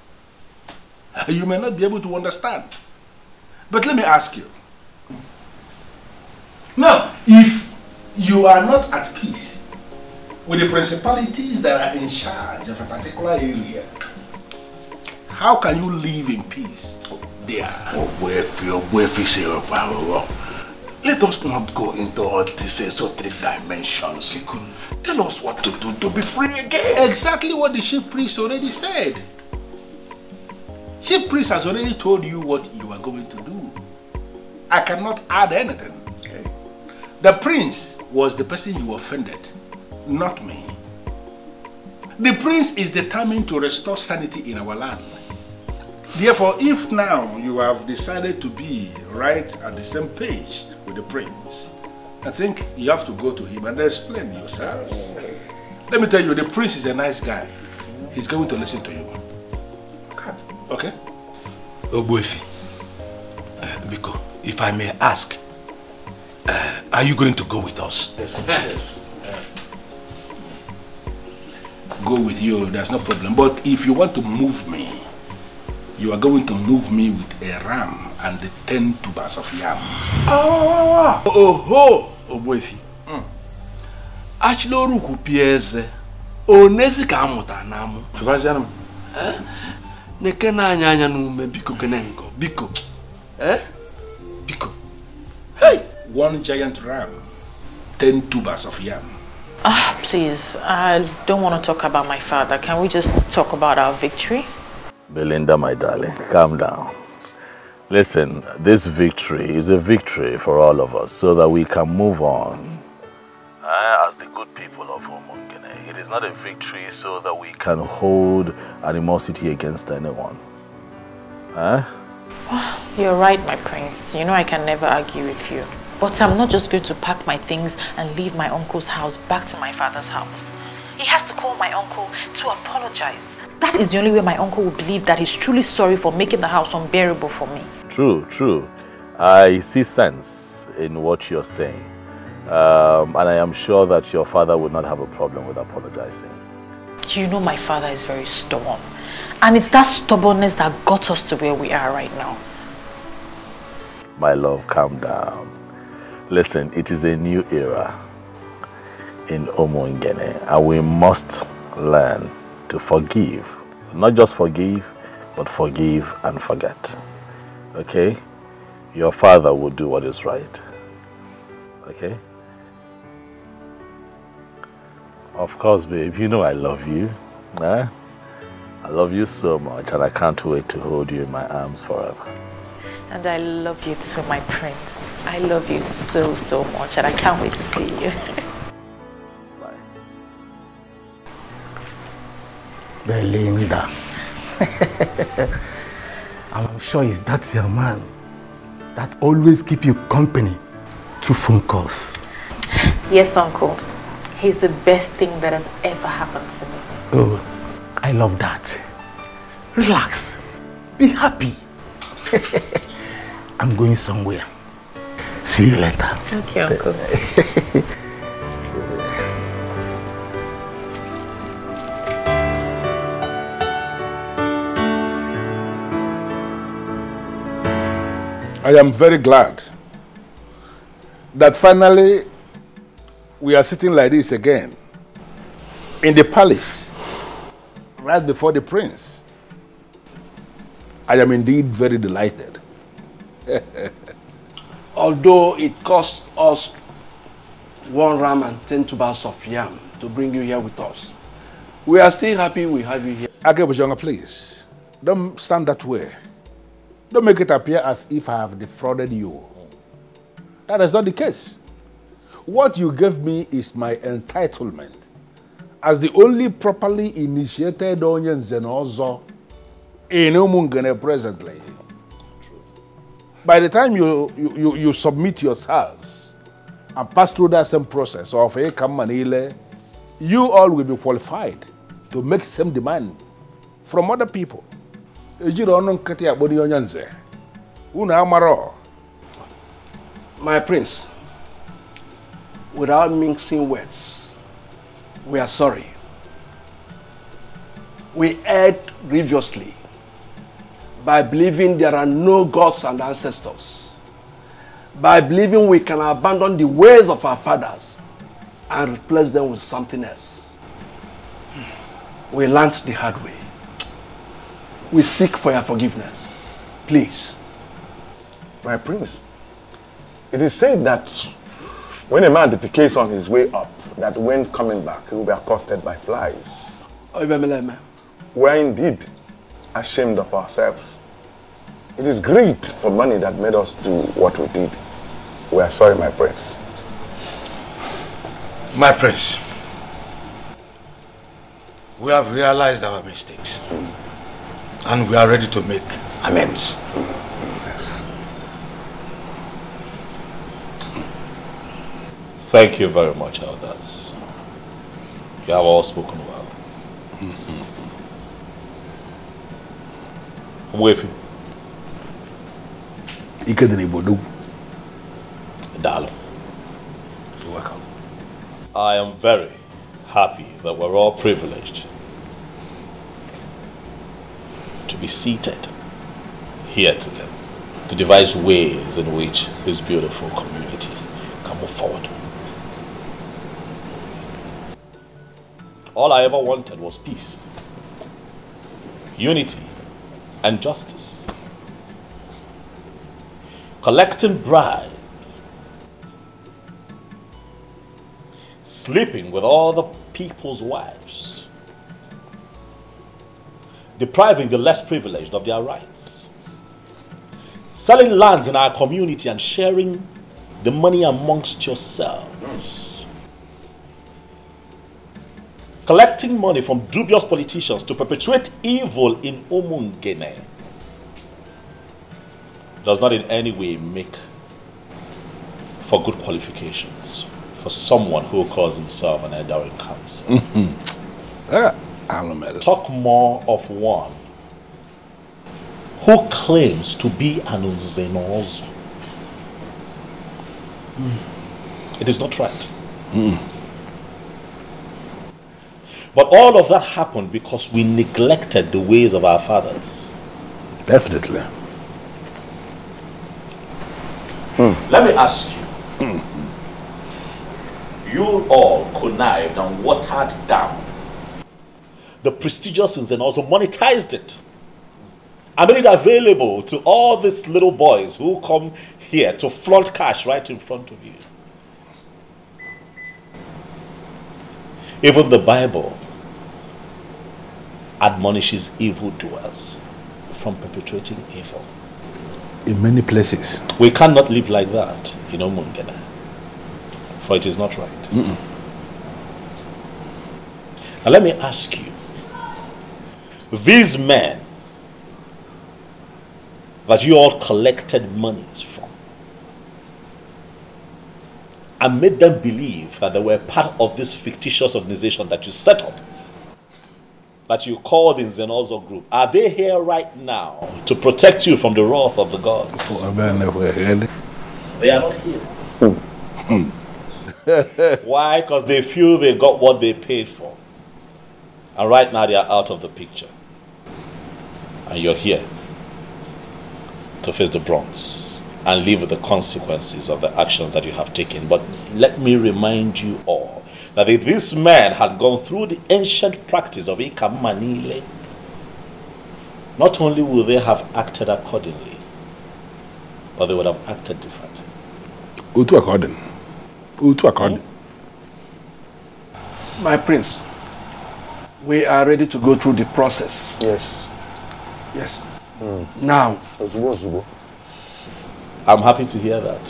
You may not be able to understand. But let me ask you. Now, if you are not at peace with the principalities that are in charge of a particular area, how can you live in peace there? Let us not go into all these esoteric dimensions. Tell us what to do to be free again. Exactly what the chief priest already said. Chief priest has already told you what you are going to do. I cannot add anything. Okay. The prince was the person you offended, not me. The prince is determined to restore sanity in our land. Therefore, if now you have decided to be right at the same page with the prince, I think you have to go to him and explain yourselves. Let me tell you, the prince is a nice guy. He's going to listen to you. Okay? Obuefi, Biko, if I may ask, are you going to go with us? Yes. Yes. Go with you, there's no problem. But if you want to move me, you are going to move me with a ram and the 10 tubers of yam. Oh, Obuefi. Achloru kupieze. Onezi ka amuta namu. Chubazianam. Neke na anya nume biko kenenko. Biko. Biko. Hey! 1 giant ram, 10 tubers of yam. Please, I don't want to talk about my father. Can we just talk about our victory? Belinda, my darling, calm down. Listen, this victory is a victory for all of us so that we can move on as the good people of Umungene. It is not a victory so that we can hold animosity against anyone. You're right, my prince. You know I can never argue with you. But I'm not just going to pack my things and leave my uncle's house back to my father's house. He has to call my uncle to apologize. That is the only way my uncle will believe that he's truly sorry for making the house unbearable for me. True, true. I see sense in what you're saying. And I am sure that your father would not have a problem with apologizing. You know my father is very stubborn. And it's that stubbornness that got us to where we are right now. My love, calm down. Listen, it is a new era in Umungene, and we must learn to forgive. Not just forgive, but forgive and forget. Okay? Your father will do what is right. Okay? Of course, babe, you know I love you. I love you so much, and I can't wait to hold you in my arms forever. And I love you too, my prince. I love you so, so much, and I can't wait to see you. Bye. Belinda. I'm sure that's your man that always keep you company through phone calls. Yes, uncle. He's the best thing that has ever happened to me. Oh, I love that. Relax. Be happy. I'm going somewhere. See you later. Okay, uncle. I am very glad that finally we are sitting like this again in the palace right before the prince. I am indeed very delighted. Although it cost us 1 ram and 10 tubers of yam to bring you here with us, We are still happy we have you here. Agebojanga, please. Don't stand that way. Don't make it appear as if I have defrauded you. That is not the case. What you gave me is my entitlement as the only properly initiated Onye Nzenozo in Umungene presently. By the time you submit yourselves and pass through that same process of Manile, you all will be qualified to make same demand from other people. My prince, without mixing words, we are sorry. We erred grievously by believing there are no gods and ancestors, by believing we can abandon the ways of our fathers and replace them with something else. We learned the hard way. We seek for your forgiveness. Please. My prince, it is said that when a man defecates on his way up, that when coming back, he will be accosted by flies. We are indeed ashamed of ourselves. It is greed for money that made us do what we did. We are sorry, my prince. My prince, we have realized our mistakes and we are ready to make amends. Yes. Thank you very much, elders. You have all spoken well. I'm with you. Dalo. You're welcome. I am very happy that we're all privileged to be seated here together to devise ways in which this beautiful community can move forward. All I ever wanted was peace, unity, and justice. Collecting bribes, sleeping with all the people's wives, depriving the less privileged of their rights, selling lands in our community and sharing the money amongst yourselves, collecting money from dubious politicians to perpetuate evil in Umungene does not in any way make for good qualifications for someone who calls himself an elder in council. Talk more of one who claims to be an Nzenozo. It is not right. But all of that happened because we neglected the ways of our fathers. Definitely. Let me ask you. You all connived and watered down the prestigious and also monetized it and made it available to all these little boys who come here to flaunt cash right in front of you. Even the Bible admonishes evildoers from perpetrating evil. In many places. We cannot live like that in Umungene, for it is not right. Now let me ask you, these men that you all collected monies from and made them believe that they were part of this fictitious organization that you set up, that you called in Nzenozo Group, are they here right now to protect you from the wrath of the gods? They are not here. Why? Because they feel they got what they paid for. And right now they are out of the picture. And you're here to face the brunt and live with the consequences of the actions that you have taken. But let me remind you all that if this man had gone through the ancient practice of Ikamanile, not only would they have acted accordingly, but they would have acted differently. Utu according. Utu according. My prince, We are ready to go through the process. Yes. Yes. Now. I'm happy to hear that.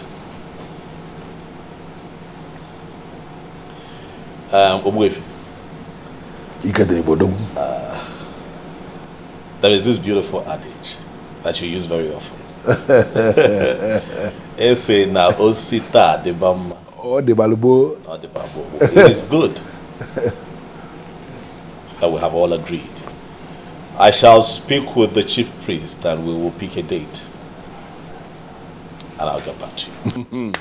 There is this beautiful adage that you use very often. It's saying now osita de bamba. Oh, the balubo. Not the bambo. It is good that we have all agreed. I shall speak with the chief priest and we will pick a date. And I'll get back to you.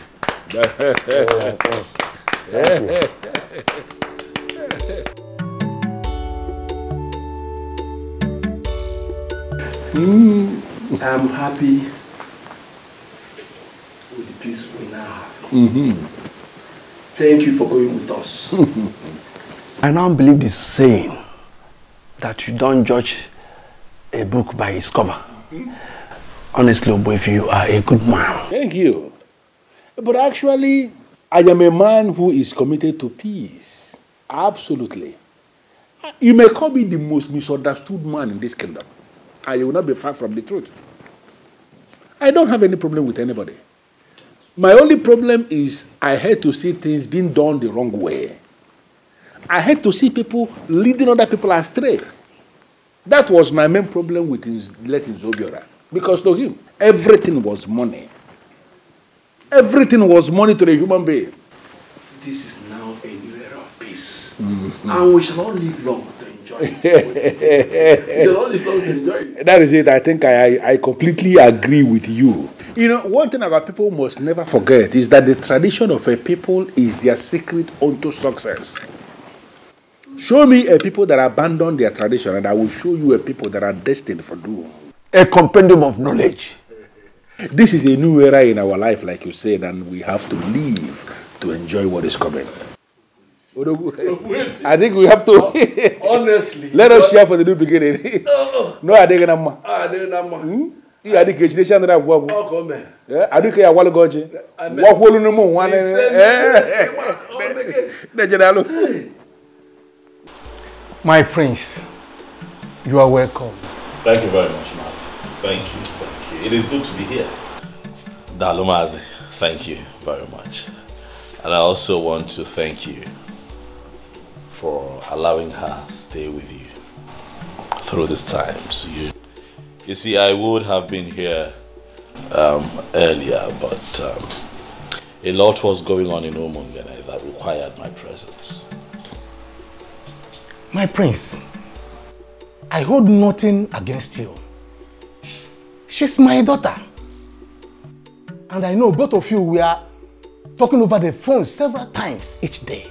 I'm happy with the peace we now have. Thank you for going with us. I now believe this saying that you don't judge a book by its cover. Honestly, Oboife, you are a good man. Thank you. But actually, I am a man who is committed to peace. Absolutely. You may call me the most misunderstood man in this kingdom. And you will not be far from the truth. I don't have any problem with anybody. My only problem is I hate to see things being done the wrong way. I hate to see people leading other people astray. That was my main problem with letting Zobiora. Because to him, everything was money. Everything was money to the human being. This is now a new era of peace. And we shall all live long to enjoy it. We shall all live long to enjoy it. That is it. I think I completely agree with you. You know, one thing about people must never forget is that the tradition of a people is their secret unto success. Show me a people that abandon their tradition and I will show you a people that are destined for doom. A compendium of knowledge. This is a new era in our life, like you said, and we have to live to enjoy what is coming. I think we have to. Honestly. Let us share for the new beginning. No, I didn't know. You had the education that I work with. Oh, man. I do care what goji. What will you know? One. My prince, you are welcome. Thank you very much, Mazi. Thank you, thank you. It is good to be here. Dalu Mazi, thank you very much. And I also want to thank you for allowing her stay with you through these times. You see, I would have been here earlier, but a lot was going on in Umungene that required my presence. My prince, I hold nothing against you. She's my daughter. And I know both of you were talking over the phone several times each day.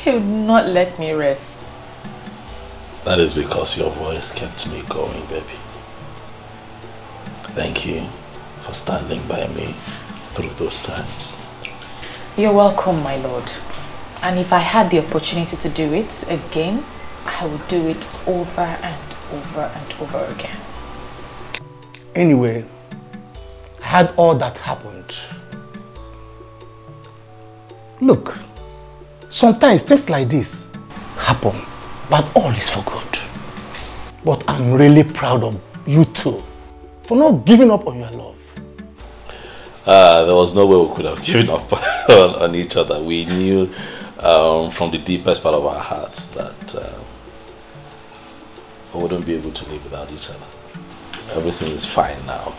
He would not let me rest. That is because your voice kept me going, baby. Thank you for standing by me through those times. You're welcome, my lord. And if I had the opportunity to do it again, I would do it over and over and over again. Anyway, I had all that happened. Look, sometimes things like this happen, but all is for good. But I'm really proud of you two for not giving up on your love. There was no way we could have given up on each other. We knew from the deepest part of our hearts that we wouldn't be able to live without each other. Everything is fine now.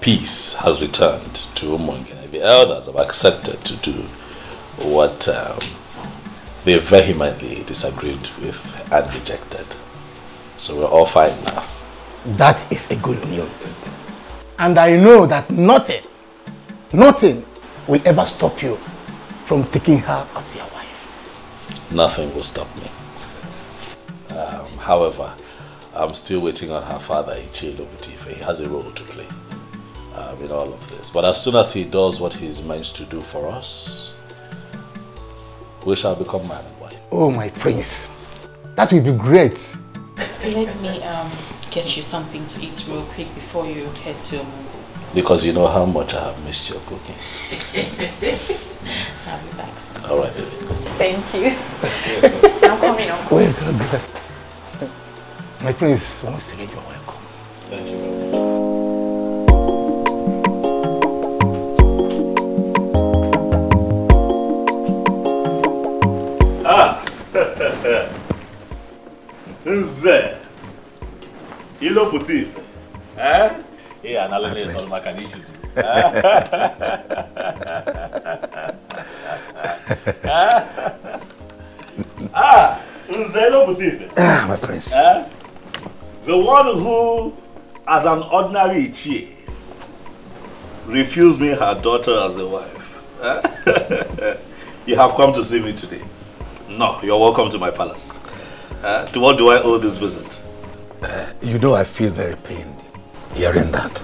Peace has returned to Umungene. The elders have accepted to do what they vehemently disagreed with and rejected. So we're all fine now. That is a good news. And I know that nothing will ever stop you from taking her as your wife. Nothing will stop me. However, I'm still waiting on her father, Ichelo Butife. He has a role to play in all of this. But as soon as he does what he's meant to do for us, we shall become man and wife. Oh, my prince. That will be great. Let me get you something to eat real quick before you head to Mungu. Because you know how much I have missed your cooking. I'll be back soon. All right, baby. Thank you. I'm coming, Uncle. Well done. My prince, once again, you're welcome. Thank you. Nze. Ilo puti. Eh? Yeah, analele no makanichizu. Nze ilo puti. My prince. The one who, as an ordinary Ichie, refused me her daughter as a wife. You have come to see me today. No, you're welcome to my palace. To what do I owe this visit? You know I feel very pained hearing that.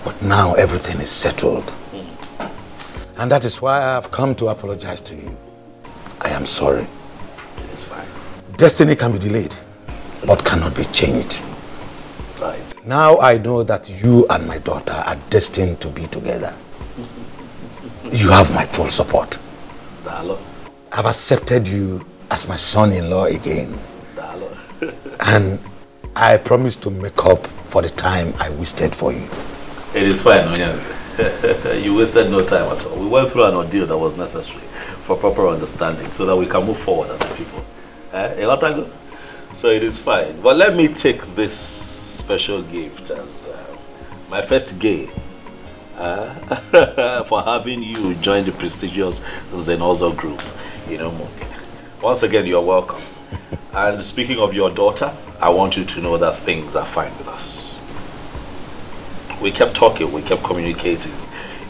But now everything is settled. And that is why I have come to apologize to you. I am sorry. It's fine. Destiny can be delayed, but cannot be changed. Right. Now I know that you and my daughter are destined to be together. You have my full support. Dalo. I've accepted you as my son-in-law again. Dalo. And I promise to make up for the time I wasted for you. It is fine, Onyanze. You wasted no time at all. We went through an ordeal that was necessary for proper understanding so that we can move forward as a people. So it is fine. But let me take this special gift as my first gain for having you join the prestigious Zenozo group. Once again, you're welcome. And speaking of your daughter, I want you to know that things are fine with us. We kept talking, we kept communicating.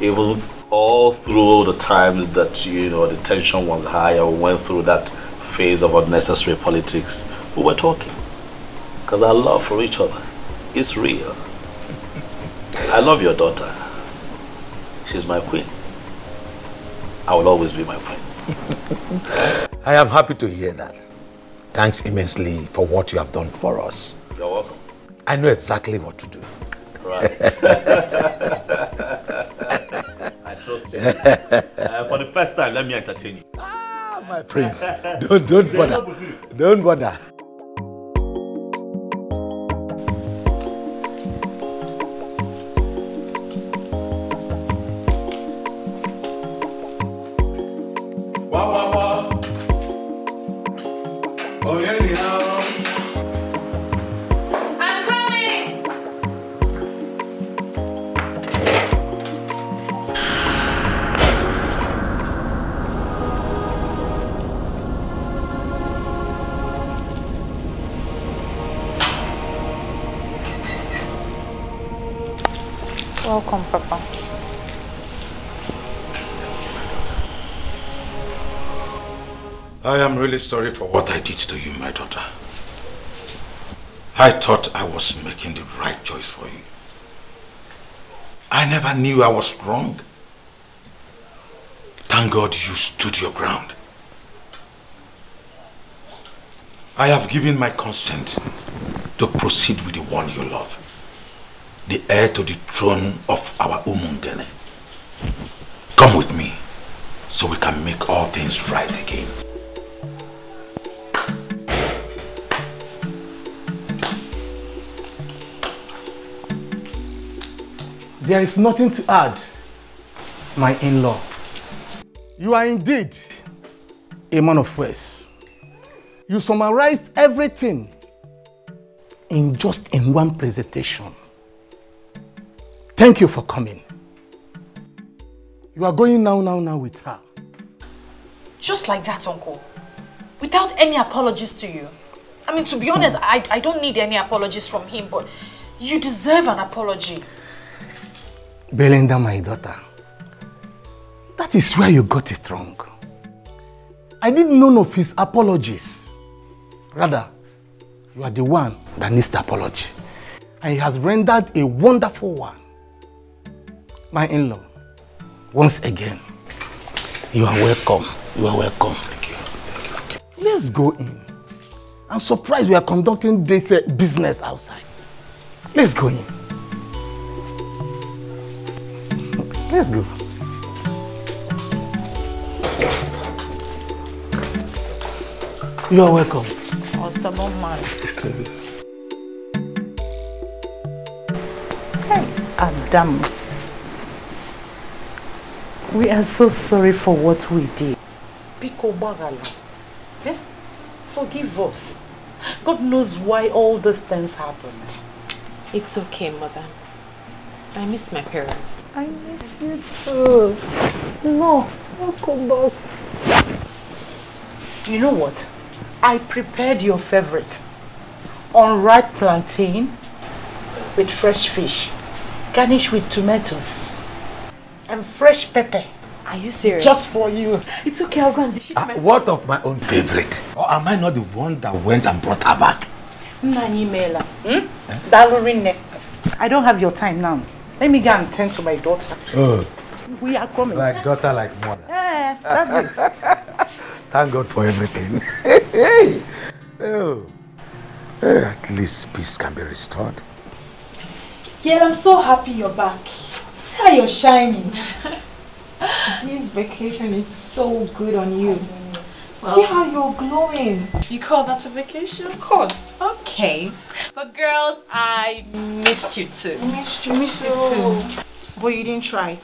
Even all through the times that, the tension was high, or we went through that phase of unnecessary politics, we were talking. Because our love for each other is real. I love your daughter. She's my queen. I will always be my queen. I am happy to hear that. Thanks immensely for what you have done for us. You're welcome. I know exactly what to do. Right. I trust you. For the first time, let me entertain you. My prince, don't bother. Don't bother. Welcome, Papa. I am really sorry for what I did to you, my daughter. I thought I was making the right choice for you. I never knew I was wrong. Thank God you stood your ground. I have given my consent to proceed with the one you love. The heir to the throne of our Umungene. Come with me, so we can make all things right again. There is nothing to add, my in-law. You are indeed a man of words. You summarized everything in one presentation. Thank you for coming. You are going now with her. Just like that, Uncle. Without any apologies to you. I mean, to be honest, I don't need any apologies from him, but you deserve an apology. Belinda, my daughter, that is where you got it wrong. I need none of his apologies. Rather, you are the one that needs the apology. And he has rendered a wonderful one. My in-law, once again, you are welcome. You are welcome. Thank you. Let's go in. I'm surprised we are conducting this business outside. Let's go in. Let's go. You are welcome. Oh, stubborn man. Hey, Adam. We are so sorry for what we did. Biko Bagala. Eh? Forgive us. God knows why all these things happened. It's okay, mother. I miss my parents. I miss you too. No, I'll come back. You know what? I prepared your favorite. Unripe plantain with fresh fish, garnished with tomatoes and fresh pepper. Are you serious? Just for you. It's okay, I'll go and dish it myself. What of my own favorite? Or am I not the one that went and brought her back? I don't have your time now. Let me go and tend to my daughter. Oh. We are coming. Like daughter, like mother. Yeah, that's it. Thank God for everything. Oh. At least peace can be restored. Girl, I'm so happy you're back. See how you're shining. This vacation is so good on you. Well, see how you're glowing. You call that a vacation? Of course. Okay. But girls, I missed you too. I missed you too. But you didn't try.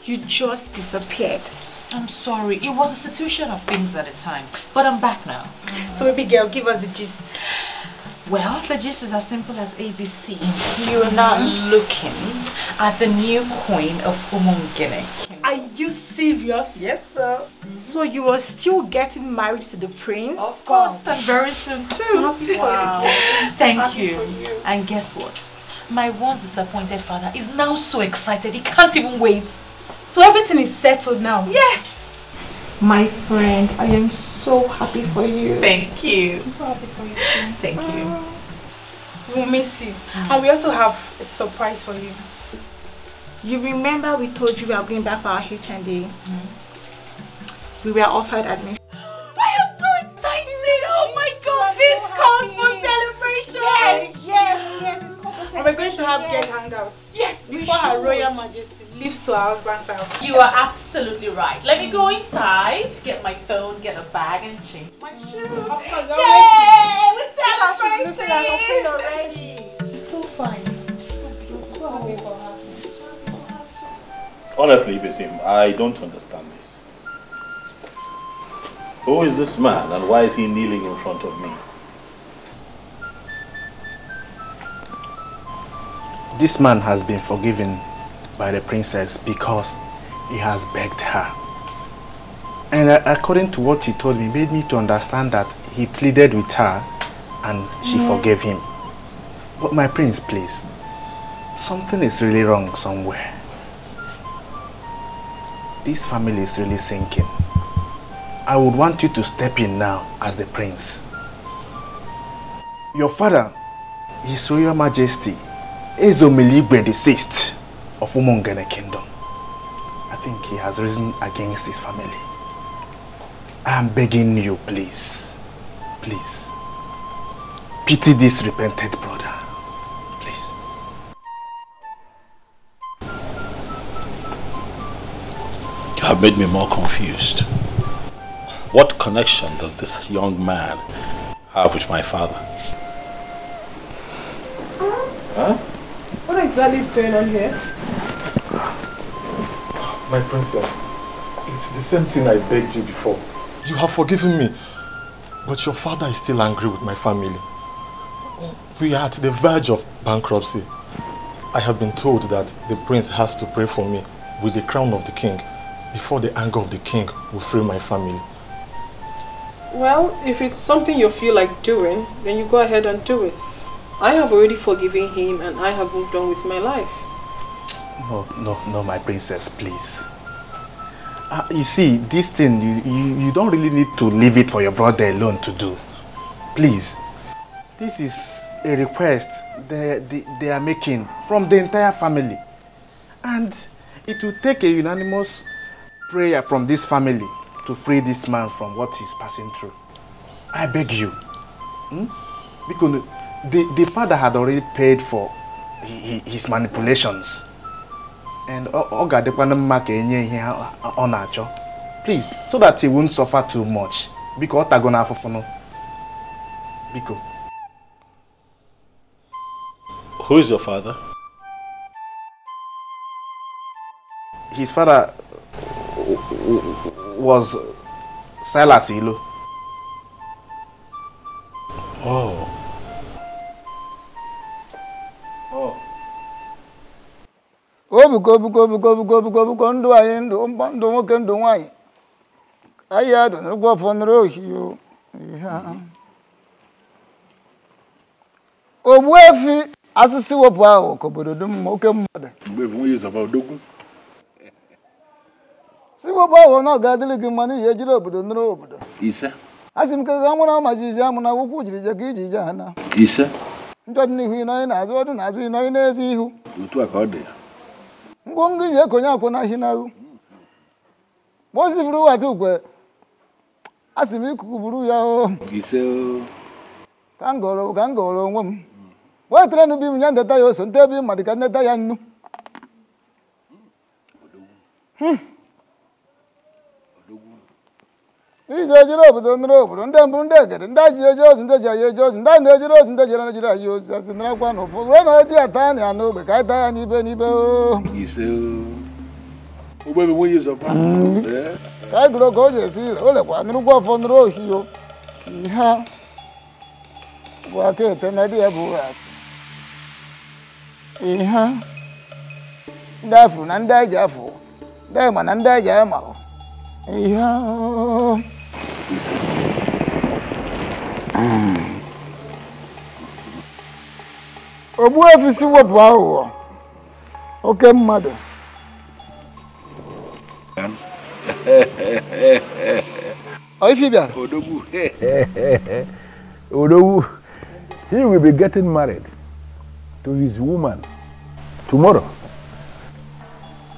You just disappeared. I'm sorry. It was a situation of things at the time. But I'm back now. So baby girl, give us the gist. Well, the gist is as simple as ABC. You are now looking at the new queen of Umungene. Are you serious? Yes, sir. So you are still getting married to the prince? Of course, and very soon too. Wow. Thank you. And guess what? My once disappointed father is now so excited he can't even wait. So everything is settled now? Yes. My friend, I am so happy for you. Thank you. I'm so happy for you too. Thank you. We'll miss you. And we also have a surprise for you. You remember we told you we are going back for our HND? We were offered admission. I am so excited! Oh my God! This calls for celebration! Yes, it's called for celebration. And we're going to have guest hangouts. Yes, before Her Royal Majesty leaves to our husband's house. You are absolutely right. Let me go inside, get my phone, get a bag, and change my shoes. Yay! We're celebrating! She's looking already. She's so fine. So happy for her. Honestly, Bisim, I don't understand this. Who is this man and why is he kneeling in front of me? This man has been forgiven by the princess because he has begged her. And according to what he told me, made me to understand that he pleaded with her and she forgave him. But my prince, please, something is really wrong somewhere. This family is really sinking. I would want you to step in now as the prince. Your father, His Royal Majesty, Ezomiligwe VI of Umungene Kingdom. I think he has risen against his family. I am begging you, please, please, pity this repented brother, please. You have made me more confused. What connection does this young man have with my father? Huh? What exactly is going on here? My princess, it's the same thing I begged you before. You have forgiven me, but your father is still angry with my family. We are at the verge of bankruptcy. I have been told that the prince has to pray for me with the crown of the king before the anger of the king will free my family. Well, if it's something you feel like doing, then you go ahead and do it. I have already forgiven him and I have moved on with my life. No, my princess, please. You see, this thing, you don't really need to leave it for your brother alone to do. Please. This is a request they are making from the entire family. And it will take a unanimous prayer from this family to free this man from what he's passing through. I beg you. Because the father had already paid for his manipulations. And please, so that he won't suffer too much. Because Biko. Who is your father? His father was Silas Ilo. Oh. Obuko ndụ anyị ndụ nwoke ndụ nwanyị anyị adụ n'ụgwọ fọnụrụ ohio Ogbuefi asịsị wepụ ahụ ka obodo dum oke mmadụ si wepụ ahụ na ọ ga-adịrị gị mma n'ihi ejiri obodo nụrụ obodo asị m ka ga mụ na majiji amụ na akwụkwọ jiri je ka iji je ha na njọ dị n'ihu ịnọghị n'azụ ọdụ n'azụ ịnọghị n'ezi ihu otu a ka ọ dị ngwongwo ji ekonye akwụ na ahịnahụ ma o sifuru wata ukwe asị m ikuku buru ya o ka m gọrọ onwe m wetara n'ubi m ya ndeta ya oso nte ebe mmadụ ka ndeta ya nnu ije ejiri obodo nụrụ obodo ndị mbụ ndị egede ndị ji eje ozi ndị ji anyị eje ozi ndị na-ejiri ozi ndị jere na-ejiri anyị ozi asị narakwa na ụfọdụ wee na oji ata anyị ya n'ogbe ka anyị taa ya n'ibe n'ibe ka anyị gụrụ ka o ji esi ire o lekwa nụrụkwa ọfọ nụrụ ohio ihe bụ aka ete na dị ya bụ ihe ndị afụ na ndị anyị ji afụ ndị anyị ma na ndị anyị ji anyị ma ihe Ogbuefi si wepụ aghụghọ oke mmadụ Ife bịara Odogwu, he will be getting married to his woman tomorrow.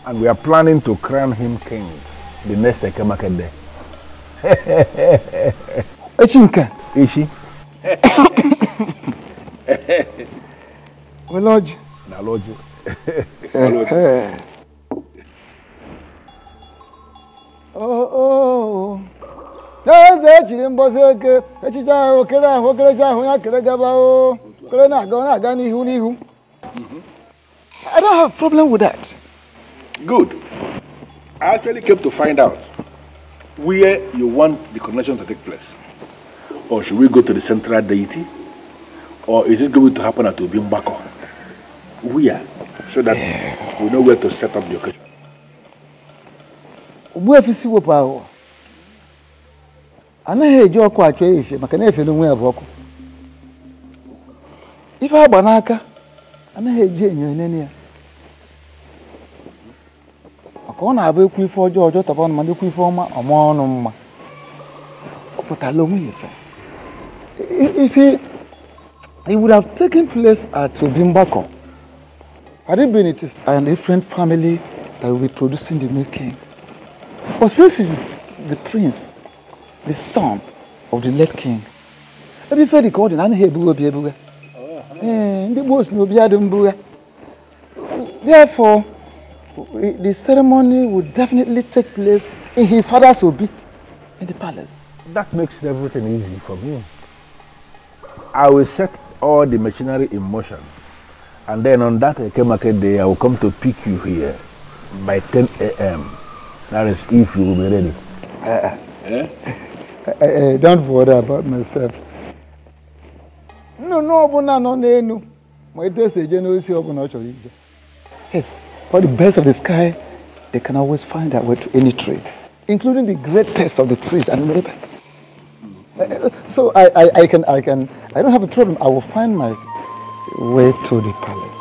And we are planning to crown him king the next Ekemake day. Echinka. Ishi. We lodge. Na lodge. Oh. N'eze echiri mbọsị eke echiche ahụ kere ahụ okerecha ahụ ya kere gaba o kere na-aga n'ihu n'ihu. I don't have a problem with that. Good. I actually came to find out where you want the coronation to take place. Or should we go to the central deity? Or is it going to happen at Obimbako? Where? So that we know where to set up the occasion. Ogbuefi si wepụ ahụ anaghị eji ọkụ achọ efe maka na efe n'onwe ya bụ ọkụ. Ife agba n'aka anaghị eji enyo enene ya. Maka ọ na-abụ ekwu ife ọjọọ tọba ọnụ ma ekwu ife ọma ọma ọnụ mma. Ọ pụtara onwe ya efe. You see, it would have taken place at Obimbako. Had it been it is a different family that will be producing the new king. But since it is the prince, the son of the late king, every fair recording, I hear Buga. Therefore, the ceremony would definitely take place in his father's obi in the palace. That makes everything easy for me. I will set all the machinery in motion, and then on that Ekemake day, I will come to pick you here by 10 a.m. That is if you will be ready. Don't worry about myself. No. Yes, for the birds of the sky, they can always find their way to any tree, including the greatest of the trees and river. So I don't have a problem. I will find my way to the palace.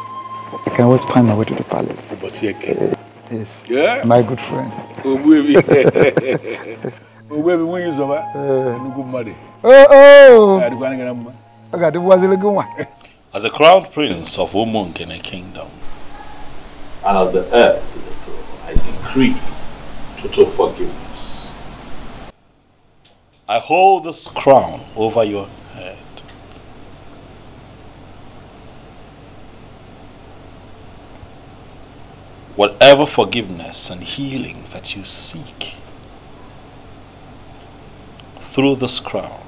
I can always find my way to the palace. Yes. Yeah? My good friend. As a crown prince of Umungene Kingdom, and as the heir to the throne, I decree total forgiveness. I hold this crown over your head. Whatever forgiveness and healing that you seek through this crown,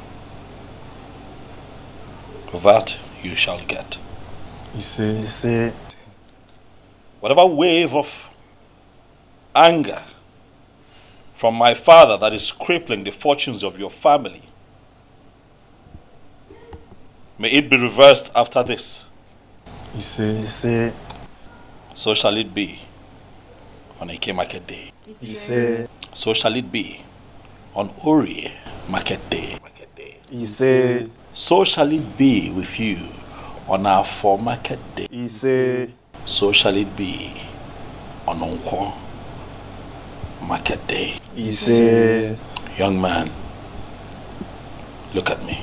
that you shall get. You say, whatever wave of anger from my father that is crippling the fortunes of your family, may it be reversed after this. You say, so shall it be on Eke Market Day. You say, so shall it be on Ori Market Day. You say, so shall it be with you on our 4 Market Day. You say, so shall it be on Onko Market Day. You say, young man, look at me.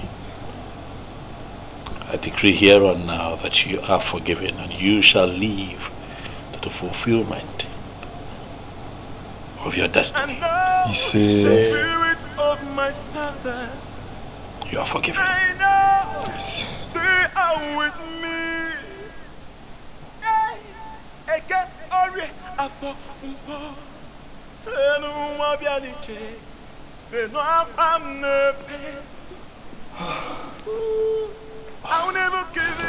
I decree here and now that you are forgiven and you shall live to the fulfillment of your destiny. You say, you are forgiven. They are with me.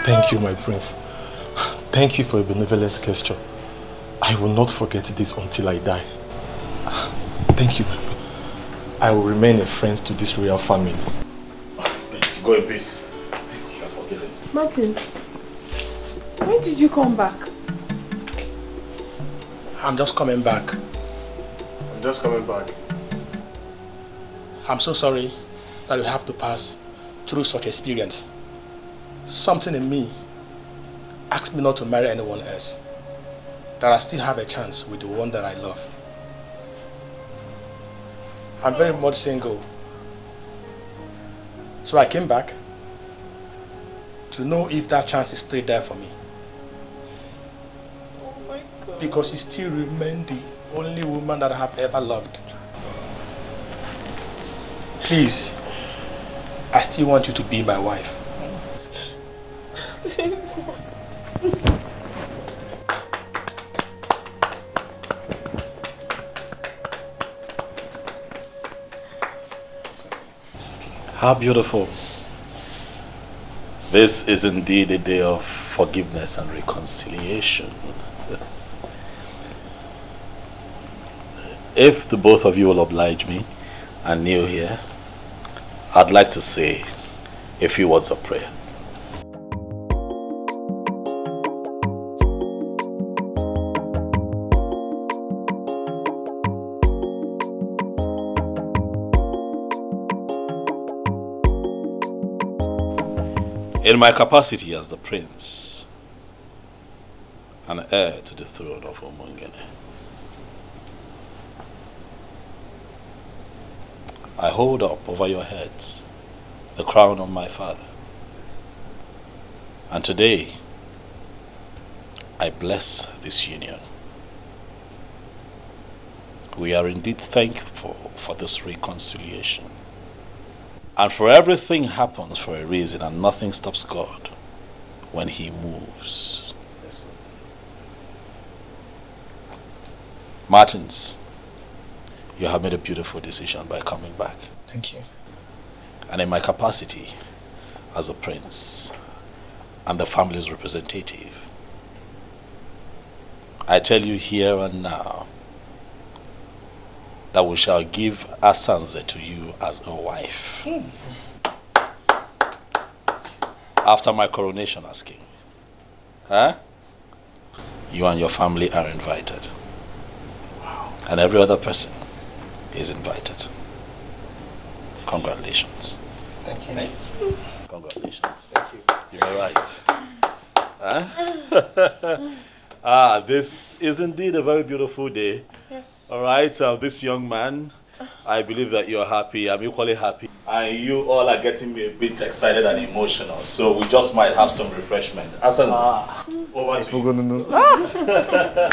Thank you, my prince. Thank you for a benevolent gesture. I will not forget this until I die. Thank you, my prince. I will remain a friend to this royal family. Go in peace. You are forgiven. Martins, when did you come back? I'm just coming back. I'm so sorry that you have to pass through such experience. Something in me asked me not to marry anyone else. That I still have a chance with the one that I love. I'm very much single. So I came back to know if that chance is still there for me. Oh my God. Because you still remain the only woman that I have ever loved. Please, I still want you to be my wife. How beautiful. This is indeed a day of forgiveness and reconciliation. If the both of you will oblige me and kneel here, I'd like to say a few words of prayer. In my capacity as the prince and heir to the throne of Umungene, I hold up over your heads the crown of my father. And today, I bless this union. We are indeed thankful for this reconciliation. And for everything happens for a reason, and nothing stops God when He moves. Yes, Martins, you have made a beautiful decision by coming back. Thank you. And in my capacity as a prince and the family's representative, I tell you here and now that we shall give Asanze to you as a wife. After my coronation as king. Huh? You and your family are invited. Wow. And every other person is invited. Congratulations. Thank you. Congratulations. Thank you. You're right. Huh? This is indeed a very beautiful day. Yes. All right, this young man, I believe that you're happy. I'm equally happy. And you all are getting me a bit excited and emotional. So we just might have some refreshment. Asanze, over to you.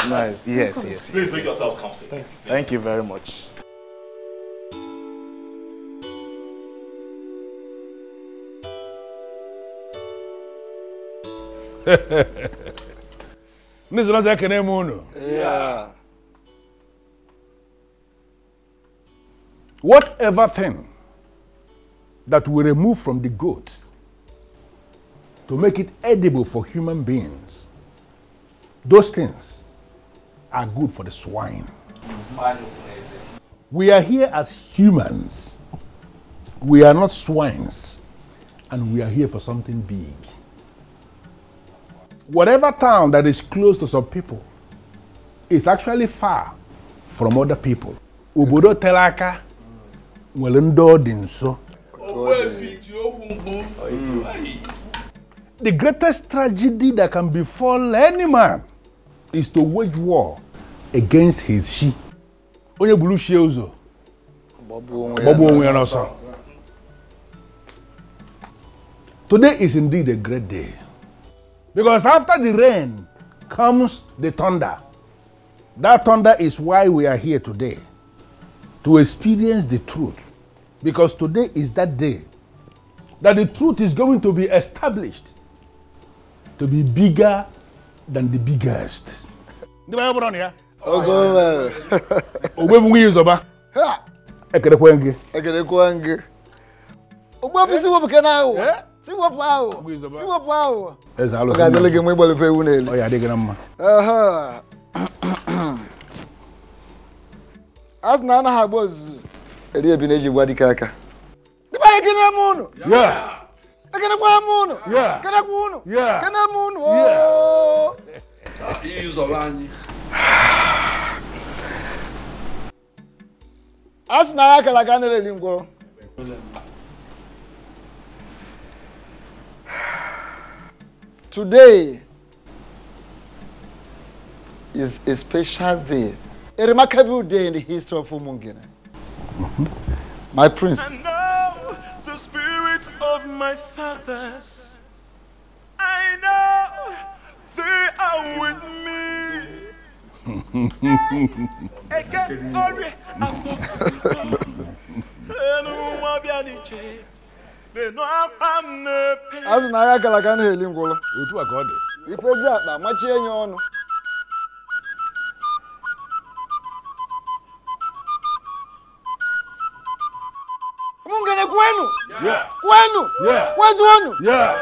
Nice. Yes. Please make yourselves comfortable. Thank you very much. Yeah. Whatever thing that we remove from the goat to make it edible for human beings. Those things are good for the swine. We are here as humans. We are not swines. And we are here for something big. Whatever town that is close to some people is actually far from other people. Obodo telaka nwelendo dinso. The greatest tragedy that can befall any man is to wage war against his she. Onye bulu she uzo. Bobo onwe no. Today is indeed a great day. Because after the rain comes the thunder. That thunder is why we are here today. To experience the truth. Because today is that day that the truth is going to be established to be bigger than the biggest. As Nana Habos, a dear Bineji Wadikaka. The Bayakin. Yeah. I can have moon. Yeah. Can I moon? Yeah. Can I moon? Oh. As Naka Lagana Lingo. Today is a special day, a remarkable day in the history of Umungene. My prince. And now the spirit of my fathers, I know they are with me. As Naya Kalakan Helingola, if we drop that much in your honor. Yeah. Kwenu? Yeah. Where's one? Yeah.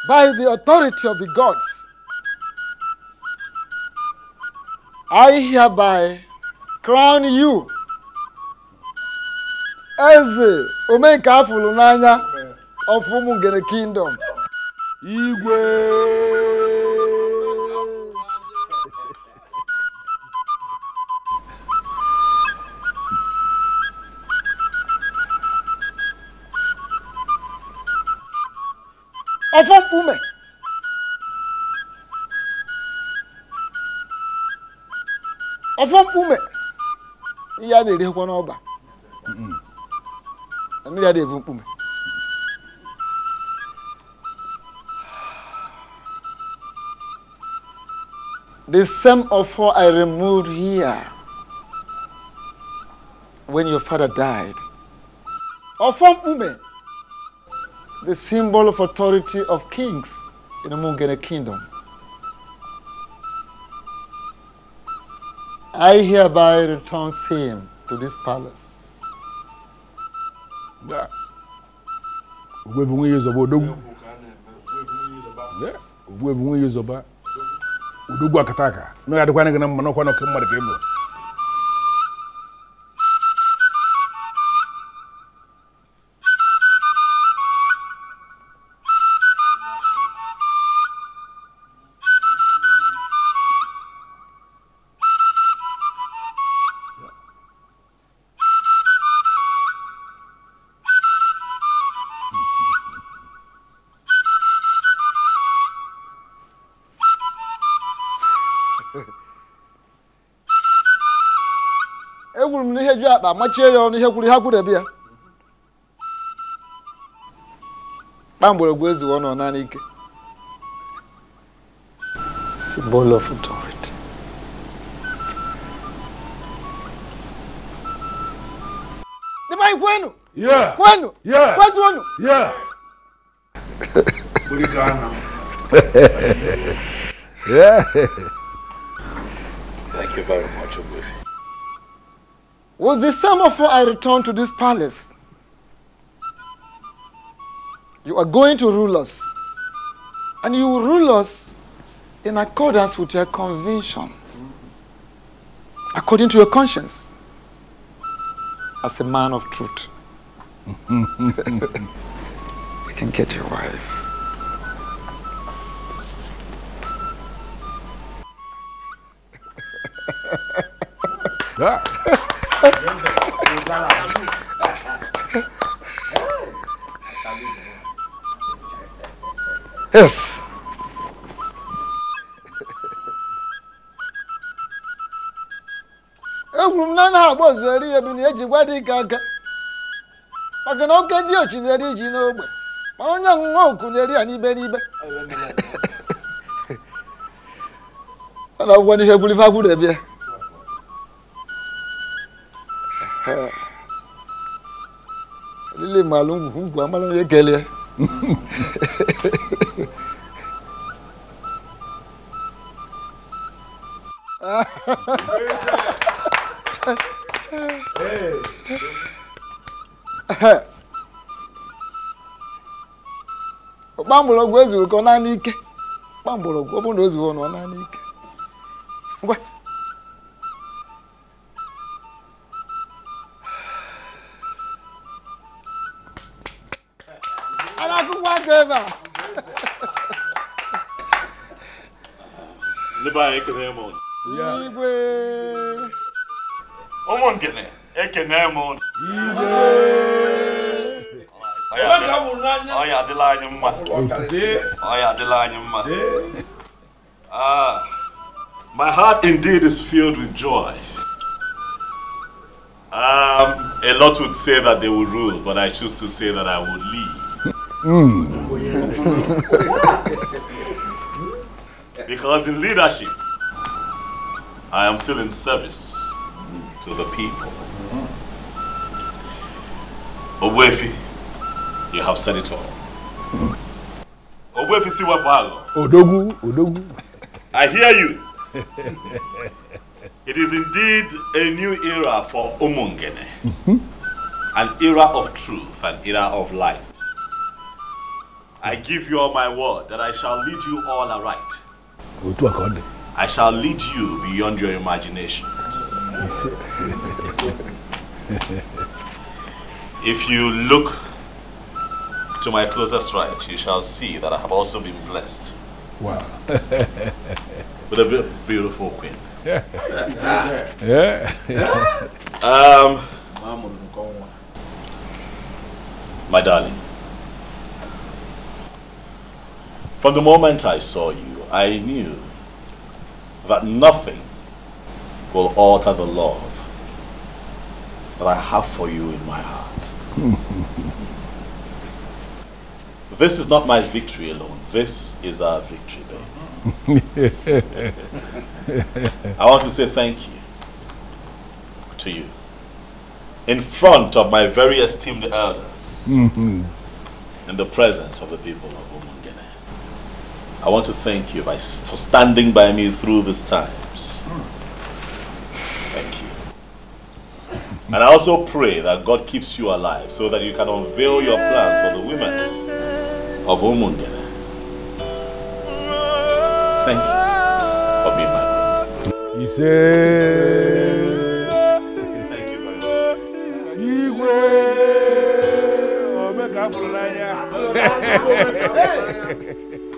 By the authority of the gods, I hereby crown you as the Omeka Fulunanya of Umungene Kingdom. Igwe. Ofom ume. Ofom ume. Iya de kwa na oba. Ami ya de ume. The same offer I removed here when your father died. Ofom ume. The symbol of authority of kings in the Mungene kingdom. I hereby return him to this palace. Yeah. We will use about Udugu Akataka. No, I don't want to get a monocle of Kamara. Symbol of authority. Yeah. Kwenu? Yeah. Where's one? Yeah. Yeah. Thank you very much, Ogbuefi. With the semaphore, I return to this palace. You are going to rule us. And you will rule us in accordance with your conviction. According to your conscience. As a man of truth. You can get your wife. Yes. Nana was very able to Dikeh. I can not get you in the region. I don't know who could anybody. And I want to have a good idea. Lily Malum, who Guamala Gelia. Bambolo UGEZU kona nike. Bambolo go knows one on nike. What? I don't want to Nobody can hear more. Igwe. Omo ngene, ekene mo. Oya Adelana mma. Oya Adelana mma. My heart indeed is filled with joy. A lot would say that they will rule, but I choose to say that I will lead. Because in leadership, I am still in service to the people. Owefi, you have said it all. Owefi Siwapago. Odogu. I hear you. It is indeed a new era for Umungene. An era of truth, an era of light. I give you all my word that I shall lead you all aright. I shall lead you beyond your imaginations. If you look to my closest right, you shall see that I have also been blessed. Wow. With a beautiful queen. My darling, from the moment I saw you, I knew that nothing will alter the love that I have for you in my heart. This is not my victory alone. This is our victory, baby. I want to say thank you to you in front of my very esteemed elders, in the presence of the people of Umungene. I want to thank you for standing by me through these times. Thank you. And I also pray that God keeps you alive so that you can unveil your plans for the women of Umungene. Thank you for being my brother. He said, thank you very much.